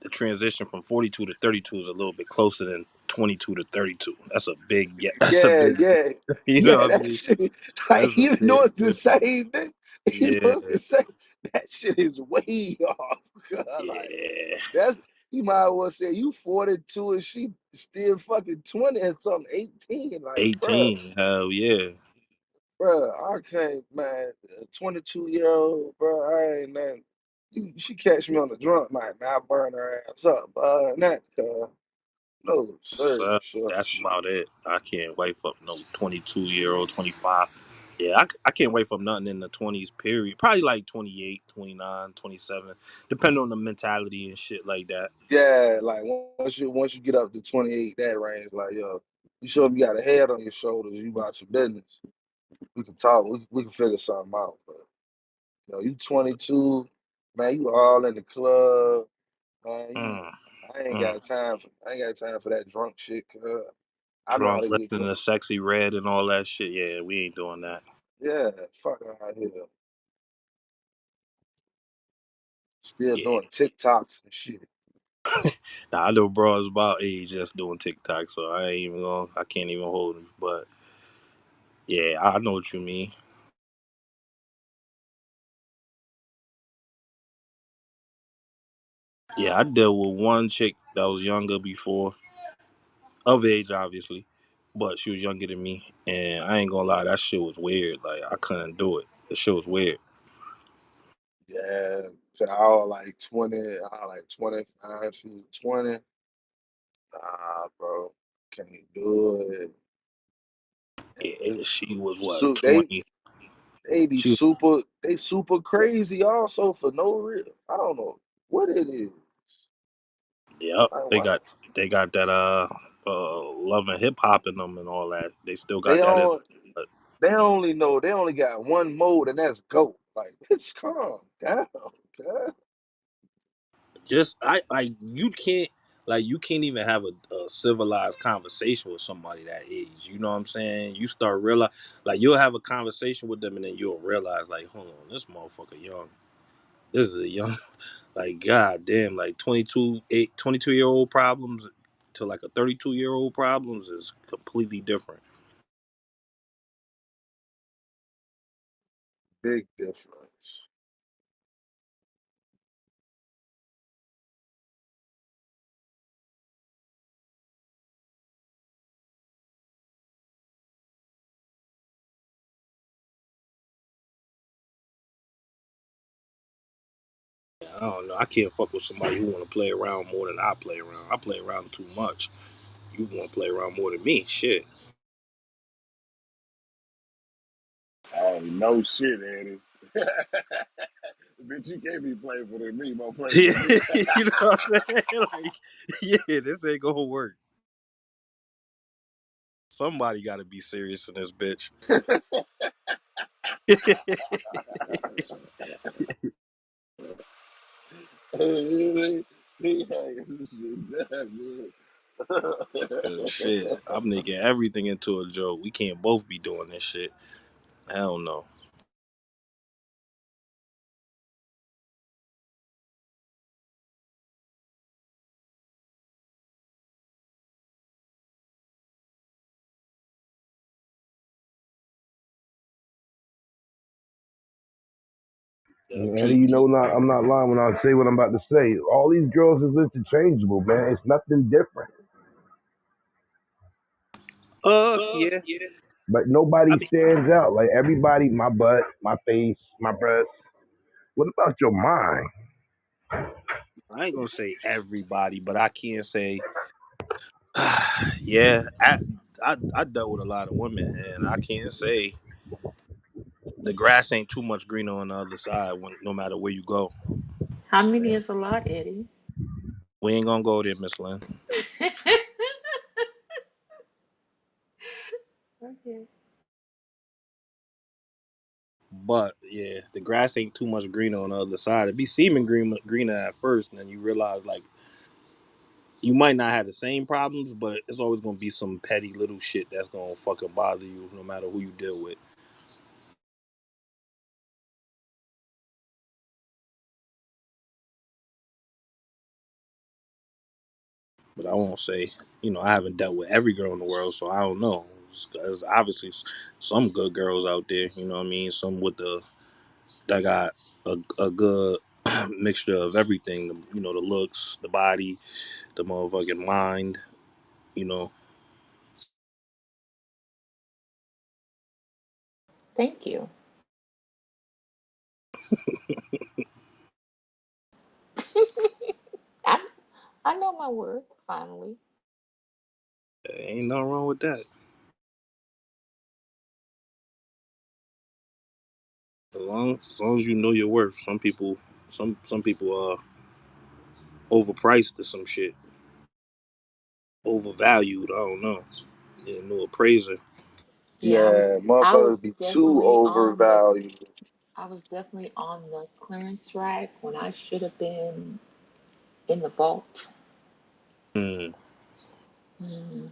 the transition from 42 to 32 is a little bit closer than 22 to 32. That's a big yeah. That's a Yeah, big. yeah, You know yeah. what I That mean? shit, That's like, a even though big it's the difference. same thing, you know Yeah, it's the same. That shit is way off. Like, yeah. that's you might as well say you 42 and she still fucking 20 or something, 18. Like, bruh, 18. Hell yeah. bruh, I can't, man. A 22-year-old, bruh, I ain't nothing. She catch me on the drunk night, man. I burn her ass up. And that, no, sir, So sure. that's about it. I can't wait for no 22-year-old, 25. Yeah, I can't wait for nothing in the 20s, period. Probably like 28, 29, 27, depending on the mentality and shit like that. Yeah, like once you get up to 28, that range, like yo, you sure you got a head on your shoulders, you about your business. We can talk, we can figure something out. But you 22, man, you all in the club, man. Mm, I ain't mm. got time for that drunk shit. I know how Drunk, to get listening to Sexy Red and all that shit. Yeah, we ain't doing that. yeah, fuck out here, still Yeah. doing TikToks and shit. Now I know bros about age just doing TikTok, so I can't even hold them. But yeah, I know what you mean. Yeah, I dealt with one chick that was younger before, of age obviously, but she was younger than me, and I ain't gonna lie, that shit was weird. Like I couldn't do it. The shit was weird. Yeah, so I was like 20, I was like 25, she was 20. Nah, bro, can't do it. And Yeah, and she was what so they 20? they be She was super crazy also for no real. I don't know what it is. yep. Like They what got that love and hip hop in them and all that. They still they got that in. on they only got one mode and that's go. Like bitch, calm down, okay? Just I like you can't even have a civilized conversation with somebody that age. You know what I'm saying? You start realize like you'll have a conversation with them and then you'll realize like, hold on, this motherfucker young. This is a young like god damn like 22-year-old problems to like a 32-year-old problems is completely different. Big difference. I don't know. I can't fuck with somebody who want to play around more than I play around. I play around too much. You want to play around more than me? Shit. Oh, no shit, Eddie. Bitch, you can't be playful than me, more playful Yeah, than me. you know what I'm saying? Like, yeah, this ain't gonna work. Somebody got to be serious in this bitch. Shit, I'm making everything into a joke. We can't both be doing this shit. Hell no. Yeah, And Pete. you know, I'm not lying when I say what I'm about to say. All these girls is interchangeable, man. It's nothing different. Yeah. But I nobody mean, stands out. Like everybody, my butt, my face, my breasts. What about your mind? I ain't gonna say everybody, but I can say, yeah. I dealt with a lot of women, and I can't say the grass ain't too much greener on the other side. No matter where you go, How many is a lot, Eddie? we ain't gonna go there, Miss Lynn. Yeah. But yeah, the grass ain't too much greener on the other side. It be seeming greener at first, and then you realize like you might not have the same problems, but it's always gonna be some petty little shit that's gonna fucking bother you, no matter who you deal with. But I won't say, I haven't dealt with every girl in the world, so I don't know. There's obviously some good girls out there, you know what I mean? Some with that got a good mixture of everything, the looks, the body, the motherfucking mind, you know. Thank you. I I know my worth finally. Ain't nothing wrong with that. As long as you know your worth. Some people are overpriced or some shit, overvalued. I don't know. Yeah, no appraiser. Yeah, Yeah, motherfuckers be too overvalued. I was definitely on the clearance rack when I should have been in the vault. Mm, Mm.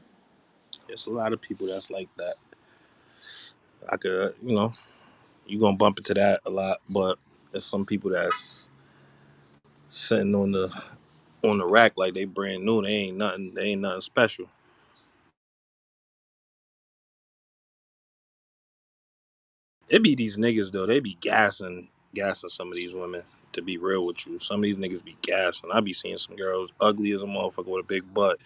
there's a lot of people that's like that. I could, you gonna bump into that a lot, but there's some people that's sitting on the rack like they brand new. They ain't nothing. They ain't nothing special. It be these niggas though. They be gassing some of these women. To be real with you, some of these niggas be gassing. I be seeing some girls ugly as a motherfucker with a big butt,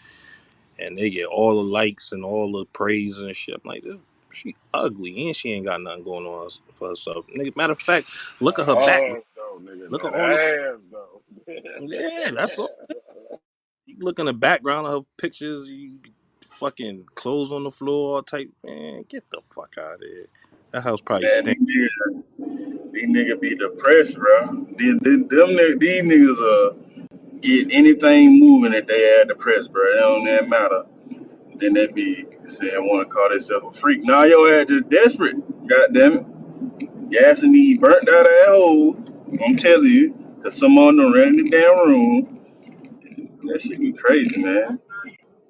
and they get all the likes and all the praise and shit. I'm like, this, she ugly and she ain't got nothing going on for herself. Nigga, matter of fact, look at her back. That ass though, nigga. Look at That all the ass though. yeah. That's all. You look in the background of her pictures. You fucking clothes on the floor, all type. Man, get the fuck out of here. That house probably Man, stink. these niggas be depressed, bro. These niggas get anything moving if they add depressed, bro. It don't even matter. Then they be saying want to call themselves a freak. Nah, your ass just desperate. God damn it. Gas and need burnt out of that hole. I'm telling you. Cause someone done ran in the damn room. That shit be crazy, man.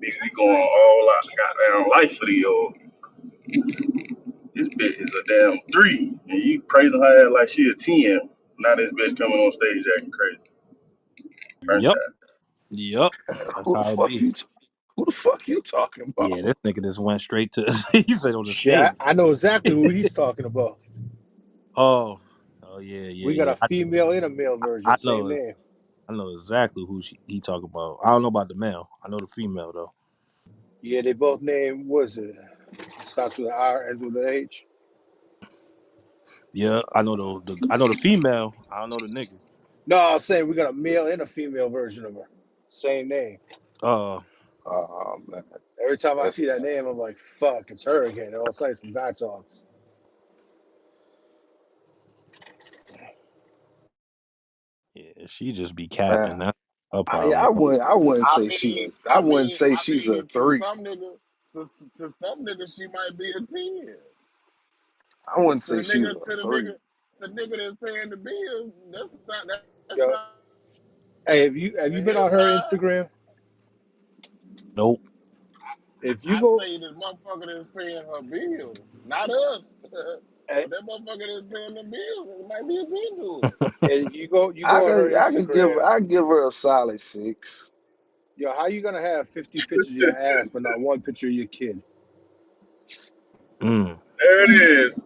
These be going all out goddamn life for the old. This bitch is a damn 3. And you praising her ass like she a 10. Now this bitch coming on stage acting crazy. Burnt Yep. out. Yep. That's Who the how it fuck be. you? Who the fuck you talking Yeah, about? this nigga just went straight to. He said on the Shit, I, stage. I know exactly who he's talking about. Oh. Oh yeah, yeah, We got yeah. a female and a male version, I same know. name. I know exactly who he talking about. I don't know about the male. I know the female though. Yeah, they both named, was it? Starts with an R, ends with an H. Yeah, I know the female. I don't know the nigga. No, I was saying we got a male and a female version of her. Same name. Uh, Oh man, Every time I that's see that name, I'm like, fuck, it's her again. And all of a sudden, some guy talks. yeah, she just be man. capping. That's her I problem. I wouldn't I say mean, I wouldn't say she's a to 3. some niggas, to some niggas, she might be a 10. I wouldn't To say the she's nigga, a 3. the nigga that's paying the bills, that's Yo, not hey, have you been his on her side. Instagram? Nope. If you I go, say this motherfucker that's paying her bills, not us. eh, But that motherfucker that's paying the bills, it might be a 10 to her. and you go on her Instagram. I give her a solid 6. Yo, how you gonna have 50 pictures of your ass but not one picture of your kid? Mm. There it is.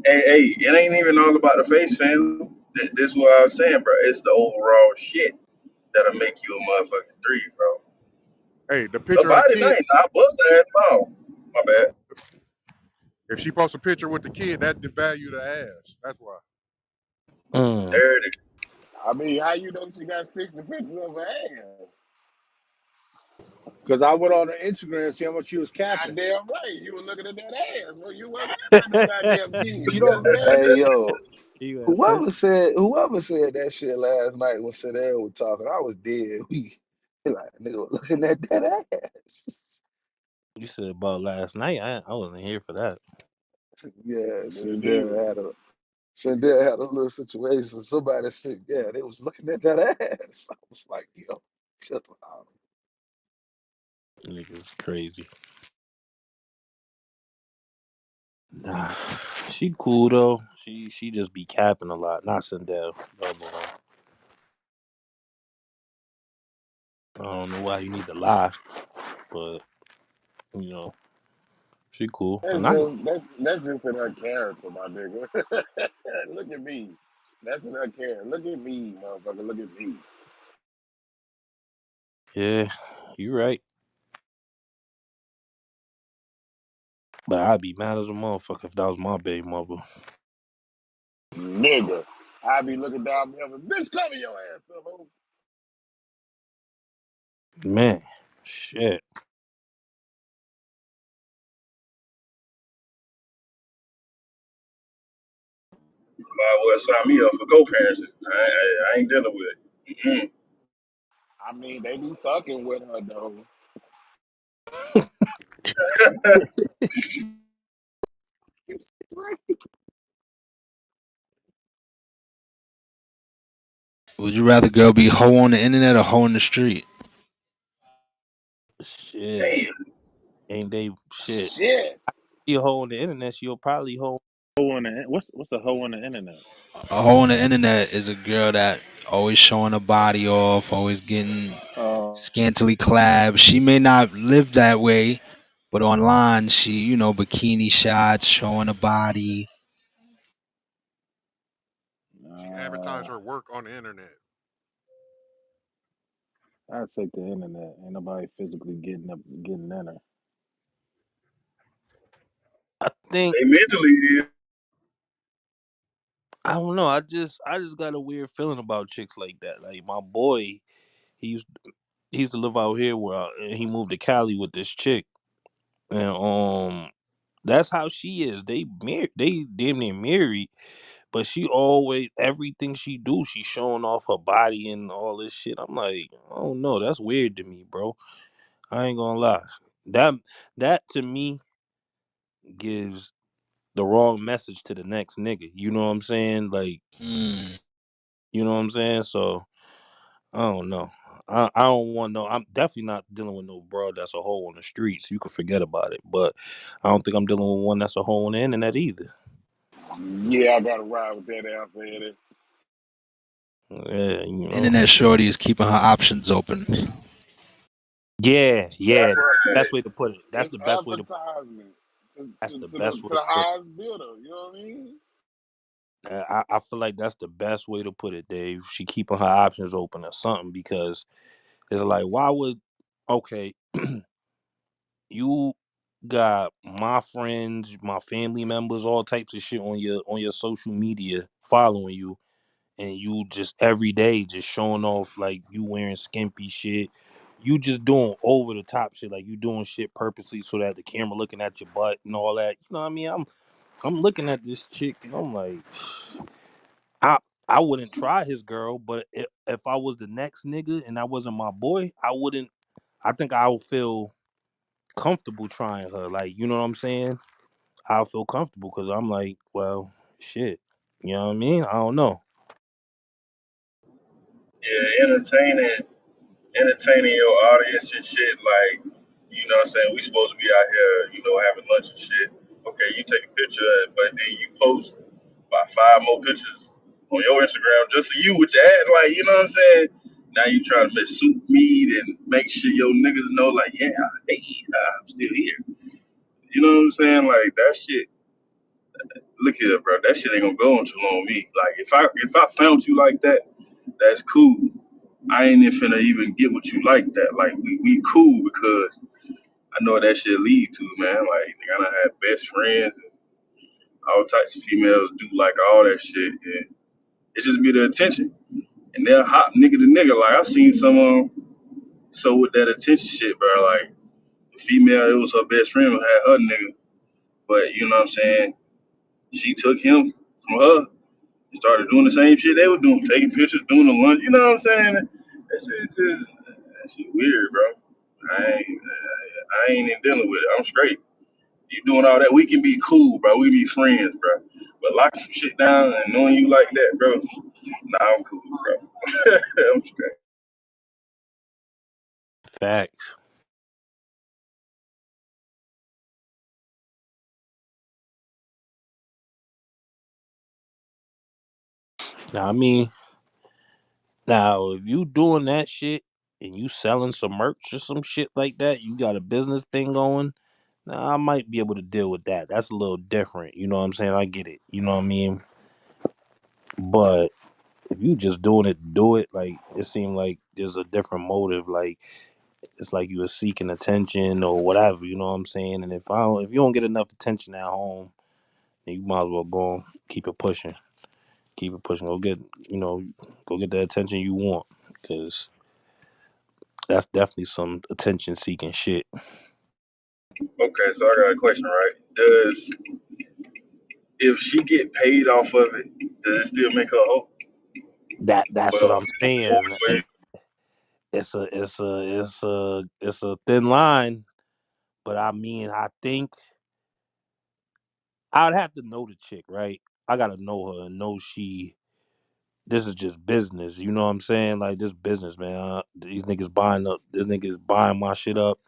Hey, it ain't even all about the face, fam. This is what I was saying, bro. It's the overall shit that'll make you a motherfucking 3, bro. Hey, the The picture of her body kid. nice. I bust ass no. My bad. If she posts a picture with the kid, that devalue the ass. That's why. Mm. There it is. I mean, how you know she got 60 pictures of her ass? Because I went on her Instagram to see how much she was capping. Goddamn right. You were looking at that ass. Well, you wasn't worried about no goddamn kids. She You don't. understand Hey me? yo, You got whoever said that shit last night when Sedell was talking, I was dead. We like nigga looking at that ass. You said about last night. I wasn't here for that. Yeah, Me neither. Sendell had a little situation. Somebody said, yeah, they was looking at that ass. I was like, yo, shut up. Niggas crazy. Nah, she cool though. She just be capping a lot. Not Sindel. The other one. I don't know why you need to lie, but you know she cool. And I That's just in her character, my nigga. Look at me. That's in her character. Look at me, motherfucker. Look at me. yeah, you right. But I'd be mad as a motherfucker if that was my baby mother. Nigga. I be looking down the other, bitch, cover your ass up, ho. Man, shit. Might well sign me up for co-parenting. I ain't dealing with it. I mean, they be fucking with her, though. Would you rather girl be hoe on the internet or hoe in the street? Shit. Damn. Ain't they shit. Shit. You hold the internet, she'll probably hold. Hoe on the what's a hoe on the internet? A hoe on the internet is a girl that always showing her body off, always getting Uh, scantily clad. She may not live that way, but online she, bikini shots, showing her body. She advertised uh, her work on the internet. I'd take the internet. Ain't nobody physically getting in her. I think They mentally is. I don't know. I just got a weird feeling about chicks like that. Like my boy, he used he used to live out here where and he moved to Cali with this chick, and that's how she is. They damn near married, but she always everything she do, she showing off her body and all this shit. I'm like, oh no, that's weird to me, bro. I ain't gonna lie. That that to me gives the wrong message to the next nigga. You know what I'm saying? Like, Hmm. you know what I'm saying? So I don't know. I don't want no. I'm definitely not dealing with no bro that's a hoe on the streets. You can forget about it. But I don't think I'm dealing with one that's a hoe on the internet either. Yeah, I got to ride with that alpha in. Yeah, you know. Internet shorty is keeping her options open. Yeah, That's yeah. right. Best way to put it. That's It's the best way to. advertisement That's the to best way to the put highest bidder. You know what I mean? it. I feel like that's the best way to put it, Dave. She keeping her options open or something because it's like, why would okay, you got my friends, my family members, all types of shit on your social media following you, and you just every day just showing off like you wearing skimpy shit. You just doing over the top shit, like you doing shit purposely so that the camera looking at your butt and all that. You know what I mean? I'm looking at this chick and I'm like, I I wouldn't try his girl, but if I was the next nigga and that wasn't my boy, I wouldn't. I think I would feel comfortable trying her. Like, you know what I'm saying? I'll feel comfortable because I'm like, well, shit. You know what I mean? I don't know. Yeah, entertaining your audience and shit. Like, you know what I'm saying? We supposed to be out here, having lunch and shit. Okay, you take a picture, but then you post about five more pictures on your Instagram just so you with your ad. Like, you know what I'm saying? Now you trying to make soup meat and make sure your niggas know, like, yeah, hey, I'm still here. You know what I'm saying? Like that shit. Look here, bro. That shit ain't gonna go on too long with me. Like if I found you like that, that's cool. I ain't even finna even get what you like that. Like we cool because I know what that shit lead to, man. Like nigga, I done had best friends and all types of females do like all that shit. And it just be the attention. And they'll hop nigga to nigga. Like I seen some so with that attention shit, bro. Like the female, it was her best friend who had her nigga. But you know what I'm saying? She took him from her and started doing the same shit they were doing, taking pictures, doing the lunch. You know what I'm saying? That shit weird, bro. I I ain't even dealing with it. I'm straight. You doing all that, we can be cool, bro. We can be friends, bro. But lock some shit down and knowing you like that, bro. Nah, I'm cool, bro. I'm straight. Facts. Now, I mean, now if you doing that shit and you selling some merch or some shit like that, you got a business thing going. Now, I might be able to deal with that. That's a little different. You know what I'm saying? I get it. You know what I mean? But if you just doing it, to do it. Like it seemed like there's a different motive. Like it's like you were seeking attention or whatever. You know what I'm saying? And if you don't get enough attention at home, then you might as well go on, keep it pushing. Keep it pushing. Go get go get the attention you want, because that's definitely some attention seeking shit. Okay, so I got a question, right? Does if she get paid off of it, does it still make her a hoe? That's what Well, I'm saying. It's a thin line, but I mean, I think I'd have to know the chick, right? I gotta know her and know she. This is just business, you know what I'm saying? Like this business, man. These niggas buying up. This niggas buying my shit up.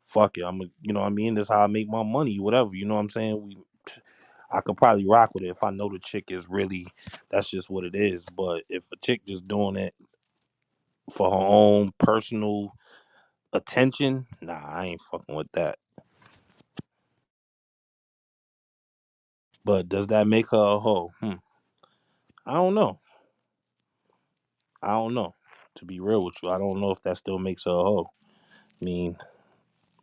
Fuck it, you know what I mean? This how I make my money, whatever. You know what I'm saying? I could probably rock with it if I know the chick is really. That's just what it is. But if a chick just doing it for her own personal attention, nah, I ain't fucking with that. But does that make her a hoe? I don't know. I don't know. To be real with you, I don't know if that still makes her a hoe. I mean,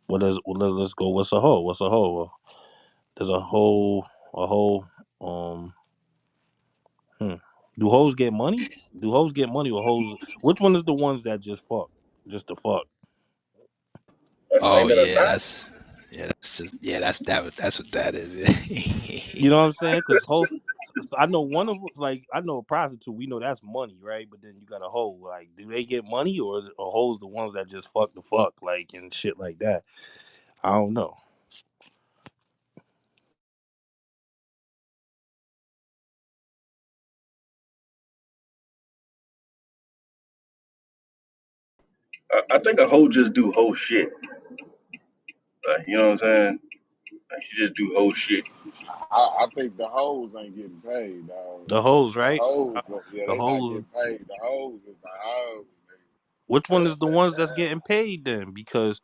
let's go. What's a hoe? What's a hoe? Well, there's a hoe. Um, hmm. Do hoes get money? Do hoes get money or hoes? Which one is the ones that just fuck, just to fuck? a Oh thing that a yeah, nut. that's what that is. You know what I'm saying? Because hoe, I know one of like I know a prostitute. We know that's money, right? But then you got a hoe. Like, do they get money or are hoes the ones that just fuck the fuck like and shit like that? I don't know. I think a hoe just do hoe shit. Like, you know what I'm saying? Like, she just do hoe shit. I think the hoes ain't getting paid, dog. The hoes, The right? hoes, yeah, The they not hoes. getting paid. The hoes is the hoes, Which one is the ones that's nigga. getting paid then? Because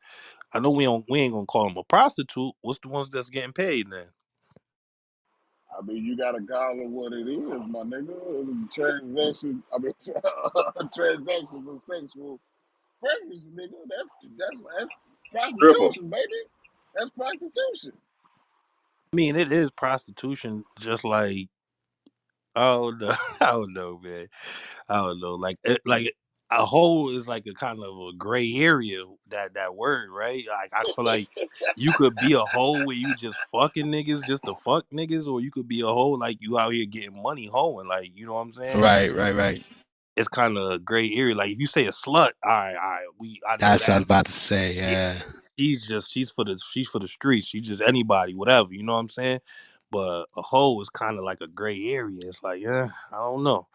I know we ain't gonna call them a prostitute. What's the ones that's getting paid then? I mean, you gotta call it what it is, my nigga. Transaction. I mean, transaction for sexual preference, nigga. That's Stripper. prostitution, baby. That's prostitution. I mean, it is prostitution, just like I don't know. I don't know, man. I don't know. Like a hole is like a kind of a gray area. That word, right? Like I feel like you could be a hole where you just fucking niggas just to fuck niggas, or you could be a hole like you out here getting money hoeing. Like you know what I'm saying? Right. It's kind of a gray area. Like if you say a slut, I know That's what I was that. about to say. Yeah, Yeah. she's for the streets. She's just anybody, whatever. You know what I'm saying? But a hoe is kind of like a gray area. It's like, yeah, I don't know.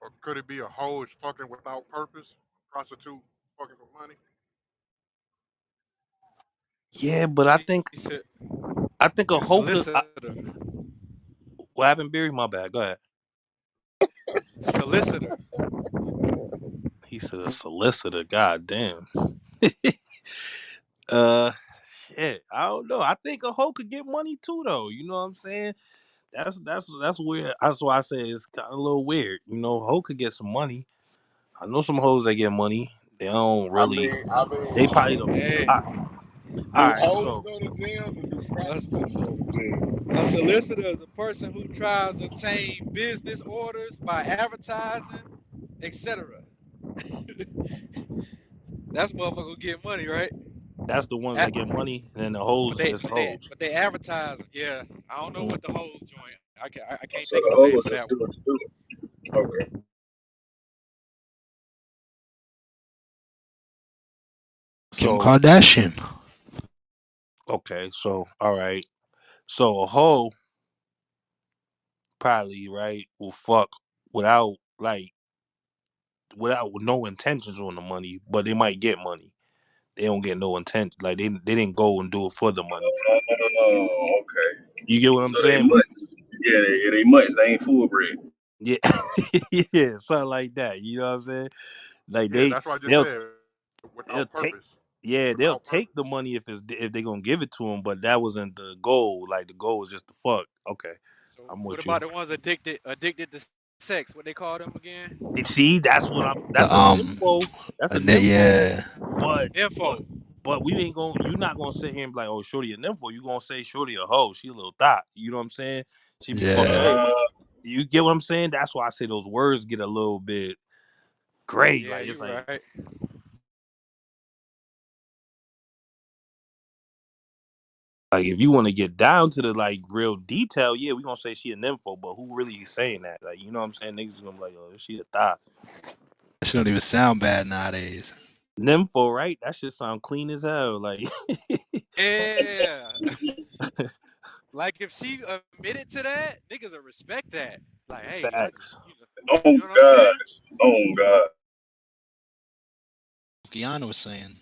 Or could it be a hoe is fucking without purpose? Prostitute fucking for money? Yeah, but She said I think a a hoe could. solicitor. What happened, Barry? My bad. Go ahead. Solicitor. He said a solicitor. God damn. uh, shit. I don't know. I think a hoe could get money too, though. You know what I'm saying? That's weird. That's why I say it's kind of a little weird. You know, a hoe could get some money. I know some hoes that get money. They don't really. They probably don't. Hey, All do right. hoes So go to jails or do a, prostitutes go to jail? a solicitor is a person who tries to obtain business orders by advertising, etc. That's motherfucker who get money, right? that's the ones A- that get money, and then the but hoes they is but they hoes. but they advertise. Yeah, I don't know Mm. what the whole joint. I can't So think the of the name hoes for just that do one. what you do. Okay. Kim So Kardashian. okay, so all right. So a hoe probably right will fuck without like without no intentions on the money, but they might get money. They don't get no intent. Like they didn't go and do it for the money. Oh, okay. You get what I'm So they saying? But mutts. Yeah, they mutts. They ain't full bred. yeah, yeah, something like that. You know what I'm saying? Like Yeah, that's what I just they'll said. they'll Without take purpose. yeah they'll Without take purpose. the money if they gonna give it to them. But that wasn't the goal. Like the goal was just to fuck. Okay, So I'm what with you. about the ones addicted to sex? What they call them again? And see, that's what I'm. That's The a nympho. That's a nympho. yeah. But Info. but we ain't gonna. You're not gonna sit here and be like, oh, shorty a nympho. You gonna say shorty a hoe. She a little thought. You know what I'm saying? She be fucking Yeah. everybody. You get what I'm saying? That's why I say those words get a little bit gray. Yeah, Like it's you like right. if you want to get down to the like real detail, yeah, we gonna say she a nympho. But who really is saying that? Like you know what I'm saying? Niggas gonna be like, oh, she a thought. She don't even sound bad nowadays. Nympho, right? That shit sound clean as hell. Like Yeah. Like if she admitted to that, niggas will respect that. Like, hey, I just facts. Oh you know what I'm God. saying? Oh God. Kiana was saying.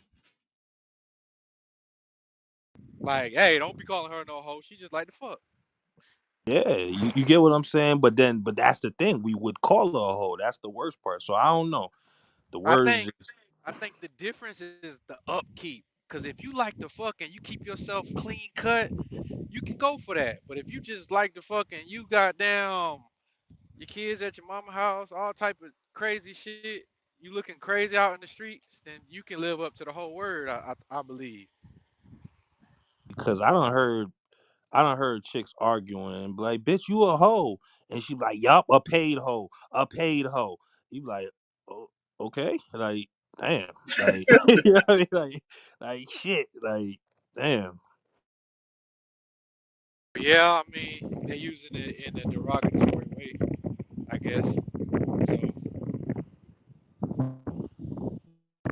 Like, hey, don't be calling her no hoe. She just like to fuck. Yeah, you get what I'm saying? But that's the thing. We would call her a hoe. That's the worst part. So I don't know. The I words think just I think the difference is the upkeep. Cause if you like to fuck and you keep yourself clean cut, you can go for that. But if you just like to fuck and you got down your kids at your mama house, all type of crazy shit, you looking crazy out in the streets, then you can live up to the whole word. I believe. because I don't heard chicks arguing and be like, bitch, you a hoe. And she be like, yup, a paid hoe. A paid hoe. You be like, oh, okay. Like, damn. Like, you know what I mean? Like shit. Like, damn. Yeah, I mean they're using it in a derogatory way, I guess. So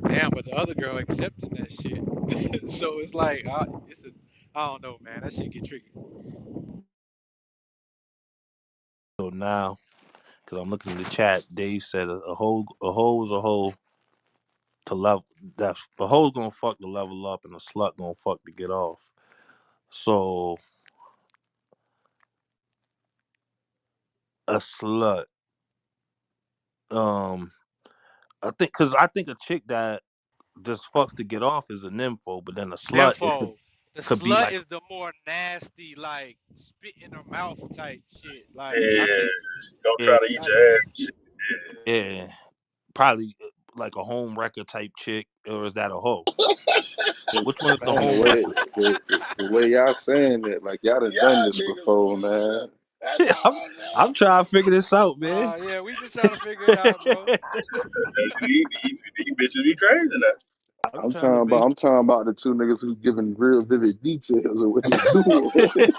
damn, but the other girl accepting that shit. So it's like, I don't know, man. That shit get tricky. So now, because I'm looking at the chat, Dave said a hoe is a hoe to level. That's the hoe's gonna fuck to level up, and the slut gonna fuck to get off. So a slut, um, I think a chick that just fucks to get off is a nympho, but then a slut it Nympho. The could be slut like is the more nasty, like spit in her mouth type shit. Like I Yeah. think, Don't yeah try to eat I, your ass and shit. Yeah. yeah probably like a home wrecker type chick, or is that a hoe? Which one is the Man, home wrecker? the way y'all saying it, like y'all done done Y'all this niggas before, fucked man. up. That's I'm, all I'm I'm saying. trying to figure this out, man. yeah, we just trying to figure it out, bro. These bitches be crazy now. I'm trying to make I'm talking about the two niggas who giving real vivid details of what they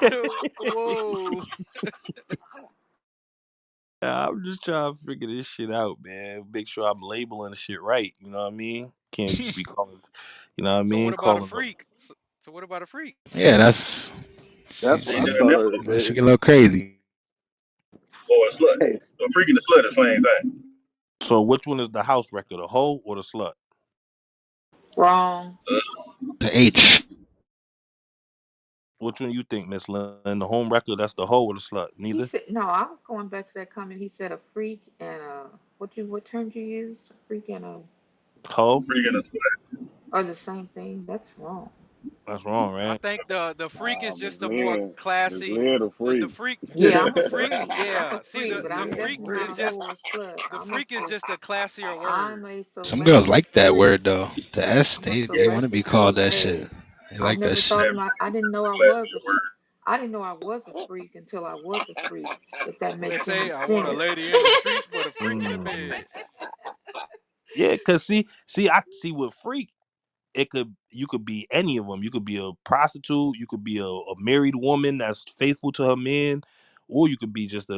doing. Whoa. I'm just trying to figure this shit out, man. Make sure I'm labeling the shit right. You know what I mean? Can't just be calling. You know what I So what mean? about a Calling. freak? So what about a freak? Yeah, that's That's what Ain't I she, never thought never of. she get a little crazy. or a slut. Hey, A freak and a slut the same thing. So which one is the house record, the hoe or the slut? Wrong. The H. Which one you think, Miss Lynn? The home record, that's the hoe or the slut? He Neither. said no. I'm going back to that comment. He said a freak and a what term you use? A freak and a Hoe? Freak and a slut. are the same thing. That's wrong. That's wrong, I right? think the freak is Miss just a more Lynn. Miss classy. Lynn a The freak. freak, Yeah, the I'm a freak, freak. I'm a yeah. See, freak, the but the I'm freak definitely is not a just hoe or slut. the freak is just a classier word. I'm a Some girls select like that freak. word though. The S, I'm a they want to be selective called freak. that shit. Hey, They I like that never shit. thought of my. I didn't know I was Classy a. word. I didn't know I was a freak until I was a freak. If that What they makes any say, I want a sense. lady in the streets, but a freak in the Mm. bed. Yeah, cause I see with freak, it could you could be any of them. You could be a prostitute, you could be a married woman that's faithful to her man, or you could be just a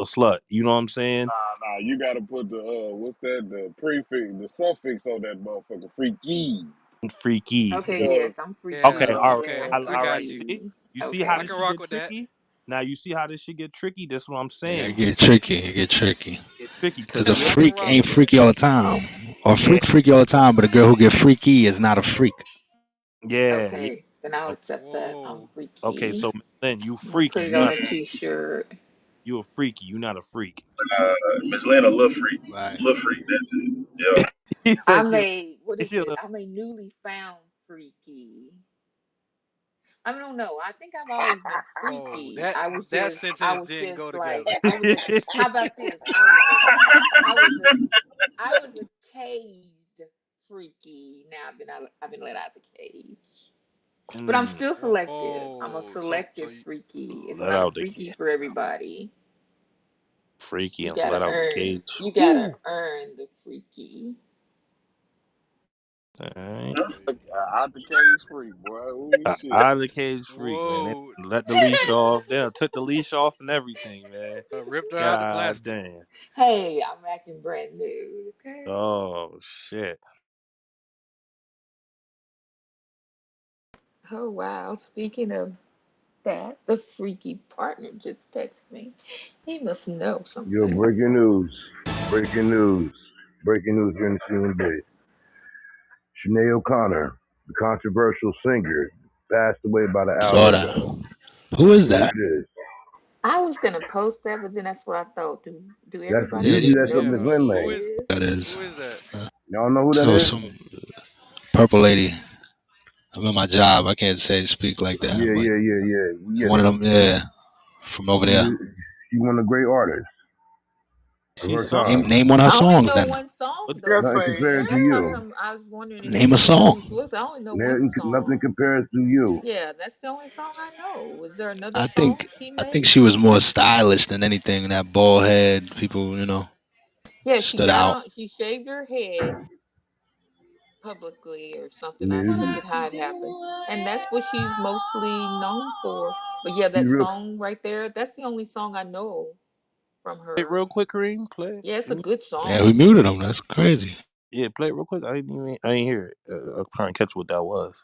slut. You know what I'm saying? Nah, you gotta put the what's that? The prefix, the suffix on that motherfucker. Freaky. Freaky. Okay, Yeah, yes, I'm freaky. Okay, Yeah, all right. Yeah, okay, I'm I All right. got you. freaky. You see how I Okay. this can shit rock get with that. tricky? Now you see how this shit get tricky? That's what I'm Yeah, it saying. get tricky. It get tricky. It's tricky Cause because a I yeah, can freak rock ain't with that. freaky all the time, or yeah, freaky all the time. But a girl who get freaky is not a freak. yeah. Okay, then I'll Okay, accept that. I'm Whoa. okay, freaky. so Lynn, you I'm gonna freaky. put it You on not a t-shirt. you a freaky. You not a freak. Miss Lana, little freak, Right. little freak. That's it. Yeah. He said I'm she. a, what is She. it? I'm a newly found freaky. I don't know. I think I've always been Oh, freaky. that that I sentence was didn't go just together. like, I was a, how about this? I was a, I was a caged freaky. Now I've been let out the cage. But I'm Mm, still selective. I'm a Whoa. So selective you, freaky. It's let not a out the freaky for everybody. freaky You and gotta let out the earn. cage. You gotta Ooh. earn the freaky. All right. so you, Out the cage free, boy. Oh shit. Out of the cage freak, man. They whoa. let the leash off. They done took the leash off and everything, man. Ripped her out the God plastic. damn. Hey, I'm acting brand new. Okay. Oh shit. Oh wow. Speaking of that, the freaky partner just texted me. He must know Yo, something. breaking news. Breaking news. Breaking news here in the CNB. Sinead O'Connor, the controversial singer, passed away about an hour Saw that. ago. Who is Yes, that? it is. I was gonna post that, but then that's what I thought. Do That's everybody Yeah, usually really that's up know to who Yeah. Glen she Who Lane. is is? that is. who is that? Y'all know who that So is? some purple lady. I'm at my job. I can't say speak like that, Yeah, but yeah, yeah, yeah. We get one of it. them, yeah, from over She's there. a, she's one of the great artists of She her sung. Name time. name one of her I only songs know then. one song What Yeah, though. Nothing sing. compared to That's how you. come I was wondering if Name a anybody knew song. who she was. I only know one Nothing song. compares to you. Yeah, that's the only song I know. Was there another I think song she I think made? she was more stylish than anything. That bald head, people, Yeah, she stood got out. on. She shaved her head publicly or something. I Yeah, forget how it happened, and that's what she's mostly known for. But yeah, she's that real. song right there. That's the only song I know from play it her. real quick, Kareem? Play it. Yeah, it's a good Yeah, we song. muted him. That's crazy. Yeah, play it real quick. I didn't hear it. I'm trying to catch what that was.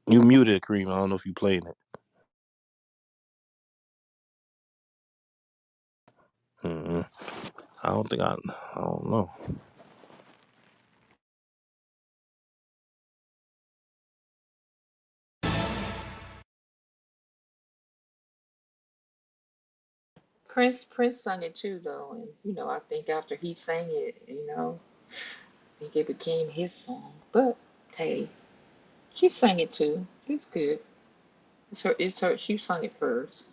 You muted it, Kareem. I don't know if you playing it. hmm I don't think I don't know. Prince sung it too though, and I think after he sang it, I think it became his song. But hey, she sang it too. It's good. It's her. She sung it first.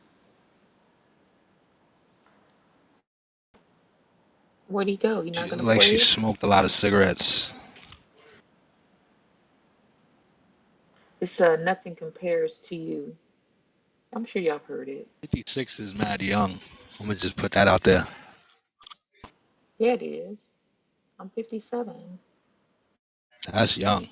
Where'd he go? You She not looked gonna like play she it? smoked a lot of cigarettes. It's Nothing Compares to You. I'm sure y'all have heard it. 56 is mad young. I'm gonna just put that out there. Yeah, it is. I'm 57. That's young.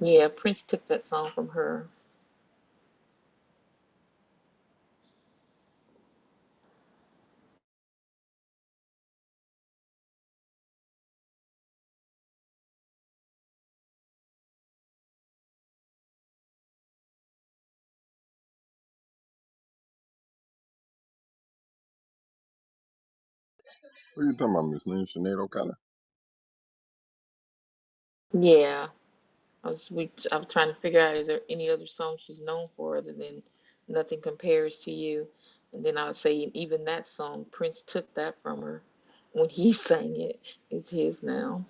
Yeah, Prince took that song from her. What are you talking about, Miss Lynn? Sinead O'Connor? Yeah, I was trying to figure out, is there any other song she's known for other than Nothing Compares to You? And then I would say even that song, Prince took that from her when he sang it. It's his now.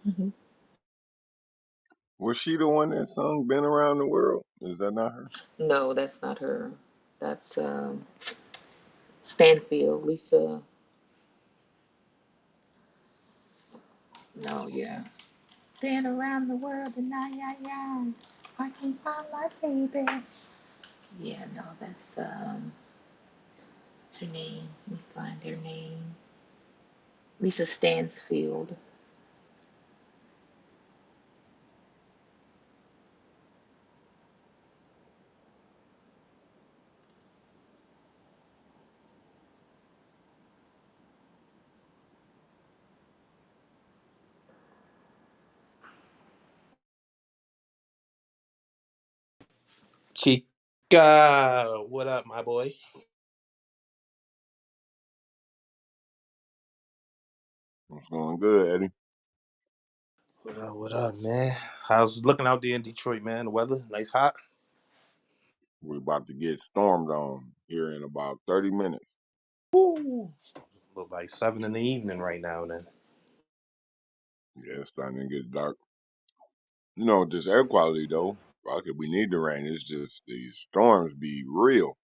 Was she the one that sung "Been Around the World"? Is that not her? No, that's not her. That's Stanfield, Lisa. No, yeah. Been around the world and now, yeah, yeah. I can't find my baby. Yeah, no, that's what's her name? Let me find her name. Lisa Stansfield. Chica, what up, my boy? It's going good, Eddie. What up, man? How's it looking out there in Detroit, man? The weather, nice hot. We're about to get stormed on here in about 30 minutes. Woo! Look like 7 in the evening right now. Then Yeah, it's starting to get dark. You know, just air quality though. Fuck it, we need the rain. It's just these storms be real.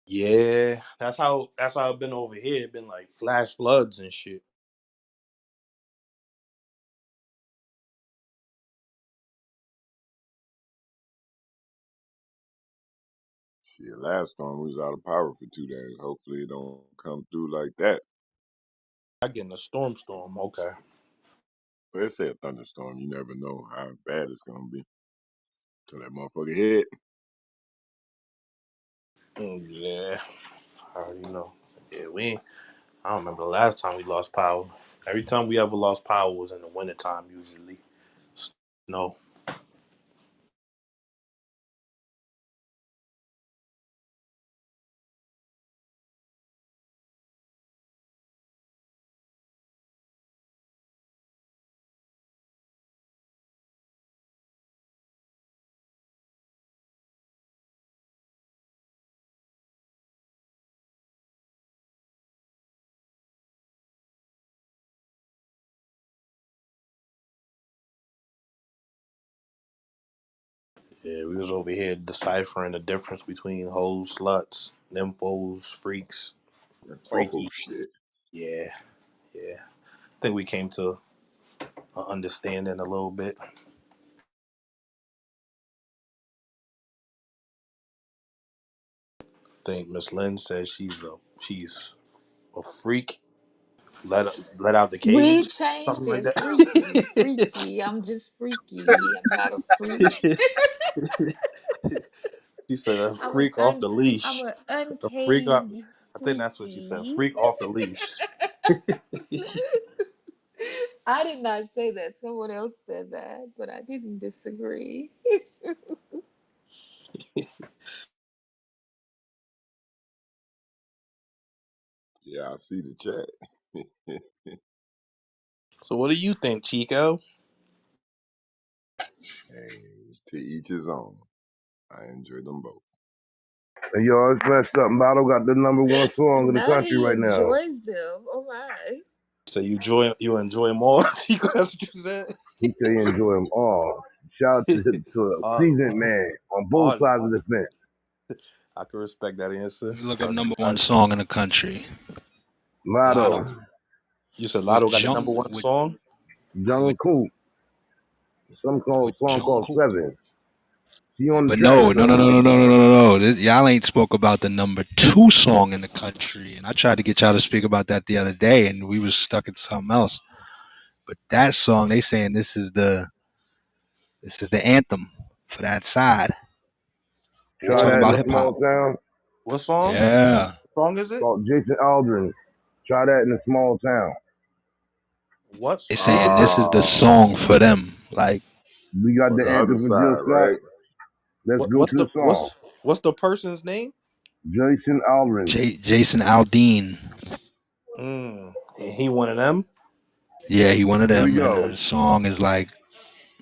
yeah, that's how it's been over here. It been like flash floods and shit. Shit, last storm we was out of power for 2 days. Hopefully it don't come through like that. I get in a storm. Okay. But they say a thunderstorm. You never know how bad it's gonna be till that motherfucker hit. Yeah, I already know. Yeah, I don't remember the last time we lost power. Every time we ever lost power was in the wintertime usually. Snow. Yeah, we was over here deciphering the difference between hoes, sluts, nymphos, freaks, Oh freaky. shit. Yeah, yeah. I think we came to an understanding a little bit. I think Miss Lynn says she's a freak. Let out the We cage, something changed like it. that. Freaky, freaky. I'm just freaky. I'm not a freak. She said a I'm an freak off the I'm leash. an A freak off. uncaged I think that's what she said. freaky. Freak off the leash. I did not say that. Someone else said that, but I didn't disagree. Yeah, I see the chat. So what do you think, Chico? Hey, to each his own. I enjoy them both. Hey, yo, it's messed up. Lotto got the #1 song in the Now country he right now. enjoys them. Oh my. So you enjoy them all, Chico? That's what you said. He say he enjoy them all. Shout out to uh, Seasoned Man on both all, sides of the fence. I can respect that answer. Let me look up #1 song in the country. Lotto, Lotto You said with Lotto got the number one With song. Jungle with Cool, song called Jungkook. Seven. She on the But track no, with no, him. no, no, no, no, no, no, no. Y'all ain't spoke about the #2 song in the country, and I tried to get y'all to speak about that the other day, and we was stuck in something else. But that song, they saying this is the anthem for that side. They Try What talking that in about a hip hop. small town. what song? Yeah, What song is it? Called Jason Aldrin. Try that in a small town. What's they saying this is the Oh, song for them. Like, We got for the the other anthem for Jill side, Scott. right? Let's what go what's to the the song. what's the person's name? Jason Aldrin. Jason Aldean. He one of them. Yeah, he one of Here we them, and go. the song is like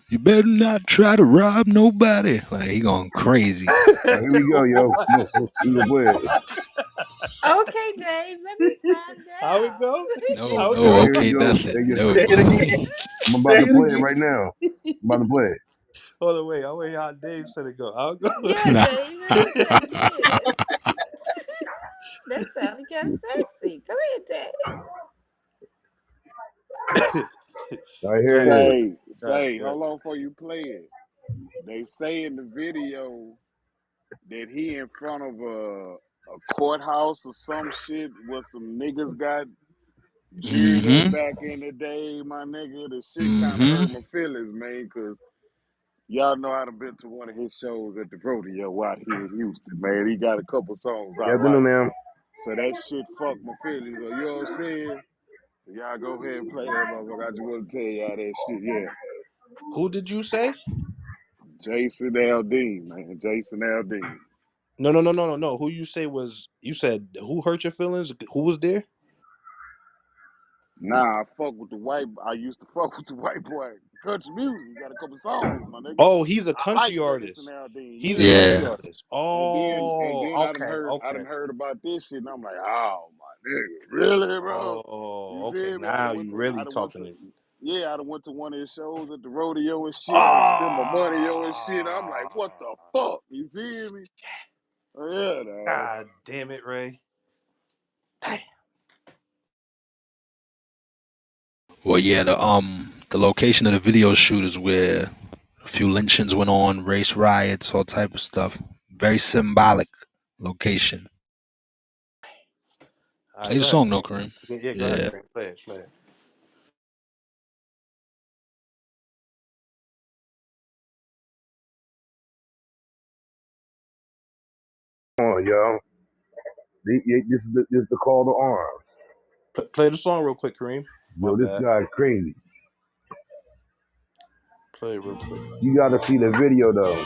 You better not try to rob nobody. Like he going crazy. All right, here we go, yo. Come on, we gonna play it. Okay, Dave, let me find How it out. go? No, How it All no, right, go? here we okay, go. nothing. Take it. No. Say it again. I'm about Say to it play it again. right now. I'm about to play it. Hold on, wait. I want to hear how Dave said it go. How it go? Yeah, Nah. Dave, let me say it again. That sounded kind of sexy. Go ahead, Dave. All right, Go here ahead. it is. Go ahead. Say, Go ahead. hold on before you play it. They say in the video that he in front of a courthouse or some shit where some niggas got jured up Mm-hmm. back in the day, my nigga. The shit kind of Mm-hmm. hurt my feelings, man, because y'all know I'd have been to one of his shows at the rodeo out here in Houston, man. He got a couple songs I Good afternoon, like. ma'am. So that shit fucked my feelings, you know what I'm saying? So y'all go ahead and play that motherfucker. I just want to tell y'all that shit, yeah. Who did you say? Jason Aldean, man. Jason Aldean. No, no, no, no, no, no. Who you say was? You said who hurt your feelings? Who was there? Nah, I used to fuck with the white boy. Country music. He got a couple songs, my nigga. Oh, he's a I like country Jason artist. Aldean, He's a yeah. country Yeah. artist. And Oh, then okay, I okay. done heard about this shit and I'm like, oh my nigga, really, bro? You Oh, okay. feel me? Now you really talking to me. I done went to one of his shows at the rodeo and shit. I done spent my money on and shit. I'm like, what Ah, the fuck? You feel me? Oh, yeah, dog. God damn it, Ray. Damn. Well, yeah, the location of the video shoot is where a few lynchings went on, race riots, all type of stuff. Very symbolic location. All right, Play the go ahead, song though, Kareem. Kareem. Yeah, yeah, go ahead, Yeah. Kareem. Play it, play it. Come on, y'all. This is the call to arms. Play the song real quick, Kareem. My Yo, this bad. guy's crazy. Play it real quick. You gotta see the video though.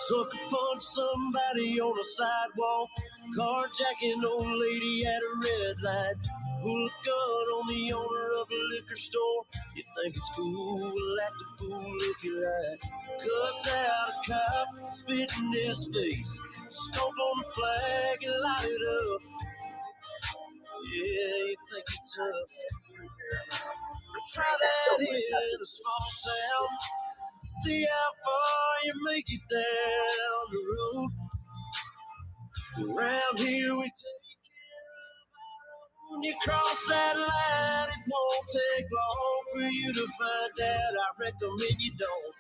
Sucker punch somebody on a sidewalk. Carjacking old lady at a red light. Pull a gun on the owner of a liquor store. You think it's cool, act a fool if you like. Cuss out a cop, spit in his face. Stomp on the flag and light it up. Yeah, you think you're tough. Try that in a small town. See how far you make it down the road. Around here we take care of our own. You cross that line, it won't take long for you to find out. I recommend you don't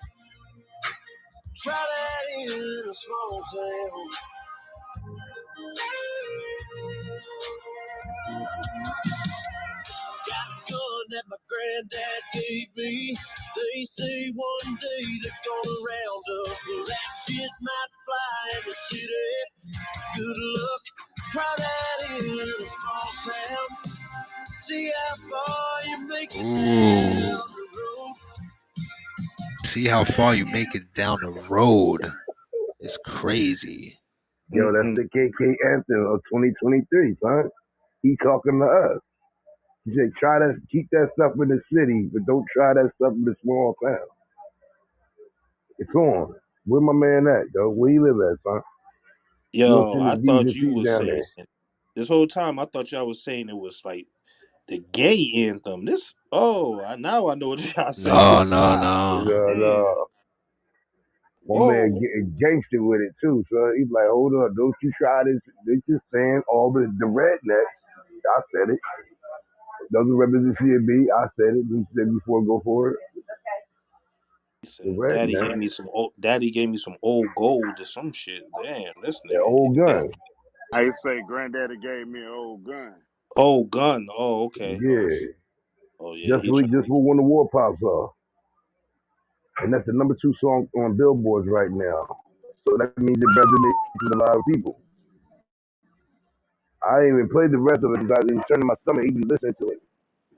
try that in a small town. Got a gun that my granddad gave me. They say one day they're gonna round up. Well, that shit might fly in the city. Good luck, try that in a small town. See how far you make it down Ooh. the road. See how far you make it down the road. It's crazy. Yo, that's Mm-mm. the KK anthem of 2023, son. He talking to us. He said, try that, keep that stuff in the city, but don't try that stuff in the small town. It's on. Where my man at, though? Where you live at, son? You gonna Yo, send I the D's thought and you C's was down saying there. this whole time. I thought y'all was saying it was like the gay anthem. Now I know what y'all saying. No, no, God no. damn. My man Whoa. getting gangster with it, too, son. He's like, hold on, don't you try this. They just saying all the rednecks. I said it. Doesn't represent CNB. I said it. You said before go for it. He The said, rednecks. Daddy gave me some old gold or some shit. Damn, this That nigga. old Yeah. gun. I say granddaddy gave me an old gun. Old gun. Oh, okay. Yeah. Oh yeah, Just he trying. when the war pops off. And that's the number 2 song on billboards right now. So that means it resonates with a lot of people. I ain't even played the rest of it because it was turning my stomach even listening to it.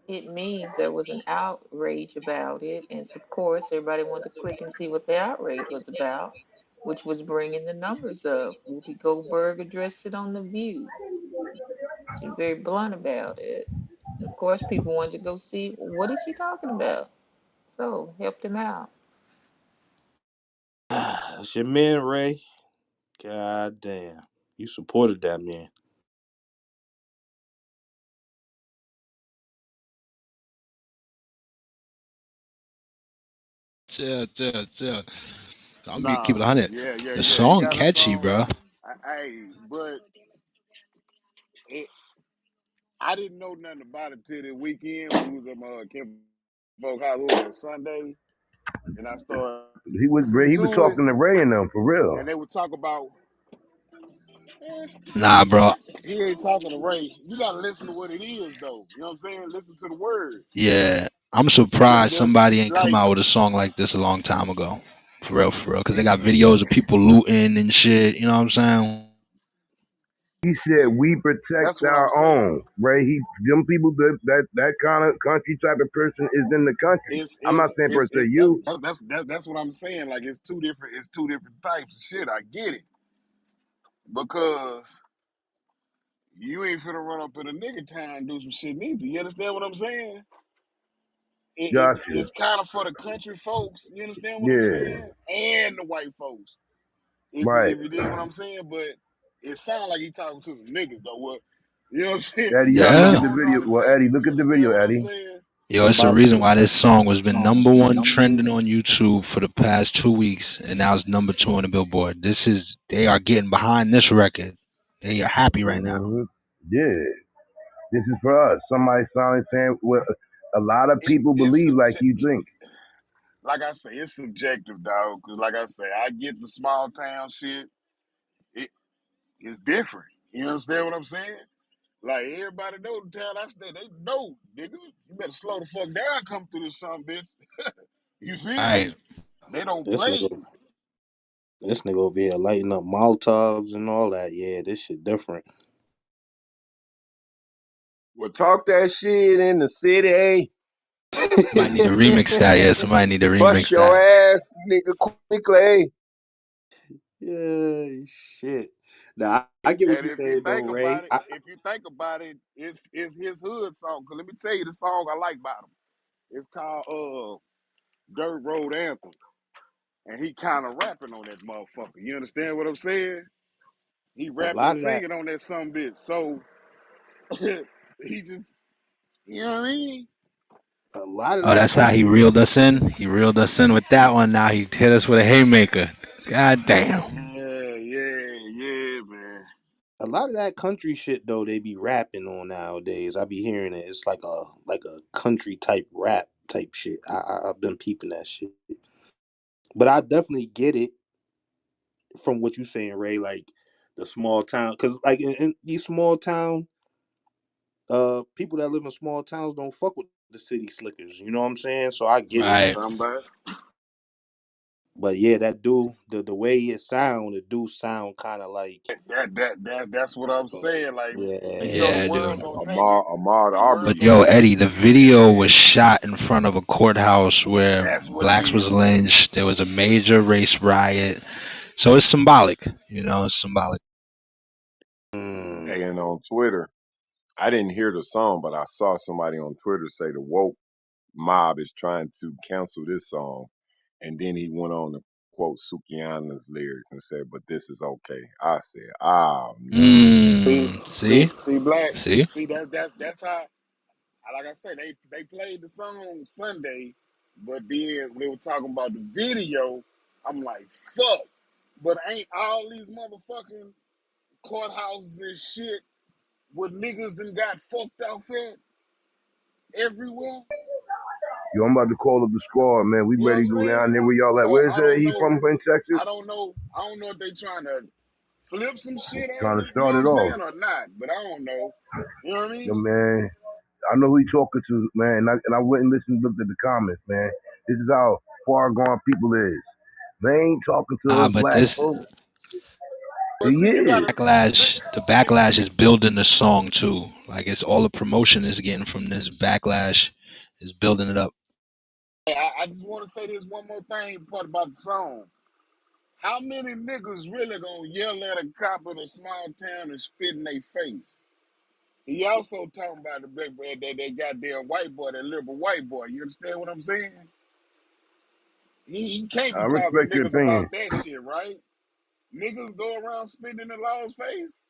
It means there was an outrage about it, and so, of course, everybody wanted to click and see what the outrage was about, which was bringing the numbers up. Whoopi Goldberg addressed it on The View. She's very blunt about it. Of course, people wanted to go see what is she talking about. So helped him out. That's your man, Ray. God damn. You supported that man. Chill, chill, chill. I'm gonna keep it Nah, 100. yeah, yeah, The yeah. He song got a catchy, song. bro. Hey, but it, I didn't know nothing about it till the weekend when we was at my Kim Folk house. What was that, Sunday? And I started listening He was to it, talking to Ray and them for real. and they would talk about, eh, Nah, bro. he ain't talking to Ray. You gotta listen to what it is, though. You know what I'm saying? Listen to the words. Yeah, I'm surprised somebody ain't come out with a song like this a long time ago. For real. Because they got videos of people looting and shit. You know what I'm saying? He said we protect that's what I'm our saying. own. Ray, them people that kind of country type of person is in the country. It's I'm not it's saying per it's, se it's you. that's what I'm saying. Like it's two different types of shit. I get it because you ain't finna run up in a nigga town and do some shit neither. You understand what I'm saying? Gotcha. It's kind of for the country folks. You understand what I'm Yeah. saying? And the white folks. Right. If you did what I'm saying, but it sounds like he talking to some niggas though. What you know what I'm saying? Eddie, you gotta But look I at Yeah. the don't know how video. to Well, take Eddie, it. look You at the understand video, what I'm Eddie. saying? Yo, I'm it's the about reason to. why this song has been number one trending on YouTube for the past 2 weeks, and now it's number two on the Billboard. They are getting behind this record. They are happy right now. hmm Yeah. This is for us. Somebody finally saying what a lot of people It's believe like subject. you think. Like I say, it's subjective, dog. Cause like I say, I get the small town shit. It it's different. You understand what I'm saying? Like everybody know the town I stay. They know, nigga. You better slow the fuck down. Come through this son, bitch. You All feel me? right. They don't This play. nigga, this nigga over here lighting up Molotovs and all that. Yeah, this shit different. Well, talk that shit in the city. Somebody need to remix that. Yeah, somebody need to Bust remix your that. ass, nigga, quickly. Yeah, shit. Now I get what And you're saying though, Ray. if you think about it, it's his hood song. Cause let me tell you the song I like about him. It's called Dirt Road Anthem. And he kind of rapping on that motherfucker. You understand what I'm saying? He A rapping and lot of that, singing on that some bitch. So he just, you know what I mean? a lot of Oh, that that's how he country. reeled us in. He reeled us in with that one. Now he hit us with a haymaker. God damn. Yeah, man. A lot of that country shit though they be rapping on nowadays. I be hearing it. It's like a country type rap type shit. I've been peeping that shit, but I definitely get it from what you saying, Ray. Like the small town, because like in these small town, people that live in small towns don't fuck with the city slickers. You know what I'm saying? So I You get know it. what I'm Right. talking about? But yeah, that do the way it do sound kind of like That's what I'm saying. Like, you know, the Yeah, yeah. world dude. gonna take it. Ahmad The world But Arbery. gonna yo, take Eddie, it. the video was shot in front of a courthouse where That's what it blacks is. was lynched. There was a major race riot. So it's symbolic. You know, it's symbolic. Mm. And on Twitter, I didn't hear the song, but I saw somebody on Twitter say the woke mob is trying to cancel this song. And then he went on to quote Sukiana's lyrics and said, but this is okay. I said, oh no. See? See, black. See? See, that's how. Like I say, they played the song Sunday, but then when they were talking about the video, I'm like, fuck. But ain't all these motherfucking courthouses and shit where niggas done got fucked off at everywhere? Yo, I'm about to call up the squad, man. We You know what I'm ready to go down saying? there where y'all at. So Where's he from in Texas? I don't know if they trying to flip some shit Trying on to it, you know start what it I'm off. saying, or not, but I don't know. You know what I Yo, mean? man. I know who he talking to, man. And I went and listened, looked at the comments, man. This is how far gone people is. They ain't talking to Ah, us but black this folks. He But see, you is. gotta the backlash is building the song too. Like it's all the promotion is getting from this backlash is building it up. I just want to say this one more thing part about the song. How many niggas really gonna yell at a cop in a small town and spit in their face? He also talking about the big man that goddamn white boy, that liberal white boy. You understand what I'm saying? He can't I be talking to respect your niggas opinion. about that shit, right? Niggas go around spitting in the law's face.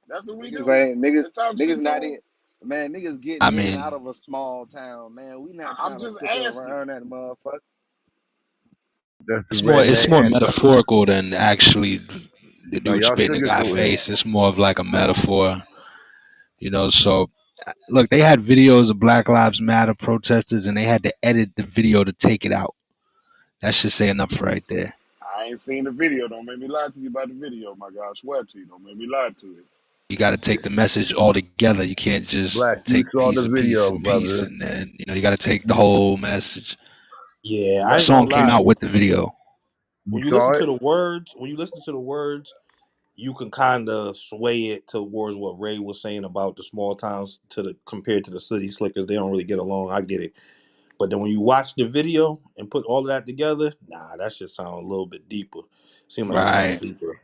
That's what we Niggas do. ain't niggas. And talk Niggas shit to not him. in. Man, niggas getting I in and out mean, of a small town. Man, we not I'm trying to just stick asking. around that motherfucker. That's the it's redneck more anthem. metaphorical than actually the Like dude y'all spitting in guy sugarcoating it. face. It's more of like a metaphor, So look, they had videos of Black Lives Matter protesters, and they had to edit the video to take it out. That should say enough right there. I ain't seen the video. Don't make me lie to you about the video, my God. I swear to you. Don't make me lie to you. You got to take the message all together. You can't just Black, you take saw the piece video, and piece, brother. and then you got to take the whole message. Yeah, I The ain't Right. gonna song came lie. out with the video. You When you listen saw it? to the words, you can kind of sway it towards what Ray was saying about the small towns compared to the city slickers. They don't really get along. I get it. But then when you watch the video and put all of that together, nah, that shit sound a little bit deeper. Seem like it's something Right. deeper.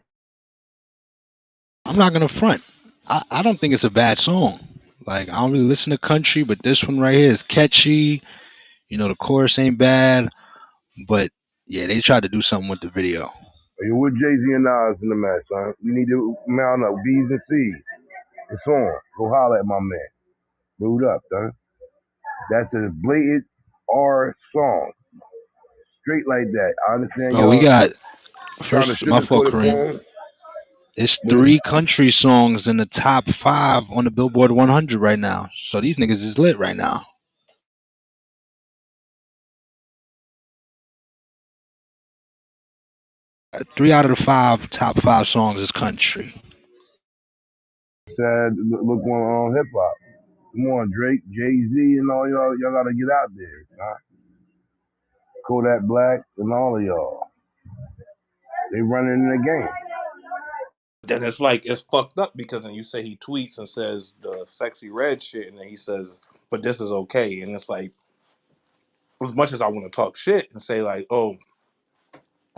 I'm not gonna front. I don't think it's a bad song. Like I don't really listen to country, but this one right here is catchy. The chorus ain't bad, but yeah, they tried to do something with the video. Are you with Jay Z and Nas in the match, son? We need to mount up B's and C's. It's on. Go holler at my man. Moved up, son. That's a blatant R song. Straight like that. I understand Oh, we y'all got trying to first my fault, sugarcoat it Kareem. for him, It's but it's 3 country songs in the top 5 on the Billboard 100 right now. So these niggas is lit right now. 3 out of the 5 top 5 songs is country. sad look on hip hop. Come on, Drake, Jay Z, and all y'all gotta get out there. Huh? Kodak Black and all of y'all. They running in the game. Then it's like it's fucked up because then you say he tweets and says the sexy red shit, and then he says, "But this is okay," and it's like as much as I want to talk shit and say like, "Oh,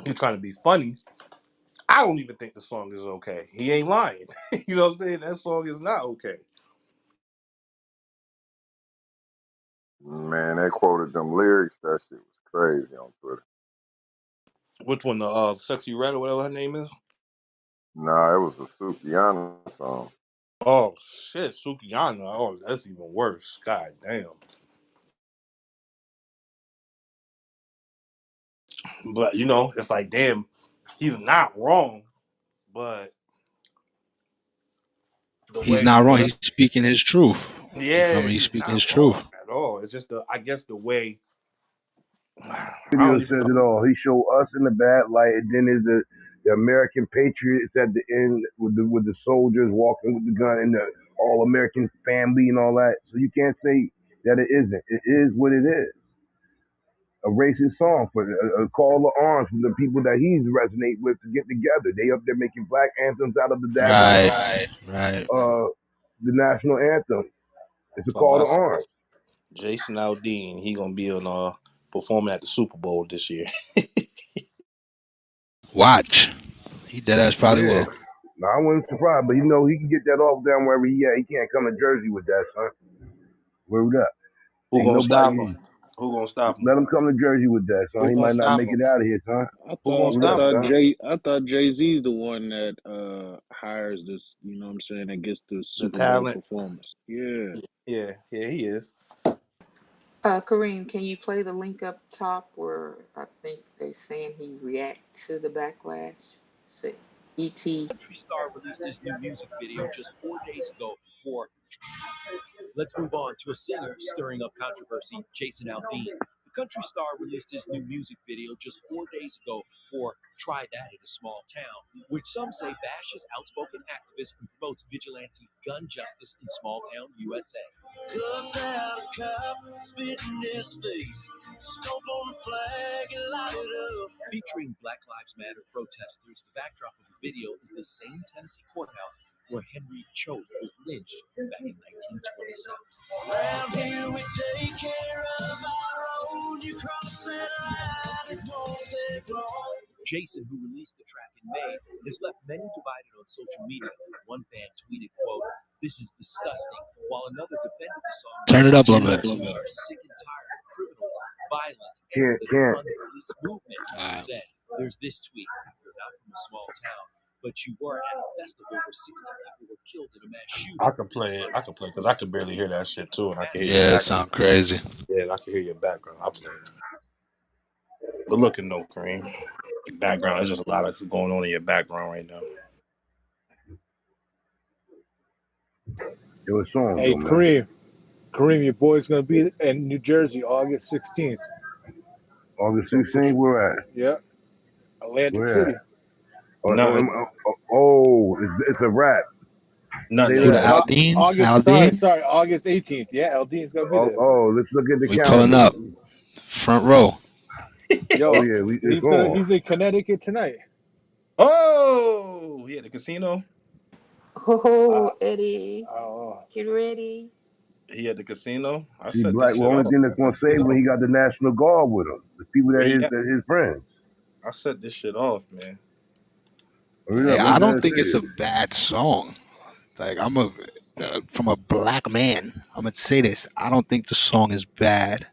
he's trying to be funny," I don't even think the song is okay. He ain't lying. You know what I'm saying? That song is not okay. Man, they quoted them lyrics. That shit was crazy on Twitter. Which one? The sexy red or whatever her name is. Nah, it was a Sukihana song. Oh shit, Sukiyana. Oh, that's even worse. God damn. But it's like damn, he's not wrong, but the He's way not wrong. He's speaking his truth. You feel yeah, me? He's he's speaking his not truth. wrong at all. It's just I guess the way I Video don't even says it know. all. He showed us in the bad light, and then there's the American patriots at the end with the soldiers walking with the gun and the all American family and all that. So you can't say that it isn't. It is what it is. A racist song for a call to arms from the people that he's resonate with to get together. They up there making black anthems out of the daggone Right. the national anthem. It's a Oh, call I to see. arms. Jason Aldean, he gonna be on performing at the Super Bowl this year. Watch. He dead ass probably Yeah. will. No, I wasn't surprised, but he can get that off down wherever he at. He can't come to Jersey with that, son. Word up. Who Ain't gonna stop him? nobody Who gonna stop him? let him come to Jersey with that, son. Who He gonna might not stop make him? it out of here, son. Who gonna Word up, stop him? son. I thought Jay Z's the one that hires this. You know what I'm saying? That gets the The Super Bowl talent. performance. Yeah. Yeah, he is. Kareem, can you play the link up top where I think they saying he react to the backlash? Say, E.T. Country star released his new music video just 4 days ago for. Let's move on to a singer stirring up controversy, Jason Aldean. The country star released his new music video just 4 days ago for Try That in a Small Town, which some say bashes outspoken activists and promotes vigilante gun justice in small town USA. Cuss out a cop, spit in his face, stomp on the flag and light it up. Featuring Black Lives Matter protesters, the backdrop of the video is the same Tennessee courthouse where Henry Choate was lynched back in 1927. Around here we take care of our own. You cross that line, it won't take long. Jason, who released the track in May, has left many divided on social media. One fan tweeted, quote, This is disgusting. While another defended the song. Turn it up a little bit. We are sick and tired of criminals, violence, and the defund the police movement. Then there's this tweet. You're not from a small town, but you were at a festival where 60 people were killed in a mass shooting. I can play it. I can play because I can barely hear that shit too, and I can hear your Yeah, it background. sound crazy. Yeah, and I can hear your background. I play it. Good looking though, Kareem. Your background. There's just a lot of going on in your background right now. It was songs Hey, though, man. Kareem, your boy's gonna be in New Jersey August 16th. August So 16th, where at? yeah, Atlantic Where at? City. Nothing. It's a rap. Nothing. Say Who the that. Aldine? August. Aldine? Sorry, August 18th. Yeah, Aldean's gonna be there. Let's look at the We pulling calendar. up. Front row. Yo, Oh yeah, it's on. he's in Connecticut tonight. Oh, yeah, the casino. Oh, Eddie, Oh, get ready. He at the casino. I See, set this Black. The shit only off. thing that's gonna save when he got the National Guard with him, the people Where he that at? his friends. I set this shit off, man. Hey, I don't think it's a Serious. bad song. Like from a black man, I'm gonna say this. I don't think the song is bad,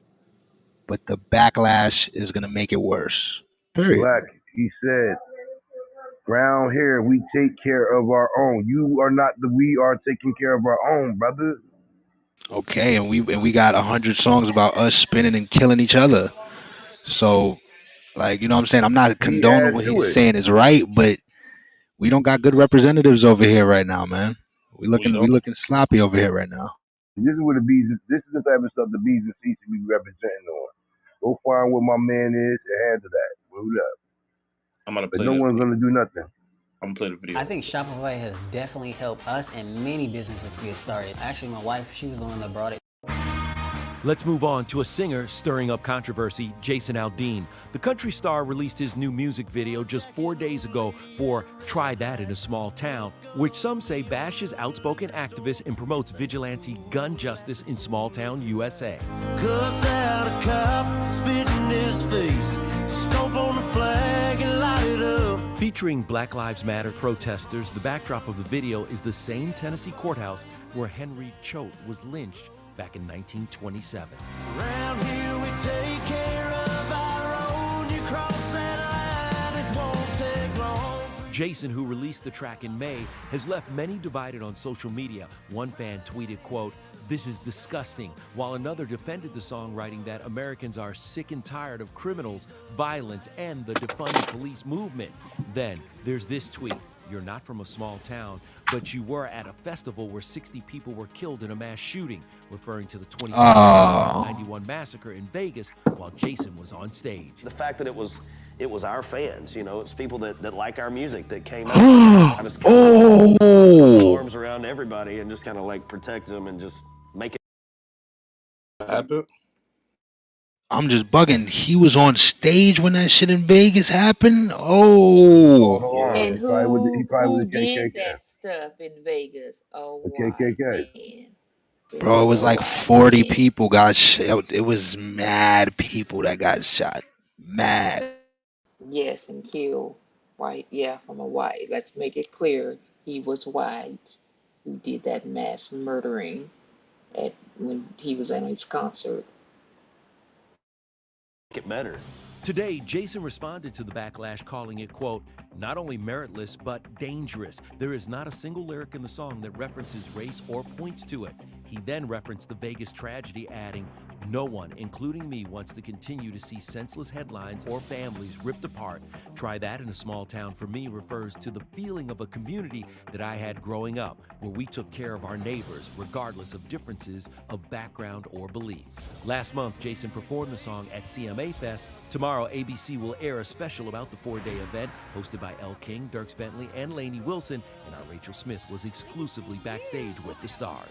but the backlash is gonna make it worse. Period. Black. He said, "Brown hair, we take care of our own. You are not the. We are taking care of our own, brother." Okay, and we got 100 songs about us spinning and killing each other. So, like, you know what I'm saying? I'm not He condoning adds what to he's it. saying is right, but we don't got good representatives over here right now, man. We We don't. looking sloppy over here right now. This is what the bees. This is the type of stuff the bees and C's should be representing on. Go find what my man is and handle that. Word up. I'm gonna But play no this. one's gonna do nothing. I'm gonna play the video. I think Shopify has definitely helped us and many businesses get started. Actually, my wife, she was the one that brought it. Let's move on to a singer stirring up controversy, Jason Aldean. The country star released his new music video just 4 days ago for Try That in a Small Town, which some say bashes outspoken activists and promotes vigilante gun justice in small town USA. Cuss out a cop, spit in his face, stomp on the flag and light it up. Featuring Black Lives Matter protesters, the backdrop of the video is the same Tennessee courthouse where Henry Choate was lynched back in 1927. Around here we take care of our own. You cross that line, it won't take long. Jason, who released the track in May, has left many divided on social media. One fan tweeted, quote, "This is disgusting," while another defended the song, writing that Americans are sick and tired of criminals, violence, and the defund the police movement. Then there's this tweet. "You're not from a small town, but you were at a festival where 60 people were killed in a mass shooting," referring to the 1991 massacre in Vegas while Jason was on stage. The fact that it was our fans, you know, it's people that like our music that came out. I just kind of put my arms around everybody and just kind of like protect them and just make it happen. I'm just bugging. He was on stage when that shit in Vegas happened. Oh, And He probably with who the did KKK. that stuff in Vegas? A The white KKK. man. bro, it was A like white 40 man. people got shot. It was mad people that got shot. Mad. Yes, and killed white. Yeah, from a white. Let's make it clear he was white who did that mass murdering when he was at his concert. better. Today, Jason responded to the backlash, calling it, quote, "not only meritless, but dangerous. There is not a single lyric in the song that references race or points to it." He then referenced the Vegas tragedy, adding, "No one, including me, wants to continue to see senseless headlines or families ripped apart. Try that in a small town for me refers to the feeling of a community that I had growing up, where we took care of our neighbors, regardless of differences of background or belief." Last month, Jason performed the song at CMA Fest. Tomorrow, ABC will air a special about the 4-day event, hosted by Elle King, Dierks Bentley, and Lainey Wilson, and our Rachel Smith was exclusively backstage with the stars.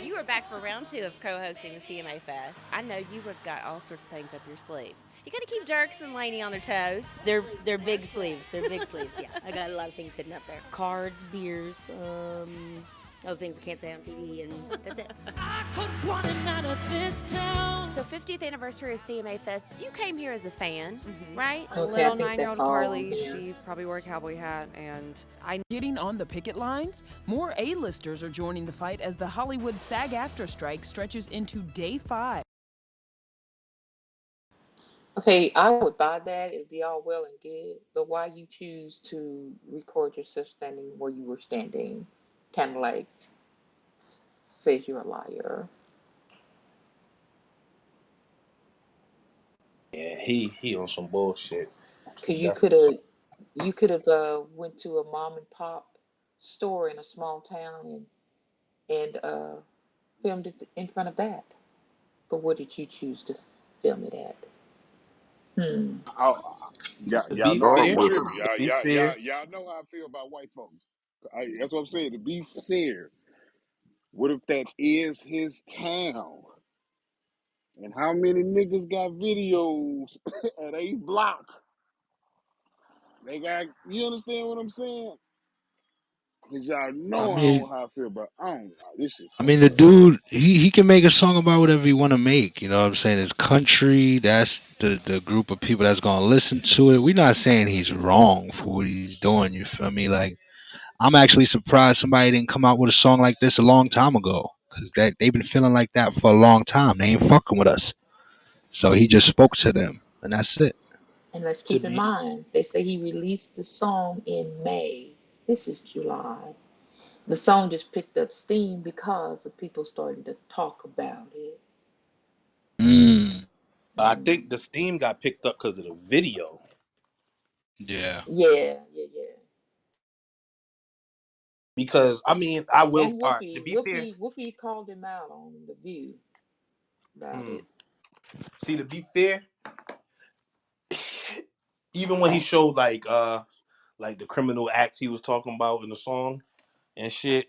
You are back for round 2 of co-hosting the CMA Fest. I know you have got all sorts of things up your sleeve. You got to keep Dierks and Lainey on their toes. They're big sleeves. They're big sleeves. Yeah, I got a lot of things hidden up there. Cards, beers, Other things I can't say on TV, and that's it. I come running out of this town. So 50th anniversary of CMA Fest. You came here as a fan, right? Okay, I Little think that's 9-year-old all. Carly, Yeah. she probably wore a cowboy hat, and I Getting on the picket lines, more A-listers are joining the fight as the Hollywood SAG-AFTRA strike stretches into day 5. Okay, I would buy that. It'd be all well and good, but why you choose to record yourself standing where you were standing, kind of like says you're a liar. Yeah, he on some bullshit. Cause Definitely. you could have went to a mom and pop store in a small town and filmed it in front of that. But what did you choose to film it at? Hmm. To Y'all be know I fair, ain't Northwood. tripping. to be fair, Y'all know how I feel about white folks. That's what I'm saying. To be fair, what if that is his town? And how many niggas got videos at A Block? They got, you understand what I'm saying? Cause y'all I know mean, how I feel about. I don't know. This shit I mean, fucked the up. dude, he can make a song about whatever he want to make. You know what I'm saying? It's country. That's the group of people that's gonna listen to it. We're not saying he's wrong for what he's doing. You feel me? Like, I'm actually surprised somebody didn't come out with a song like this a long time ago, because that they've been feeling like that for a long time. They ain't fucking with us. So he just spoke to them, and that's it. And let's to keep in be mind, they say he released the song in May. This is July. The song just picked up steam because of people starting to talk about it. Mm, I Mm. think the steam got picked up because of the video. yeah. Yeah, yeah, yeah. Because I mean, I will. And All right. To Whoopi, be fair, Whoopi called him out on The View about hmm, it. see, to be fair, even when he showed like the criminal acts he was talking about in the song and shit,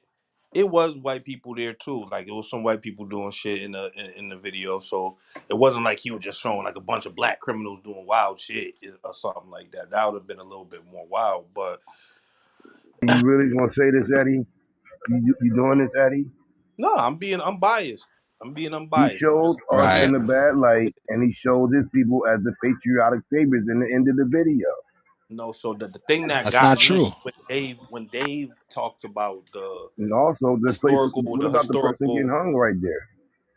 it was white people there too. Like it was some white people doing shit in the video. So it wasn't like he was just showing like a bunch of black criminals doing wild shit or something like that. That would have been a little bit more wild. But You really gonna say this, Eddie? You doing this, Eddie? no, I'm biased. I'm being He unbiased. I'm showed just us saying Right. in that. the bad light, and he showed his people as the patriotic saviors in the end of the video. No, so the thing that That's got not true. me when Dave talked about And also, the place. What the about the person getting historical hung right there?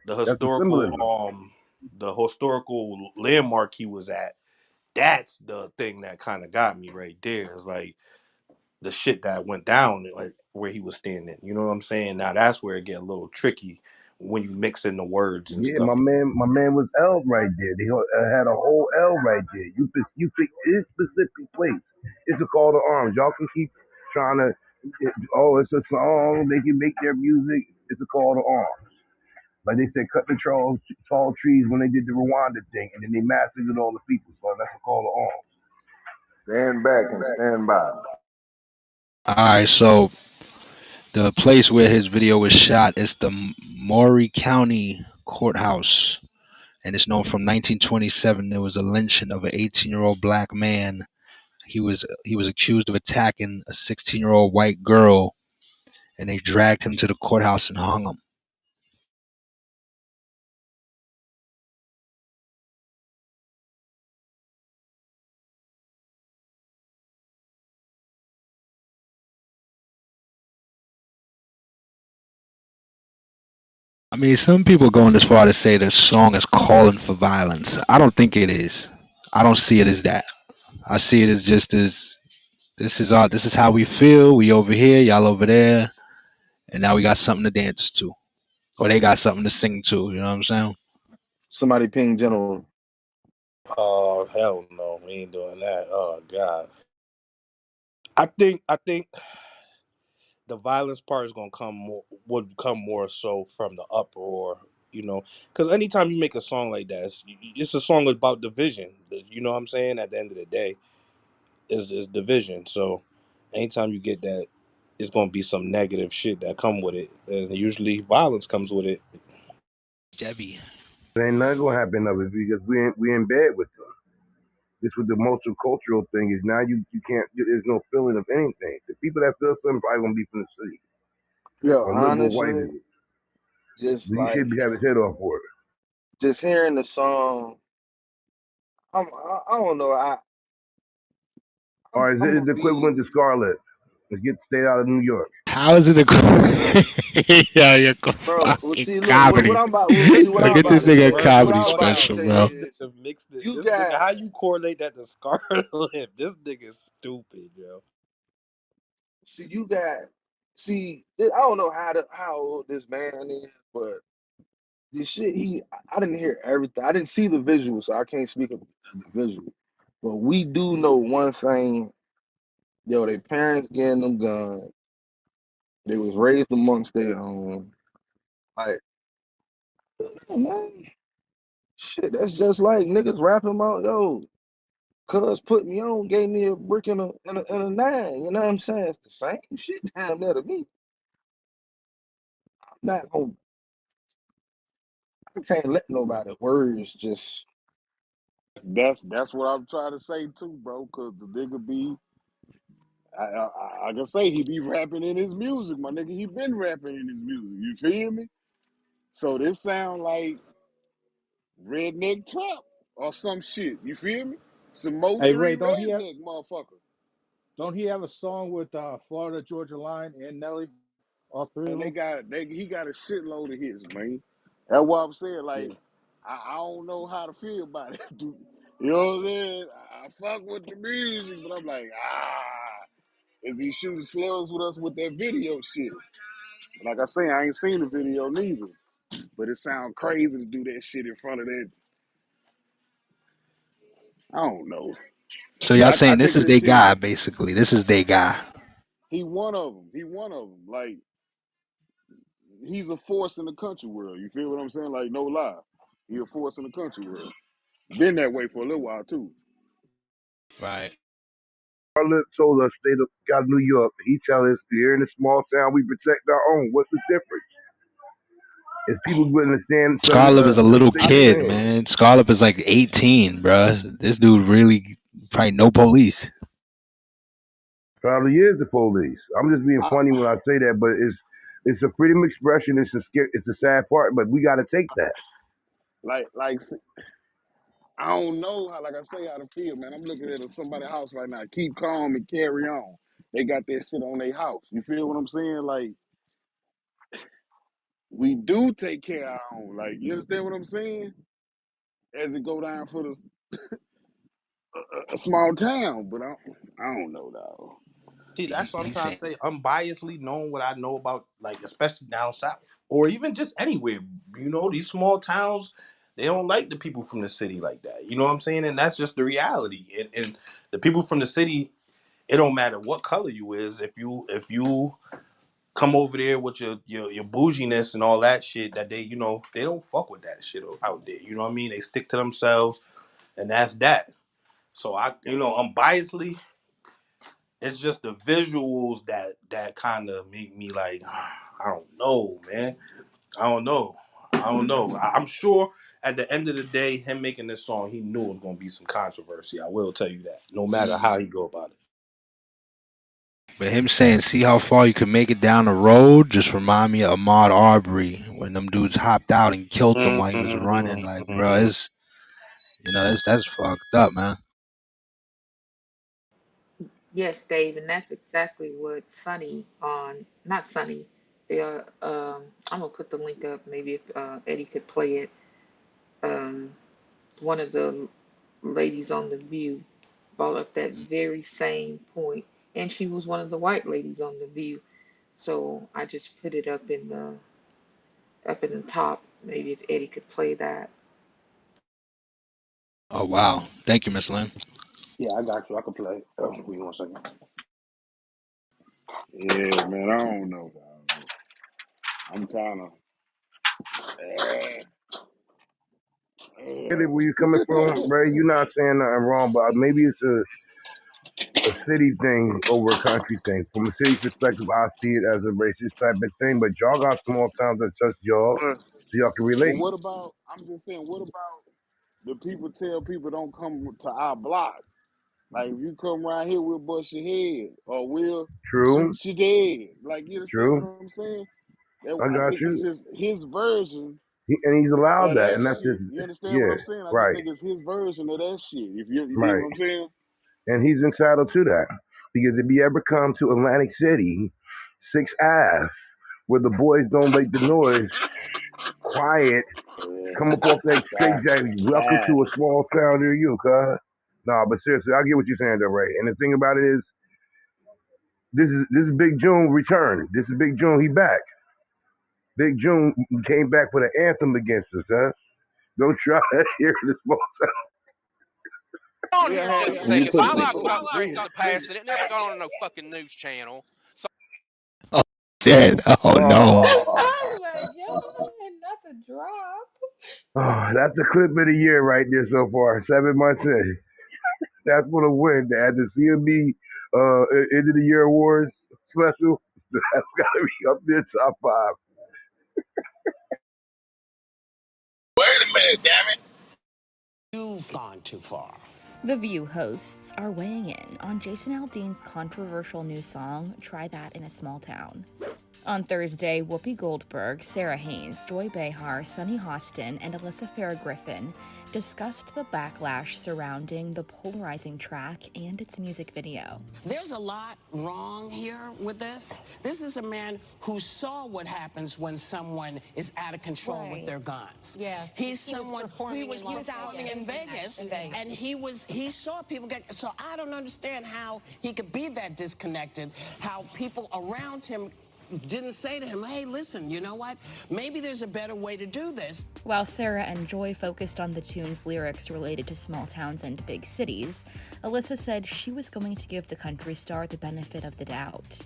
the That's the historical symbolism. the historical landmark he was at, that's the thing that kind of got me right there. Is like the shit that went down like where he was standing. You know what I'm saying? Now that's where it get a little tricky when you mix in the words and Yeah, stuff. my man was L right there. They had a whole L right there. You pick this specific place. It's a call to arms. Y'all can keep trying to. Oh, it's a song. They can make their music. It's a call to arms. Like they said, cut the tall trees when they did the Rwanda thing, and then they massacred all the people. So that's a call to arms. Stand back and stand by. All right. So the place where his video was shot is the Maury County Courthouse, and it's known from 1927. There was a lynching of an 18-year-old black man. He was accused of attacking a 16-year-old white girl, and they dragged him to the courthouse and hung him. I mean, some people going as far to say the song is calling for violence. I don't think it is. I don't see it as that. I see it as just as this is how we feel. We over here, y'all over there, and now we got something to dance to, or they got something to sing to. You know what I'm saying? Somebody ping General. Oh hell no, we ain't doing that. Oh god. I think the violence part is gonna come more would come more so from the uproar, you know, because anytime you make a song like that, it's a song about division. You know what I'm saying? At the end of the day, is division. So anytime you get that, it's gonna be some negative shit that come with it, and usually violence comes with it. Debbie. There ain't nothing gonna happen of it because we in bed with them. This what the multicultural thing is. Now you can't. There's no feeling of anything. The people that feel something probably gonna be from the city. Yo, or look more white honestly, than it. just But he like should be having his head off for it. just hearing the song, I don't know. All right, I'm is it gonna the be, equivalent to Scarlet? Let's get stay out of New York. How is it a yeah, you're bro. Well, fucking see, look, what comedy? I'm about. Well, see, This what Look I'm at nigga about this to nigga a say. swerved the What comedy I'm fuck about to out, special, say bro. bro. is, To mix the you this nigga, got. how you correlate that to Scarlet? This nigga's stupid, yo. See, you got. See, I don't know how old this man is, but this shit. I didn't hear everything. I didn't see the visual, so I can't speak of the visual. But we do know one thing. Yo, their parents getting them guns. They was raised amongst their own. Like, oh, man, shit, that's just like niggas rapping about, yo, cuz put me on, gave me a brick and a nine. You know what I'm saying? It's the same shit down there to me. I'm not gonna, I can't let nobody words just. That's what I'm trying to say too, bro. Cause the nigga be, I can say he be rapping in his music, my nigga. He been rapping in his music. You feel me? So this sound like redneck trap or some shit. You feel me? Some Mo Hey Ray, three redneck motherfucker. don't he have a song with Florida Georgia Line and Nelly, all three of And them? he got a shitload of hits, man. That's what I'm saying. Yeah. Like, I don't know how to feel about it. Dude. You know what I'm saying? I fuck with the music, but I'm like, is he shooting slugs with us with that video shit? Like I say, I ain't seen the video neither. But it sounds crazy to do that shit in front of that. I don't know. So y'all But I saying this think is this their shit, guy, basically. This is their guy. he one of them. He one of them. Like, he's a force in the country world. You feel what I'm saying? Like, no lie. He a force in the country world. Been that way for a little while, too. Right. Scarlet told us stay out of New York. He tell us here in a small town we protect our own. What's the difference? Is people willing to stand Scarlett is a for the little state kid, stand? man. Scarlett is like 18, bro. This dude really probably no police. Probably is the police. I'm just being I, funny when I say that, but it's a freedom of expression. It's a sad part, but we got to take that. like, I don't know how, like I say, how to feel, man. I'm looking at somebody's house right now. Keep calm and carry on. They got that shit on their house. You feel what I'm saying? Like, we do take care of our own. Like, you understand what I'm saying? As it go down for a small town, but I don't know, dog. See, that's what I'm He's trying saying. to say. Unbiasedly knowing what I know about, like, especially down south, or even just anywhere. You know, these small towns, they don't like the people from the city like that. You know what I'm saying? And that's just the reality. And the people from the city, it don't matter what color you is. If you come over there with your bouginess and all that shit, that they, they don't fuck with that shit out there. You know what I mean? They stick to themselves, and that's that. So unbiasedly, it's just the visuals that kind of make me like, I don't know, man. I don't know. I'm sure at the end of the day, him making this song, he knew it was gonna be some controversy. I will tell you that. No matter how he go about it. But him saying, see how far you can make it down the road, just remind me of Ahmaud Arbery when them dudes hopped out and killed him while he was running. Like, bro, Mm-hmm. it's that's fucked up, man. Yes, Dave, and that's exactly what Sonny on, not Sonny. I'm gonna put the link up. Maybe if Eddie could play it. Um, one of the ladies on The View brought up that very same point, and she was one of the white ladies on The View. So I just put it up in the top. Maybe if Eddie could play that. Oh wow, thank you, Miss Lynn. Yeah, I got you. I can play. Oh, give me 1 second. Yeah, man, I don't know, dog. I'm kind of. Where you coming from, Ray? You're not saying nothing wrong, but maybe it's a city thing over a country thing. From a city perspective, I see it as a racist type of thing, but y'all got small towns that touch y'all, so y'all can Well, relate. what about? I'm just saying. What about the people tell people don't come to our block? Like if you come around here, we'll bust your head or we'll True, shoot you dead. Like you understand what true. I'm saying? That I I got think it's you. just his version And he's allowed of that, that and that's shit. just You understand what yeah, I'm saying? I just right, think it's his version of that shit. If you dig right. what I'm saying? And he's entitled to that because if you ever come to Atlantic City, 6th Ave, where the boys don't make the noise, quiet, come up off that straight jack. Welcome to a small town near you, cuz. Nah, but seriously, I get what you're saying, though, Ray. And the thing about it is, this is Big June return. This is Big June. He back. Big June came back with an anthem against us, huh? Don't try to hear this small On here Yeah, just a and you second. took Bob the Bob oh, smoked go grease in ahead. the past, and it never got on no fucking news channel. So Oh shit! Oh no! Oh my God, not the drop. Oh, that's the clip of the year right there so far. 7 months in. That's gonna win at the CMB end of the year awards special. That's gotta be up there top 5. Wait a minute, damn it. You've gone too far. The View hosts are weighing in on Jason Aldean's controversial new song, Try That in a Small Town. On Thursday, Whoopi Goldberg, Sarah Haynes, Joy Behar, Sunny Hostin, and Alyssa Farah Griffin discussed the backlash surrounding the polarizing track and its music video. There's a lot wrong here with this. This is a man who saw what happens when someone is out of control with their guns. Yeah. He's He was someone performing he was in Las performing Vegas. in Vegas, In Vegas. and he saw people get. So I don't understand how he could be that disconnected. How people around him didn't say to him, hey, listen, you know what? Maybe there's a better way to do this. While Sarah and Joy focused on the tune's lyrics related to small towns and big cities, Alyssa said she was going to give the country star the benefit of the doubt.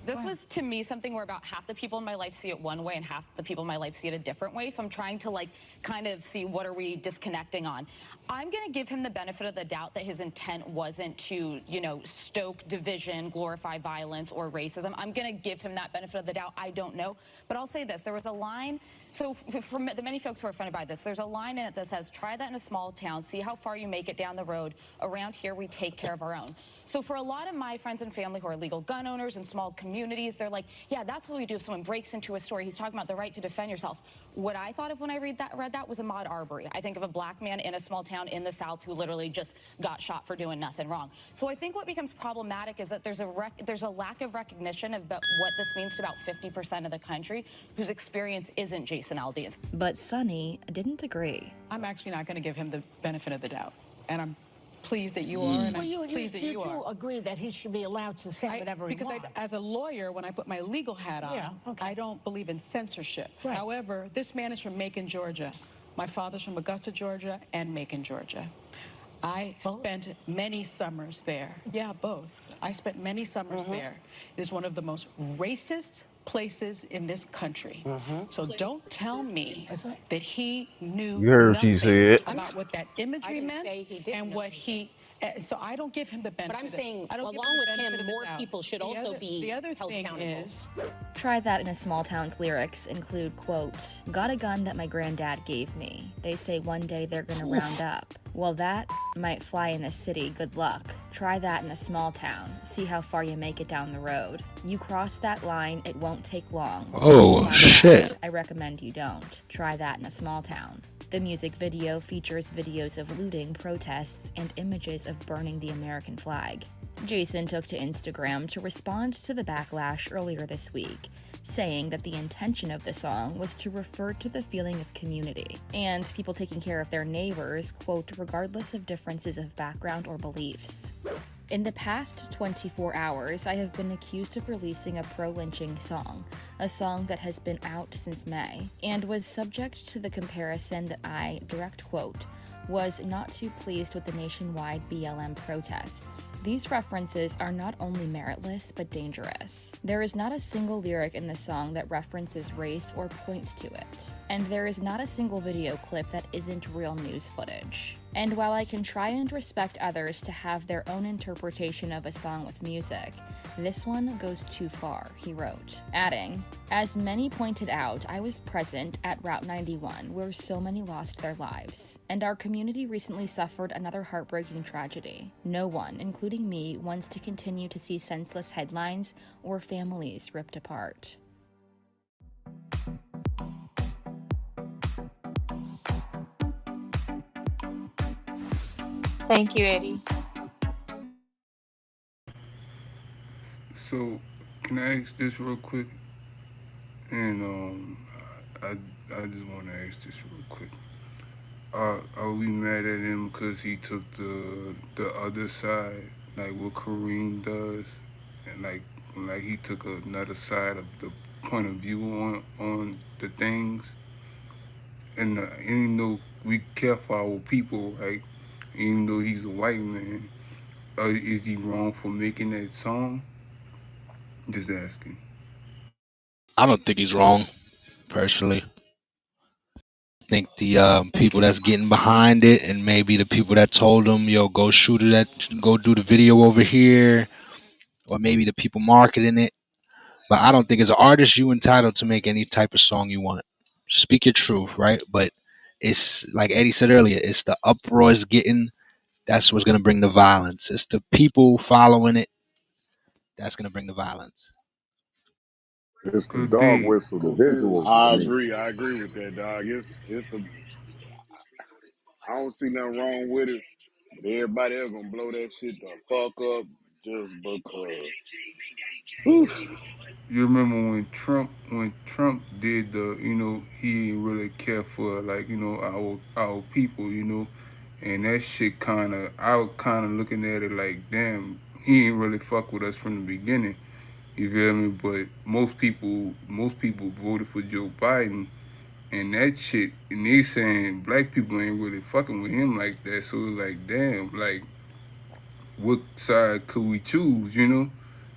This was, to me, something where about half the people in my life see it one way and half the people in my life see it a different way. So I'm trying to, like, kind of see what are we disconnecting on. I'm going to give him the benefit of the doubt that his intent wasn't to, you know, stoke division, glorify violence, or racism. I'm going to give him that benefit of the doubt. I don't know. But I'll say this. There was a line. So for the many folks who are offended by this, there's a line in it that says, try that in a small town, see how far you make it down the road. Around here, we take care of our own. So for a lot of my friends and family who are legal gun owners in small communities, they're like, yeah, that's what we do if someone breaks into a store. He's talking about the right to defend yourself. What I thought of when I read that was Ahmaud Arbery. I think of a black man in a small town in the South who literally just got shot for doing nothing wrong. So I think what becomes problematic is that there's a lack of recognition of what this means to about 50% of the country whose experience isn't Jason Aldean's. But Sunny didn't agree. I'm actually not going to give him the benefit of the doubt. And I'm pleased that you are, and Well, I'm pleased that you do are. agree that he should be allowed to say whatever he Because wants. as a lawyer, when I put my legal hat on, Yeah, okay. I don't believe in censorship. Right. However, this man is from Macon, Georgia. My father's from Augusta, Georgia, and Macon, Georgia. I spent many summers there. Yeah, both. I spent many summers there. It is one of the most racist places in this country. So don't tell me that he knew You heard what she nothing said. about what that imagery didn't meant say he didn't and know what he. So I don't give him the benefit. But I'm saying, I don't give along the with benefit him, of the more doubt. people should The also other- be The other held thing accountable. is. Try That in a Small Town's lyrics include, quote, got a gun that my granddad gave me. They say one day they're gonna round up. Well, that might fly in the city, good luck. Try that in a small town. See how far you make it down the road. You cross that line, it won't take long. Oh, Find shit. out. I recommend you don't. Try that in a small town. The music video features videos of looting, protests, and images of burning the American flag. Jason took to Instagram to respond to the backlash earlier this week, saying that the intention of the song was to refer to the feeling of community and people taking care of their neighbors, quote, regardless of differences of background or beliefs. In the past 24 hours, I have been accused of releasing a pro-lynching song, a song that has been out since May, and was subject to the comparison that I, direct quote, was not too pleased with the nationwide BLM protests. These references are not only meritless, but dangerous. There is not a single lyric in the song that references race or points to it. And there is not a single video clip that isn't real news footage. And while I can try and respect others to have their own interpretation of a song with music, this one goes too far, he wrote, adding, as many pointed out, I was present at Route 91 where so many lost their lives, and our community recently suffered another heartbreaking tragedy. No one, including me, wants to continue to see senseless headlines or families ripped apart. Thank you, Eddie. So, can I ask this real quick? And I I just want to ask this real quick. Are we mad at him because he took the other side, like what Kareem does, and like he took another side of the point of view on the things, and even though we care for our people, right? Even though he's a white man, is he wrong for making that song? Just asking. I don't think he's wrong, personally. I think the people that's getting behind it, and maybe the people that told him, "Yo, go shoot it go do the video over here," or maybe the people marketing it. But I don't think as an artist you entitled to make any type of song you want. Speak your truth, right? But it's like Eddie said earlier, it's the uproar it's getting. That's what's gonna bring the violence. It's the people following it that's gonna bring the violence. It's the Good dog day. whistle, the visuals for I me. agree. I agree with that, dog. It's the. I don't see nothing wrong with it. But everybody else gonna blow that shit the fuck up just because. Whew. You remember when Trump did he didn't really care for our people, and that shit I was kind of looking at it like, damn, he ain't really fuck with us from the beginning. You feel me? But most people voted for Joe Biden, and that shit, and they saying black people ain't really fucking with him like that. So it's like, damn, like what side could we choose?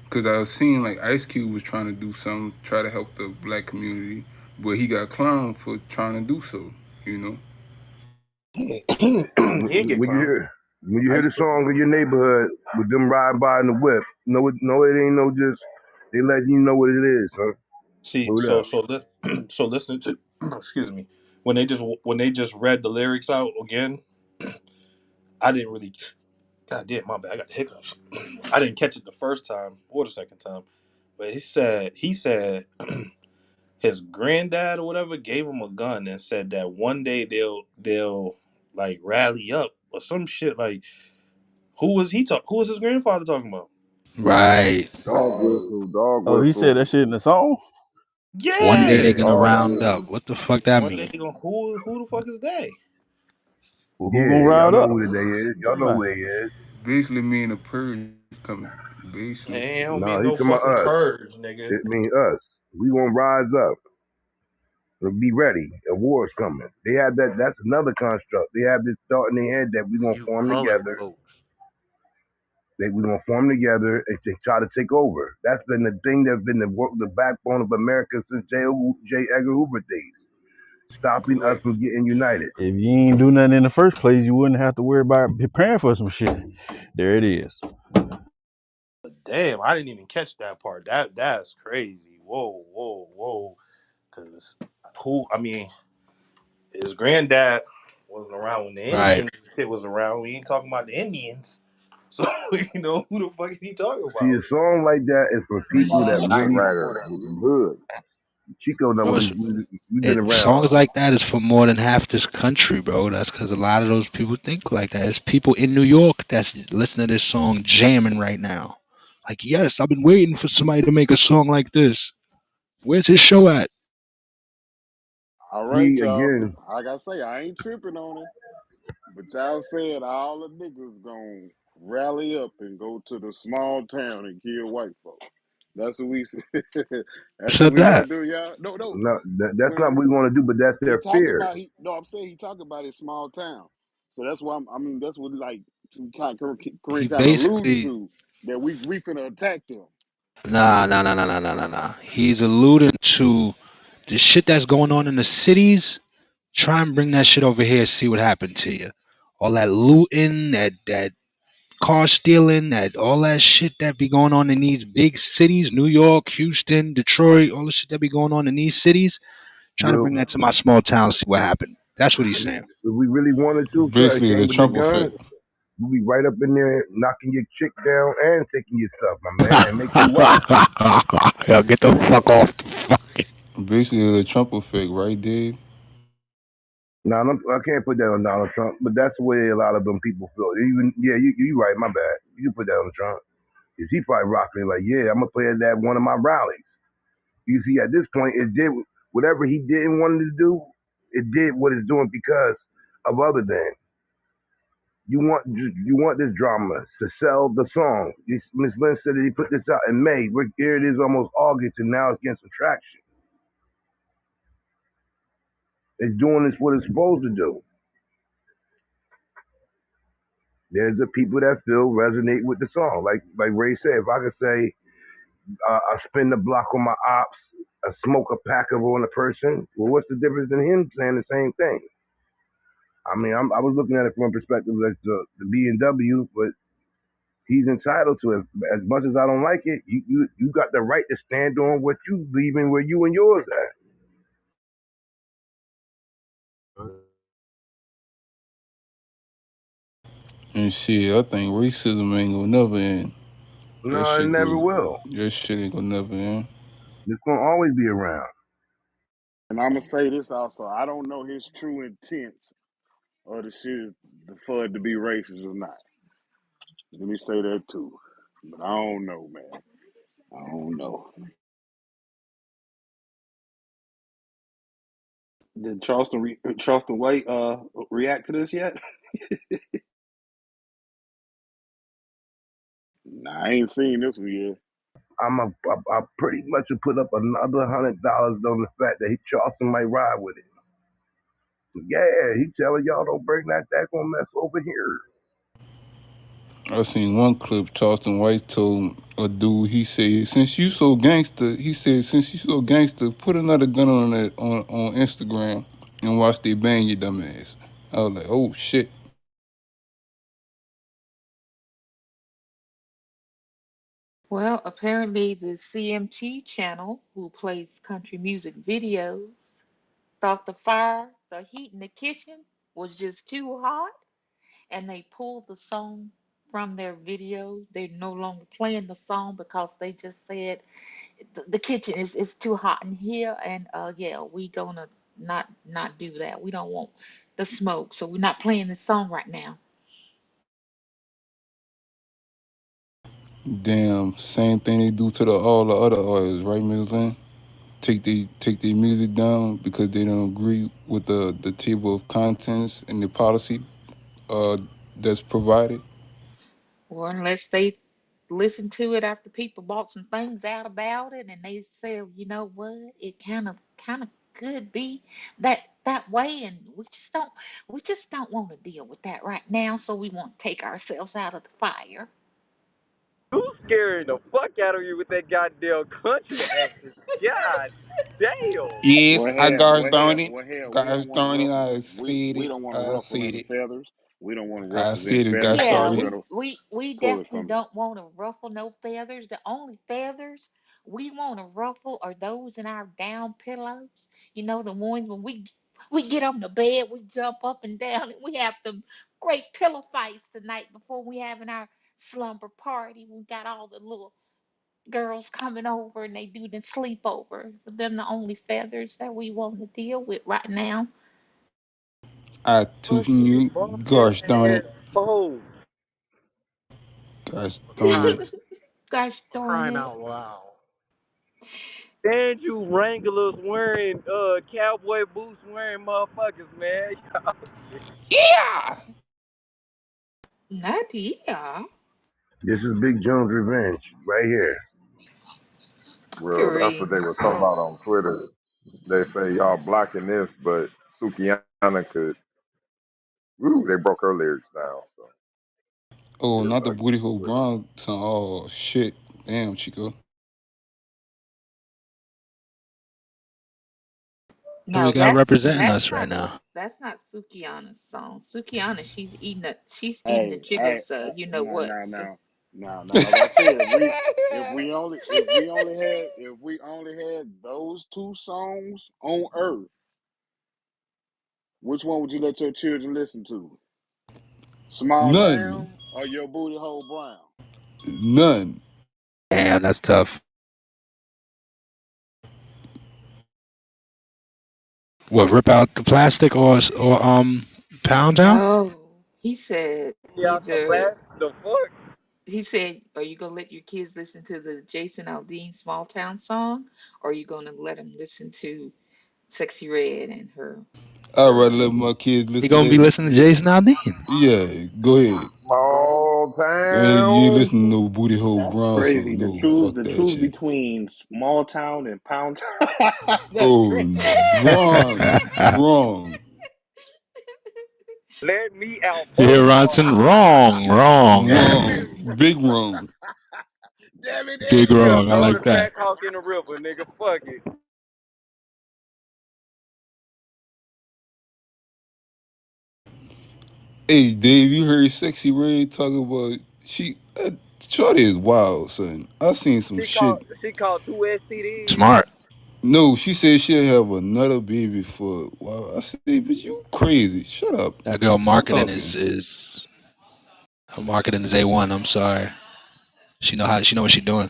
Because I was seeing like Ice Cube was trying to do something, try to help the black community, but he got clowned for trying to do so. he ain't get When you clowned. hear the song in your neighborhood with them riding by in the whip, no, it ain't no just they letting you know what it is, huh? See, Hold up. so listening to excuse me, when they just read the lyrics out again, I didn't really. God damn, my bad. I got the hiccups. I didn't catch it the first time or the second time, but he said his granddad or whatever gave him a gun and said that one day they'll like rally up or some shit. Like who was his grandfather talking about? Right. Dog He said whistle. that shit in the song. One day they're Yeah. gonna Dog round whistle. up. What the fuck that One day mean? they gonna who the fuck is they? Well, who gonna Yeah, y'all rile know up? who What they is. you Y'all talking know about? who they is. Basically, me and the purge coming. Man, Basically, it don't No, mean he no talking fucking about us. purge, nigga. It mean us. We gonna rise up and be ready. A war's coming. They have that. That's another construct. They have this thought in their head that we gonna You form crawling together. folks. That we gonna form together and to try to take over. That's been the thing that's been the backbone of America since J. Edgar Hoover days. Stopping us correct. from getting united. If you ain't do nothing in the first place, you wouldn't have to worry about preparing for some shit. There it is. Damn, I didn't even catch that part. That's crazy. Whoa. Cause his granddad wasn't around when the Right. Indian shit was around. We ain't talking about the Indians. So who the fuck is he talking See, a about? song like that is for people that really Songwriter with the hood. Chico know Bro, what we've been around. songs like that is for more than half this country, bro. That's because a lot of those people think like that. It's people in New York that's listening to this song jamming right now. Like, yes, I've been waiting for somebody to make a song like this. Where's his show at? All right, See y'all. again, Like I say, I ain't tripping on it. But y'all said all the niggas gonna rally up and go to the small town and kill white folk. That's what we. That's what Said we gonna that. do, y'all. No. no, that's not When what we want to do, but that's he their talked fear. about no, I'm saying he talked about his small town. So that's why I mean that's what like He Kareem kind of alluded basically to that we finna attack them. nah. He's alluding to the shit that's going on in the cities. Try and bring that shit over here, see what happened to you. all that looting, that car stealing, that all that shit that be going on in these big cities, New York, Houston, Detroit, all the shit that be going on in these cities. Try to Well, bring that to my small town, see what happened. That's what he's if saying. we really wanted to, cuz Basically, the came with the Trump gun, effect. we'll be right up in there knocking your chick down and taking your stuff, my man, and make you white. Yo, get the fuck off. Basically, the Trump effect, right, Dave? Now, I can't put that on Donald Trump, but that's the way a lot of them people feel. Even you right, my bad. You can put that on Trump. Cause he probably rocking like, yeah, I'm gonna play at that one of my rallies. You see, at this point, it did whatever he didn't want to do. It did what it's doing because of other than you want this drama to sell the song. Miss Lynn said that he put this out in May. Here it is, almost August, and now it's getting some traction. It's doing this what it's supposed to do. There's the people that feel resonate with the song. Like Ray said, if I could say I spin the block on my ops, I smoke a pack of on a person, well, what's the difference in him saying the same thing? I mean, I was looking at it from a perspective as the B&W, but he's entitled to it. As much as I don't like it, you got the right to stand on what you believe in, where you and yours at. And shit, I think racism ain't gonna never end. That No, it shit never go. will. That shit ain't gonna never end. It's gonna always be around. And I'm gonna say this also. I don't know his true intents or the shit is for it to be racist or not. Let me say that too. But I don't know, man. I don't know. Did Charleston White react to this yet? Nah, I ain't seen this one yet. I pretty much would put up another $100 on the fact that Charleston might ride with it. Yeah, he telling y'all don't bring that gonna mess over here. I seen one clip. Charleston White told a dude. He said, "Since you so gangster," he said, "Since you so gangster, put another gun on that on Instagram and watch they bang your dumb ass." I was like, "Oh shit." Well, apparently the CMT channel, who plays country music videos, thought the heat in the kitchen was just too hot, and they pulled the song from their video. They're no longer playing the song because they just said the kitchen is too hot in here, and yeah, we gonna not do that. We don't want the smoke, so we're not playing the song right now. Damn, same thing they do to all the other artists, right, Ms. Lynn? Take their music down because they don't agree with the table of contents and the policy uh that's provided. Or unless they listen to it after people bought some things out about it, and they say, you know what, it kind of could be that way, and we just don't want to deal with that right now, so we want to take ourselves out of the fire. You scaring the fuck out of you with that goddamn country accent. God damn. Yes, Well, I hell, gosh well, hell, darn it. well, hell. We don't Gosh want to darn it, ruffle. I said We it. don't want to I ruffle said any it. feathers. We don't want to I ruffle any said it, feathers. gosh So Yeah, darn you it. we pull it definitely from me. don't want to ruffle no feathers. The only feathers we want to ruffle are those in our down pillows. You know, the ones when we get on the bed, we jump up and down, and we have them great pillow fights the night before we having our slumber party. We got all the little girls coming over, and they do the sleepover. But them the only feathers that we want to deal with right now. I tootin' Fucking you, bum gosh darn it. ass hoes. Gosh darn it. Gosh darn Crying it. out loud. And you Wranglers wearing cowboy boots wearing motherfuckers, man. Yeah. Nadia. This is Big Jones' revenge right here. Well, that's what Great. they were talking about on Twitter. They say y'all blocking this, but Sukiana could. Woo, they broke her lyrics down. So Oh, it's not the ugly booty on hole Twitter. Brown song. Oh shit. Damn, Chico. Who we No, got representing us right now? that's not Sukiana's song. Sukiana, she's eating the Hey, hey, chiggers, you know no, what? no, So, no, no, no. Like I said, if we only had those two songs on Earth, which one would you let your children listen to? Small None. Town or Your Booty Hole Brown? None. Damn, that's tough. What, rip out the plastic or Pound Town? no, he said Y'all the either. last the fuck? He said, "Are you gonna let your kids listen to the Jason Aldean Small Town song, or are you gonna let them listen to Sexy Red and I'd her rather let my kids He listen to gonna be that. listening to Jason Aldean. Yeah, go ahead. Small You ain't town. listen to no Booty Hole That's Brown crazy. song. No, fuck The that truth shit. between small town and pound town. That's Oh, crazy. wrong. Wrong. Let me out You both hear y'all. Ronson? Wrong, wrong. Wrong. Big wrong. Damn it, Big Eddie. Yeah, wrong. I throw like the that. track hawk in the river, nigga. Fuck it. Hey, Dave, you heard Sexy Red talk about Shorty is wild, son. I seen some shit. She called two STDs. Smart. No, she said she'll have another baby for. Wow, I said, but you crazy. Shut up. That girl Stop marketing talking. is her marketing is A1. I'm sorry. She know what she doing.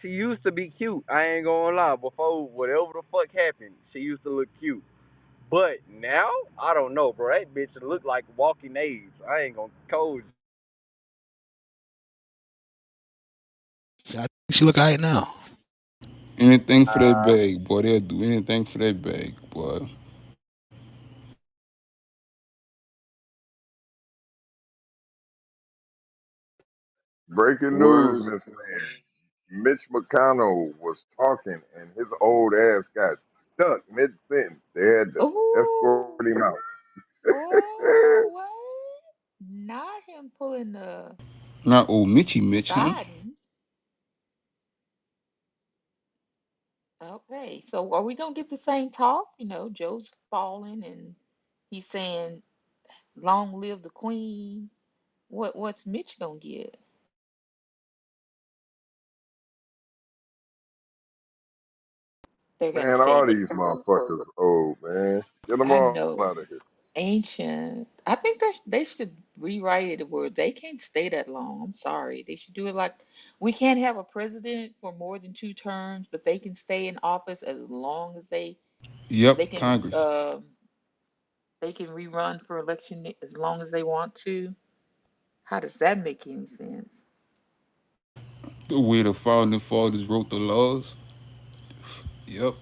She used to be cute. I ain't gonna lie. Before whatever the fuck happened, she used to look cute. But now, I don't know, bro. That bitch look like walking AIDS. I ain't gonna code you. I think she look alright now. Anything for that bag, boy. They'll do anything for that bag, boy. Breaking news, Words. Miss Lynn. Mitch McConnell was talking and his old ass got stuck mid sentence. They had to escort oh, him out. oh, what? Not him pulling the Not old Mitchy Mitch, huh? Biden. Okay, so are we gonna get the same talk? You know, Joe's falling and he's saying, "Long live the Queen." What's Mitch gonna get? They're gonna Man, say all that. these motherfuckers old, man. Get them I all know. out of here. Ancient. I think they should rewrite it where they can't stay that long. I'm sorry. They should do it like we can't have a president for more than 2 terms, but they can stay in office as long as they Yep, can Congress. they can rerun for election as long as they want to. How does that make any sense? The way the founding fathers wrote the laws. Yep.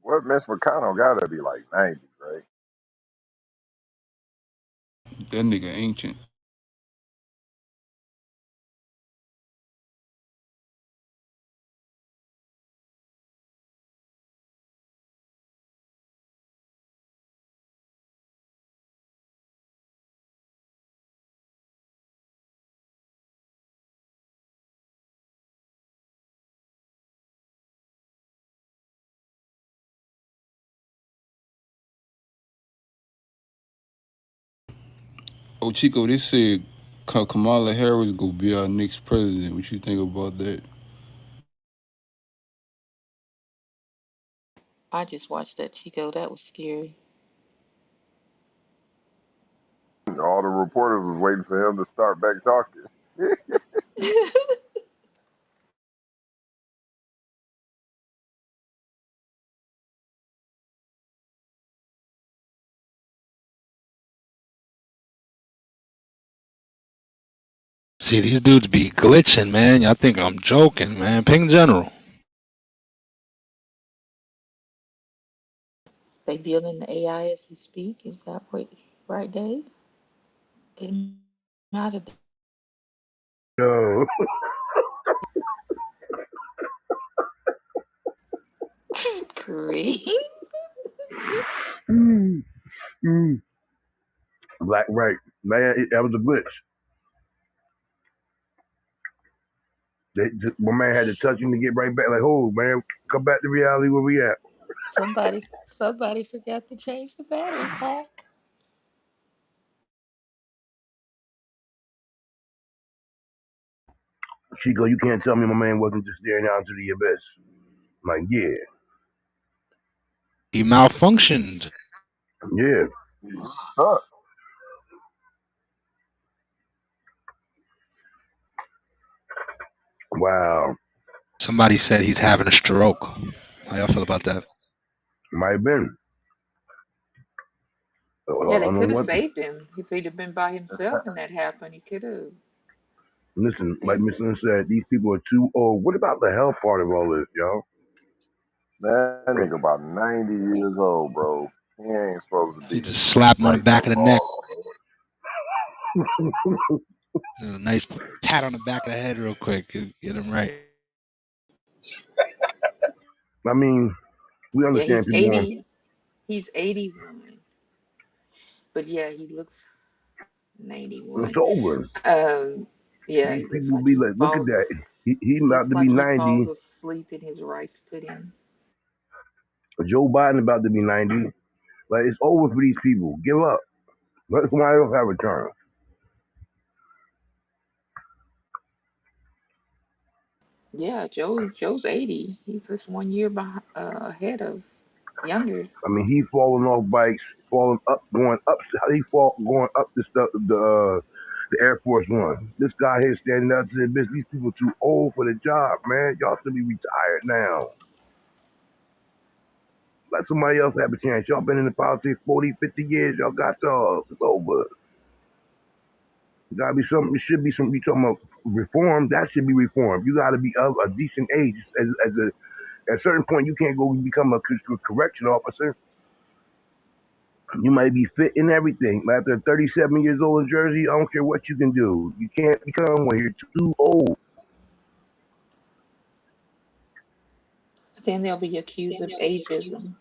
What Mitch McConnell gotta be like 90, right? That nigga ancient. Oh, Chico, they said Kamala Harris go be our next president. What you think about that? I just watched that Chico. That was scary. All the reporters was waiting for him to start back talking. See, these dudes be glitching, man. Y'all think I'm joking, man. Ping General. They building the AI as we speak. Is that right, Dave? Get 'em out of No. Green. Mm, mm. Black right. Man, that was a glitch. My man had to touch him to get right back. Like, oh man, come back to reality where we at. Somebody forgot to change the battery pack. Chico, you can't tell me my man wasn't just staring out into the abyss. I'm like, yeah, He malfunctioned. yeah. He's stuck. Wow. Somebody said he's having a stroke. How y'all feel about that? Might have been. I Yeah, they don't could know have what. saved him if he'd have been by himself and that happened. He could have. Listen, like They, Miss Lynn said, these people are too old. What about the health part of all this, y'all? That nigga about 90 years old, bro. He ain't supposed to He be just slapped him on the like that back of the neck. long. A nice pat on the back of the head real quick. Get him right. I mean, we yeah, understand he's people want. 80. He's 81. But yeah, he looks It's 91. over. Um, yeah, These he looks people like be like, look at that. He he about looks to be like he falls 90. asleep in his rice pudding. Joe Biden about to be 90. Like, it's over for these people. Give up. Let somebody else have a turn. Yeah, Joe's 80. He's just 1 year ahead of younger. I mean, he falling off bikes, falling up, going up. How he fall going up the stuff, the Air Force One. This guy here standing up to the business. These people too old for the job, man. Y'all should be retired now. Let somebody else have a chance. Y'all been in the politics 40, 50 years. Y'all got jobs. It's over. Gotta be something. It should be something. You talking about reform? That should be reformed. You got to be of a decent age. At a certain point, you can't go become a correction officer. You might be fit in everything. But after 37 years old in Jersey, I don't care what you can do. You can't become one. You're too old. Then they'll be accused of ageism.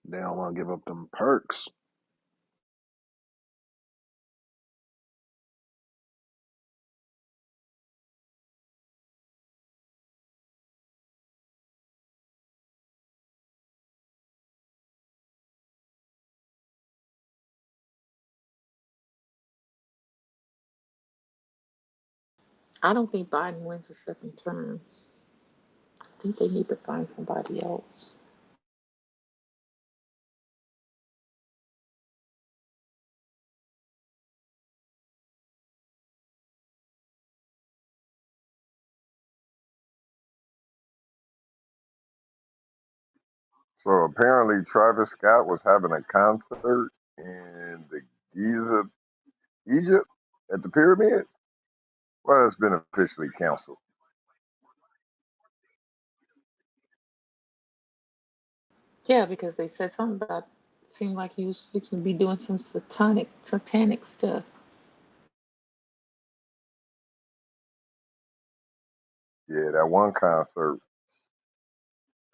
They don't want to give up them perks. I don't think Biden wins a second term. I think they need to find somebody else. So apparently Travis Scott was having a concert in the Giza, Egypt, at the pyramid. Well, it's been officially canceled. Yeah, because they said something about seemed like he was fixing to be doing some satanic stuff. Yeah, that one concert,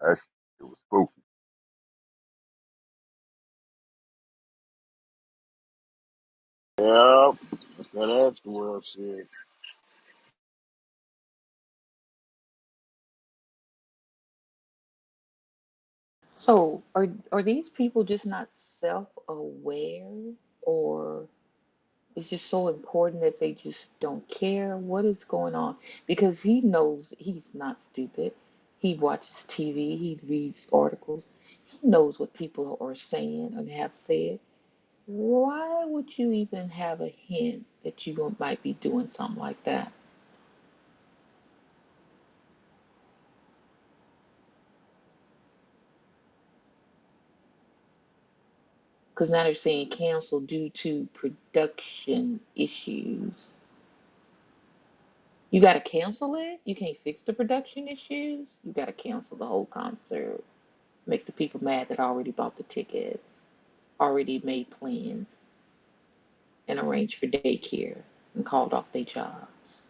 that shit was spooky. Yeah, that's that afterworld shit. So are these people just not self-aware, or it's just so important that they just don't care? What is going on? Because he knows he's not stupid. He watches TV, he reads articles. He knows what people are saying and have said. Why would you even have a hint that might be doing something like that? Because now they're saying canceled due to production issues. You got to cancel it? You can't fix the production issues? You got to cancel the whole concert. Make the people mad that already bought the tickets, already made plans, and arranged for daycare and called off their jobs.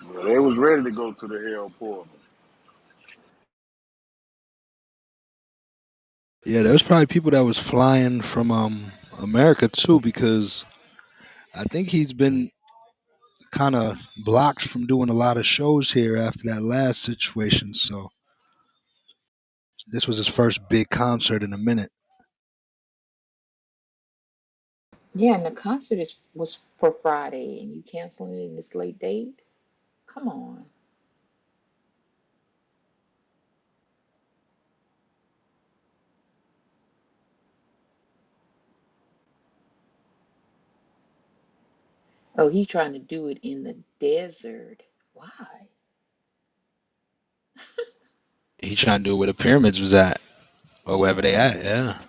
Yeah, they was ready to go to the hell portal. Yeah, there was probably people that was flying from America too because I think he's been kind of blocked from doing a lot of shows here after that last situation. So this was his first big concert in a minute. Yeah, and the concert was for Friday, and you canceling it in this late date? Come on. Oh, he trying to do it in the desert. Why? He trying to do it where the pyramids was at or wherever they Yeah. at. Yeah.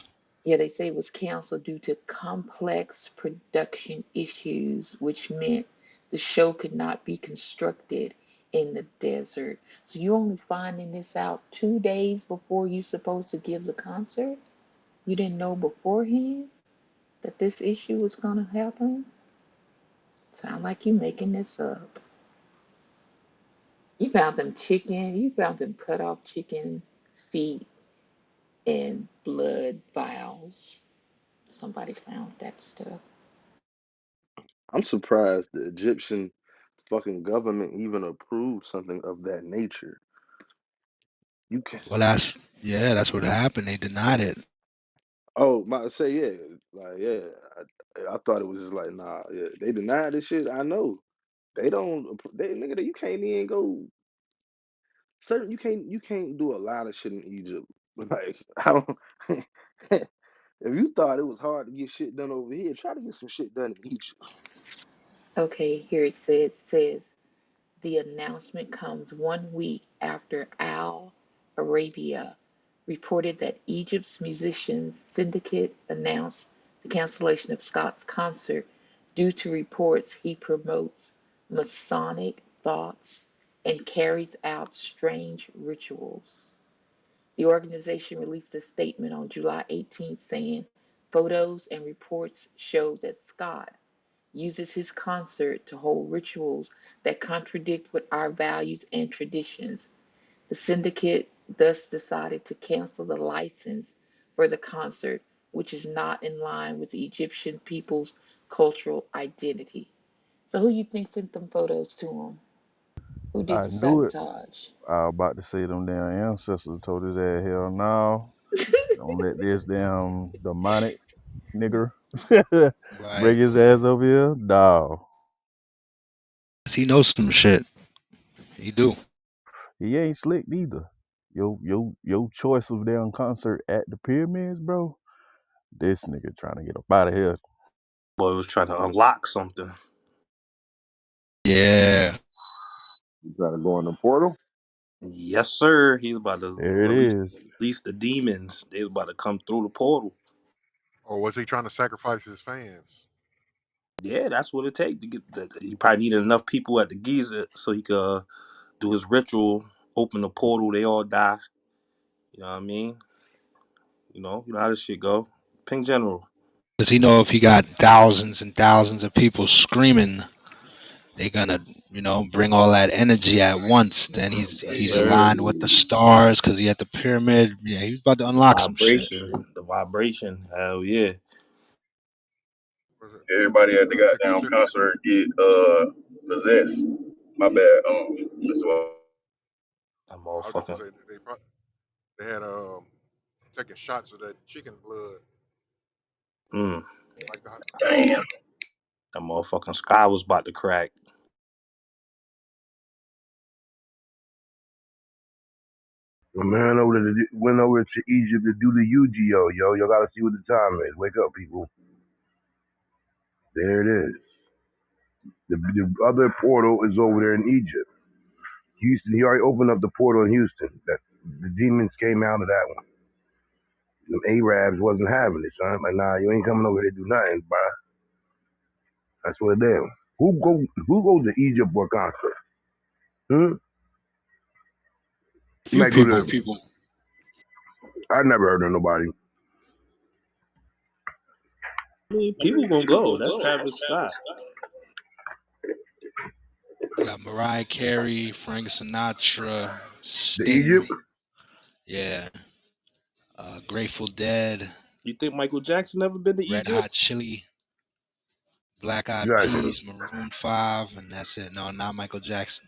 Yeah, they say it was canceled due to complex production issues, which meant the show could not be constructed in the desert. So you only finding this out 2 days before you're supposed to give the concert? You didn't know beforehand that this issue was gonna happen? Sound like you making this up. You found them cut off chicken feet and blood vials. Somebody found that stuff. I'm surprised the Egyptian fucking government even approved something of that nature. You can. Well, that's what happened. They denied it. Oh, my say yeah, like yeah. I thought it was just like nah, yeah. They denied this shit. I know they don't. They nigga, you can't even go. Certain you can't do a lot of shit in Egypt. Like I don't. If you thought it was hard to get shit done over here, try to get some shit done in Egypt. Okay, here it says the announcement comes 1 week after Al Arabia reported that Egypt's musicians syndicate announced the cancellation of Scott's concert due to reports he promotes Masonic thoughts and carries out strange rituals. The organization released a statement on July 18th saying photos and reports show that Scott uses his concert to hold rituals that contradict with our values and traditions. The syndicate thus decided to cancel the license for the concert, which is not in line with the Egyptian people's cultural identity. So who you think sent them photos to him? Who did I the knew it. sabotage? I was about to say them damn ancestors told his ass hell no. Don't let this damn demonic nigger Right. bring his ass over here. Dawg. He knows some shit. He do. He ain't slick neither. Your choice of damn concert at the pyramids, bro. This nigga trying to get up out of here. Boy was trying to unlock something. Yeah. You try to go in the portal? Yes, sir. He's about to There it is. release the demons. They was about to come through the portal. Or was he trying to sacrifice his fans? Yeah, that's what it takes to get the. He probably needed enough people at the Giza so he could do his ritual, open the portal. They all die. You know what I mean? You know how this shit go. Pink General. Does he know if he got thousands and thousands of people screaming, they're gonna, bring all that energy at once? Then Yes, he's sir. aligned with the stars because he at the pyramid. Yeah, he's about to unlock some shit. The vibration. Hell yeah. Was it Everybody at the was it to goddamn consider? concert get possessed. My bad. That's what. That I was just gonna motherfucker. say they had taking shots of that chicken blood, Mm. like the Damn. That motherfucking sky was about to crack. My man went over to Egypt to do the UGO, yo. Y'all gotta see what the time is. Wake up, people. There it is. The other portal is over there in Egypt. Houston, he already opened up the portal in Houston. The demons came out of that one. The Arabs wasn't having it, son. Like, nah, you ain't coming over here to do nothing, bro. That's what it is. Who goes to Egypt for a concert? Hmm? You Few might go people. to. I never heard of nobody. I mean, people gonna go. That's Travis Scott. You got Mariah Carey, Frank Sinatra, To Egypt? Sting. Yeah. Grateful Dead, You think Michael Jackson ever been to Red Egypt? Hot Chili. Black Eyed Jackson. Peas, Maroon 5, and that's it. No, not Michael Jackson.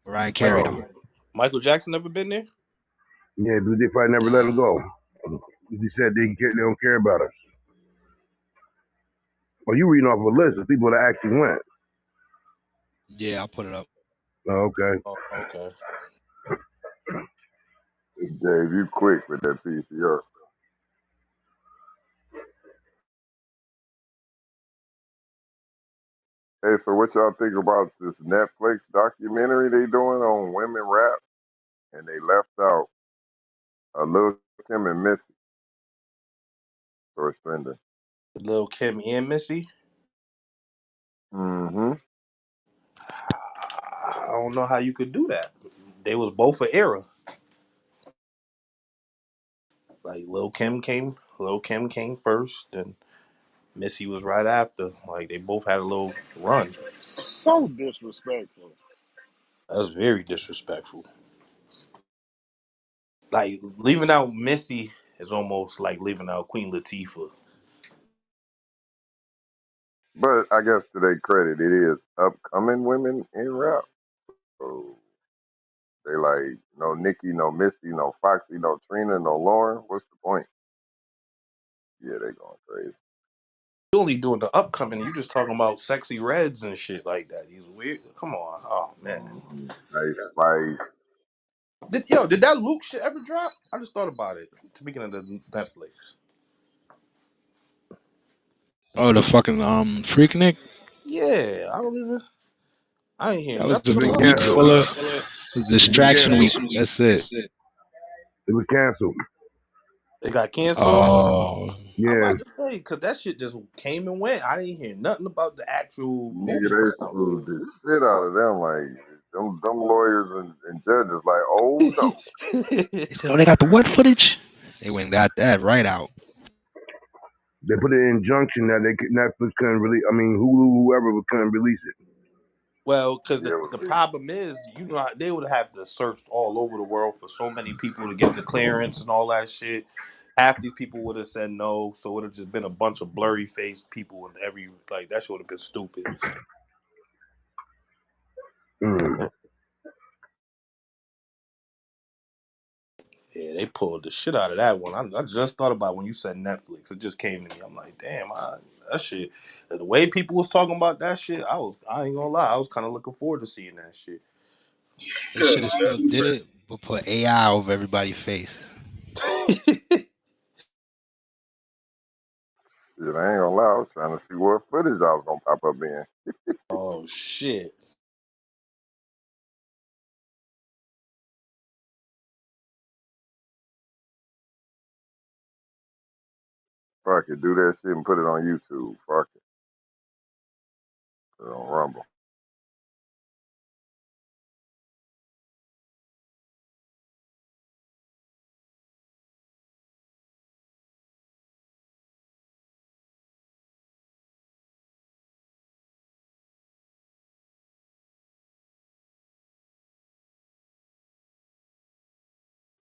Mariah Carey Michael though. Oh, Michael Jackson never been there? yeah, but they probably never let him Nah. go. He said they don't care about us. Well, you reading off a list of people that actually went. Yeah, I'll put it up. Oh, okay. Oh, okay. Dave, you quick with that PCR. Hey, so what y'all think about this Netflix documentary they doing on women rap? And they left out Lil Kim and Missy for spending. Lil Kim and Missy. Mm-hmm. I don't know how you could do that. They was both an era. Like Lil Kim came first, and Missy was right after. Like they both had a little run. So disrespectful. That's very disrespectful. Like leaving out Missy is almost like leaving out Queen Latifah. But I guess to their credit, it is upcoming women in rap. So they like no Nicki, no Missy, no Foxy, no Trina, no Lauren. What's the point? Yeah, they going crazy. You only doing the upcoming. You just talking about sexy reds and shit like that. These weird. Come on. Oh man. Mm-hmm. Like Did that Luke shit ever drop? I just thought about it. Speaking of the Netflix. Oh, the fucking Freaknik. Yeah, I ain't hear That was nothing just It a was about week that. canceled. full of It was distraction week. canceled. That's it. It was canceled. They got canceled. Oh, I'm Yeah. about to say because that shit just came and went. I didn't hear nothing about the actual nigga, movie they coming out. screwed the shit out of them. Like them lawyers and judges. Like, oh no. they said, oh, they got the what footage? They went and got that right out. They put an injunction that Netflix couldn't release. I mean, Hulu, whoever couldn't release it. Well, because Yeah, the problem is, they would have to search all over the world for so many people to get the clearance and all that shit. Half these people would have said no, so it would have just been a bunch of blurry faced people and every like that shit would have been stupid. Mm. Yeah, they pulled the shit out of that one. I just thought about when you said Netflix. It just came to me. I'm like, damn, that shit. The way people was talking about that shit, I ain't gonna lie, I was kind of looking forward to seeing that shit. They should have still did it, but put AI over everybody's face. shit, I ain't gonna lie. I was trying to see what footage I was gonna pop up in. Oh shit. Fuck it, do that shit and put it on YouTube. Fuck it, put it on Rumble.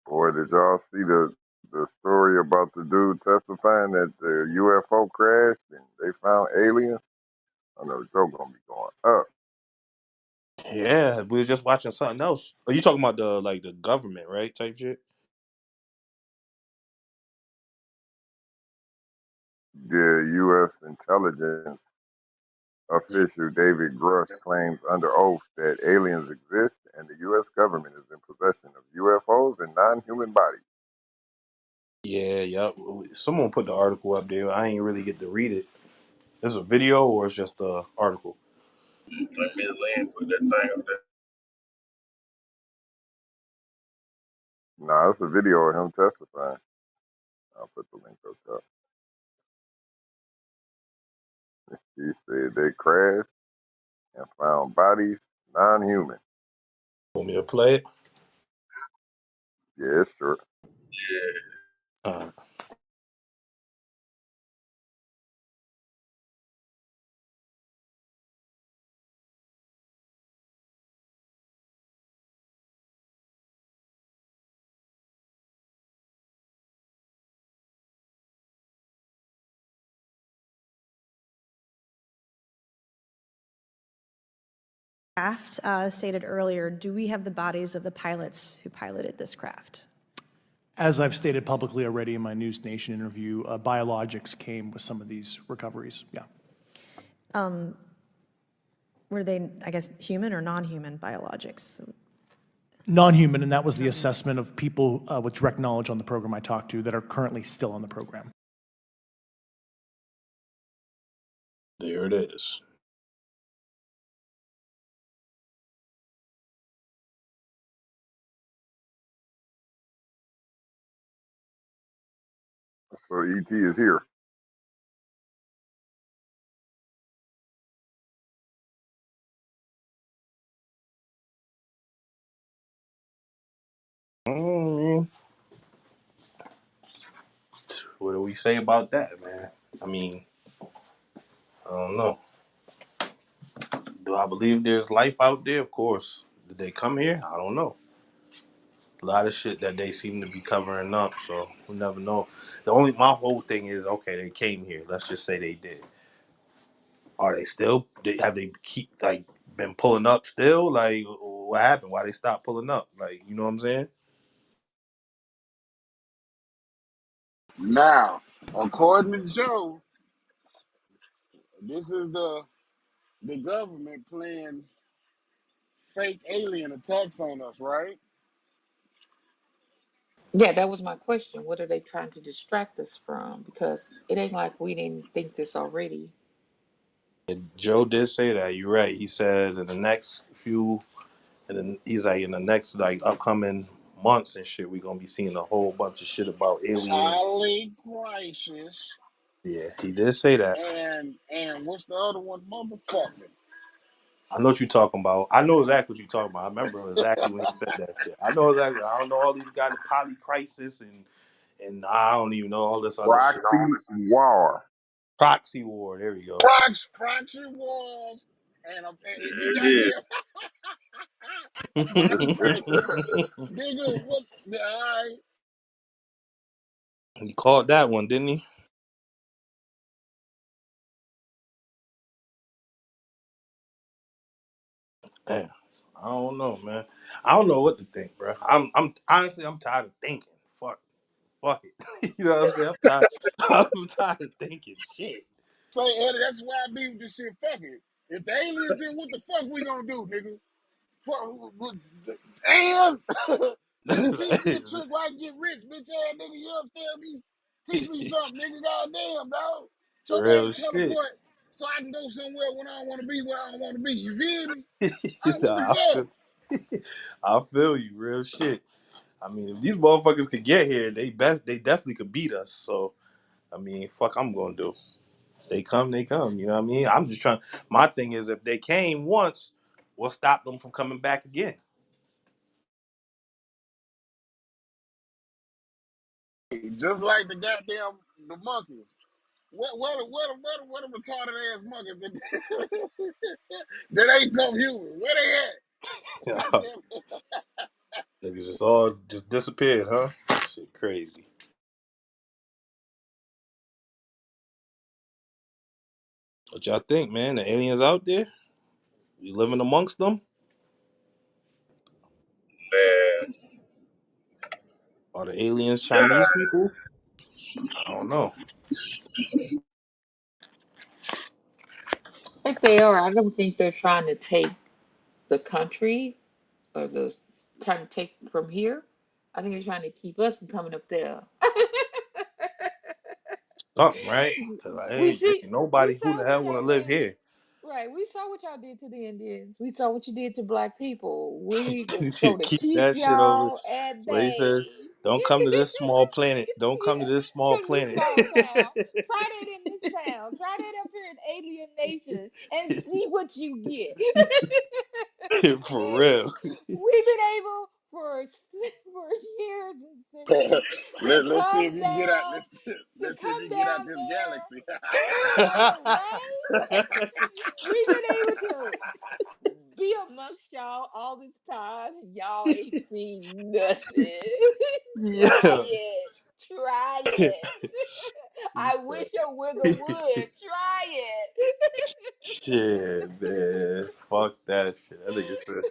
Boy, did y'all see the story about the dude testifying that the UFO crashed and they found aliens? I know the show gonna be going up. Yeah, we were just watching something else. Are you talking about the government, right? Type shit. The U.S. intelligence official David Grush claims under oath that aliens exist and the U.S. government is in possession of UFOs and non-human bodies. Yeah, yep. Someone put the article up there. I ain't really get to read it. Is it a video or it's just the article? Let me land put that thing up there. Nah, it's a video of him testifying. I'll put the link up top. He said they crashed and found bodies non-human. Want me to play it? Yeah, it's true. Yeah. Uh, craft. Stated earlier, do we have the bodies of the pilots who piloted this craft? As I've stated publicly already in my News Nation interview, Biologics came with some of these recoveries. Yeah. Were they, I guess, human or non-human biologics? Non-human, and that was the assessment of people with direct knowledge on the program I talked to that are currently still on the program. There it is. So ET is here. Mm, what do we say about that, man? I mean, I don't know. Do I believe there's life out there? Of course. Did they come here? I don't know. A lot of shit that they seem to be covering up, so we'll never know. My whole thing is, okay, they came here. Let's just say they did. Are they still? Have they been pulling up still? Like, what happened? Why they stopped pulling up? Like, you know what I'm saying? Now, according to Joe, this is the government playing fake alien attacks on us, right? Yeah, that was my question. What are they trying to distract us from? Because it ain't like we didn't think this already. And Joe did say that. You're right. He said in the next few, and then he's like in the next upcoming months and shit, we're gonna be seeing a whole bunch of shit about aliens. Highly crisis. Yeah, he did say that. And what's the other one? Motherfucker. I know what you're talking about. I know exactly what you're talking about. I remember exactly when he said that shit. I know exactly. I don't know all these guys, polycrisis and I don't even know all this other shit. Proxy war. Proxy war. There we go. Proxy wars. And you There got it there. Polycrisis. Nigga, what? All right. He called that one, didn't he? Damn. I don't know, man. I don't know what to think, bro. I'm honestly I'm tired of thinking. Fuck it. You know what I'm saying? I'm tired of thinking shit. So, Eddie, that's why I be with this shit. Fuck it. If the aliens in, what the fuck we gonna do, nigga? And nigga, teach me a trick where I can get rich, bitch ass nigga. You understand me? Teach me something, nigga. Goddamn, dog. Show me how Real to shit. teleport so I can go somewhere when I don't want to be where I don't want to be. You feel me? What the Nah, fuck? I feel you, real shit. I mean, if these motherfuckers could get here, they definitely could beat us. So, I mean, fuck, I'm gonna do. They come, they come. You know what I mean? I'm just trying. My thing is, if they came once, what stopped them from coming back again? Just like the goddamn the monkeys. What a retarded ass monkeys that ain't come human. Where they at? Goddamn. Niggas just all just disappeared, huh? Shit, crazy. What y'all think, man? The aliens out there? We living amongst them? Man, Are the aliens Chinese people? I don't know. If they are, I don't think they're trying to take the country or trying to take from here. I think they're trying to keep us from coming up there. Something, right? Cause We ain't see, we nobody who saw the what hell want y'all to live did. here. Right, we saw what y'all did to the Indians. We saw what you did to black people. We was gonna Keep keep that shit over. y'all at What he said? bay. Don't come to this small planet. Don't come to Yeah, this small come to this planet. small town. Try that in this town. Try that up here in Alien Nation and see what you get. For real. We've been able for years and centuries to Let's see if come you can get out. down Let's see if you can get out down this there. galaxy. Yeah, right. We've been able to be amongst y'all all this time, and y'all ain't seen nothing. Try Yeah. it. Try it. He I wish said, a wiggle would. Try it. Shit, man. Fuck that shit. That nigga said,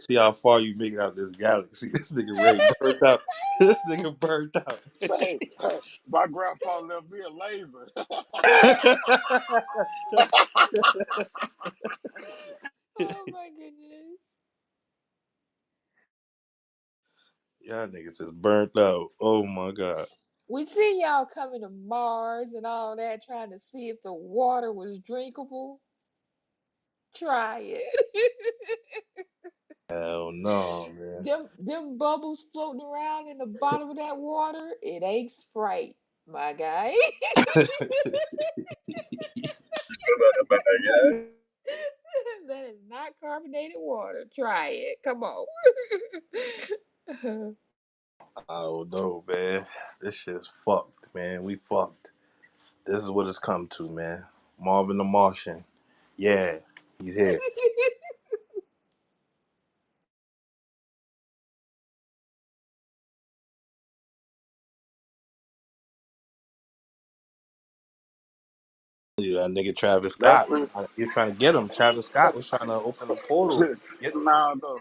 see how far you make it out this galaxy. This nigga Ray burnt out. This nigga burnt out. Say, my grandpa left me a laser. Oh my goodness. Y'all niggas is burnt out. Oh my god. We see y'all coming to Mars and all that, trying to see if the water was drinkable. Try it. Hell no, man. Them bubbles floating around in the bottom of that water, it ain't Sprite, my guy. That is not carbonated water. Try it. Come on. I don't know, man. This shit's fucked, man. We fucked. This is what it's come to, man. Marvin the Martian. Yeah, he's here. That nigga Travis That's Scott. the He was trying to get him. Travis Scott was trying to open a portal. Get him. nah though.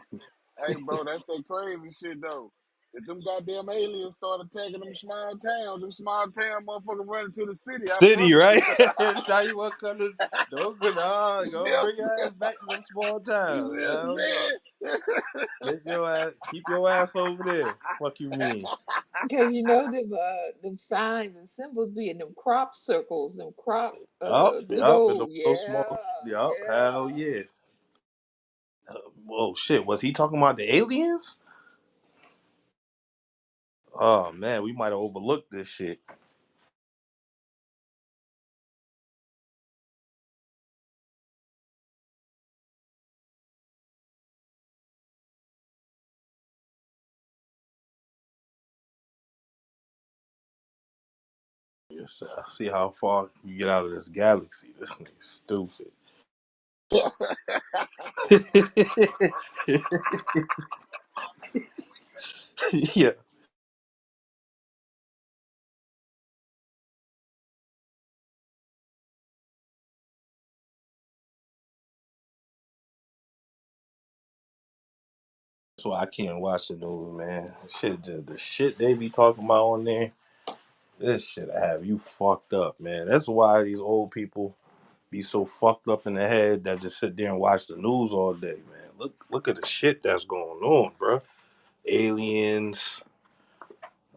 Hey bro, that's that crazy shit though. If them goddamn aliens start attacking them small town motherfuckers running to the city, I City, promise right? you. Now you want to come to don't go nah, You see go what I'm bring your ass saying? back to them small You towns. see what Hell no. I'm saying? Get your ass keep your ass over there. Fuck you mean. Because them signs and symbols be in them crop circles, them crop big Yup, and those old, little yeah, small yup, hell yeah. yeah. Whoa shit, was he talking about the aliens? Oh man, we might have overlooked this shit. Yes, see how far you get out of this galaxy. This nigga's stupid. Yeah. That's why I can't watch the news, man. The shit they be talking about on there, this shit have you fucked up, man. That's why these old people be so fucked up in the head that just sit there and watch the news all day, man. Look at the shit that's going on, bro. Aliens.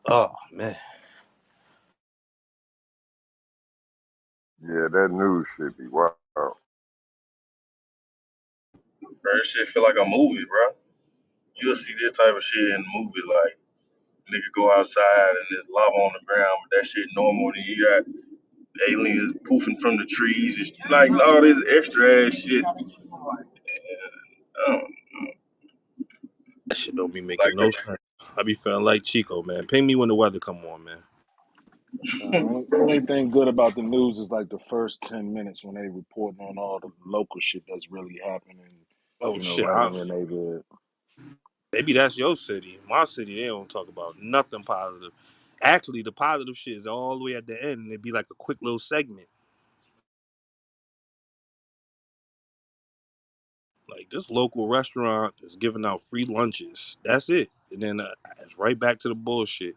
Oh man. Yeah, that news should be wild. Bro, this shit feel like a movie, bro. You'll see this type of shit in movies, like nigga go outside and there's lava on the ground, but that shit normal. Then you got aliens poofing from the trees, it's like all this extra ass shit. Um, That shit don't be making like no sense. I be feeling like Chico, man. Ping me when the weather come on, man. Only thing good about the news is like the first 10 minutes when they reporting on all the local shit that's really happening, Oh shit. right in your neighborhood. Maybe that's your city. My city, they don't talk about nothing positive. Actually, the positive shit is all the way at the end, and it'd be like a quick little segment. Like this local restaurant is giving out free lunches. That's it, and then it's right back to the bullshit.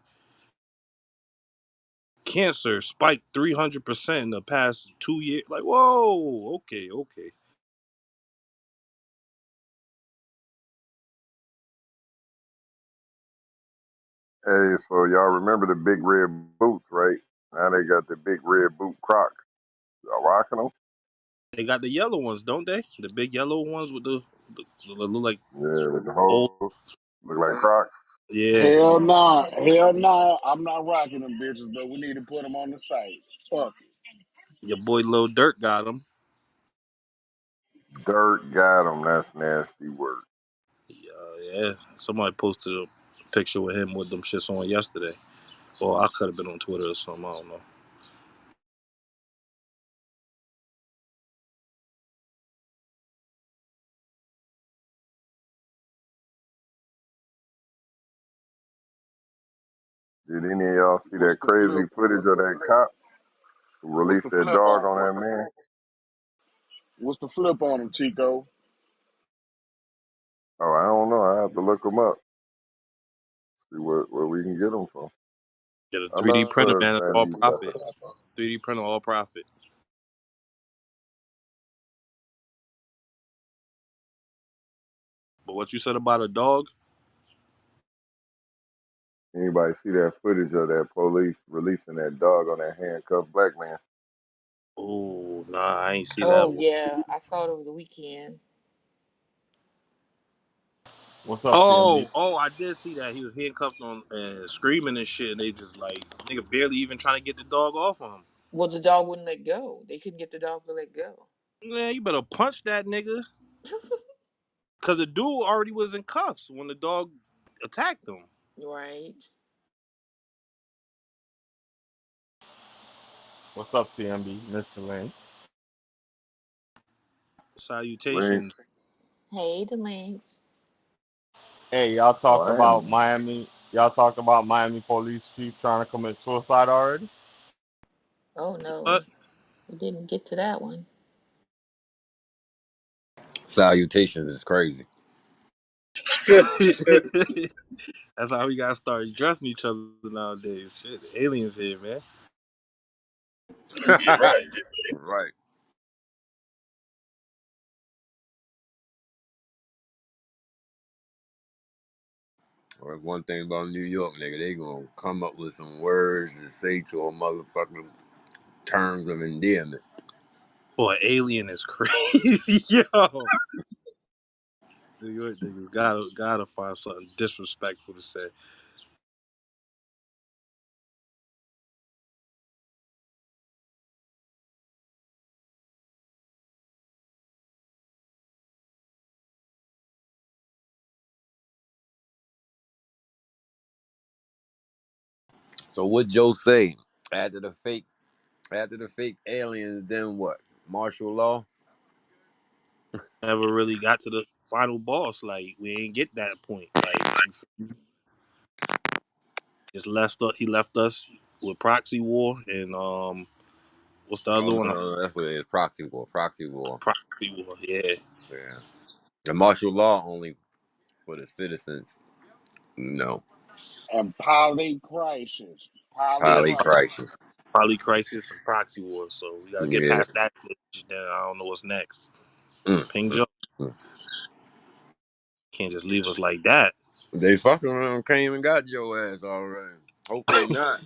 Cancer spiked 300% in the past 2 years. Like, whoa, okay, okay. Hey, so y'all remember the big red boots, right? Now they got the big red boot Crocs. Y'all rocking them? They got the yellow ones, don't they? The big yellow ones with the look like Yeah, with the old. holes. Look like Crocs. Yeah, Hell nah, hell nah. I'm not rocking them bitches, but we need to put them on the site. Fuck. your boy Lil Durk got them. Dirt got them. That's nasty work. Yeah, somebody posted a picture with him with them shits on yesterday. Or I could have been on Twitter or something. I don't know. Did any of y'all see What's that the flip? crazy footage of that cop? Who What's released the that flip dog on on him? that man? What's the flip on him, Chico? Oh, I don't know. I have to look him up. See where we can get them from. Get a I 3D printer, love man. It's Van all Diesel. profit. 3D printer, all profit. But what you said about a dog? Anybody see that footage of that police releasing that dog on that handcuffed black man? Oh, nah, I ain't see that Oh one. yeah, I saw it over the weekend. What's up, CMB? Oh, I did see that. He was handcuffed on and screaming and shit, and they just like nigga barely even trying to get the dog off of him. Well, the dog wouldn't let go. They couldn't get the dog to let go. Man, you better punch that nigga. Cause the dude already was in cuffs when the dog attacked him. Right. What's up, CMB? Mr. Lane. Link. Salutations. Hey, the links. Hey, y'all Oh, talked I about am. Miami. Y'all talked about Miami police chief trying to commit suicide already? Oh no, What? we didn't get to that one. Salutations is crazy. That's how we gotta start dressing each other nowadays. Shit, the aliens here, man. Get right. Right. Or one thing about New York, nigga, they gonna come up with some words to say to a motherfucking terms of endearment. Boy, alien is crazy, yo. Niggas gotta find something disrespectful to say. So what Joe say after the fake aliens? Then what? Martial law. Never really got to the final boss. Like we ain't get that point. Like he left us with proxy war and what's the Oh other no, one? no, no, that's what it is. Proxy war. Proxy war. Proxy war. Yeah. Yeah. The martial law only for the citizens. No. And poly crisis. Poly Yeah. Highly crisis. Probably crisis and proxy war. So we gotta get Yeah. past that stage. Then I don't know what's next. Mm, Ping mm, Joe mm. can't just leave us like that. They fucking around came and got your ass already. Hopefully not.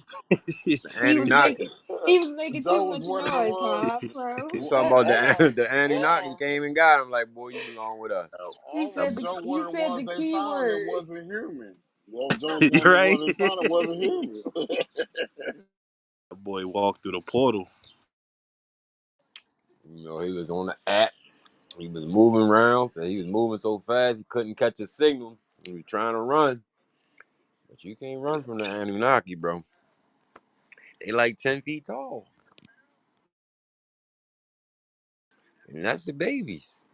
The He was Anunnaki. making he was making Joe too was much one of the noise, ones. huh, bro? You talking about Hold on. the Hold Anunnaki on. came and got him? Like, boy, you belong with us. he said Joe one he of the said ones the they key found that word. wasn't human. Joe's You're one of the right. ones they found that wasn't human. That boy walked through the portal. You know, he was on the app. He was moving around. So he was moving so fast he couldn't catch a signal. He was trying to run, but you can't run from the Anunnaki, bro. They like 10 feet tall, and that's the babies.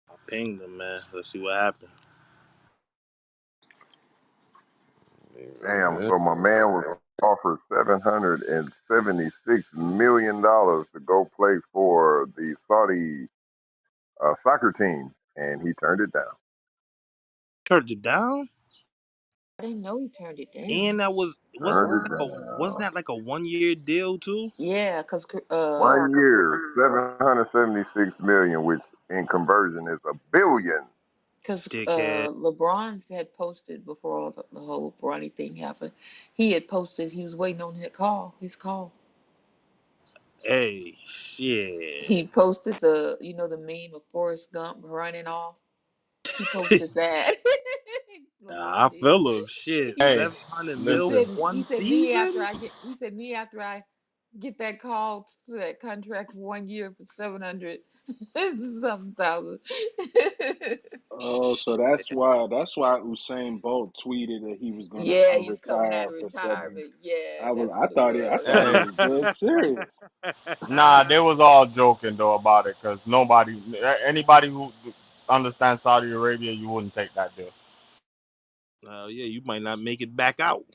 I pinged him, man. Let's see what happened. Damn. So my man was offered $776 million to go play for the Saudi soccer team, and he turned it down. Turned it down, I didn't know he turned it and down. that Turned it wasn't down. that like a 1 year deal too? Yeah, cause 1 year, 776 million, which in conversion is a billion. Dickhead. LeBron had posted before all the whole Bronny thing happened. He had posted he was waiting on his call. Hey, shit. He posted the meme of Forrest Gump running off. He posted that. I LeBron did. feel him. Shit, He Hey, 700 he mil for listen. said one he said me after season. I get he said me after I get that call for that contract for 1 year for 700 something thousand. Oh, so that's why Usain Bolt tweeted that he was gonna Yeah, he's coming out unretire of for 7. retirement. Yeah, I was that's I what it thought he I was. thought he Hey, was dead serious. nah, they was all joking though about it, cause anybody who understands Saudi Arabia, you wouldn't take that deal. Yeah, you might not make it back out.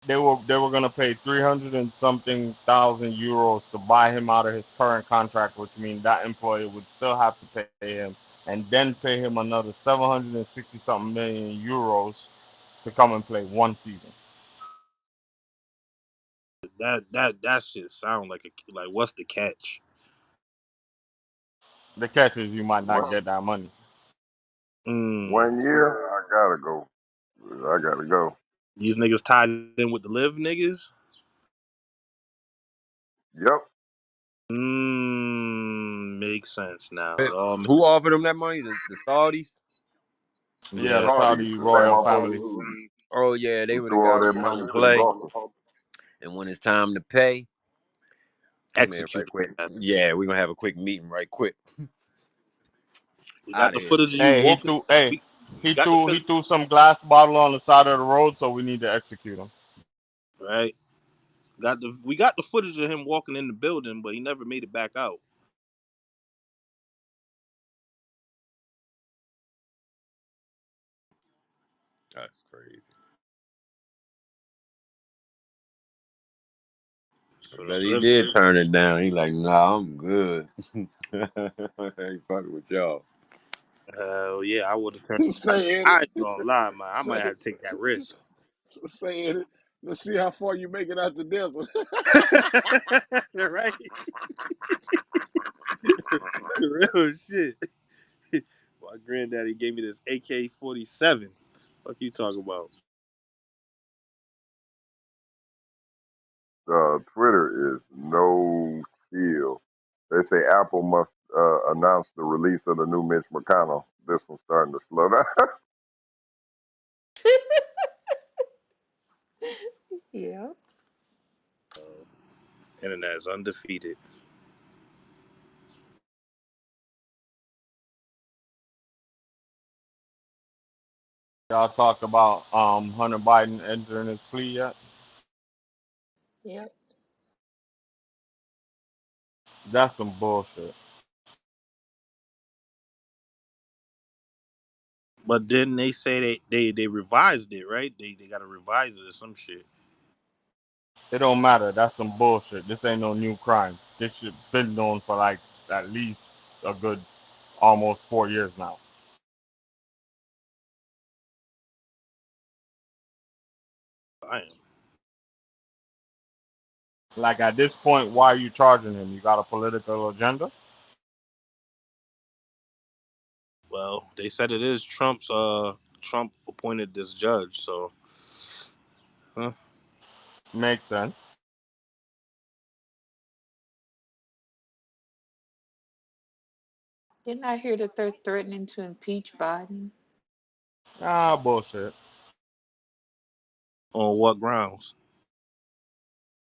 They were gonna pay 300 and something thousand euros to buy him out of his current contract, which means that employer would still have to pay him and then pay him another 760 something million euros to come and play one season. That shit sound like like what's the catch? The catch is you might not One, get that money. Mm. 1 year, I gotta go. I gotta go. These niggas tied in with the live niggas. Yep. Makes sense now. It all Who offered him that money? The Saudis? Yeah, yeah. the Saudis, Saudi the same royal family. motherfuckers Oh yeah, they who were the threw all guys that who money come to the play, Gulf. and when it's time to pay, come here right Execute quick. that. Yeah, we're gonna have a quick meeting right quick. We got Out the of here. footage of you walking. We, we got the He footage, threw some glass bottle on the side of the road, so we need to execute him. right? We got the footage of him walking in the building, but he never made it back out. That's crazy. So But he live. did turn it down. He like, nah, I'm good. I ain't fucking with y'all. Hell yeah, I would have turned. saying I it, ain't gonna lie, man. I might say, have to take that risk. saying it. Let's see how far you make it out the desert. Right? Real shit. My granddaddy gave me this AK-47. What you talking about? Twitter is no chill. They say Apple must announce the release of the new Mitch McConnell. This one's starting to slow down. Yeah. Internet is undefeated. Y'all talked about Hunter Biden entering his plea yet? Yep. That's some bullshit. But then they say they revised it, right? They gotta revise it or some shit. It don't matter. That's some bullshit. This ain't no new crime. This shit been known for like at least a good almost 4 years now. I am. Like at this point, why are you charging him? You got a political agenda? Well, they said it is Trump appointed this judge, so huh? Makes sense. Didn't I hear that they're threatening to impeach Biden? Ah, bullshit. On what grounds?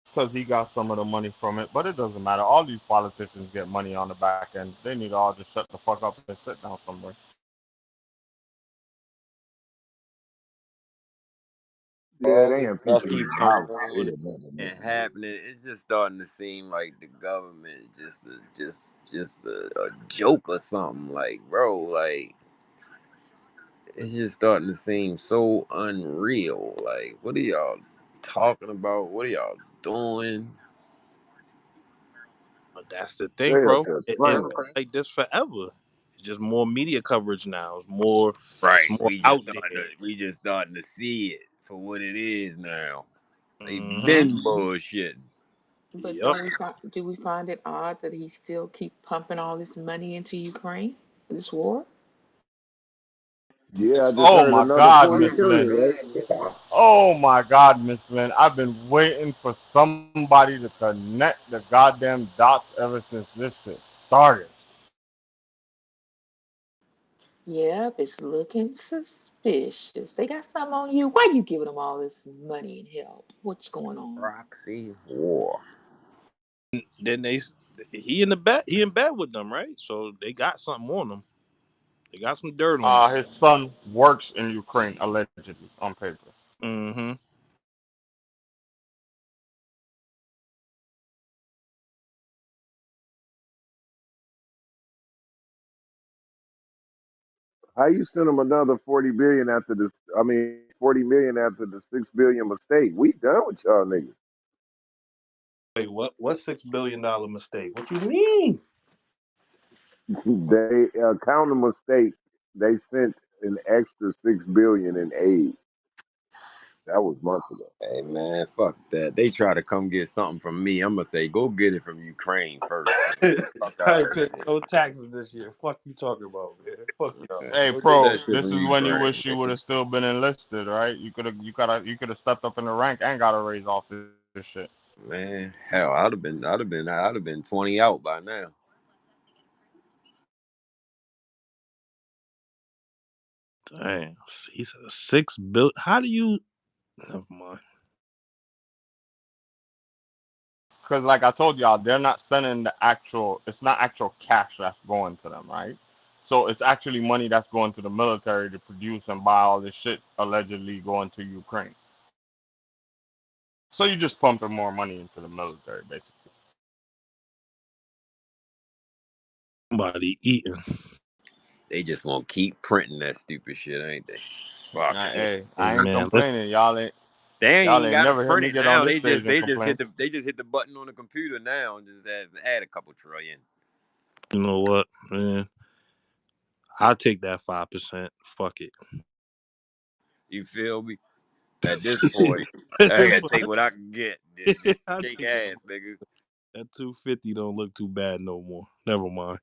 Because he got some of the money from it, but it doesn't matter. All these politicians get money on the back end. They need to all just shut the fuck up and sit down somewhere. Yeah, All they this stuff impeaching keep him coming violence. on Yeah, man. and happening. It's just starting to seem like the government just a joke or something. Like, bro, like it's just starting to seem so unreal. Like, what are y'all talking about? What are y'all doing? But that's the They thing, up bro. there It's training. been like this forever. It's just more media coverage now. It's Right. more out there. We just starting to see it for what it is now. They Mm-hmm. been bullshitting. But Yep. don't do we find it odd that he still keep pumping all this money into Ukraine, this war? Yeah, I just Oh heard my another God, 40 Miss billion, Lynn. right? Oh my God, Miss Lynn. I've been waiting for somebody to connect the goddamn dots ever since this shit started. Yep, it's looking suspicious. They got something on you. Why you giving them all this money and help? What's going on? Proxy war. Then he in bed with them, right? So they got something on him. They got some dirt on him. His son works in Ukraine, allegedly, on paper. Mm-hmm. How you send them another 40 billion after this? I mean, 40 million after the 6 billion mistake. We done with y'all niggas. Wait, what? What $6 billion mistake? What you mean? They counter mistake. They sent an extra 6 billion in aid. That was months ago. Hey man, fuck that. They try to come get something from me. I'm gonna say, go get it from Ukraine first. Man. Fuck I out ain't of paying here. no taxes this year. Fuck you talking about, man. Fuck y'all. Hey, Go get pro, that shit this from is when you Ukraine, wish you would nigga. have still been enlisted, right? You could have stepped up in the rank and got a raise off this shit. Man, hell, I'd have been 20 out by now. Damn, he said 6 billion. How do you? Never mind. Because like I told y'all, they're not sending the actual. It's not actual cash that's going to them, right? So it's actually money that's going to the military to produce and buy all this shit allegedly going to Ukraine. So you just pumping more money into the military, basically. Somebody eating. They just gonna keep printing that stupid shit, ain't they? Fuck it. Hey, Hey I ain't man, let's. complaining. They ain't Y'all even ain't gotta never hear print me it get on now. this They stage just and they just complain. hit the button on the computer now and just add a couple trillion. You know what, man? I'll take that 5%. Fuck it. You feel me? At this point, I gotta take what I can get. Just I'll shake take that. ass, nigga. That 250 don't look too bad no more. Never mind.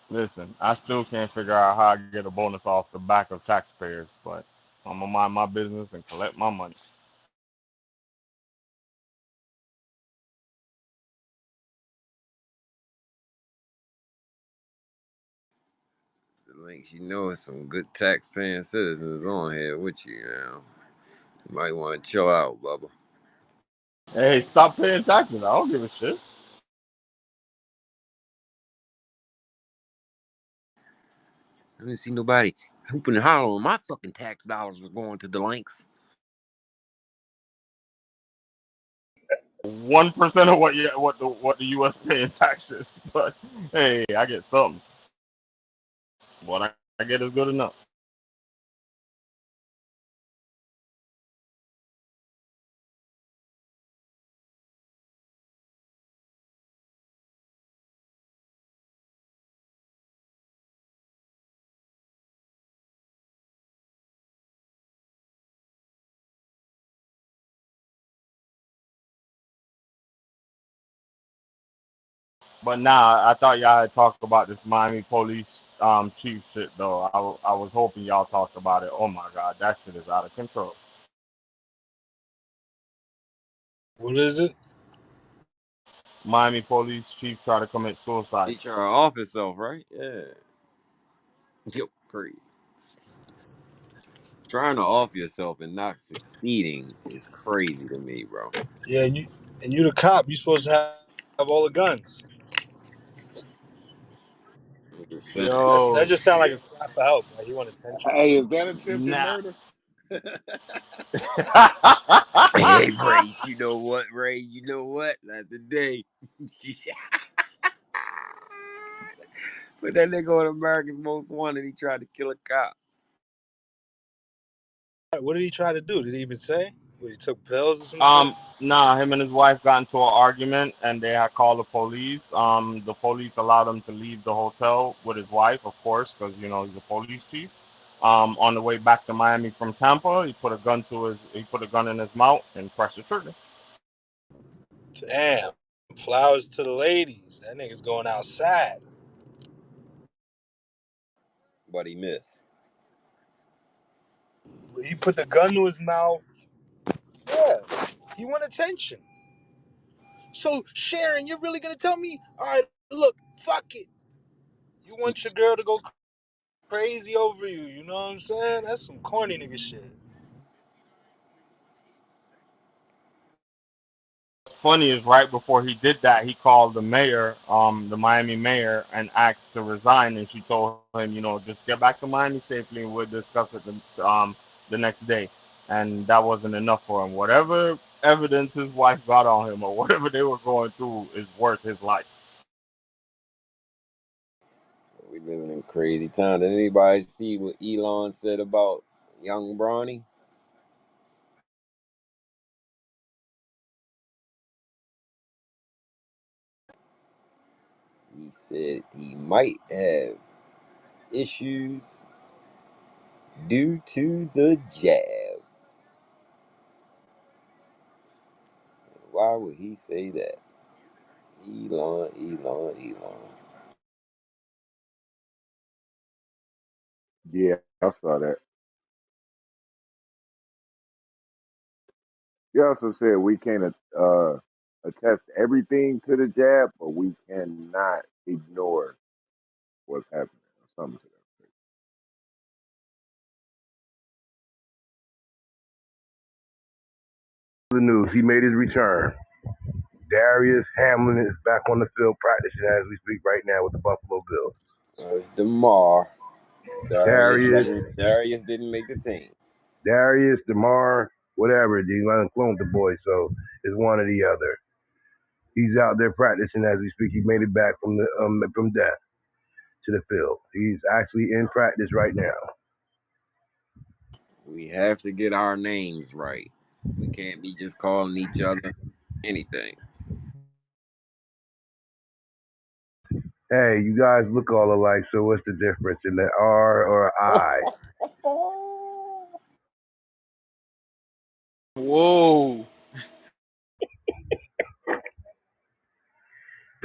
Listen, I still can't figure out how I get a bonus off the back of taxpayers, but I'm gonna mind my business and collect my money. The links, you know, it's some good tax-paying citizens on here with you now. You might want to chill out, Bubba. Hey, stop paying taxes. I don't give a shit. I didn't see nobody hooping and hollering. My fucking tax dollars was going to the links. 1% of what the U.S. pay in taxes, but hey, I get something. What I get is good enough. But nah, I thought y'all had talked about this Miami police chief shit though. I was hoping y'all talked about it. Oh my god, that shit is out of control. What is it? Miami police chief tried to commit suicide. He trying to off himself, right? Yeah. Yo, crazy. Trying to off yourself and not succeeding is crazy to me, bro. Yeah, and you the cop. You supposed to have all the guns. That Yo, just sound like a cry for help. Like you want attention. Hey, is that attempted nah. murder? Hey, Ray, you know what, Ray? You know what? Not today. Put that nigga on America's Most Wanted. He tried to kill a cop. What did he try to do? Did he even say? What, he took pills or some shit? Nah, him and his wife got into an argument and they had called the police. The police allowed him to leave the hotel with his wife, of course, because you know he's a police chief. On the way back to Miami from Tampa, he put a gun in his mouth and pressed the trigger. Damn. Flowers to the ladies. That nigga's going outside. But he missed. He put the gun to his mouth. Yeah. He want attention. So Sharon, you're really gonna tell me? All right, look, fuck it. You want your girl to go crazy over you? You know what I'm saying? That's some corny nigga shit. What's funny is right before he did that, he called the mayor, the Miami mayor, and asked to resign. And she told him, you know, just get back to Miami safely, and we'll discuss it the next day. and that wasn't enough for him. Whatever evidence his wife got on him or whatever they were going through is worth his life. We living in crazy times. Did anybody see what Elon said about young Bronny? He said he might have issues due to the jab. Why would he say that? Elon. Yeah, I saw that. He also said we can't attest everything to the jab, but we cannot ignore what's happening. Or something to The news, he made his return. Darius Hamlin is back on the field practicing as we speak right now with the Buffalo Bills. It's DeMar. Darius, Darius didn't make the team. DeMar, whatever. They cloned the boy, so it's one or the other. He's out there practicing as we speak. He made it back from death to the field. He's actually in practice right now. We have to get our names right. We can't be just calling each other anything. Hey, you guys look all alike, so what's the difference in the R or I? Whoa.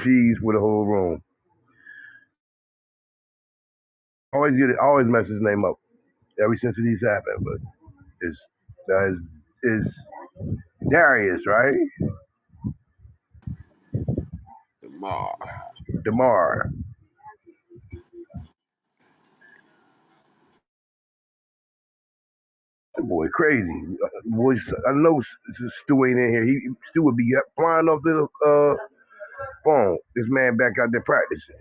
Cheese with a whole room. Always mess his name up ever since these happened, but it's Darius, right? DeMar. That boy crazy. Boy, I know Stu ain't in here. Stu would be flying off the phone. This man back out there practicing.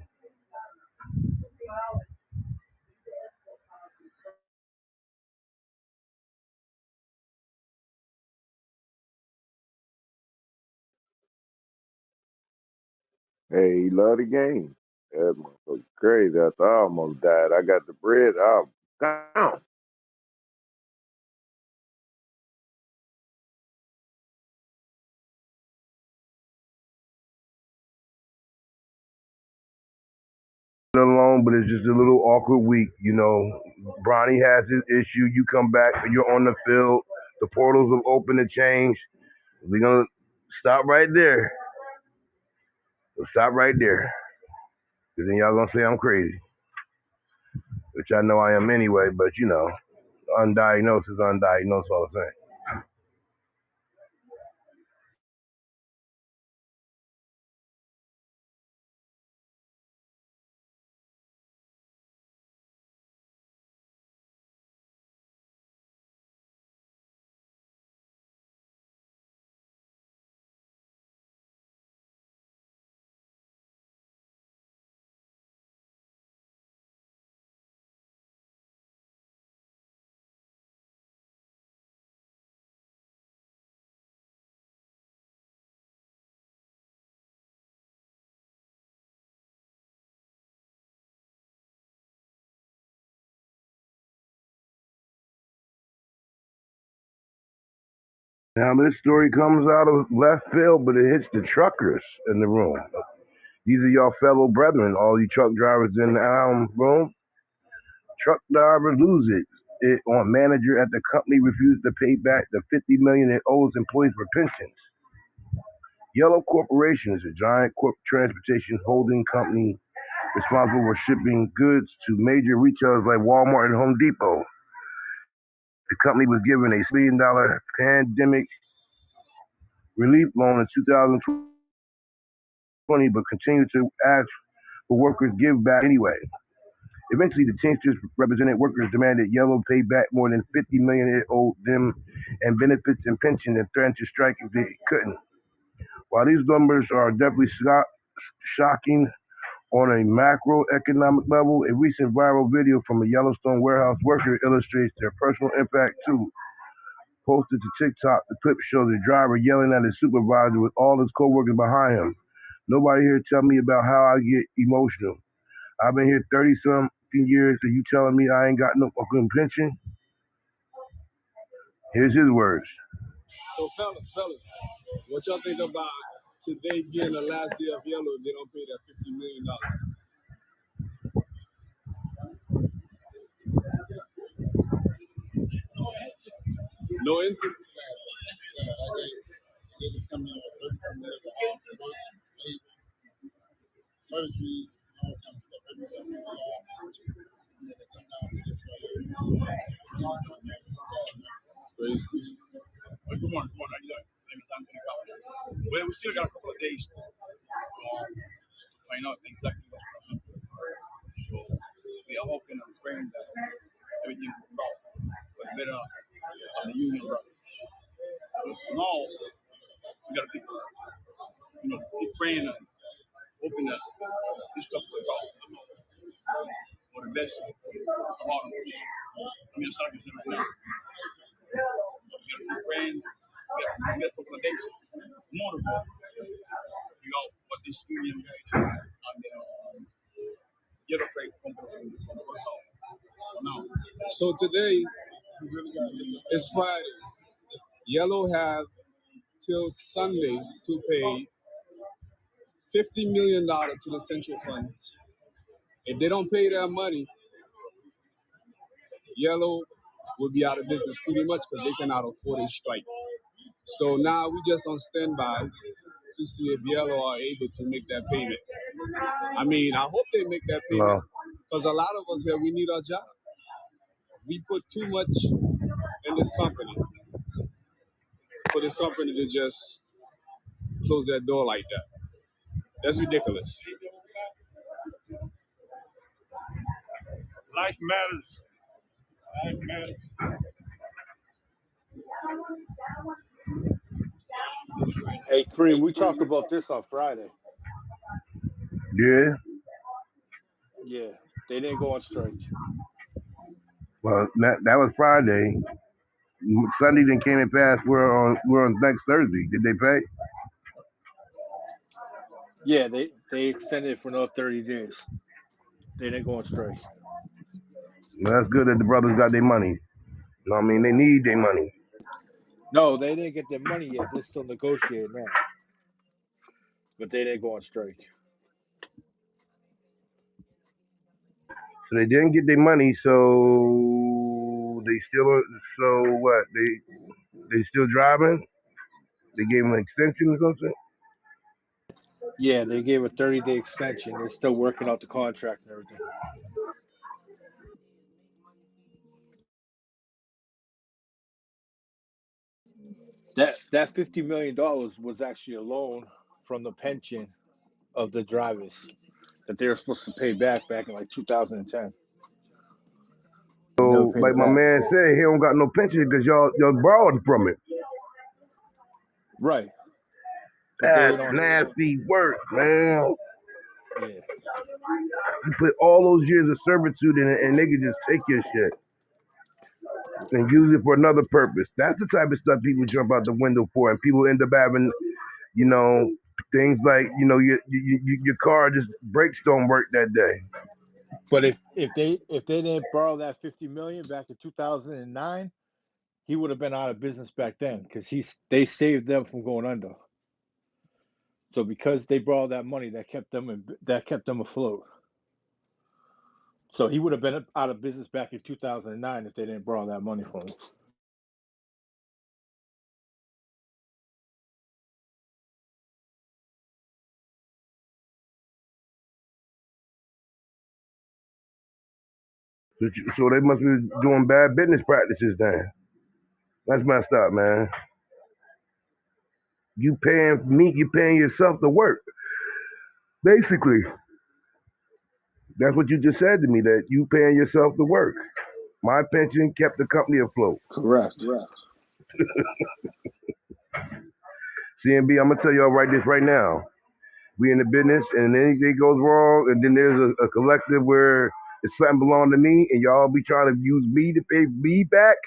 Hey, he love the game. That motherfucker crazy. After I almost died, I got the bread. I'm down. Alone, but it's just a little awkward week. You know, Bronny has his issue. You come back, you're on the field. The portals will open to change. We're gonna stop right there. We'll stop right there. Cause then y'all gonna say I'm crazy, which I know I am anyway. But you know, undiagnosed is undiagnosed all the same. Now this story comes out of left field, but it hits the truckers in the room. These are your fellow brethren, all you truck drivers in the room. Truck driver loses it on manager at the company refused to pay back the $50 million it owes employees for pensions. Yellow Corporation is a giant transportation holding company responsible for shipping goods to major retailers like Walmart and Home Depot. The company was given a $1 billion pandemic relief loan in 2020, but continued to ask for workers give back anyway. Eventually, the Teamsters represented workers demanded Yellow pay back more than $50 million it owed them and benefits and pension and threatened to strike if they couldn't. While these numbers are definitely shocking on a macroeconomic level, a recent viral video from a Yellowstone warehouse worker illustrates their personal impact too. Posted to TikTok, the clip shows the driver yelling at his supervisor with all his coworkers behind him. Nobody here tell me about how I get emotional. I've been here 30-something years, and you telling me I ain't got no fucking pension? Here's his words. So fellas, what y'all think about today being the last day of Yellow if they don't pay that $50 million? No incidents? They just come in with 30-something years of hard work, labor, surgeries, all kind of stuff. Every something and then they come down to this way. It's sad, man. It's crazy. Good morning. How you doing? Well, we still got a couple of days to find out exactly what's going on. So we are hoping and praying that everything will go for the better of the union brothers. So now we got to keep, keep praying and hoping that this stuff will go for the best of all of us. I'm going to start this right now. We got to keep praying. We got a couple of days more to go to figure out what this union and the Yellow Freight company is going to work out. So today, it's Friday. Yellow have till Sunday to pay $50 million to the Central Funds. If they don't pay their money, Yellow will be out of business pretty much because they cannot afford a strike. So now we just on standby to see if Yellow are able to make that payment. I mean, I hope they make that payment because a lot of us here, we need our job. We put too much in this company for this company to just close that door like that. That's ridiculous. Life matters. Life matters. Hey, Kareem, we talked about this on Friday. Yeah. Yeah, they didn't go on strike. Well, that was Friday. Sunday then came and passed. We're on next Thursday. Did they pay? Yeah, they extended it for another 30 days. They didn't go on strike. Well, that's good that the brothers got their money. You know what I mean? They need their money. No, they didn't get their money yet. They're still negotiating now. But they didn't go on strike. So they didn't get their money, so they still, so what? They still driving? They gave them an extension or something? Yeah, they gave a 30-day extension. They're still working out the contract and everything. That $50 million was actually a loan from the pension of the drivers that they were supposed to pay back in like 2010. They never So, paid like it my back. man said, he don't got no pension because y'all borrowed from it. Right. But they That's don't. nasty work, man. Yeah. You put all those years of servitude in it, and they can just take your shit and use it for another purpose. That's the type of stuff people jump out the window for, and people end up having, things like, your car just brakes don't work that day. But if they didn't borrow that $50 million back in 2009, he would have been out of business back then because they saved them from going under. So because they borrowed that money, that kept them afloat. So he would have been out of business back in 2009 if they didn't borrow that money from him. So they must be doing bad business practices then. That's messed up, man. You're paying yourself to work. Basically, that's what you just said to me, that you paying yourself to work. My pension kept the company afloat. Correct. CMB, I'm gonna tell y'all right now. We in the business, and anything goes wrong, and then there's a collective where it's something belong to me, and y'all be trying to use me to pay me back.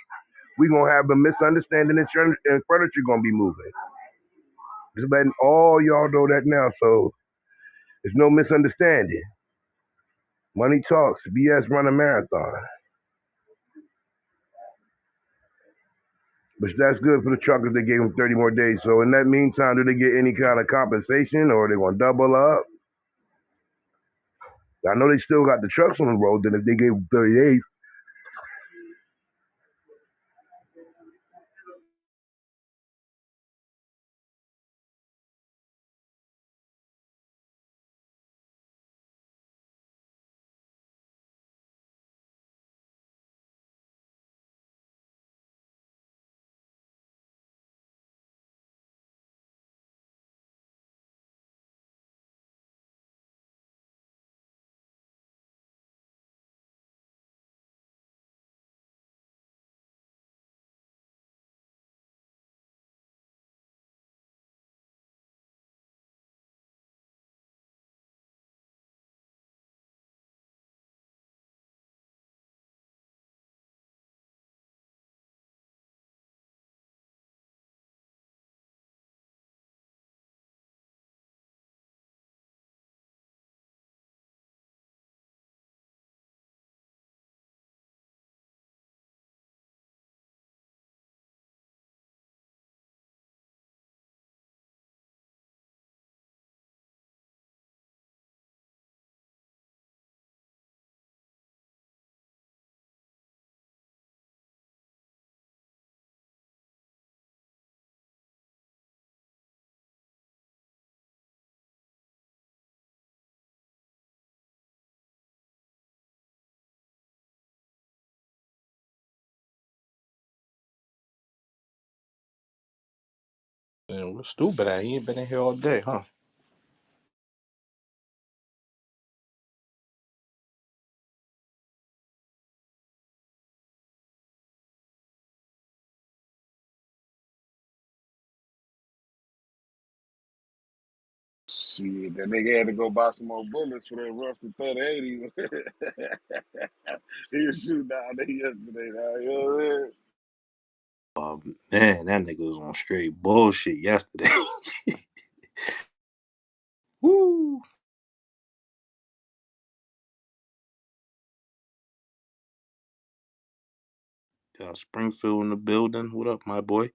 we gonna have a misunderstanding and furniture gonna be moving. Just letting all y'all know that now, so there's no misunderstanding. Money talks. BS run a marathon, but that's good for the truckers. They gave them 30 more days. So in that meantime, do they get any kind of compensation, or are they gonna double up? I know they still got the trucks on the road. Then if they gave them 30 days, Man, we're stupid at. He ain't been in here all day, huh? Shit, that nigga had to go buy some more bullets for that rusted 3080. He was shooting down there yesterday. Now, you know what I mean? Man, that nigga was on straight bullshit yesterday. Woo! Springfield in the building. What up, my boy?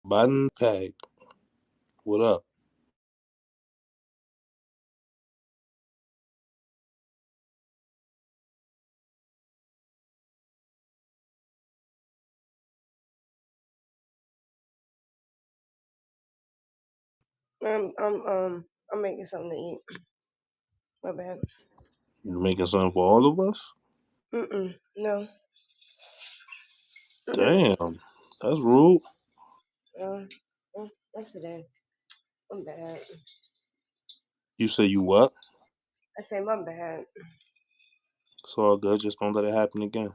Button Peg, what up? I'm making something to eat. My bad. You making something for all of us? No. Damn, that's rude. Not today. I'm bad. You say you what? I say my bad. It's all good. Just don't let it happen again.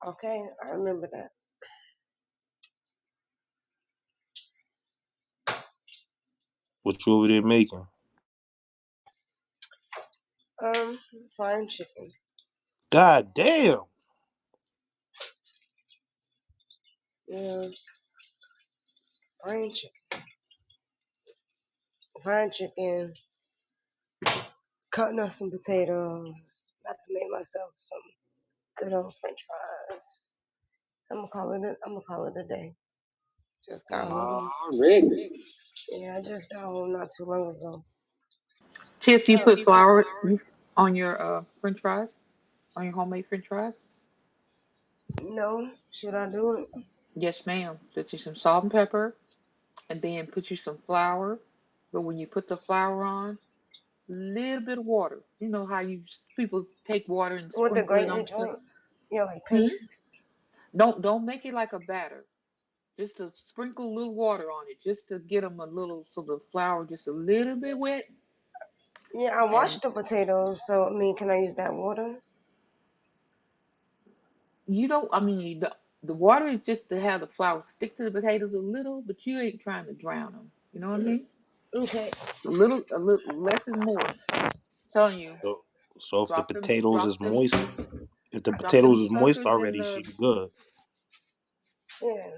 Okay, I remember that. What you over there making? Frying chicken. God damn. Yeah, frying chicken. Frying chicken. Cutting up some potatoes. About to make myself some good old French fries. I'm gonna call it a day. Just got home. Already. Yeah, I just got home not too long ago. Tiff, you put flour on your French fries, on your homemade French fries? No, should I do it? Yes, ma'am. Put you some salt and pepper, and then put you some flour. But when you put the flour on, little bit of water. You know how people take water and With the sprinkle it gravy on stuff. joint? Yeah, like Hmm? paste. Don't make it like a batter. Just to sprinkle a little water on it, just to get them a little, so the flour just a little bit wet. Yeah, I And washed the potatoes, so I mean, can I use that water? you don't. I mean, the water is just to have the flour stick to the potatoes a little, but you ain't trying to drown them. You know what I mean? Okay. A little less is more. I'm telling you, So if the drop them, potatoes drop is them, moist, if the drop them potatoes is moist suckers in already, the, she be good. Yeah.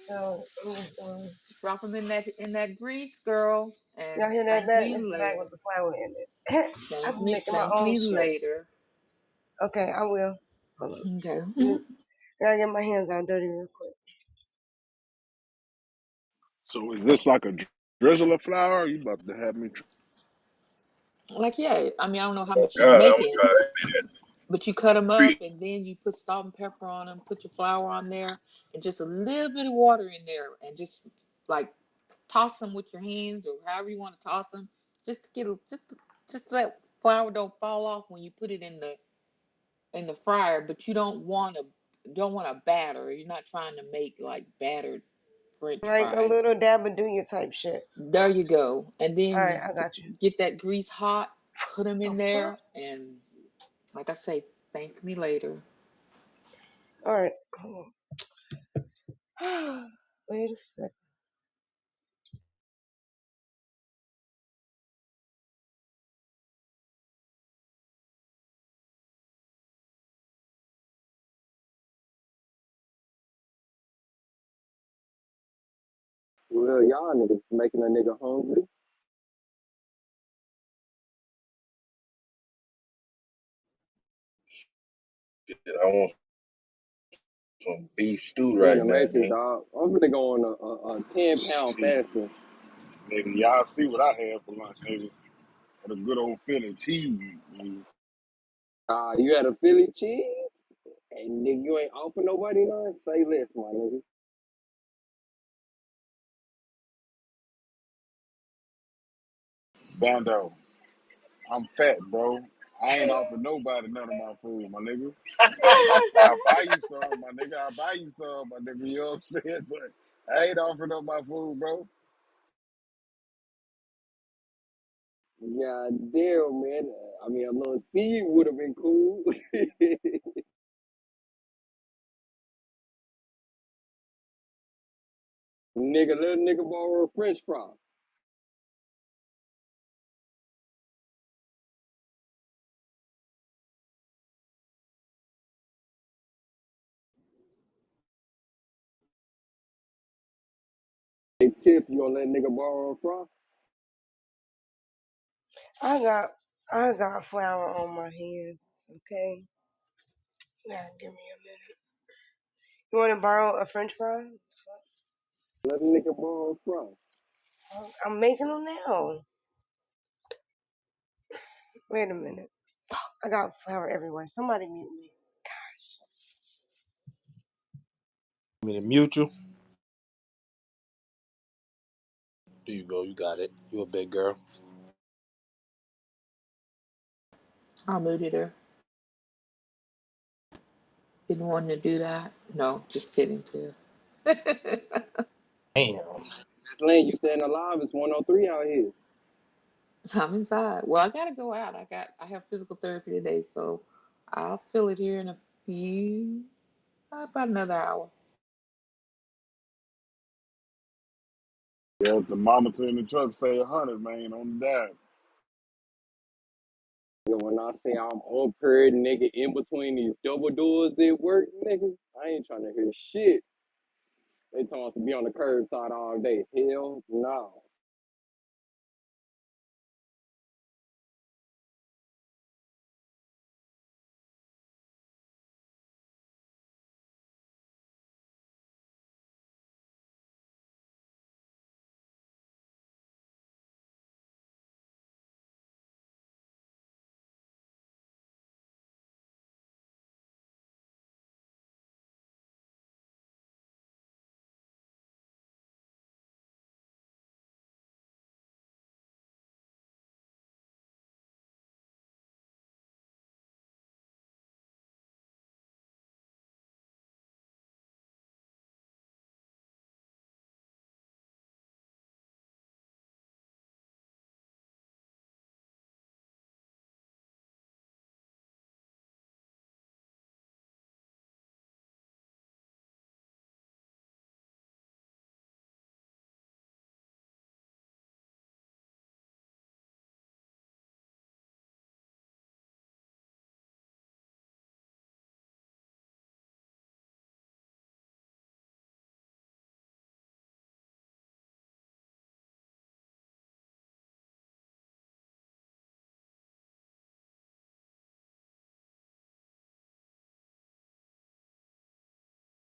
So I'm just drop them in that grease, girl, and y'all hear that thank bag? me That's the bag later. with the flour in it. I've been making my Thank own me shit. later. Okay, I will. Hold on. Okay. Gotta get my hands out dirty real quick. So is this like a drizzle of flour? Or you about to have me? Like, yeah, I mean, I don't know how Oh much you God, I would making, try that. but you cut them up and then you put salt and pepper on them, put your flour on there, and just a little bit of water in there, and just like toss them with your hands or however you want to toss them. Just get just let flour don't fall off when you put it in the fryer, but you don't want a batter. You're not trying to make like battered French Like a fries. little dab of do your type shit. There you go. And All then right, you I got you. get that grease hot, put them The in fuck? there, and like I say, thank me later. All right. Hold on. Wait a second. Well, y'all niggas making a nigga hungry. Shit, I want some beef stew You in right the now, matrix, man. dog. I'm gonna go on a 10-pound Shit, fasting. nigga, y'all see what I had for lunch, nigga? For the good old Philly cheese, nigga. You had a Philly cheese? And nigga, you ain't offer nobody none? Say less, my nigga. Bando. I'm fat, bro. I ain't offered nobody none of my food, my nigga. I'll buy you some, my nigga. I'll buy you some, my nigga. You know what I'm saying? But I ain't offering up my food, bro. God damn, man. I mean, a little seed would have been cool. Nigga, let a nigga borrow a French fry. Hey, Tip, you gonna let a nigga borrow a fry? I got flour on my hands. Okay. Now give me a minute. You want to borrow a French fry? Let a nigga borrow from. I'm making them now. Wait a minute. I got flour everywhere. Somebody mute me. I mean, mutual. There you go. You got it. You a big girl. I muted her. Didn't want to do that. No, just kidding, too. Damn. This lane you staying alive is 103 out here. I'm inside. Well, I gotta go out. I have physical therapy today, so I'll feel it here in a few, about another hour. Yeah, the mama in the truck say 100, man, on the dime. Yo, when I say I'm on period, nigga, in between these double doors that work, nigga, I ain't trying to hear shit. They told us to be on the curbside all day. Hell no.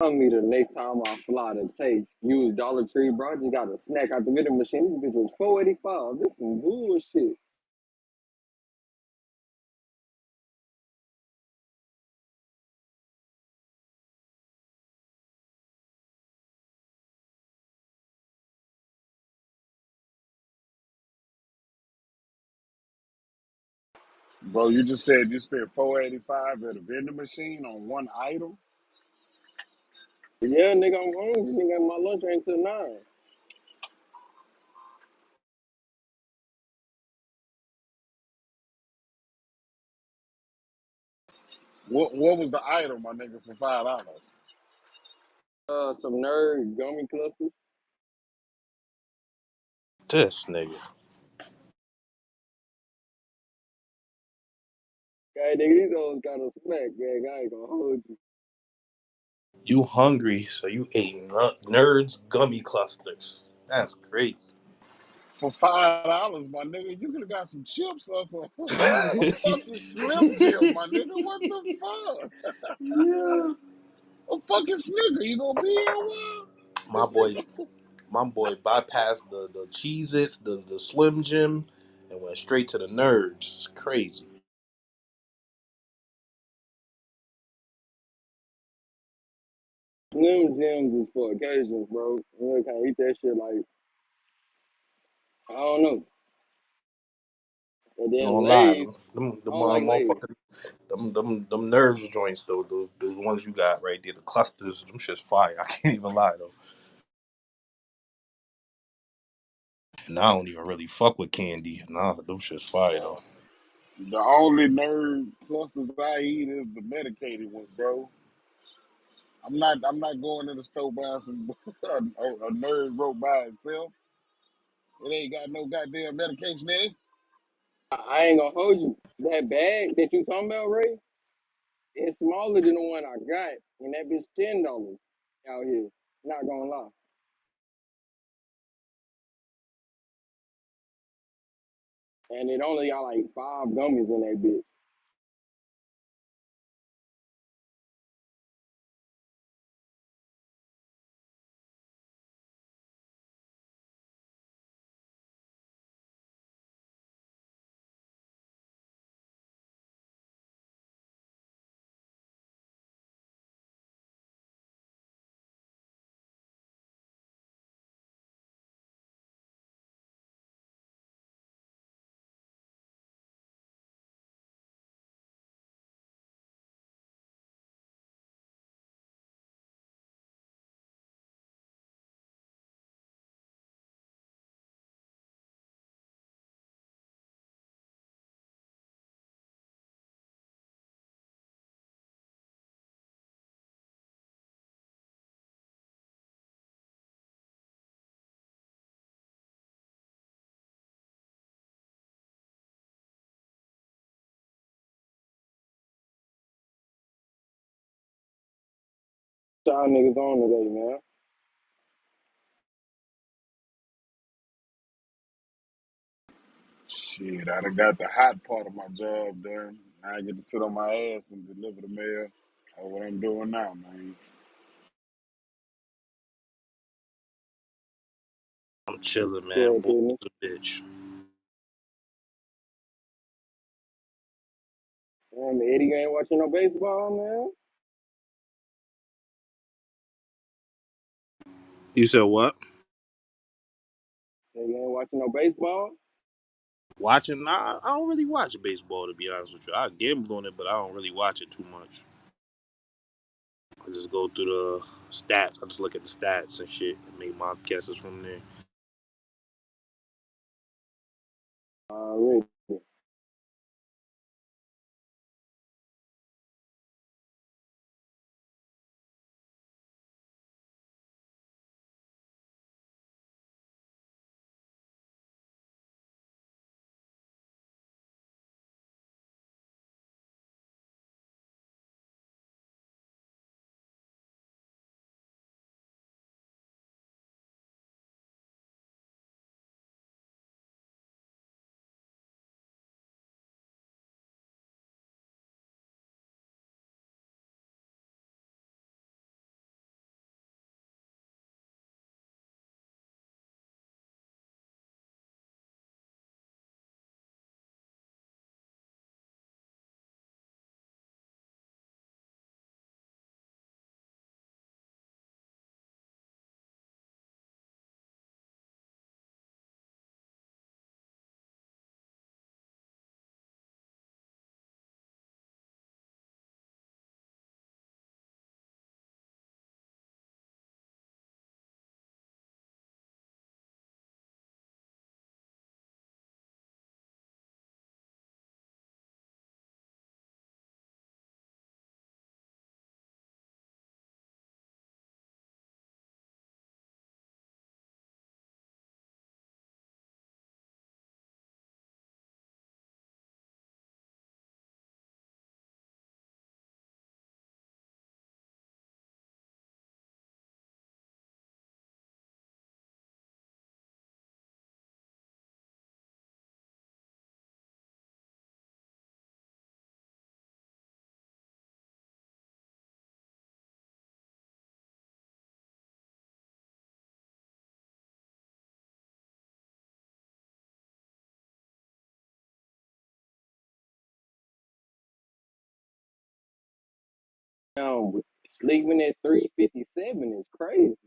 Tell me the next time I fly to taste. Use Dollar Tree, bro. I just got a snack out the vending machine. This bitch was $4.85. This some bullshit. Bro, you just said you spent 485 at a vending machine on one item. But yeah, nigga, I'm hungry. Nigga, my lunch ain't till 9. What was the item, my nigga, for $5? Some nerd gummy clusters. This nigga. Hey, nigga, these old got a smack, gang. I ain't gonna hold you. You hungry, so you ate nerds gummy clusters. That's crazy. For $5, my nigga, you could have got some chips or some a fucking Slim Jim, my nigga. What the fuck? Yeah. A fucking Snicker. You gonna be here a while? My This boy, nigga. my boy bypassed the Cheez-Its, the Slim Jim, and went straight to the nerds. It's crazy. Slim Jims is for occasions, bro. You can't eat that shit like, I don't know. And Not then gonna lie, Lay's, them I don't like Lay's. motherfuckers, them nerves joints though, the ones you got right there, the clusters, them shit's fire. I can't even lie though. And I don't even really fuck with candy. Nah, them shit's fire though. The only nerd clusters I eat is the medicated ones, bro. I'm not going to the store buying some a nerd rope by itself. It ain't got no goddamn medication in it. I ain't gonna hold you. That bag that you talking about, Ray, it's smaller than the one I got, and that bitch $10 out here. Not gonna lie. And it only got like 5 gummies in that bitch. Y'all niggas on today, man. Shit, I done got the hot part of my job done. Now I get to sit on my ass and deliver the mail. That's what I'm doing now, man. I'm chilling, man. Sure, Boy, Sydney. a bitch. Damn, Eddie ain't watching no baseball, man. You said what? Say you ain't watching no baseball. Watching? Nah, I don't really watch baseball, to be honest with you. I gamble on it, but I don't really watch it too much. I just go through the stats. I just look at the stats and shit and make my guesses from there. Already. Down sleeping at 3:57 is crazy.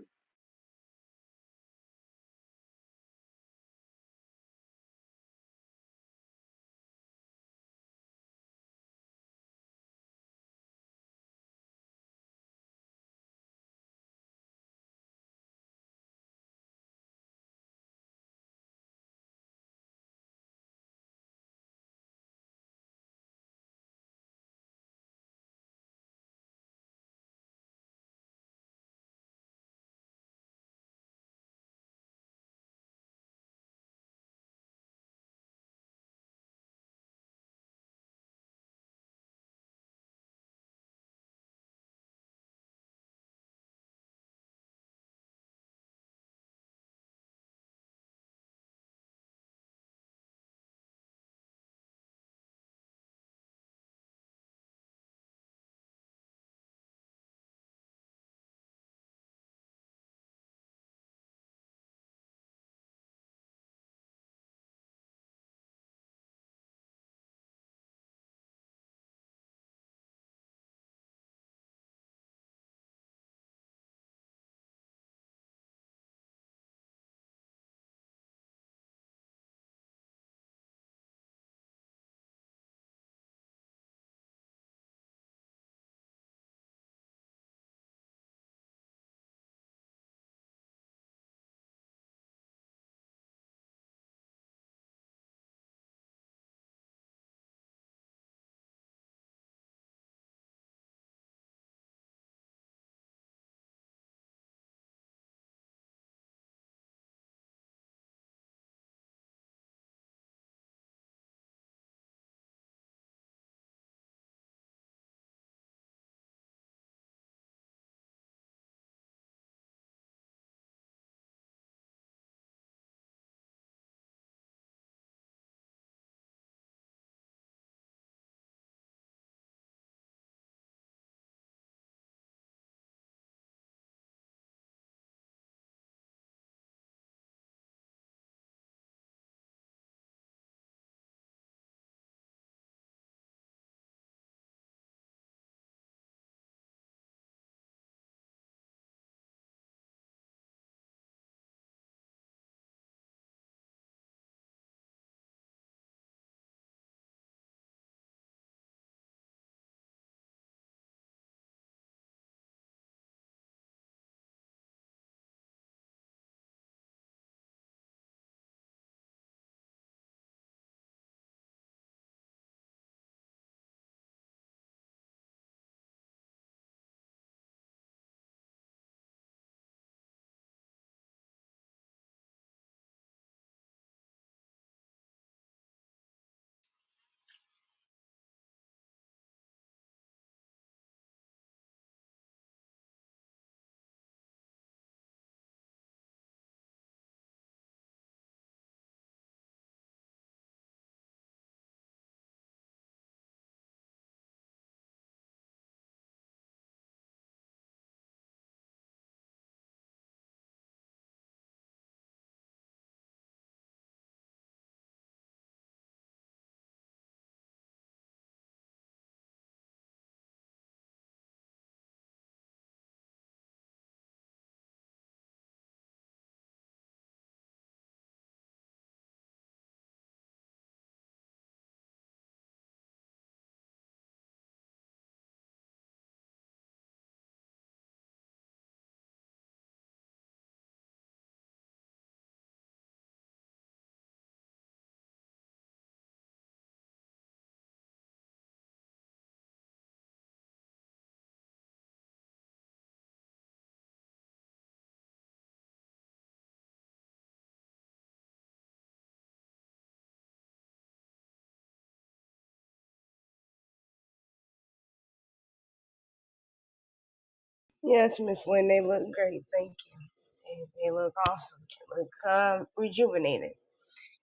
Yes, Miss Lynn, they look great. Thank you. They look awesome. They look rejuvenated.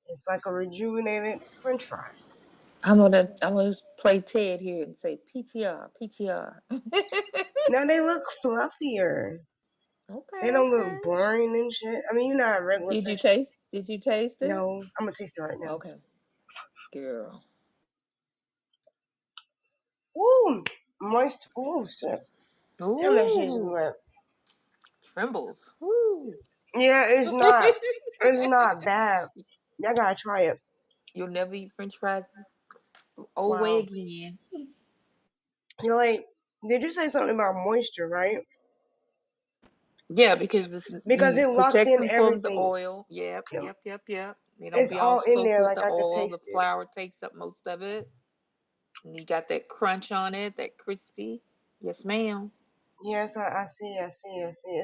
It's like a rejuvenated French fry. I'm gonna play Ted here and say PTR, PTR. Now they look fluffier. They Okay, don't okay. look boring and shit. I mean, you know how regular Did you French. taste? Did you taste it? No, I'm gonna taste it right now. Okay, girl. Ooh, moist. Ooh, shit. Damn, that shit's Ooh, good. trembles. Ooh. Yeah, it's not. It's not bad. Y'all gotta try it. You'll never eat French fries old way Wow. again. You're like, did you say something about moisture, right? Yeah, because it's Because it locked protect in them from the everything. oil. Yep, Yeah. yep, yep, yep. They don't It's be all all in soaked there, with like the I could oil. The taste it. flour takes up most of it. And you got that crunch on it, that crispy. Yes, ma'am. Yes, I see, I see, I see.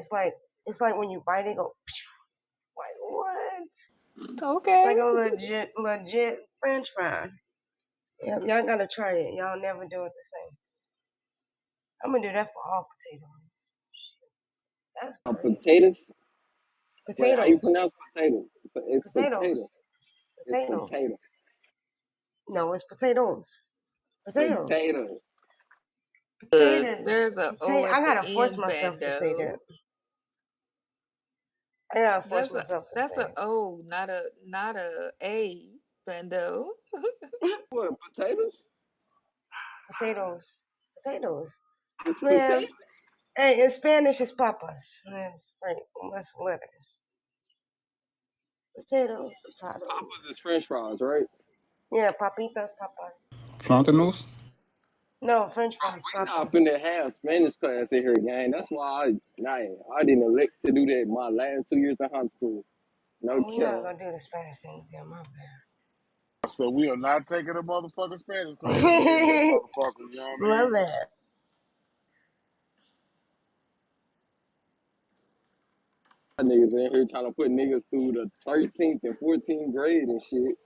It's like when you bite it, go like what? It's like Okay. a legit French fry. Yep, y'all gotta try it. Y'all never do it the same. I'm gonna do that for all potatoes. That's great. Potatoes. Wait, how you Potatoes, pronounce potato? It's potato. potatoes, It's potatoes. potato. No, it's potatoes. Potatoes. Potato. Potatoes. There's a O I at the gotta force end, myself to say that. Bando. I gotta force That's a myself to that's say a O, not a Bando. What, potatoes? it. Potatoes. Potatoes. It's Man, potatoes. hey, in Spanish it's papas. Man, right, less letters. Potato, potato. Papas is French fries, right? Yeah, papitas, papas. Plantanos? No, French Bro, fries, we not papas. finna have Spanish class in here, gang. That's why I didn't elect to do that my last 2 years in high school. No Oh, we're not cap. gonna do the Spanish thing. Yeah, my So we are not taking a motherfucking Spanish class up in this bad. motherfucker. You know what I My mean? bad. Niggas in here trying to put niggas through the 13th and 14th grade and shit.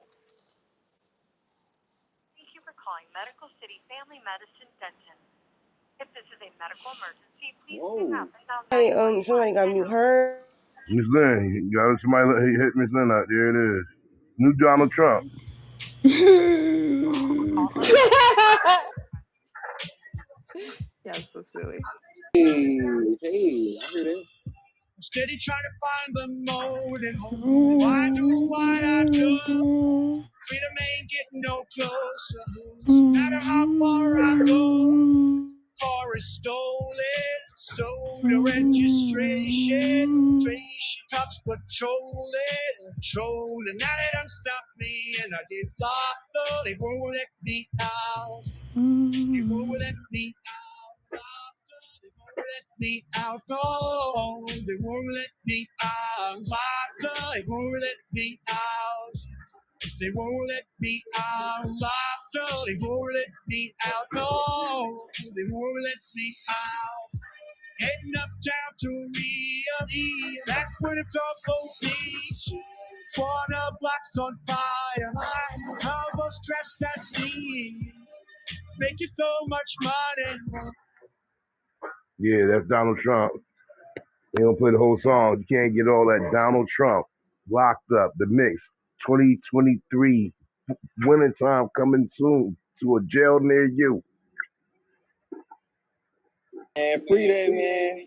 Whoa. Hey, somebody got mute her. Miss Lynn, you got somebody hit Miss Lynn out. There it is. New Donald Trump. Y'all so silly. Hey, hey, I hear that. I'm steady trying to find the mode and hope. Why do what I do? Freedom ain't getting no closer. No matter how far I go, car is stolen. Stole the registration. Cops patrolling. Now they done stopped me and I get locked up. They won't let me out. They won't let me out. They won't let me out. No, they won't let me out. Locked up. They won't let me out. They won't let me out. Locked up. They won't let me out. No, they won't let me out. Heading uptown to Rio, back with a couple beach. 400 blocks on fire. I was dressed as me. Making so much money. Yeah, that's Donald Trump. They don't play the whole song. You can't get all that. Donald Trump, Locked Up, the mix, 2023, winter time coming soon to a jail near you. And free that, man.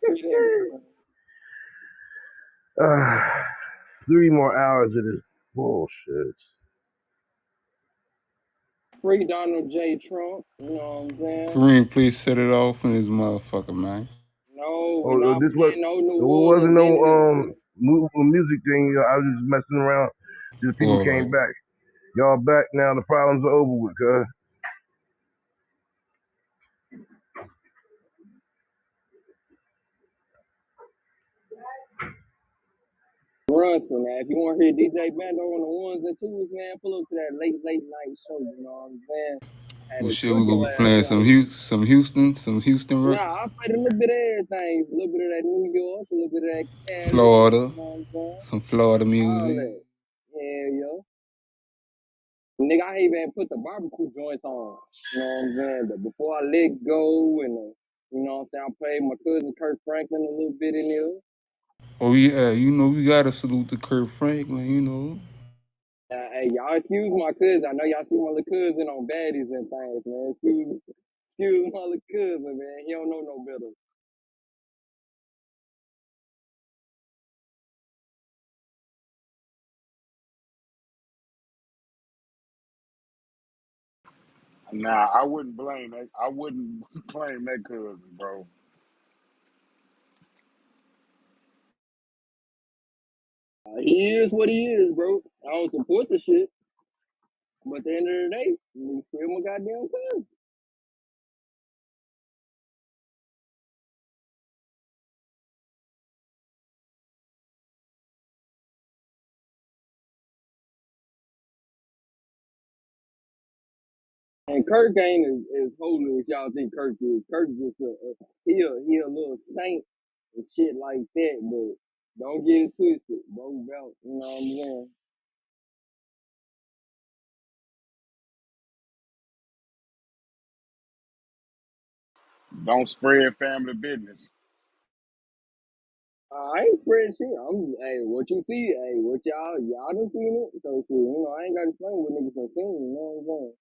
Free that, man. 3 more hours of this bullshit. Free Donald J. Trump. You know what I'm saying? Kareem, please set it off in this motherfucker, man. No, we Oh, not this was playing no New it wasn't Orleans no in this. music thing. I was just messing around. Just people All right. came back. Y'all back now. The problems are over with, cuz. Brunson, man. If you want to hear DJ Bando on the ones and twos, man, pull up to that late night show. You know what I'm saying? Had Well, a shit, we cooking gonna be last playing night. some Houston Nah, records, I played a little bit of everything. A little bit of that New York, a little bit of that Cali. Florida, You know what I'm saying? some Florida All music. that. Yeah, yo. Nigga, I even put the barbecue joints on. You know what I'm saying? The Before I Let Go and the You know what I'm saying? I played my cousin Kirk Franklin a little bit in there. Oh yeah, you know we gotta salute to Kurt Franklin. You know. Hey, y'all excuse my cousin. I know y'all see my little cousin on baddies and things, man. Excuse my little cousin, man. He don't know no better. Nah, I wouldn't blame that. I wouldn't claim that cousin, bro. He is what he is, bro. I don't support the shit, but at the end of the day, he's still my goddamn cousin. And Kirk ain't as holy as y'all think Kirk is. Kirk just he a little saint and shit like that, but don't get it twisted, bro. Belt, you know what I'm saying? Don't spread family business. I ain't spreading shit. I'm just, hey, what you see, hey, what y'all done seen it. So shit, you know, I ain't got to explain what niggas done seen. You know what I'm saying?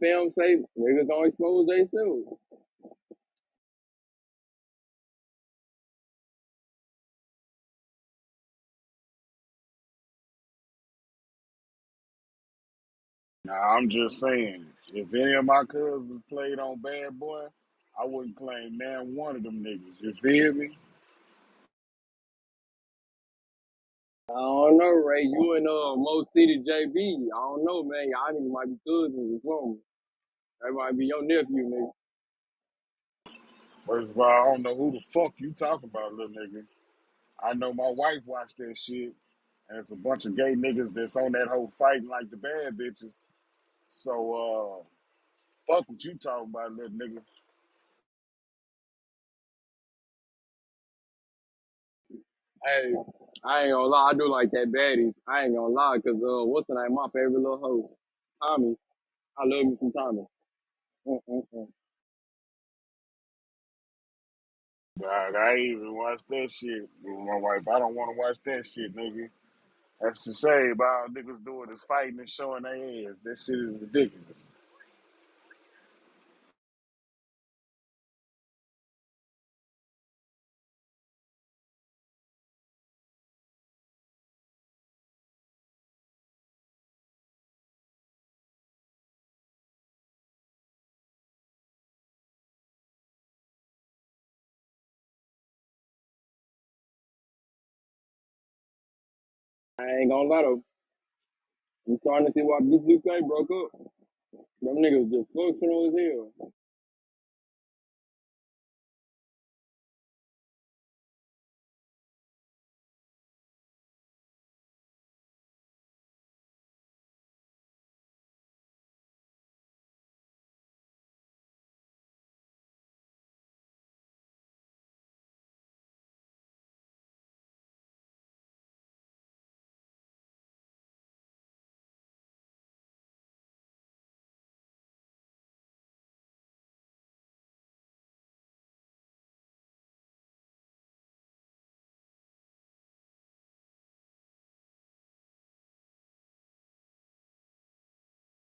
Film say niggas don't expose themselves. Nah, I'm just saying, if any of my cousins played on Bad Boy, I wouldn't claim man one of them niggas. You feel me? I don't know, Ray. You and Mo City JB. I don't know, man. Y'all niggas might be cousins or something. That might be your nephew, nigga. First of all, I don't know who the fuck you talking about, little nigga. I know my wife watched that shit, and it's a bunch of gay niggas that's on that whole fighting like the bad bitches. So, fuck what you talking about, little nigga. Hey, I ain't gonna lie. I do like that baddie. I ain't gonna lie, cause what's the name? My favorite little hoe, Tommy. I love me some Tommy. Mm-mm-mm. But I ain't even watch that shit with my wife. I don't want to watch that shit, nigga. That's the shame about all niggas doing is fighting and showing their ass. That shit is ridiculous. I ain't gonna lie though. I'm starting to see why B2K broke up. Them niggas dysfunctional as hell.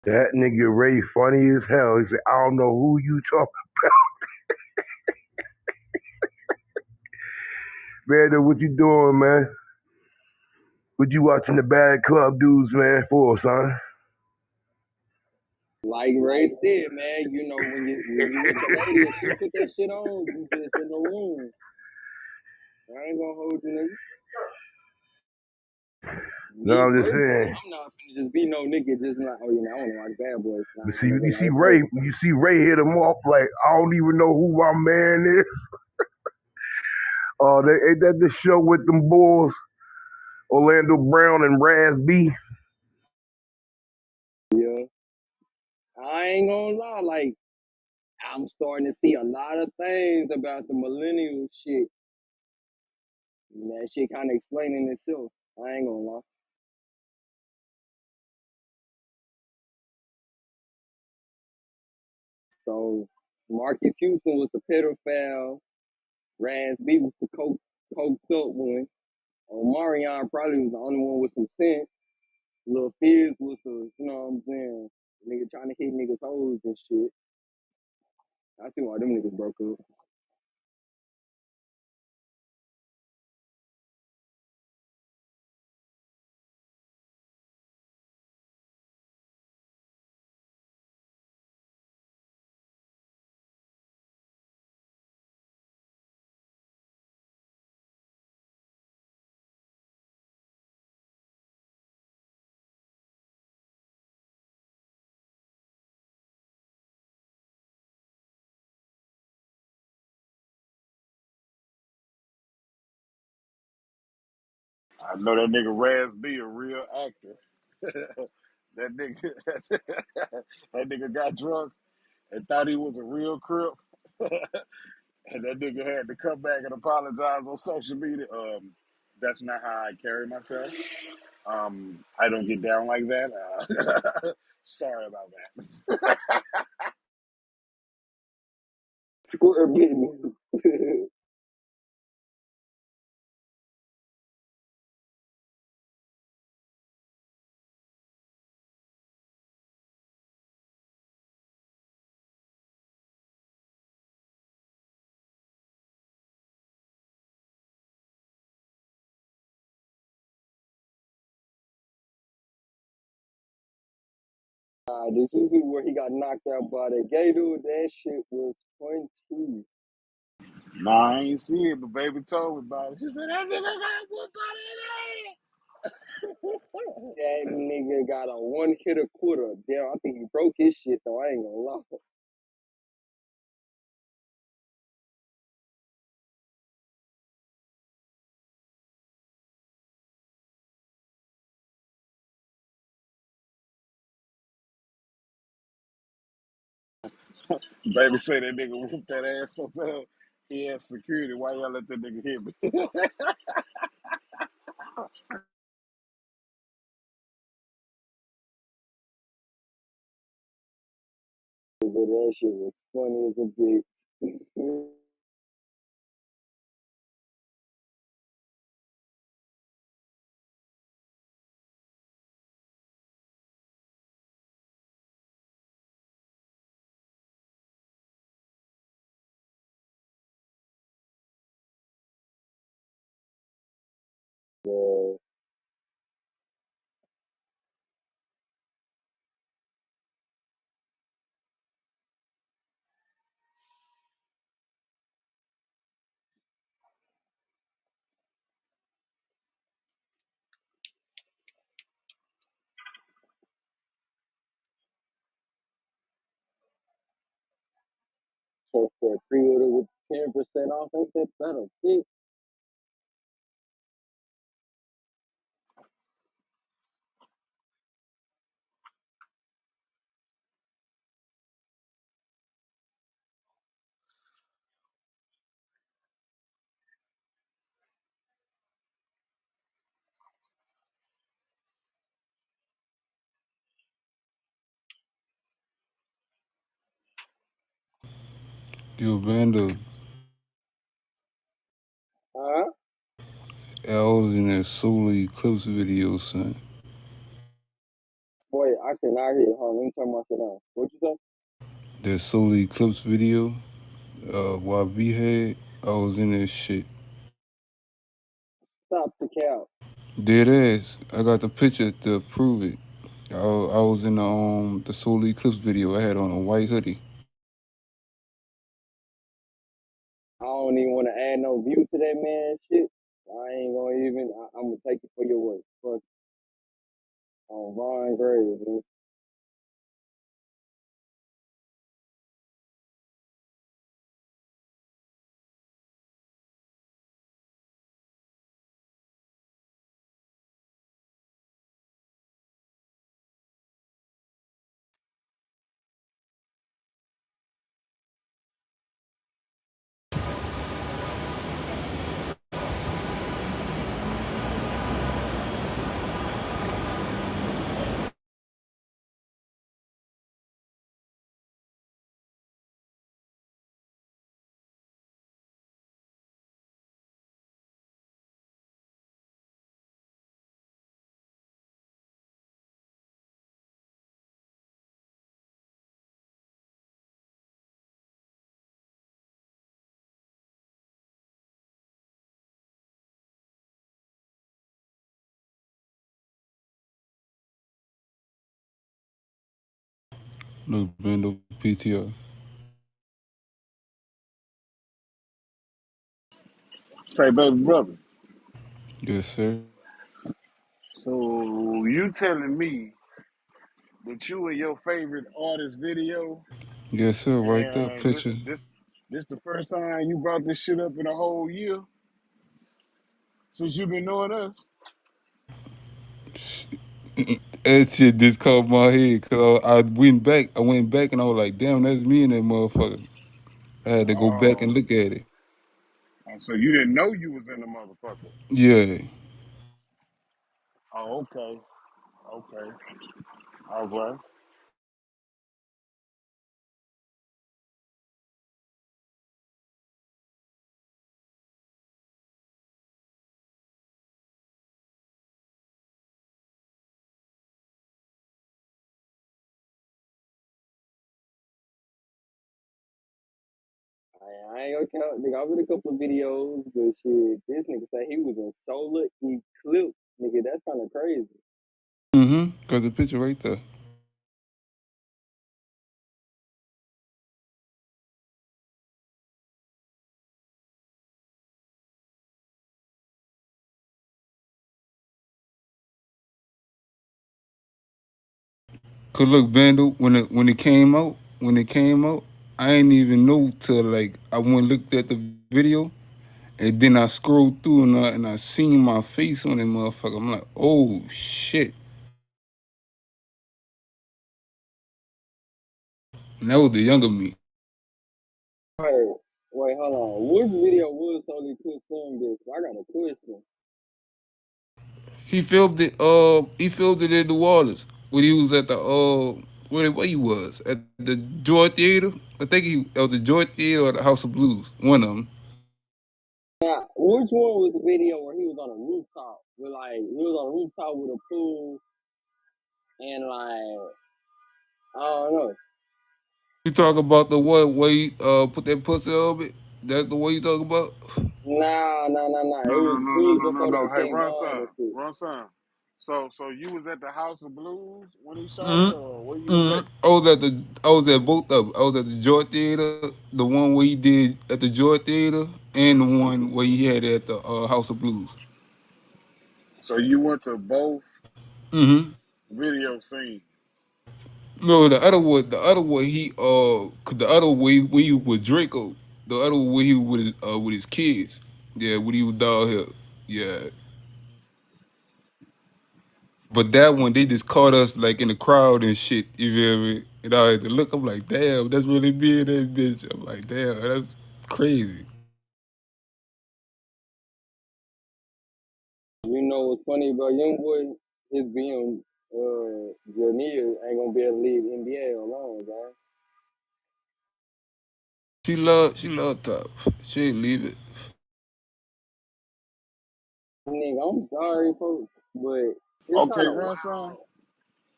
That nigga Ray funny as hell. He said, I don't know who you talking. Man, what you doing, man? What you watching the bad club dudes, man, for, son? Like Ray said, man, you know, when you with your lady and she put that shit on, you just in the room. I ain't gonna hold you, nigga. No, Me I'm just personally, saying. I'm not finna just be no nigga just like, oh, you know, I wanna watch Bad Boys But tonight, see, nigga. you see Like, Ray, hey, you see Ray hit him off like, I don't even know who my man is. Ain't that the show with them boys, Orlando Brown and Raz B? yeah. I ain't gonna lie, like, I'm starting to see a lot of things about the millennial shit That shit kind of explaining itself. I ain't gonna lie. So Marcus Houston was the pedophile. Raz B was the coked up one. Omarion probably was the only one with some sense. Lil Fizz was the, you know what I'm saying, nigga trying to hit niggas' hoes and shit. I see why them niggas broke up. I know that nigga Raz B a real actor. that nigga, that nigga got drunk and thought he was a real crip, and that nigga had to come back and apologize on social media. That's not how I carry myself. I don't get down like that. Sorry about that. Square business. Did you see where he got knocked out by the gay dude? That shit was funny. Nah, I ain't see it, but baby told me about it. She said that nigga got whooped by That nigga got a one hitter quitter. Damn, I think he broke his shit though. I ain't gonna lie. that. Baby said that nigga whooped that ass so bad. He had security. Why y'all let that nigga hit me? But that shit was funny as a bitch. So for a pre-order with 10% off, ain't that better? Bitch. Yo, Vando, Huh? I was in that Solar Eclipse video, son. Boy, I cannot hear. Hold on, let me turn my shit on. What you say? That Solar Eclipse video, YB had, I was in that shit. Stop the cow. Dead ass. I got the picture to prove it. I was in the Solar Eclipse video. I had on a white hoodie. I don't even want to add no view to that man shit. I ain't gonna even. I'm gonna take it for your word. Fuck on Vaughn Graves, man. Look, Bando PTR. Say, baby brother. Yes, sir. So you telling me that you and your favorite artist video, Yes, sir. Right there, and picture. this the first time you brought this shit up in a whole year since you been knowing us? That shit just caught my head because I went back. I went back and I was like, damn, that's me and that motherfucker. I had to go back and Oh, look at it. so you didn't know you was in the motherfucker? Yeah. Oh, okay, okay, all right. I ain't gonna count, nigga. I read a couple of videos, but shit, this nigga say he was in Solar Eclipse, nigga. That's kind of crazy. Mm-hmm. Because the picture right there. Cause look, Bando, when it came out, I ain't even know till like I went and looked at the video and then I scrolled through and I seen my face on that motherfucker. I'm like, oh shit. And that was the younger me. Wait, wait, hold on. Which video was Solar Eclipse filmed this? I got a question. He filmed it in New Orleans when he was at the where he was at the Joy Theater. I think he at the Joy Theater or the House of Blues. One of them. Now, which one was the video where he was on a rooftop with like he was on a rooftop with a pool and like I don't know. You talk about the one where he put that pussy on it? That's the one you talk about? Nah. No, It no, was no, no, no, no, before no. they Hey, came on and shit. run, son. So you was at the House of Blues when he shot it, Mm-hmm. or where you was at? I was at both of them. I was at the Joy Theater, the one where he did at the Joy Theater, and the one where he had at the House of Blues. So you went to both Mm-hmm. video scenes. No, the other one, he 'cause the other way when he was with Draco, the other way he was with his kids. Yeah, when he was down here. Yeah, but that one they just caught us like in the crowd and shit. You feel me? And I had to look. I'm like, damn, that's really me and that bitch. I'm like, damn, that's crazy. You know what's funny, bro? Young boy, his being Janelle ain't gonna be able to leave NBA alone, bro. She love top. She ain't leave it. Nigga, I'm sorry, folks, but it's Okay, kind of run, son. wild.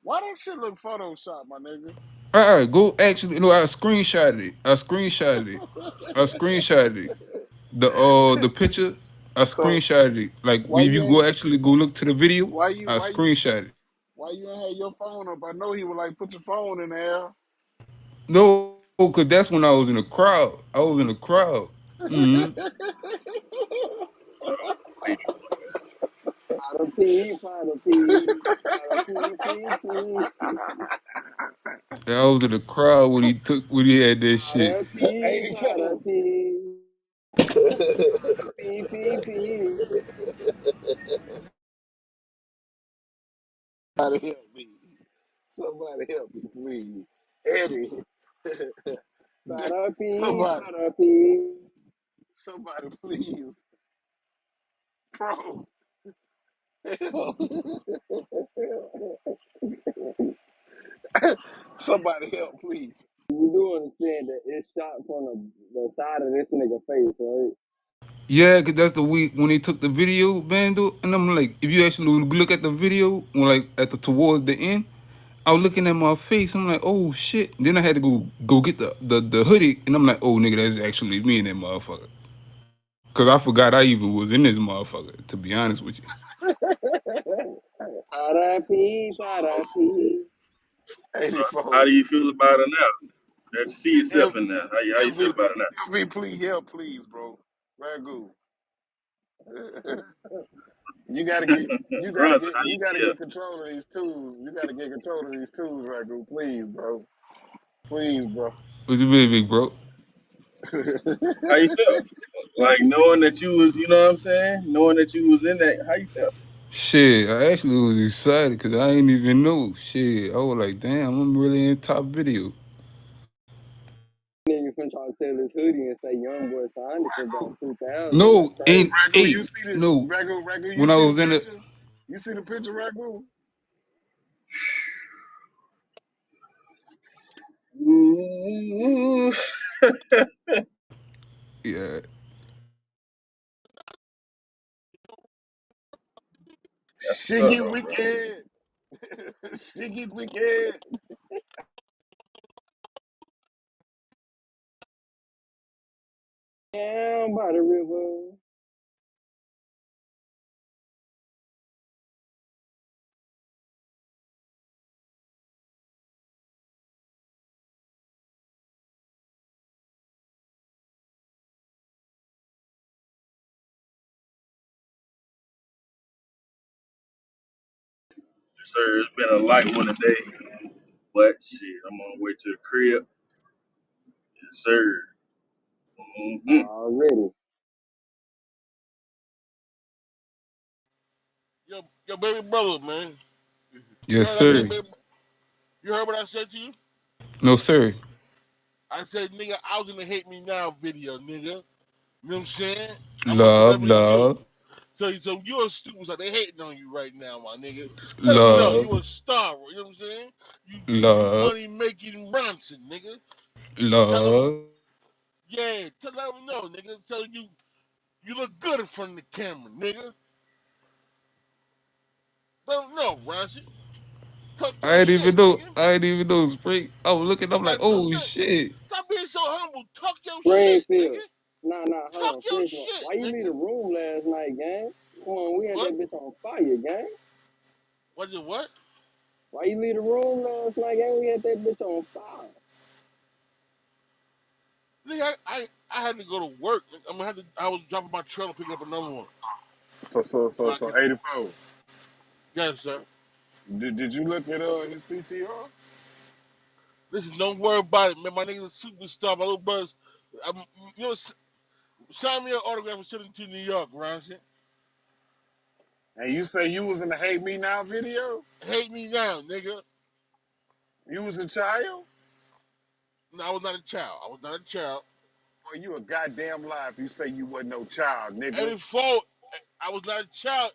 Why that shit look Photoshop, my nigga? All right, go actually. No, I screenshotted it. I screenshotted it. The picture, I So screenshotted it. Like why when you you ain't go actually go look to the video, why you I why you screenshotted it. why you ain't had your phone up? I know he was like, put your phone in the air. No, cause that's when I was in the crowd. I was in the crowd. Mm-hmm. Matrix. Powder P. I was in the crowd when he had that shit. Powder 84. P, P. Somebody help me. Somebody help me, please. Eddie. somebody, Powder P. somebody, please. Bro, help. Somebody help, please. You do understand that it's shot from the side of this nigga face, right? Yeah, cause that's the week when they took the video, Bando, and I'm like, if you actually look at the video, when like at the towards the end, I was looking at my face. I'm like, oh shit. Then I had to go get the hoodie, and I'm like, oh nigga, that's actually me and that motherfucker. Cause I forgot I even was in this motherfucker. To be honest with you. Powder P. So how 84. do you feel about it now? That you see L- yourself in there. How you feel LV, about it now? please help, please, bro. Ragu. You gotta get, Russ, how you you gotta feel? get control of these tools. You gotta get control of these tools, Ragu. Please, bro. Please, bro. What you mean, big bro? How you feel? Like knowing that you was, you know what I'm saying? Knowing that you was in that, how you felt? Shit, I actually was excited because I ain't even know. Shit, I was like, damn, I'm really in top video. Nigga finna try to sell his hoodie and say young boy signed it for Ragu, about 2,000. That's No, crazy. ain't Ragu, eight. you see the No, Ragu, you when I see the was in it, picture? You see the picture, Ragu? Ooh, yeah, that's what's up Shiggy though, bro. wicked. Shiggy wicked. Down by the river. Sir, it's been a light one today, but shit, I'm on the way to the crib. Yes, sir. Mm-hmm. Already. Your baby brother, man. You yes, heard I said, sir. baby. You heard what I said to you? No, sir. I said, nigga, I was in the Hate Me Now video, nigga. You know what I'm saying? I'm a Love, celebrity too. love, So you're a stupid. So they hating on you right now, my nigga. Let them know love, you a star. You know what I'm saying? You love, money making Bronson, nigga. Tell them, love. yeah. Let them know, nigga. Tell you you look good in front of the camera, nigga. Let them know, Bronson. Talk I your ain't even shit, know. nigga. I ain't even know. Spring. I was looking. I'm like, oh shit. Stop being so humble. Talk your shit, Springfield. nigga. Nah, hold Talk on. your Springfield. shit, Why you leave the nigga. room last night, gang? Come on, we had What? that bitch on fire, gang. What? The what? Why you leave the room last night, gang? We had that bitch on fire. Nigga, I had to go to work. I was dropping my trailer, picking up another one. So 84. Yes, sir. Did you look at his PTR? Listen, don't worry about it, man. My nigga's a superstar. My little brother's, I'm, you know, sign me an autograph and send it to New York, Ronson. And you say you was in the Hate Me Now video? Hate me now, nigga. You was a child? No, I was not a child. I was not a child. Boy, you a goddamn lie if you say you wasn't no child, nigga. 84, I was not a child.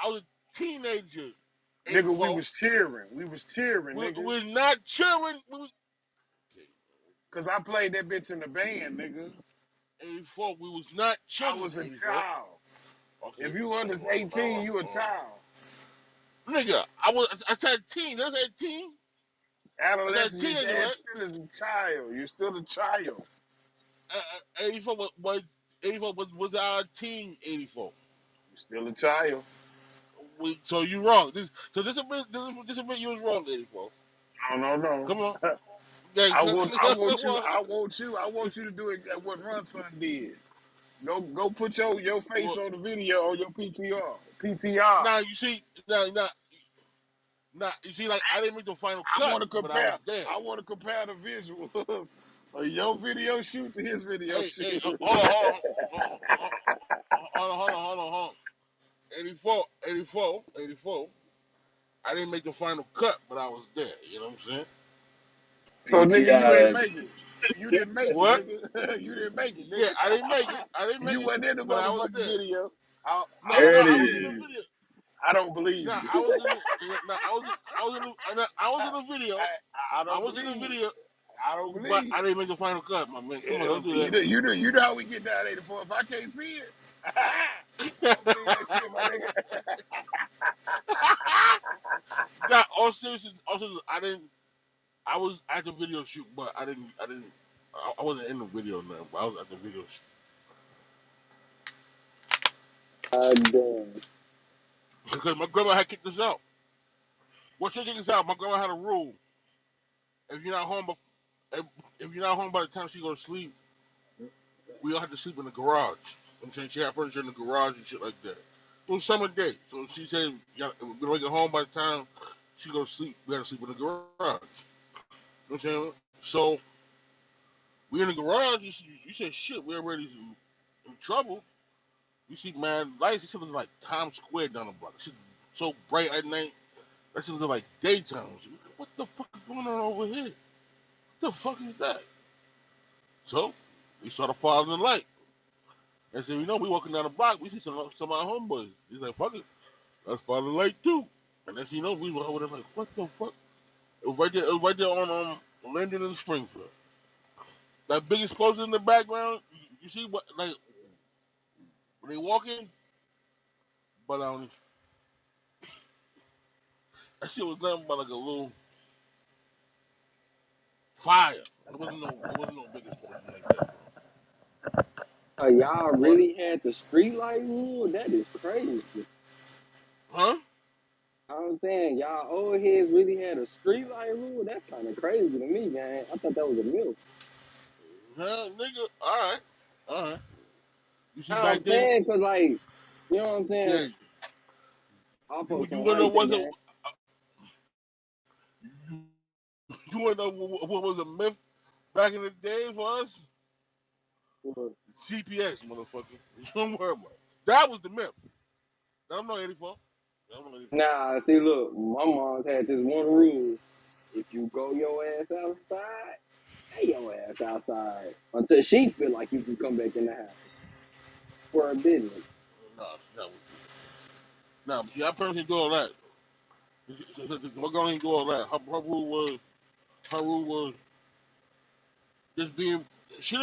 I was a teenager. Nigga, we 84. was cheering. We was cheering, nigga. We're not children. Okay, Cause I played that bitch in the band, nigga. 84. We was not I children. was a 84. child. Okay. If you under 18, you a child. Nigga, I said teen. I said teen. I said Adolescent, teenager, your right? ass still is a child. You're still a child. 84 was 84 was our teen. 84. You're still a child. So you wrong. This a bit you was wrong, 84. No. Come on. Yeah, I come want, I want you, on. I want you to do it at what Runson did. Go put your face Well, on the video on your PTR. PTR. now you see, now you see, like I didn't make the final I cut, want to but I was compare. there. I want to compare the visuals of your video shoot to his video Hey, shoot. hold on. 84, 84, 84. I didn't make the final cut, but I was there. You know what I'm saying? So nigga, you ain't PTR make it. You didn't make it, What? nigga. You didn't make it, Yeah, nigga. I didn't make it. I didn't make You it, wasn't in the but I was motherfucking there. video. I, No, I no, don't There it I was in believe the is. you. video. I don't believe No, you. I was in the. No, I was in the video. I I don't was in the believe you. video, I don't but believe I you. didn't make the final cut, my man. Come on, don't do You that. know, you know how we get down 84. If I can't see it, I don't believe that shit, my nigga. Nah, all seriously, I didn't. I was at the video shoot, but I didn't. I wasn't in the video now, but I was at the video shoot God damn. because my grandma had kicked us out. Well, she kicked us out. My grandma had a rule. if you're not home, if, if you're not home by the time she go to sleep, we all had to sleep in the garage. I'm saying she had furniture in the garage and shit like that. It was summer day, so she said, "Yeah, if we don't get home by the time she go to sleep, we gotta sleep in the garage." You know what I'm saying? So we in the garage. You said, "Shit, we're already in trouble." You see, man, lights. It's something like Times Square down the block. It's so bright at night. That shit like daytime. What the fuck is going on over here? What the fuck is that? So we saw the father in the light. And so, we walking down the block, we see some of our homeboys. He's like, fuck it, let's follow the light too. And then, we were over there like, what the fuck? It was right there on Linden and Springfield. That big explosion in the background, you see what, like, when they walk in, but that shit was nothing but like a little fire. It wasn't no big explosion like that. Y'all But, really had the street light rule? That is crazy. huh? I'm saying y'all old heads really had a street light rule? That's kind of crazy to me, man. I thought that was a myth. Huh, nigga, alright. Alright. You see, I'm back then, saying, cause like, you know what I'm saying? yeah, Our you, folks you don't wanna know like that, what's a, man. you, you wanna know what was a myth back in the day for us? Well, CPS, motherfucker. Don't worry about it. That was the myth. I'm not 84. I'm not 84. nah, see, look, my mom's had this one rule: if you go your ass outside, stay your ass outside until she feel like you can come back in the house. Square business. No, it's not. No, but see, I personally do all that. My girl ain't do all that. Her rule was just being. She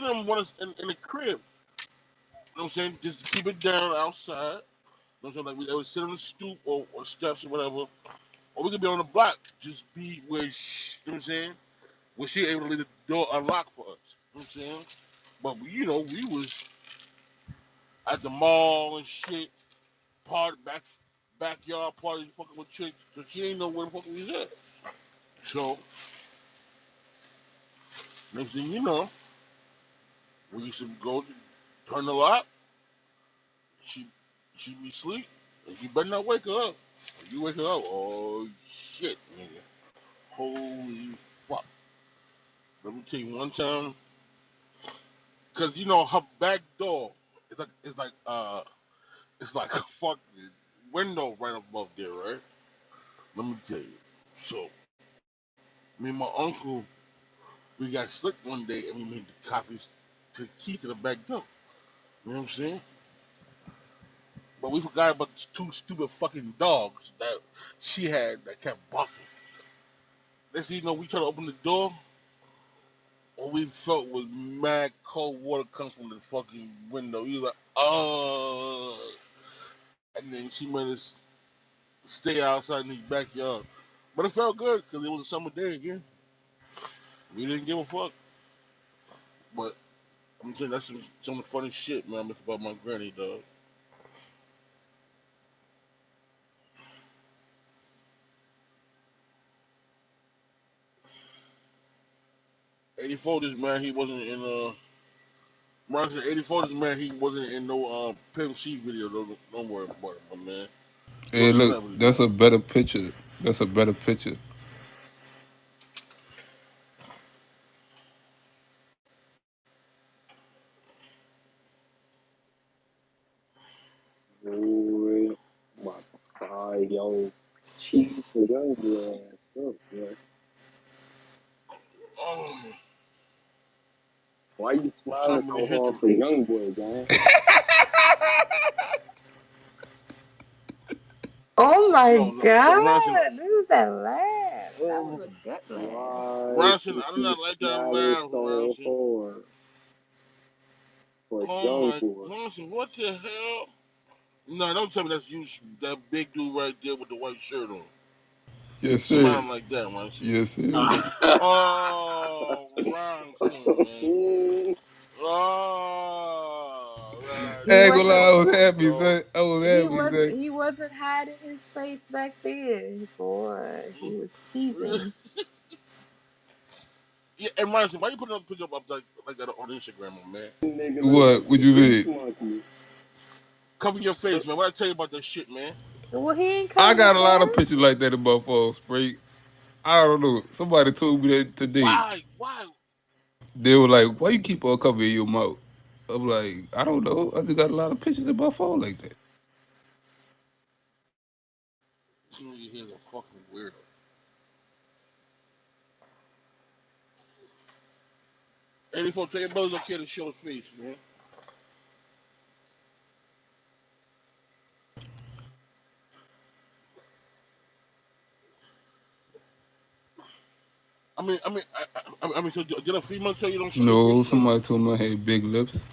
didn't want us in the crib. You know what I'm saying? Just to keep it down outside. You know what I'm saying? Like they would sit on the stoop or steps or whatever. Or we could be on the block. Just be where you know what I'm saying? Where she able to leave the door unlocked for us. You know what I'm saying? But we was at the mall and shit, backyard parties, fucking with chicks, so she ain't know where the fuck we was at. So next thing you know, we used to go to turn the lock. She she be asleep, and you better not wake her up. If you wake her up, oh shit, nigga, holy fuck. Let me tell you one time, cause her back door it's like a fucking window right above there, right? Let me tell you. So me and my uncle, we got slick one day and we made the copies to the key to the back door. You know what I'm saying? But we forgot about the two stupid fucking dogs that she had that kept barking. Next thing you know, we tried to open the door. All we felt was mad cold water come from the fucking window. You was like, oh. And then she made us stay outside in the backyard. But it felt good because it was a summer day again. We didn't give a fuck. But I'm saying that's some funny shit, man. About my granny, dog. 84, this man, he wasn't in Ron said 84, this man, he wasn't in no Pimp C video. Don't worry about it, my man. He Hey, was a look, celebrity that's now. a better picture. That's a better picture. Boy, I'm about to fire your chief for young boy ass up, boy. Oh, Why you it's smiling time for me to so hit hard the. for young boy, gang? Oh my No, no, no, Ron said, God, this is that laugh. That was oh, a good laugh. Why Ron said, is I do he not like that smiling laugh, Ron so said. hard for Oh young my, boy? Ron said, what the hell? No, don't tell me that's you, that big dude right there with the white shirt on. You Yes, sir. smiling like that, Ron said. Yes, sir. Oh, Ron man. Oh, He I Ron ain't gonna lie, wasn't I was Oh, happy, no. son. I was he happy, wasn't son. he wasn't hiding his face back then, boy. He was teasing. Yeah, and Marcy, why you putting up a picture up like that on Instagram, man? Nigga look What? like What a you grease mean? monkey. Cover your face, man. What I tell you about that shit, man? Well, he ain't I covered his got a lot of face. pictures like that in my phone, Spray. I don't know. Somebody told me that today. Why? Why? They were like, "Why you keep on covering your mouth?" I'm like, I don't know. I just got a lot of pictures in my phone like that. You know, here's a fucking weirdo. Any folks, tell your brothers okay to show his face, man. I mean, so did a female tell you don't show your face No, or something? somebody told me I had big lips.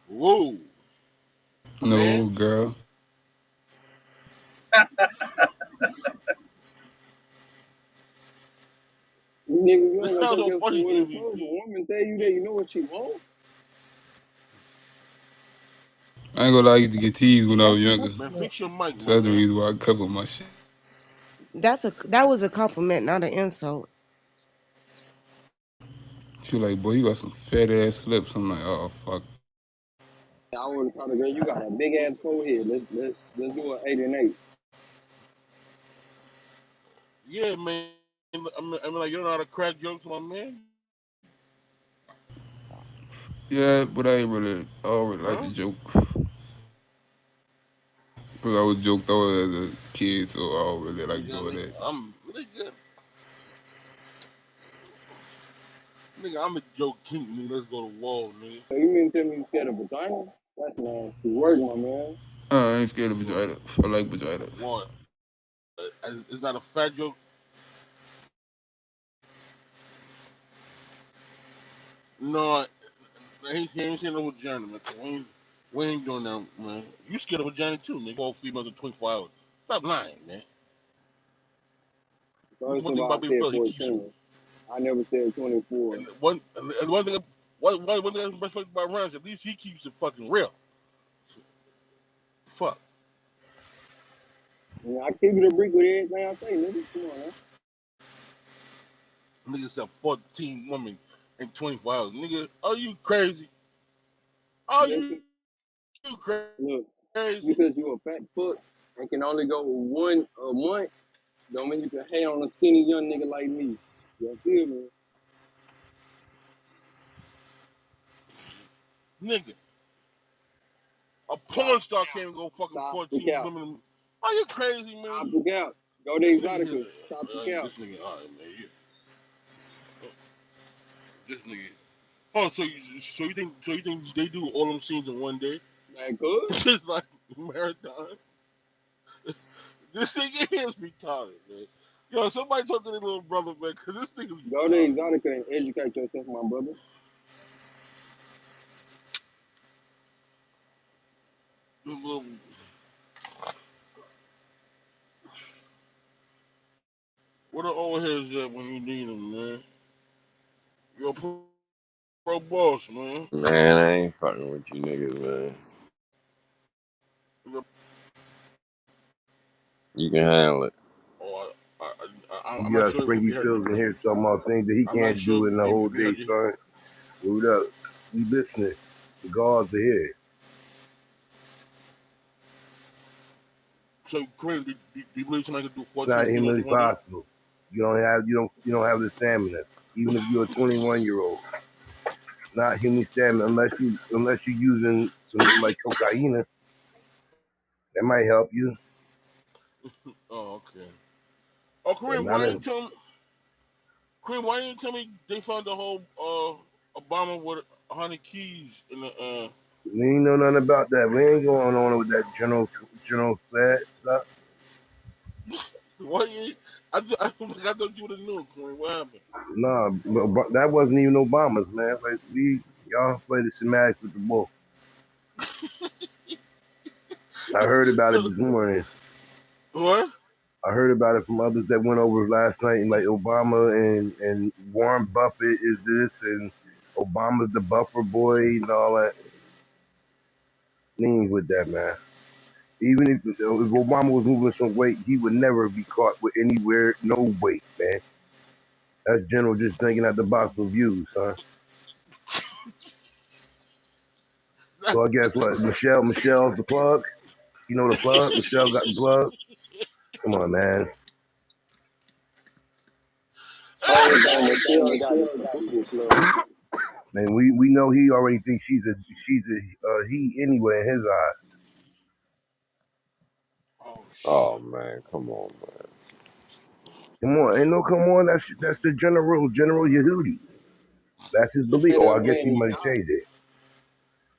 Whoa, a man? No, girl. Nigga, you That ain't gonna sounds take so us for funny, what it's for. If a MVP. woman tell you that, you know what she want. I ain't gonna lie, I used to get teased when I That's was a younger. Man, compliment. fix your mic, So my that's the man. reason why I cover my shit. That was a compliment, not an insult. She was like, boy, you got some fat ass lips. I'm like, oh, fuck. I would have told her, girl, you got a big ass forehead. Let's do an 8 and 8. Yeah, man. I mean, like, you don't know how to crack jokes, my man? Yeah, but I ain't really, I don't really like Huh? to joke. Because I was joked on as a kid, so I don't really like Nigga, doing that. I'm a joke king, nigga. Let's go to wall, nigga. So you mean to tell me you scared of vagina? That's nasty work, my man. I ain't scared of Let's go vagina. I like vaginas. wall. It's not a fat joke. No, he ain't saying no vagina, man. We ain't doing that, man. You scared of vagina too, nigga. All females in 24 hours. Stop lying, man. First One of thing all, about I Baby said Bill, he keeps it. 14. I never said 24. And one thing, one thing that's respect about Ryan, at least he keeps it fucking real. Fuck, I mean, I keep it a brick with everything I say, nigga. Come on, man. nigga said 14 women in 24 hours. Nigga, are you crazy? Are you Listen, look, crazy? because you a fat fuck and can only go one a month, don't mean you can hate on a skinny young nigga like me. You feel me? Nigga, a Stop porn star can't go fucking Stop the 14 cap. women. Are you crazy, man? Stop the cap. Go to This nigga here, Exotica. Stop the cap. this nigga, all right, man. This nigga. Oh, so you think they do all them scenes in one day? Man, good. It's just like marathon. This nigga here is retarded, man. Yo, somebody talk to their little brother, man, cause this nigga Go to retarded. Exotica and educate yourself, my brother. Where the old heads at when you need them, man? You're a pro boss, man. Man, I ain't fucking with you niggas, man. You're, You can handle it. oh, I'm You not got sure if Springy you heard me. Fields in here talking about things that he I'm not can't sure do in the if whole you day, heard you. son. Hold up. We listening. The gods are here. So, Kareem, do you believe somebody could do It's 14 not females humanly in one day? possible. You don't have the stamina. Even if you're a 21-year-old, not human stamina unless you're using some like cocaine. That might help you. Oh, okay. Oh, But Kareem, not why a, didn't you tell me? Kareem, why didn't you tell me they found the whole Obama with 100 keys in the we ain't know nothing about that. We ain't going on with that general fat stuff. Why you? I thought you would have known, Kareem. What happened? Nah, but that wasn't even Obama's, man. Like y'all played the semantics with the ball. I heard about it So this morning. what? I heard about it from others that went over last night, and like Obama and Warren Buffett is this, and Obama's the buffer boy and all that. Lean with that, man. Even if Obama was moving some weight, he would never be caught with anywhere no weight, man. That's General just thinking out the box with views, son. Well, guess what? Michelle's the plug. You know the plug? Michelle got the plug. Come on, man. Everything Michelle got is the Google plug. Man, we know he already thinks she's a he anyway in his eyes. Oh Oh shit. man, come on, man. Come on, ain't no come on. That's the General Yehudi. That's his belief. Say Oh, that I guess he again. might have changed it.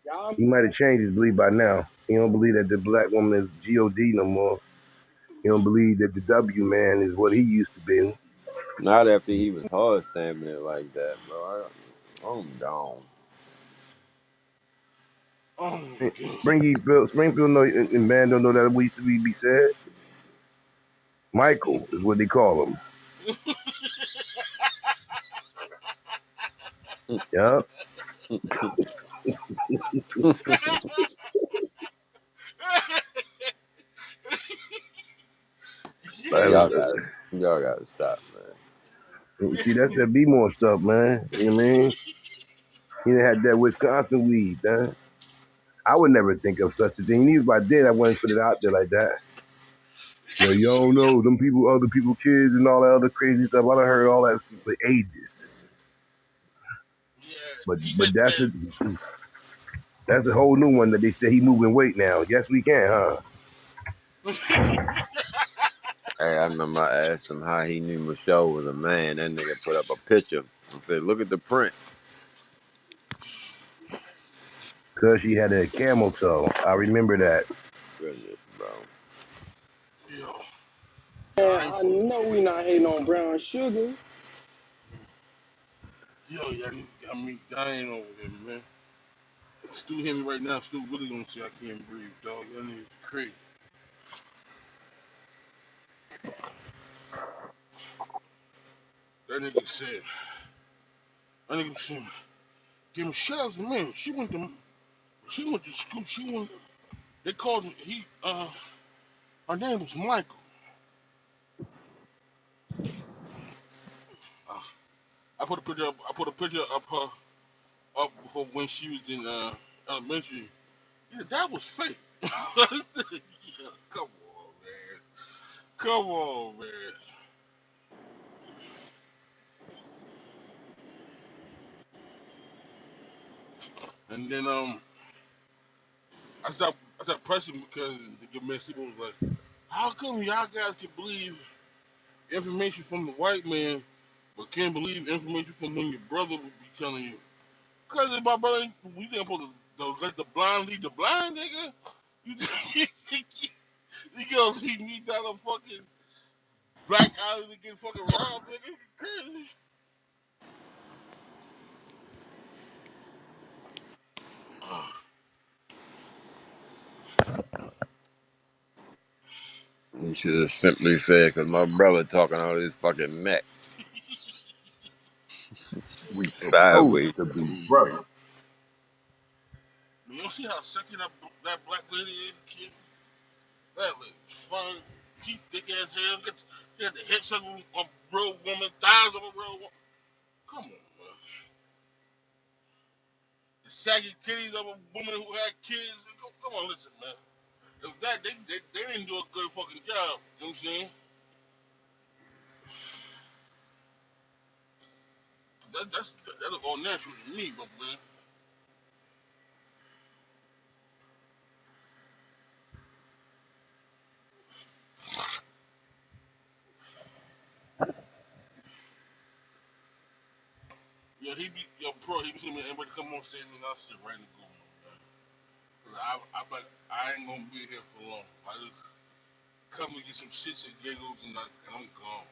Y'all He might have changed his belief by now. He don't believe that the black woman is God no more. He don't believe that the W man is what he used to be. Not after he was hard stamping it like that, bro. I'm gone. Oh my god. Springfield know, and man don't know that we used to be said. Michael is what they call him. Yup. Yeah. Y'all gotta stop, man. See, that's that B more stuff, man. You know what I mean? He done had that Wisconsin weed, man. I would never think of such a thing. Even if I did, I wouldn't put it out there like that. You know, you don't know them people, other people, kids, and all that other crazy stuff. I done heard all that for ages. Yeah. But He but said that's a whole new one that they say he moving weight now. Yes, we can, huh? that. Hey, I remember I asked him how he knew Michelle was a man. That nigga put up a picture and said, "Look at the print." Cause she had a camel toe. I remember that. Goodness, bro. Yo. Yo, Man, I ain't I fucking. know we not hating on brown sugar. Yo, yeah, I mean, dying over him, man. Stu hit me right now. Stu really gonna say I can't breathe, dog. That nigga crazy. That nigga said, that nigga said, yeah, Michelle's a man. She went to school. She went, they called him, her name was Michael. Uh, I put a picture of her up before when she was in, elementary. Yeah, that was fake. I said, yeah, come on, man. Come on, man. And then, I stopped pressing because the good man people was like, how come y'all guys can believe information from the white man, but can't believe information from when your brother would be telling you? Because if my brother, we didn't supposed to let the blind lead the blind, nigga. You think you gonna lead me down a fucking black alley to get fucking robbed, nigga? Crazy. You should have simply said, "Cause my brother talking out his fucking neck We supposed sideways." to be brothers. You don't see how sexy that black lady is, kid? That lady, fine, deep, thick ass hair. She got the hips of a real woman, thighs of a real woman. Come on, man. The saggy titties of a woman who had kids. Come on, listen, man. If that, they didn't do a good fucking job. You know what I'm saying? That look all natural to me, but man. He be seeing me, everybody come on stage and I sit right in the Google, man. 'Cause I ain't gonna be here for long. I just come and get some shits and giggles and I'm gone.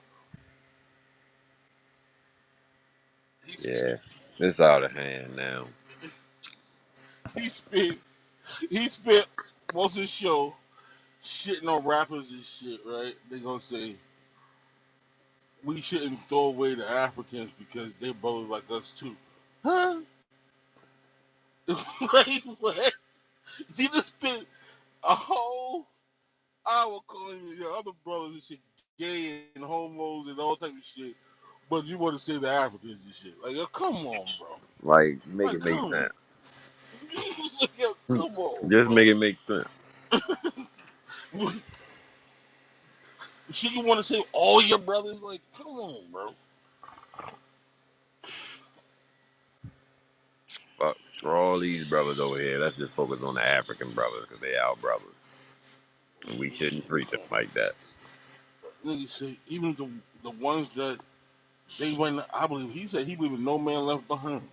He, Yeah, it's out of hand now. he spent he spent most of the show shitting on rappers and shit, right? They gonna say we shouldn't throw away the Africans because they brothers like us too. Huh? Wait, what? See, this spent a whole hour calling the other brothers and shit gay and homos and all type of shit. But you want to say the Africans and shit. Like, yo, come on, bro. Like, make Like, it make come. sense. Yo, come on, Just make bro. it make sense. Shit, you want to say all your brothers? Like, come on, bro. Fuck, for all these brothers over here, let's just focus on the African brothers because they our brothers. And we shouldn't treat them like that. Nigga say even the ones that they went. I believe he said he believe in no man left behind.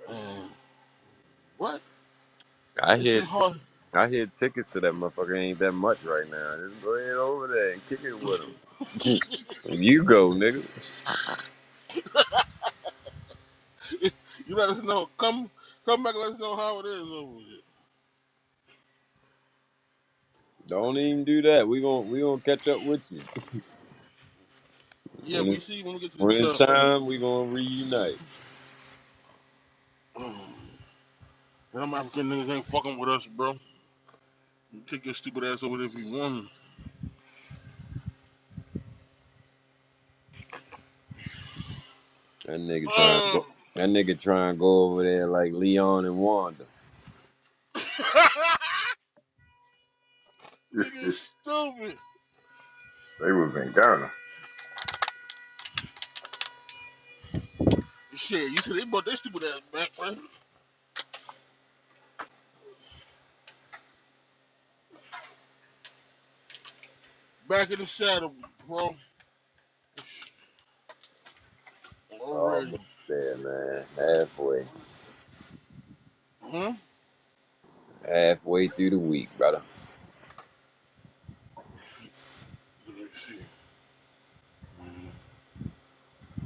And what? I This shit hear hard. I hear tickets to that motherfucker ain't that much right now. Just go ahead over there and kick it with him. You go, nigga. You let us know. Come back. And let us know how it is over here. Don't even do that. We gonna catch up with you Yeah, when we it's see when we get to the when it's top. time. We gonna reunite. Them African niggas ain't fucking with us, bro. You take your stupid ass over there if you want. That nigga trying to Uh, go. That nigga trying to go over there like Leon and Wanda. nigga stupid. They was in Ghana. Shit, you said they brought their stupid ass back, man. Back in the saddle, bro. Already. Almost there, man. Halfway. Huh? Halfway through the week, brother. Let me see.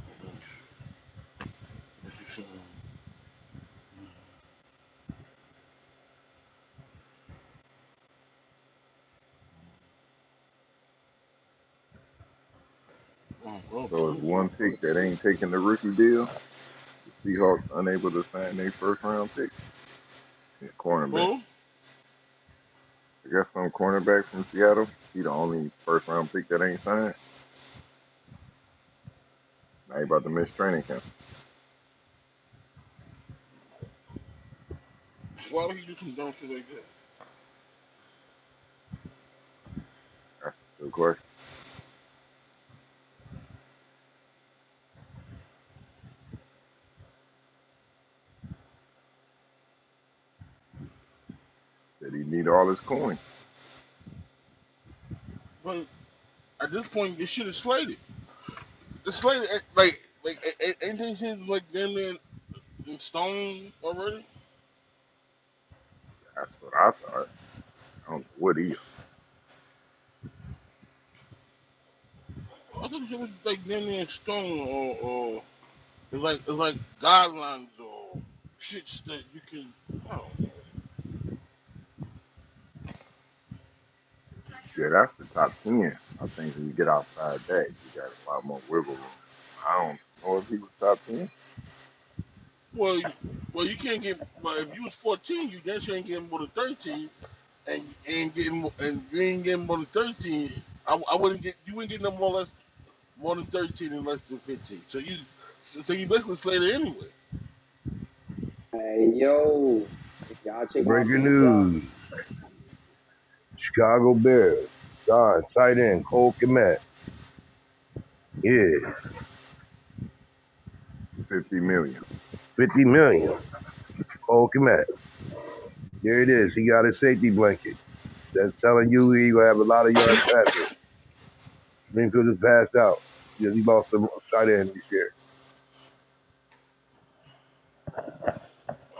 Let me see. Let me see. Oh, So it's one pick that ain't taking the rookie deal. The Seahawks unable to sign their first round pick. It's cornerback. who? I guess some cornerback from Seattle. He the only first round pick that ain't signed. Now he about to miss training camp. Why would he do some dumb shit like that? That's a good question. Did he need all his coin? But at this point, this shit is slated. It's slated, like, ain't this shit like damn near in stone already? That's what I thought. I don't know what he is. I thought it was like damn near in stone, or it's like guidelines or shits that you can. I don't know. Yeah, that's the top 10. I think when you get outside that, you got a lot more wiggle room. I don't know if he was top 10. Well, you can't get. Well, if you was 14, you guess you ain't getting more than 13, and you ain't getting and you ain't getting more than 13. I wouldn't get. You wouldn't get no more than 13 and less than 15. So you basically slated anyway. Hey, yo, y'all check my Breaking PTR. news. Chicago Bears. Don, tight end, Cole Kmet. Yeah, 50 million. 50 million. Cole Kmet. There it is. He got his safety blanket. That's telling you he gonna have a lot of yards passing. Springfield just passed out. Yeah, he lost the tight end this year.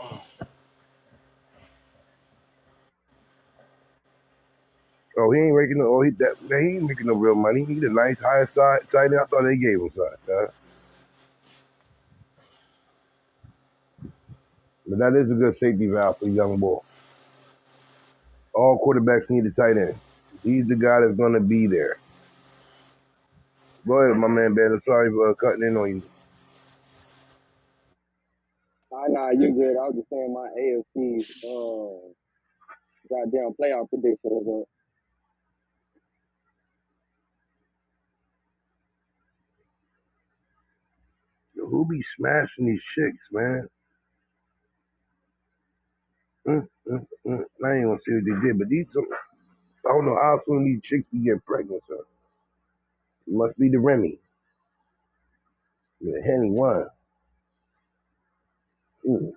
Oh, Oh, he ain't making no. Oh, he ain't making no real money. He the nice high side tight end. I thought they gave him something. But that is a good safety valve for the young boy. All quarterbacks need a tight end. He's the guy that's gonna be there. Go ahead, my man, Ben. I'm sorry for cutting in on you. Nah, you good. I was just saying my AFC goddamn playoff prediction was Who be smashing these chicks, man? I ain't gonna say what they did, but I don't know how soon these chicks be getting pregnant, so it must be the Remy, the Henny wine. Mm,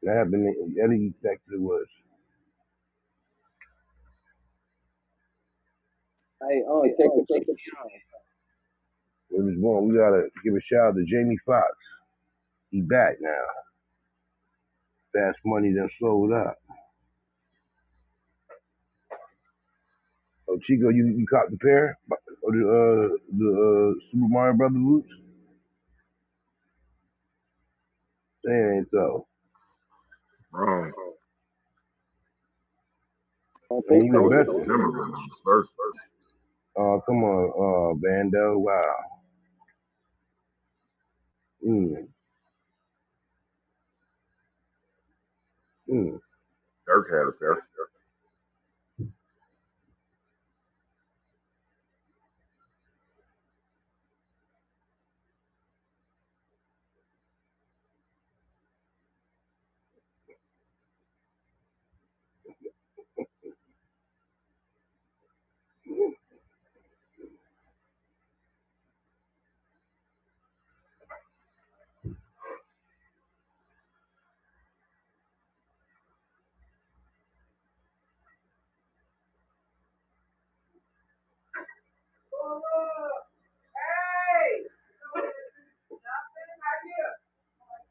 that happened. Eddie texted was. Hey, check the It was going. We gotta give a shout out to Jamie Foxx. He back now. Fast Money done sold up. Oh, Chico, you caught the pair? Or the Super Mario Brothers boots? Say it ain't so. Wrong. I don't And think you That so. was invested. September when it was first. Oh, come on, Bando. Wow. Mm, mm. Dirk had a pair.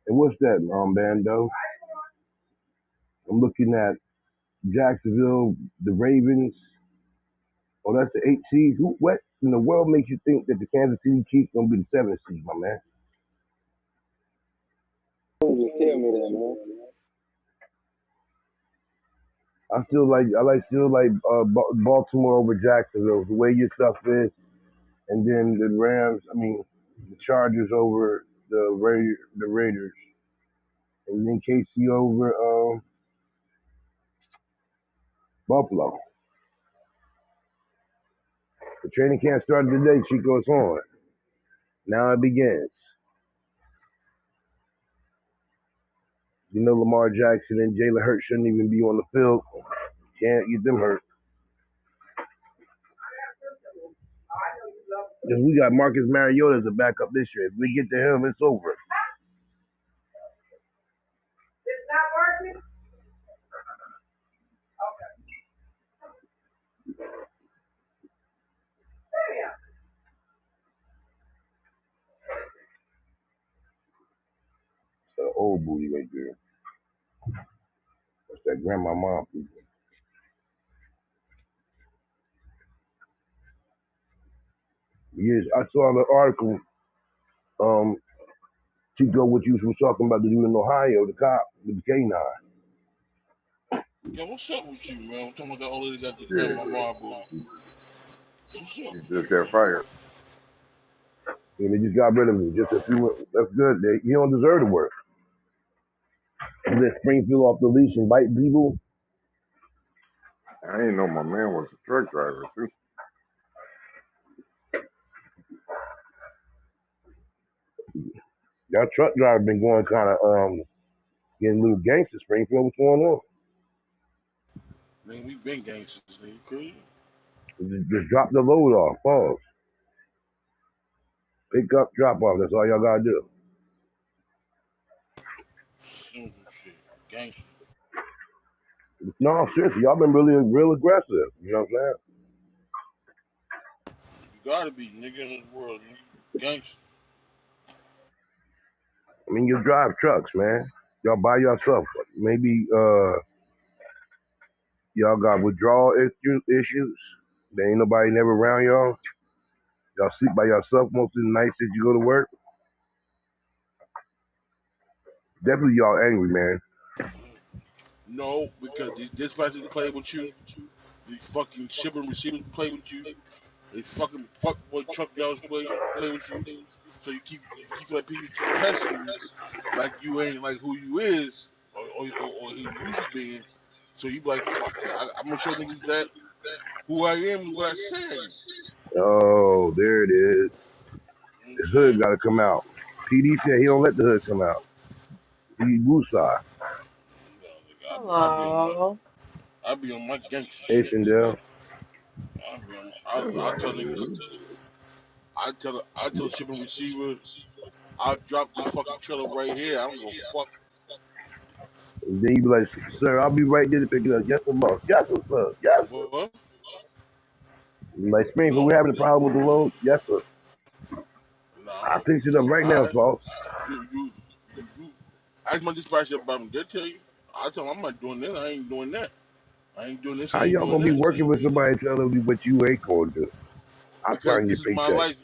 And what's that, Bando? I'm looking at Jacksonville, the Ravens. Oh, that's the 8 seed. What in the world makes you think that the Kansas City Chiefs gonna be the 7th seed, my man? Just tell me that, man. I still like Baltimore over Jacksonville. The way your stuff is, and then the Rams. I mean, the Chargers over the Raiders, and then KC over Buffalo. The training camp started today. Chico's on. Now it begins. You know Lamar Jackson and Jalen Hurts shouldn't even be on the field. Can't get them hurt. Because we got Marcus Mariota as a backup this year. If we get to him, it's over. It's an old booty right there. That's that grandma mom people. Yes, I saw the article, Chico, what you was talking about the dude in Ohio, the cop with the K9. Yo, what's up with you, man? I'm talking about that old lady got the Yeah, grandma booty. What's up he with just you, got man? fired. And they just got rid of him. Just a few. That's good. He don't deserve to work. He let Springfield off the leash and bite people. I didn't know my man was a truck driver too. That truck driver been going kind of getting a little gangster. Springfield, what's going on? Man, we been gangsters, nigga. Crazy. Just drop the load off. Pause. Pick up, drop off. That's all y'all gotta do. Simple shit. Gangster. No, seriously, y'all been really real aggressive. You know what I'm saying? You gotta be, nigga, in this world, nigga. Gangster. I mean, you drive trucks, man. Y'all by yourself. Maybe y'all got withdrawal issues. There ain't nobody never around y'all. Y'all sleep by yourself most of the nights that you go to work. Definitely y'all angry, man. No, because the dispatchers play with you. The fucking shipper and receivers play with you. They fucking fuck boy truck drivers play with you. So you feel like people keep testing you like you ain't like who you is or who you used to be. So you be like, fuck that. I'm gonna show niggas that. who I am, what I said. You Oh, there it is. know what I'm The hood saying? got to come out. PD said he don't let the hood come out. He woosah. You know, Hello. I be on my gangster Hey, shit. Sindel. That's I all tell right, niggas, dude. I tell shipping receiver, I'll drop this fucking trailer right here. I don't go fuck. And then you be like, sir, I'll be right there to pick it up. Yes, sir, boss. Yes, sir. Yes, sir. What? Like, Springfield, we're No, having a problem with the load. Yes, sir. no. I'll fix it up right now, Alright. boss. You ask my dispatcher about them, they'll tell you. I tell them I'm not doing this, I ain't doing that. I ain't doing this, I How ain't y'all doing gonna be that. working with somebody telling you what you ain't gonna do? I'll Because sign your this is my paycheck. license.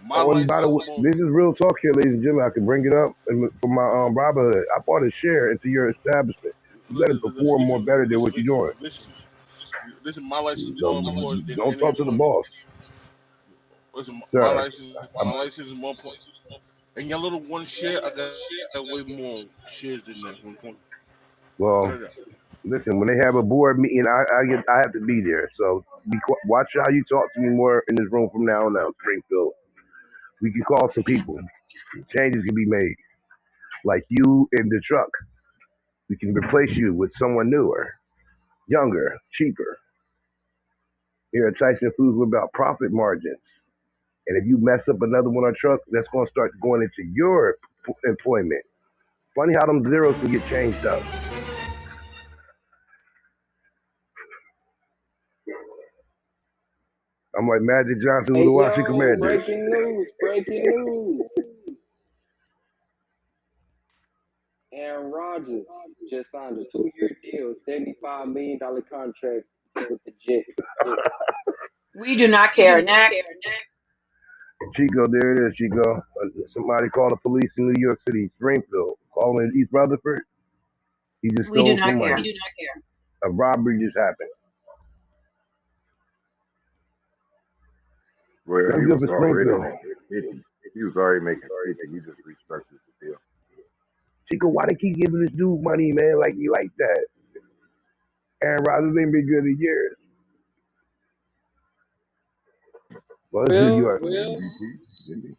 My Oh, and by the license way, more this is real talk here, ladies and gentlemen. I can bring it up and for my Robinhood. I bought a share into your establishment. You better perform more better than what you're doing. listen, my license is more No, important than don't any talk to the employment. boss, Listen, sir. my license is more important. And your little one share, I got way more shares than that. Well, None of that. listen. When they have a board meeting, I have to be there. So watch how you talk to me more in this room from now on out, Springfield. We can call some people. Changes can be made. Like you in the truck, we can replace you with someone newer, younger, cheaper. Here at Tyson Foods, we're about profit margins. And if you mess up another one on truck, that's going to start going into your employment. Funny how them zeros can get changed up. I'm like Magic Johnson with Hey the Washington yo, Commanders. breaking news, breaking news. Aaron Rodgers just signed a 2-year deal, $75 million contract with the Jets. We do not care. Next. Chico, there it is, Chico. Somebody called the police in New York City, Springfield, calling East Rutherford. He just We do stole not some care. money. A robbery just happened. Well, That's he good was for already Springfield. making 50. He was already making 50. He just restructured the deal. Chico, why they keep giving this dude money, man, like you like that? Aaron Rodgers ain't been good in years. Well, it's good you Well, are. MVP, didn't he?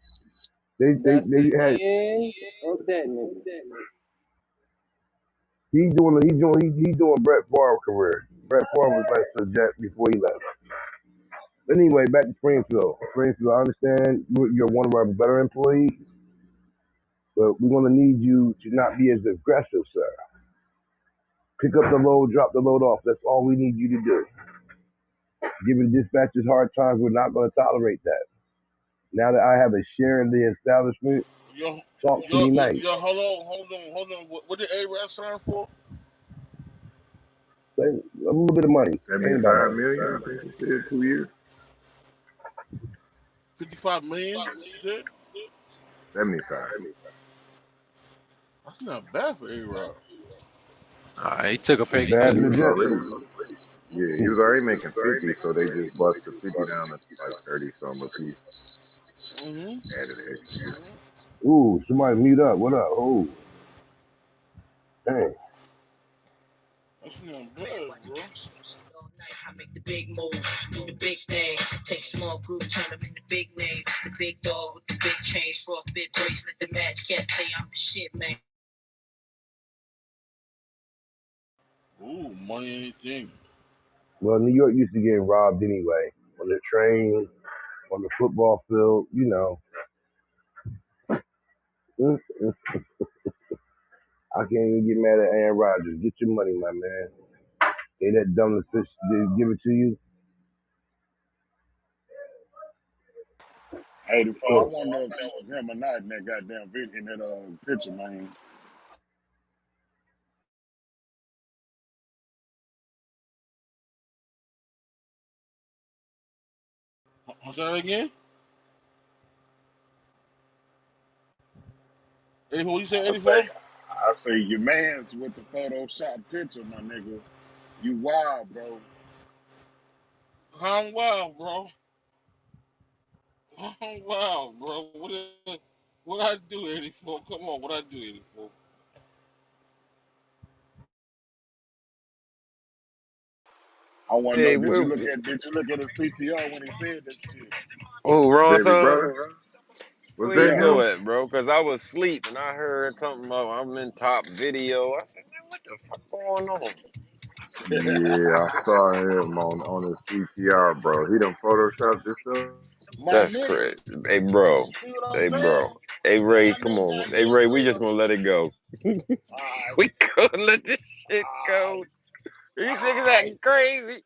that's the They had end of that nigga. he's doing Brett Favre career. Brett Favre was like the Jet before he left. Anyway, back to Springfield. Springfield, I understand you're one of our better employees, but we're gonna need you to not be as aggressive, sir. Pick up the load, drop the load off. That's all we need you to do. Giving dispatchers hard times, we're not gonna tolerate that. Now that I have a share in the establishment, Yo, talk to me nice. hold on. What did A-Rap sign for? Say a little bit of money. Ain't about 75 much. million, I think he said, 2 years. 55 million? You said? 75. That's not bad for A-Rap. He took a It's pay bad cut. He for the was Jets. already, yeah, he was already making 50, so they just busted 50 down to like 30 something a piece. Mm-hmm. Added an extra year. Ooh, somebody mute up. What up? Oh, dang. That's not bad, bro. I make the big move, do the big thing. Take small group, turn them into big names. The big dog with the big change, frostbit bracelet. The match can't say I'm the shit, man. Ooh, money anything. Well, New York used to getting robbed anyway. On the train, on the football field, you know. I can't even get mad at Aaron Rodgers. Get your money, my man. They that dumb to fish, they give it to you. Hey, the I Oh, wonder if that was him or not in that goddamn video, in that picture, man. What's that again? What you say, I say, 84? I say, your man's with the Photoshop picture, my nigga. You wild, bro. I'm wild, bro. I'm wild, bro. What I do, 84? Come on, what I do, 84? I want to know, Hey, did you look at his PTR when he said that shit? oh, wrong Baby son. brother, was Where he that Yeah. go him? at, bro? Cause I was asleep and I heard something about I'm in top video. I said, man, what the fuck going on? Yeah, I saw him on his PTR, bro. He done photoshopped this up. My That's nigga, crazy. Hey, bro. you see what I'm Hey, saying? bro. Hey, Man, Ray, that come nigga on. Hey, goddamn Ray, we just real. gonna let it go. Alright, We gonna let this shit go. alright, These niggas alright. acting crazy.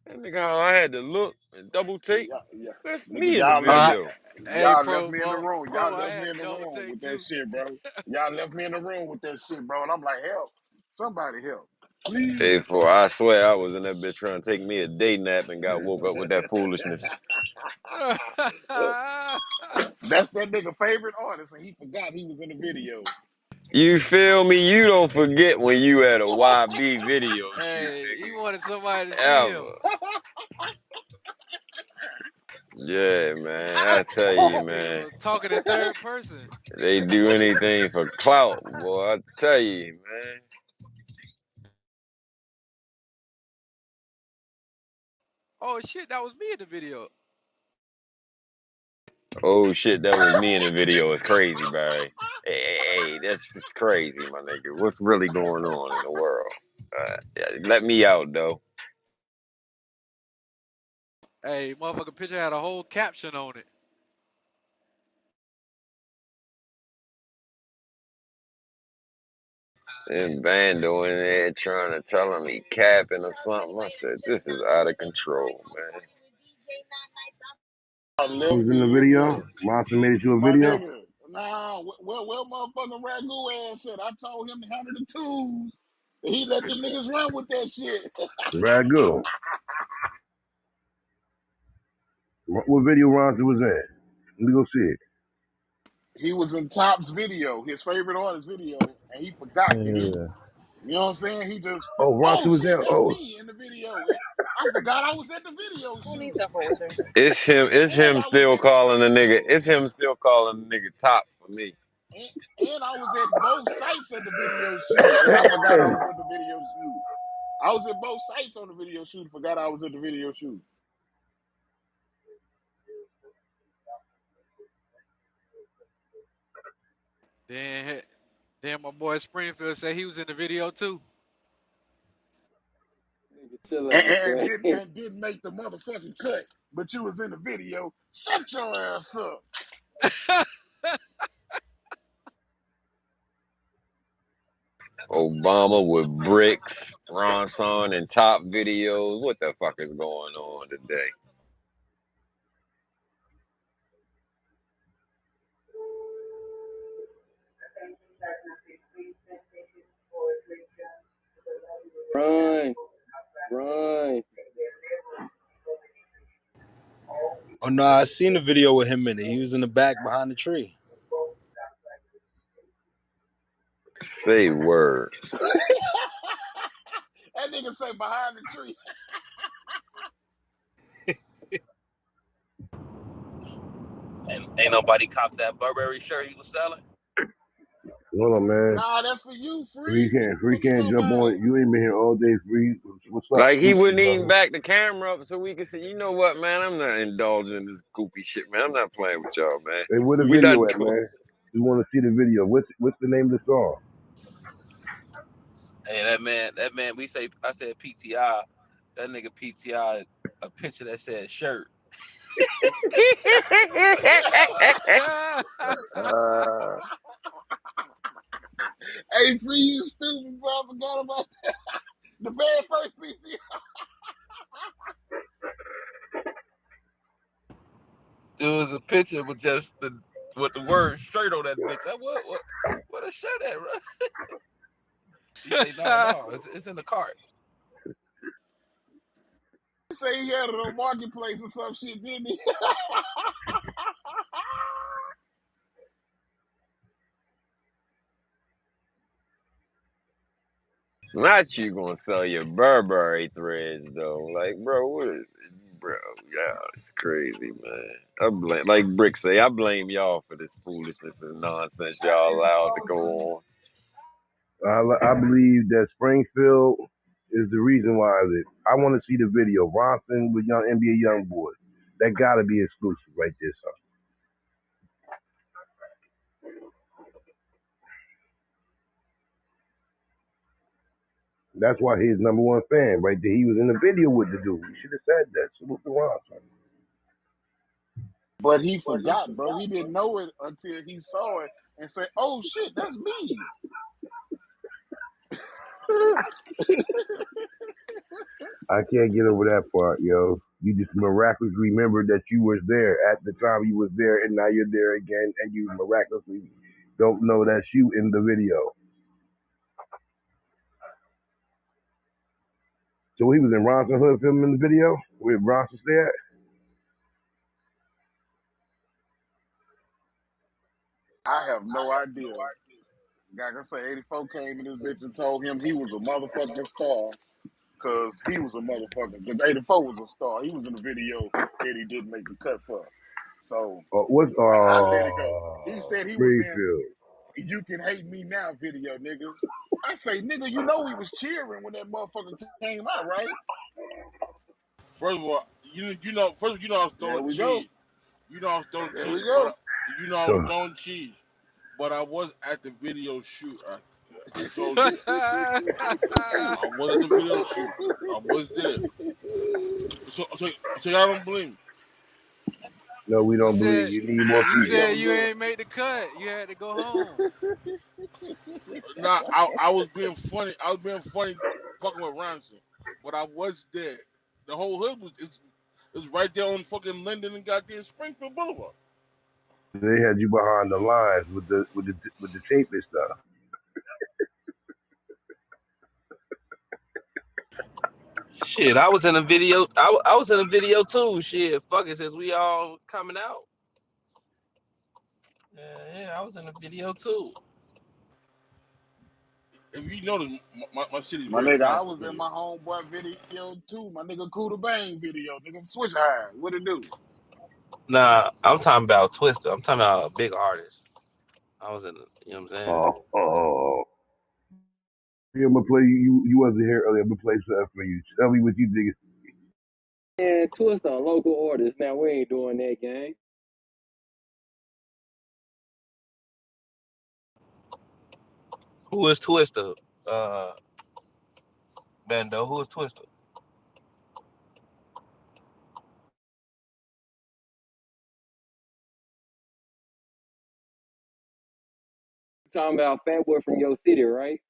That nigga, I had to look and double take. Yeah, yeah. That's Nigga, me in the Uh, video. hey, y'all left pro, me in the bro, room. Y'all pro, I left me had in to the double room take with that too. shit, bro. Y'all left me in the room with that shit, bro. And I'm like, help. Somebody help. Please. Hey, for I swear I was in that bitch trying to take me a day nap and got woke up with that foolishness. That's that nigga favorite artist, and he forgot he was in the video. You feel me? You don't forget when you at a YB video shoot, Hey, he nigga. wanted somebody to see him. Ever. Yeah, man. I tell you, Nigga man. was talking in third person. They do anything for clout, boy. I tell you, man. Oh shit, that was me in the video. Oh shit, that was me in the video. It's crazy, Barry. Hey, that's just crazy, my nigga. What's really going on in the world? Yeah, let me out, though. Hey, motherfucker picture had a whole caption on it. And Bando in there trying to tell him he capping or something. I said, this is out of control, man. I He left was in the me in video. there. Monster made it to a My video. nigga. Nah, where motherfucking Ragu ass said I told him to handle the tools. And he let them niggas run with that shit. Ragu. What video Ronson was in? Let me go see it. He was in Top's video, his favorite artist video, and he forgot that he, Yeah. you know what I'm saying? He just, Oh, oh Ronson was shit, there. that's Oh, me in the video. And I forgot I was at the video Who shoot. needs a holder? It's him. It's And him I was still at calling the nigga. It's him still calling the nigga top for me. and I was at both sites at the video shoot. And I forgot I was at the video shoot. I was at both sites on the video shoot, forgot I was at the video shoot. Then, then my boy Springfield said he was in the video too. Nigga, chill And, out, and Trey. didn't and didn't make the motherfucking cut. But you was in the video. Shut your ass up. Obama with bricks, Ronson and top videos. What the fuck is going on today? Run, run. Oh no, I seen the video with him in it. He was in the back behind the tree. Say word. That nigga say behind the tree. Ain't nobody copped that Burberry shirt he was selling. hold on, man. Nah, that's for you, Free free. can't, free What you can't talking jump about? on. You ain't been here all day, free. What's up? Like he What's up, wouldn't even brother? back the camera up so we could see. You know what, man? I'm not indulging in this goofy shit, man. I'm not playing with y'all, man. Hey, where the We not video at, doing. man? We want to see the video. What's the name of the song? Hey, that man, I said PTI. That nigga PTI a picture that said shirt. Hey, free, you stupid, bro. I forgot about that. The very first PT. It was a picture with just with the word shirt on that bitch. What a shirt at, Russ? He say no, it's in the cart. Say he had it on Marketplace or some shit, didn't he? Not you gonna sell your Burberry threads though. Like, bro, what is it? Bro, yeah, it's crazy, man. I blame, like Brick say, I blame y'all for this foolishness and nonsense y'all allowed to go on. I believe that Springfield is the reason why I want to see the video. Bronson with young NBA young boys. That gotta be exclusive right there, son. That's why he's number one fan right there. He was in the video with the dude. You should have said that. Salute to Bronson. But he forgot, bro. He didn't know it until he saw it and said, "Oh shit, that's me." I can't get over that part, yo. You just miraculously remembered that you was there at the time you was there, and now you're there again, and you miraculously don't know that's you in the video. So he was in Ronson Hood filming the video where Ronson stay at. I have no idea. Like I say, 84 came in this bitch and told him he was a motherfucking star because he was a motherfucker. Because 84 was a star. He was in the video that he didn't make the cut for. So What's I let it go. He said he was in Springfield? You Can Hate Me Now video, nigga. I say, nigga, you know we was cheering when that motherfucker came out, right? First of all, first you know I was There throwing we go. cheese. You know I was throwing There cheese, we but go. you know I was So throwing cheese. But I was at the video shoot. I just told you. I was at the video shoot. I was there. So y'all don't believe me. no, we You don't believe said you. Need more you You people. said never you knew. ain't made the cut. You had to go home. Nah, I was being funny. I was being funny, fucking with Ronson. But I was there. The whole hood was right there on fucking Linden and goddamn Springfield Boulevard. They had you behind the lines with the tape and stuff. Shit, I was in a video. I was in a video too. Shit, fuck it, since we all coming out. Yeah, I was in a video too. If you notice, my city's My very nigga, calm I for was in video. my homeboy video too. My nigga Cooter Bang video. Nigga Switch High. What it do? Nah, I'm talking about Twister. I'm talking about a big artist. I was in, you know what I'm saying? Oh. Yeah, I'm gonna play you wasn't here earlier. I'm gonna play something for you. Tell me what you think. And Twista, a local artist. Now we ain't doing that, gang. Who is Twister? Uh, Bando. Who is Twister? Talking about Fat Boy from your city, right?